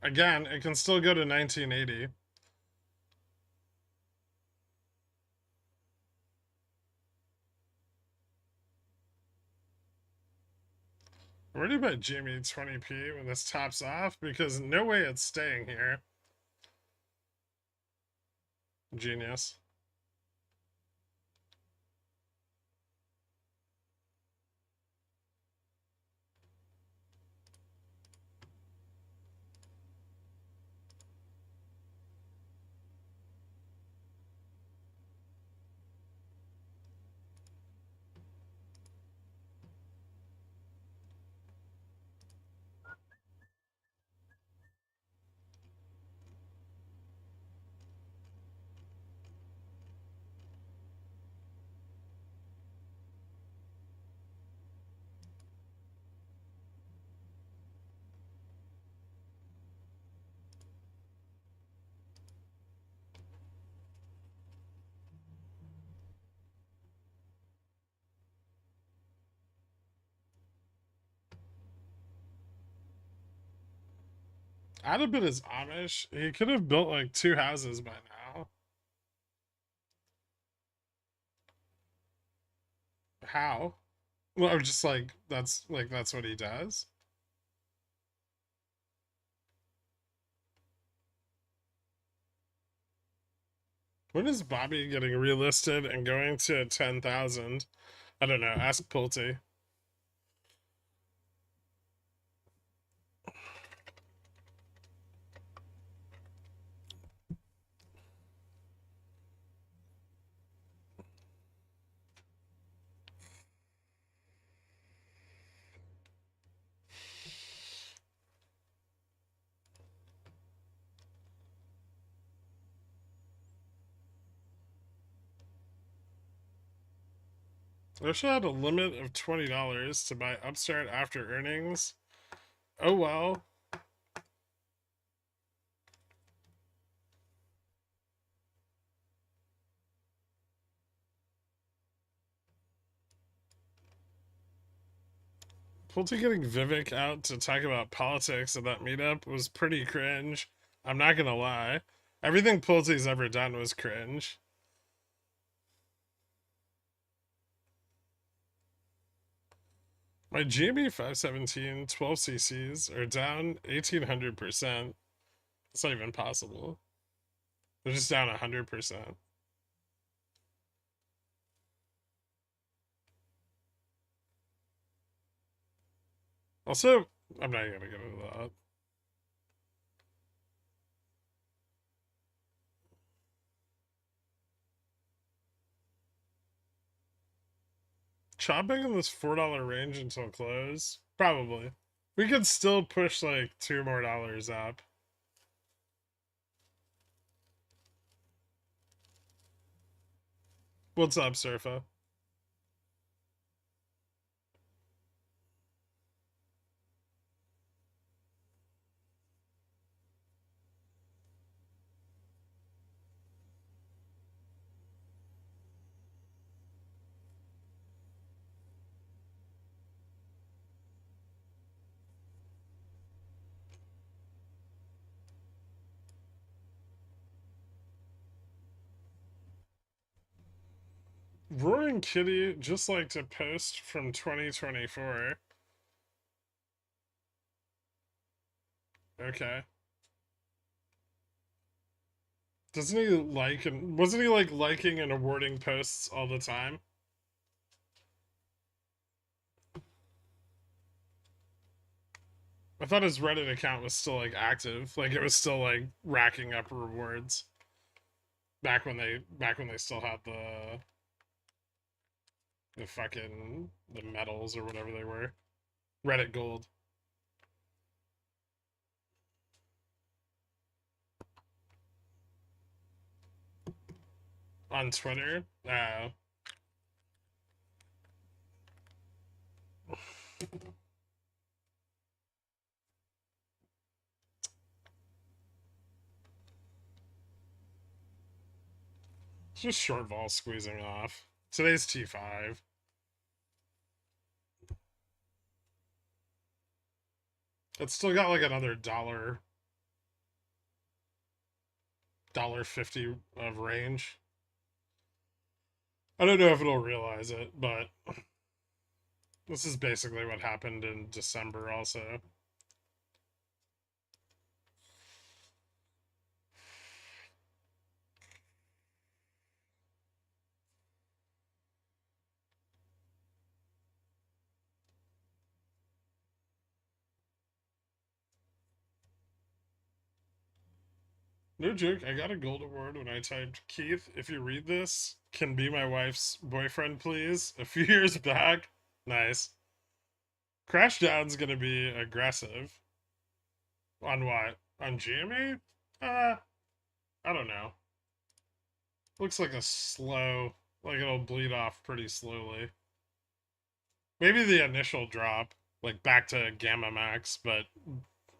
Again, it can still go to 1980. Where do you buy GME 20p when this tops off? Because no way it's staying here. Genius. Adabit is Amish. He could have built like 2 houses by now. How? Well, just that's what he does. When is Bobby getting relisted and going to 10,000? I don't know. Ask Pulte. I wish I had a limit of $20 to buy Upstart after earnings. Oh well. Pulte getting Vivek out to talk about politics at that meetup was pretty cringe. I'm not gonna lie. Everything Pulte's ever done was cringe. My GME 517 12 cc's are down 1800%. It's not even possible. They're just down 100%. Also, I'm not gonna get into that. Chopping in this $4 range until close? Probably. We could still push like $2 more up. What's up, Surfa? Roaring Kitty just like to post from 2024. Okay. Doesn't he like and wasn't he like liking and awarding posts all the time? I thought his Reddit account was still like active, like it was still like racking up rewards back when they still had the fucking the medals or whatever they were. Reddit Gold. On Twitter. It's just short vol squeezing off. Today's T5. It's still got like another dollar $1.50 of range. I don't know if it'll realize it, but this is basically what happened in December also. No joke, I got a gold award when I typed, Keith, if you read this, can be my wife's boyfriend, please? A few years back. Nice. Crashdown's gonna be aggressive. On what? On GME? I don't know. Looks like a slow, like it'll bleed off pretty slowly. Maybe the initial drop, like back to Gamma Max, but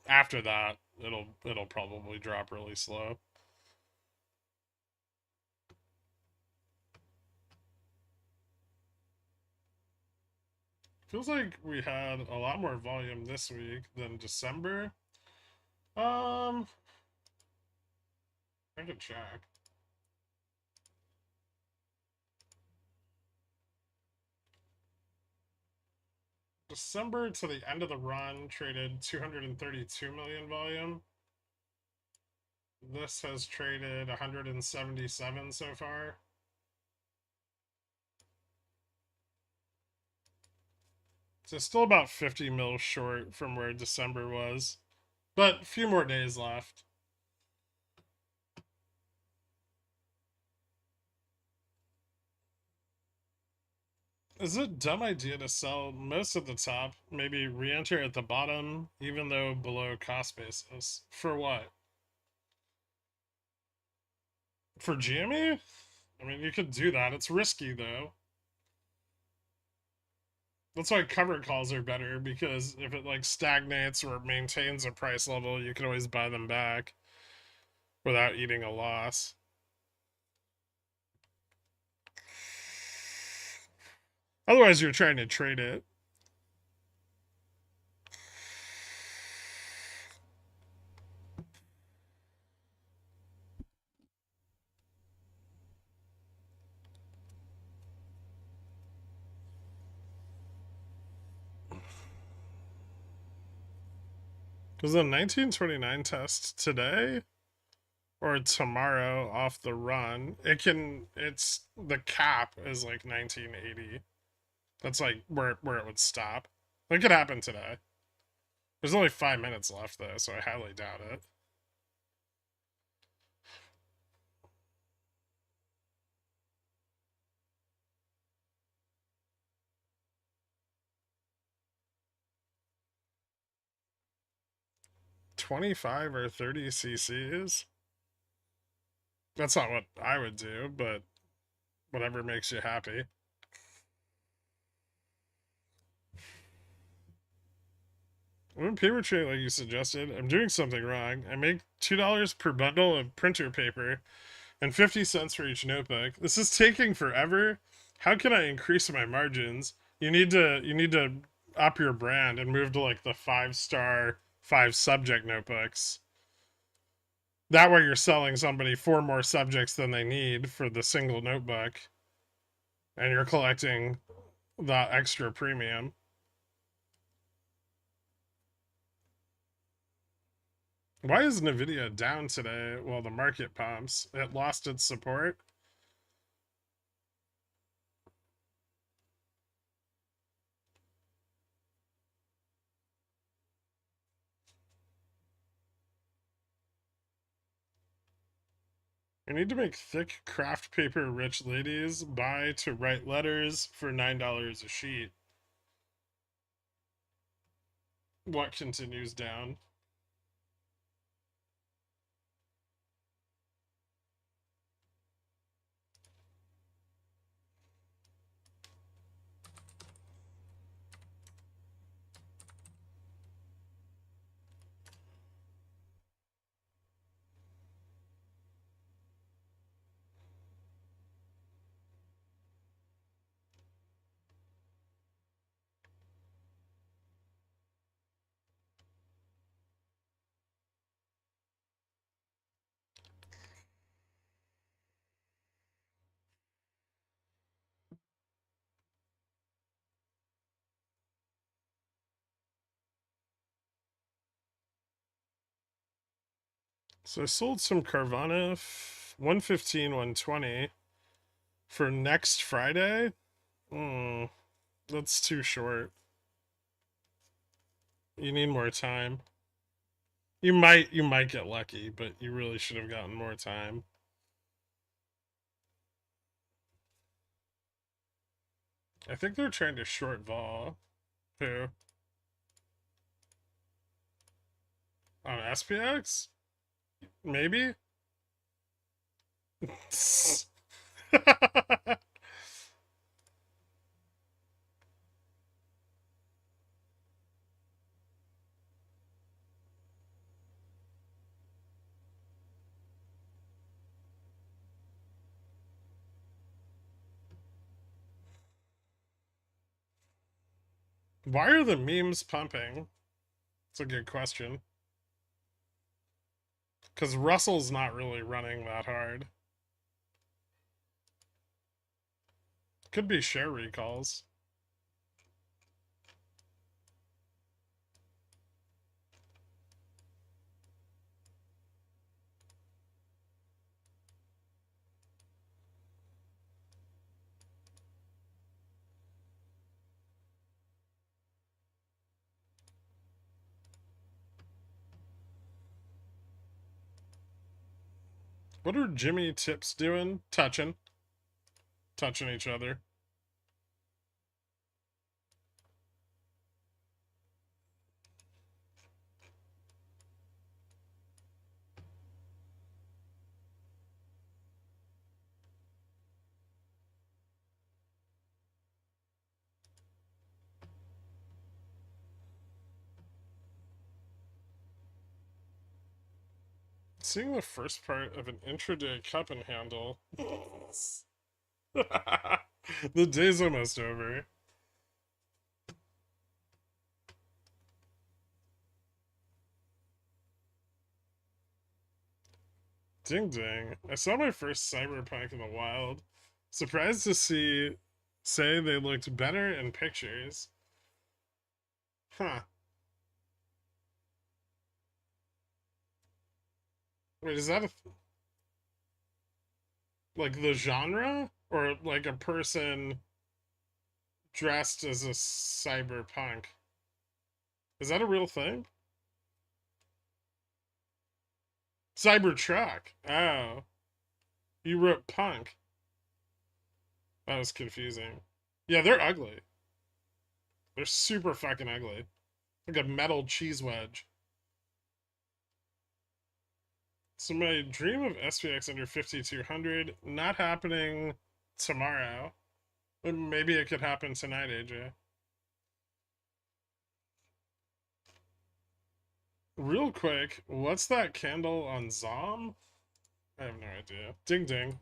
after that, it'll probably drop really slow. Feels like we had a lot more volume this week than December. I can check. December to the end of the run traded 232 million volume. This has traded 177 so far. So still about 50 mil short from where December was, but a few more days left. Is it a dumb idea to sell most at the top, maybe re-enter at the bottom, even though below cost basis? For what? For GME? I mean, you could do that. It's risky, though. That's why cover calls are better, because if it, like, stagnates or maintains a price level, you can always buy them back without eating a loss. Otherwise, you're trying to trade it. Was the 1929 test today or tomorrow off the run? It's the cap is like 1980. That's like where it would stop. It could happen today. There's only 5 minutes left though, so I highly doubt it. $25 or $30 CCs? That's not what I would do, but whatever makes you happy. I'm in paper trade like you suggested. I'm doing something wrong. I make $2 per bundle of printer paper and 50 cents for each notebook. This is taking forever. How can I increase my margins? You need to up your brand and move to like the 5-star 5 subject notebooks. That way you're selling somebody 4 more subjects than they need for the single notebook, and you're collecting that extra premium. Why is Nvidia down today while the market pumps? It lost its support. You need to make thick craft paper rich ladies buy to write letters for $9 a sheet. What continues down? So I sold some Carvana 115, 120 for next Friday. That's too short. You need more time. You might get lucky, but you really should have gotten more time. I think they're trying to short vol. Who? On SPX? Maybe? Why are the memes pumping? It's a good question. Because Russell's not really running that hard. Could be share recalls. What are Jimmy Tips doing? Touching each other. Seeing the first part of an intraday cup and handle. The day's almost over. Ding ding. I saw my first cyberpunk in the wild. Surprised to say they looked better in pictures. Huh. Wait, is that like the genre? Or like a person dressed as a cyberpunk? Is that a real thing? Cybertruck. Oh. You wrote punk. That was confusing. Yeah, they're ugly. They're super fucking ugly. Like a metal cheese wedge. So my dream of SPX under 5,200, not happening tomorrow. Maybe it could happen tonight, AJ. Real quick, what's that candle on Zom? I have no idea. Ding ding.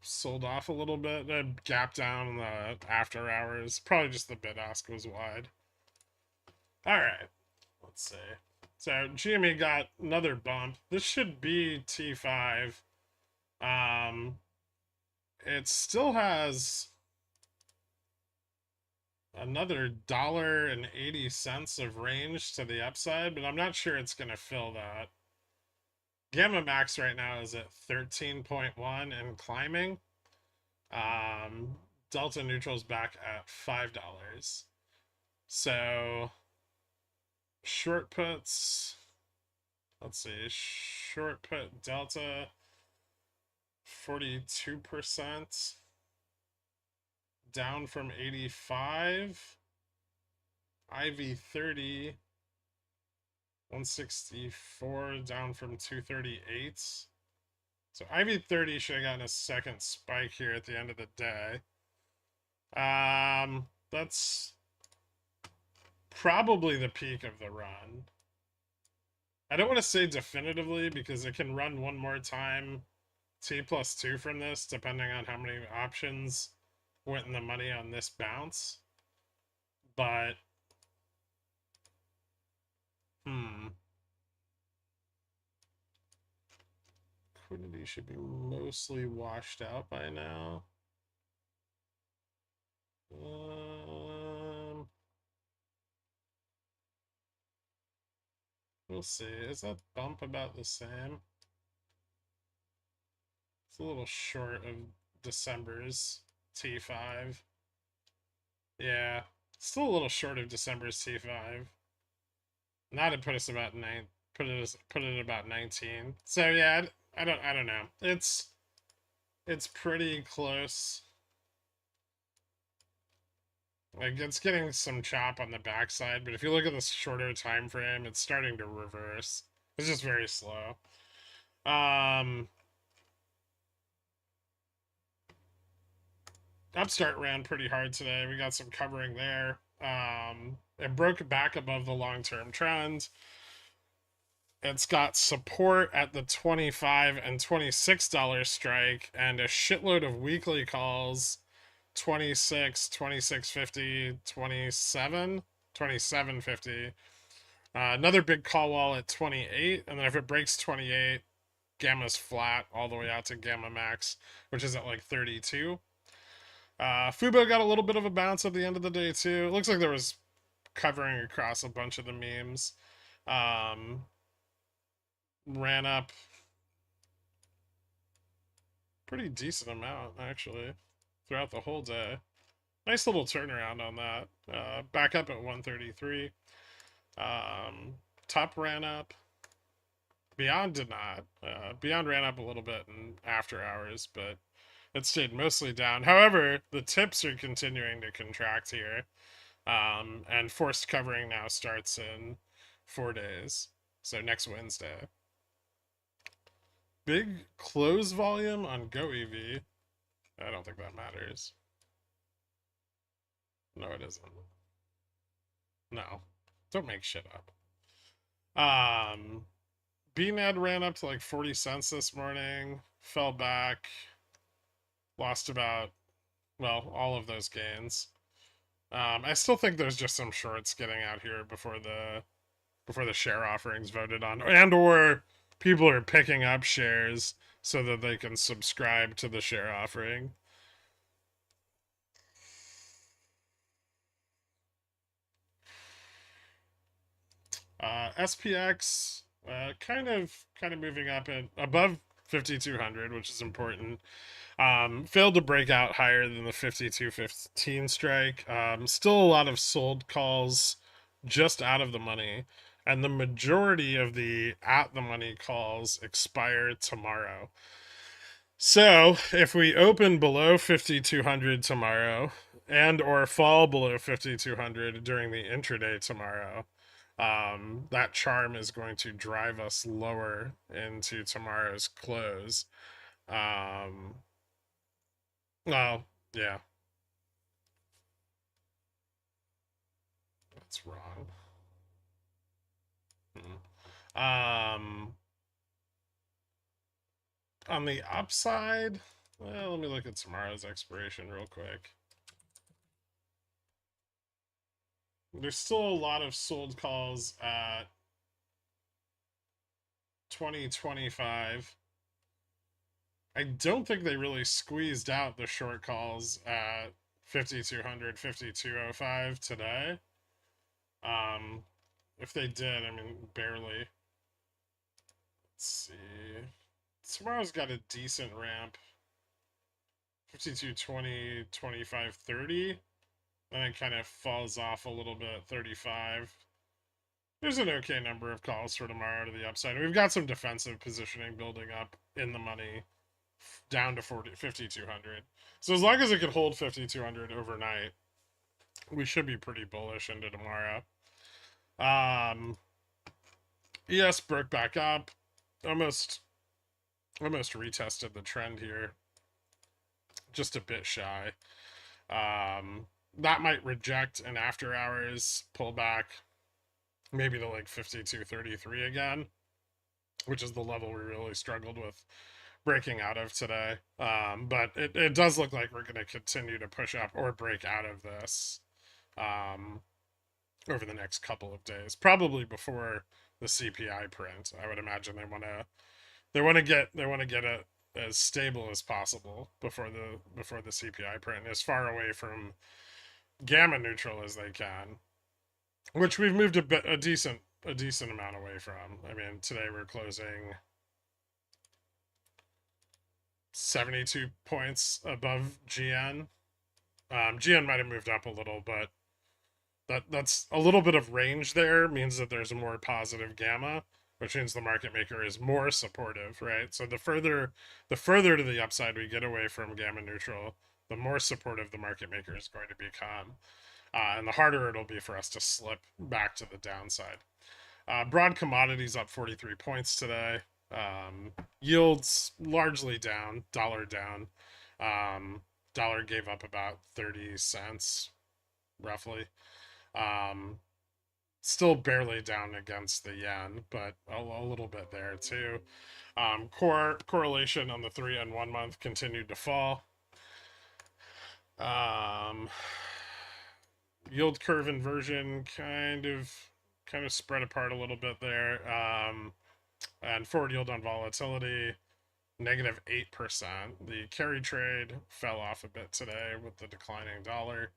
Sold off a little bit. I gapped down in the after hours. Probably just the bid ask was wide. Alright. Let's see. So GME got another bump. This should be T5. It still has another $1.80 of range to the upside, but I'm not sure it's going to fill that. Gamma Max right now is at 13.1 and climbing. Delta Neutral's back at $5. So short puts, let's see, short put Delta 42%, down from 85. IV 30 164, down from 238. So IV 30 should have gotten a second spike here at the end of the day. That's probably the peak of the run. I don't want to say definitively because it can run one more time T+2 from this, depending on how many options went in the money on this bounce. But, liquidity should be mostly washed out by now. We'll see. Is that bump about the same? It's a little short of December's T5. Yeah, still a little short of December's T5. Not to put us about put it at about 19. So yeah, I don't know. It's pretty close. Like it's getting some chop on the backside, but if you look at the shorter time frame, it's starting to reverse. It's just very slow. Upstart ran pretty hard today. We got some covering there. It broke back above the long-term trend. It's got support at the $25 and $26 strike and a shitload of weekly calls 26, 26.50, 27, 27.50. Another big call wall at 28, and then if it breaks 28, gamma's flat all the way out to gamma max, which is at like 32. Fubo got a little bit of a bounce at the end of the day too. It looks like there was covering across a bunch of the memes. Ran up pretty decent amount actually throughout the whole day. Nice little turnaround on that. Back up at 133. Top ran up. Beyond did not. Beyond ran up a little bit in after hours, but it stayed mostly down. However, the tips are continuing to contract here. And forced covering now starts in 4 days. So next Wednesday. Big close volume on GoEV. I don't think that matters. No, it isn't. No. Don't make shit up. BNED ran up to like 40 cents this morning, fell back, lost about, well, all of those gains. I still think there's just some shorts getting out here before the share offerings voted on, and or people are picking up shares so that they can subscribe to the share offering. SPX kind of moving up and above 5200, which is important. Failed to break out higher than the 5215 strike. Still a lot of sold calls just out of the money, and the majority of the at the money calls expire tomorrow. So if we open below 5200 tomorrow and or fall below 5200 during the intraday tomorrow, that charm is going to drive us lower into tomorrow's close. Well, yeah. That's wrong. On the upside, well, let me look at tomorrow's expiration real quick. There's still a lot of sold calls at 2025. I don't think they really squeezed out the short calls at 5200, 5205 today. If they did, I mean, barely. Let's see. Tomorrow's got a decent ramp. 5220, 2530. Then it kind of falls off a little bit, 35. There's an okay number of calls for tomorrow to the upside. We've got some defensive positioning building up in the money down to 5200. So as long as it can hold 5200 overnight, we should be pretty bullish into tomorrow. ES broke back up. Almost retested the trend here. Just a bit shy. That might reject an after hours pullback, maybe to like 52.33 again, which is the level we really struggled with breaking out of today. But it does look like we're going to continue to push up or break out of this over the next couple of days, probably before the CPI print. I would imagine they want to get it as stable as possible before the CPI print, as far away from gamma neutral as they can, which we've moved a decent a decent amount away from. I mean, today we're closing 72 points above GN. GN might have moved up a little, but that's a little bit of range there means that there's a more positive gamma, which means the market maker is more supportive, right? So the further to the upside we get away from gamma neutral, the more supportive the market maker is going to become. And the harder it'll be for us to slip back to the downside. Broad commodities up 43 points today. Yields largely down, dollar down. Dollar gave up about 30 cents, roughly. Still barely down against the yen, but a little bit there too. Correlation on the 3 and 1 month continued to fall. Yield curve inversion kind of spread apart a little bit there. And forward yield on volatility, negative 8%. The carry trade fell off a bit today with the declining dollar.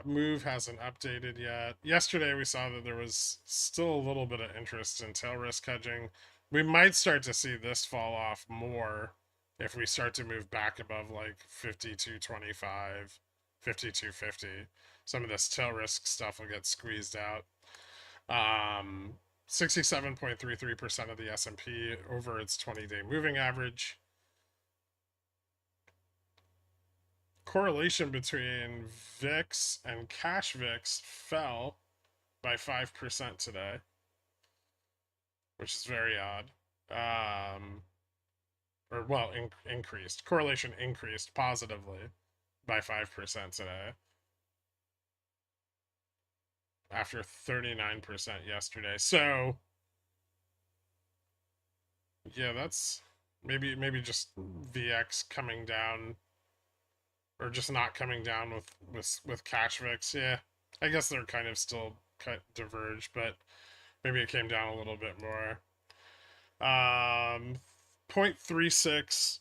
Move hasn't updated yet. Yesterday we saw that there was still a little bit of interest in tail risk hedging. We might start to see this fall off more if we start to move back above like 52.25, 52.50. Some of this tail risk stuff will get squeezed out. 67.33% of the S&P over its 20-day moving average. Correlation between VIX and cash VIX fell by 5% today, which is very odd. Increased. Correlation increased positively by 5% today, after 39% yesterday. So yeah, that's maybe just VX coming down, or just not coming down with cash VIX. Yeah, I guess they're kind of still diverge, but maybe it came down a little bit more. 0.36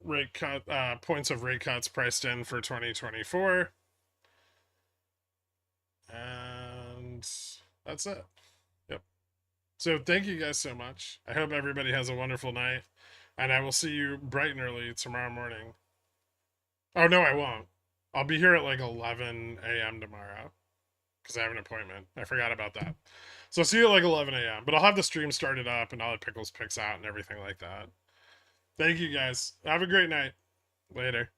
rate cut points of rate cuts priced in for 2024. And that's it. Yep. So thank you guys so much. I hope everybody has a wonderful night, and I will see you bright and early tomorrow morning. Oh, no, I won't. I'll be here at like 11 a.m. tomorrow because I have an appointment. I forgot about that. So I'll see you at like 11 a.m. But I'll have the stream started up and all the Pickles picks out and everything like that. Thank you guys. Have a great night. Later.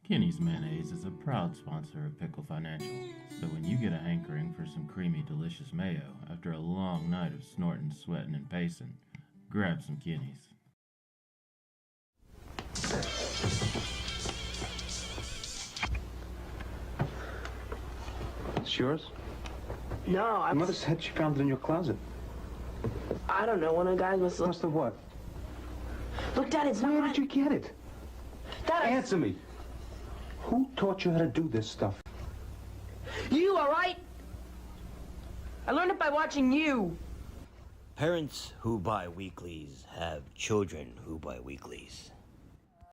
Kenny's Mayonnaise is a proud sponsor of Pickle Financial, so when you get a hankering for some creamy, delicious mayo after a long night of snorting, sweating, and pacing, grab some Kenny's. It's yours? No, Your mother said she found it in your closet. I don't know. One of the guys must Must have what? Look, Dad, it's Where not. did you get it? Dad, Answer me. Who taught you how to do this stuff? You, all right? I learned it by watching you. Parents who buy weeklies have children who buy weeklies.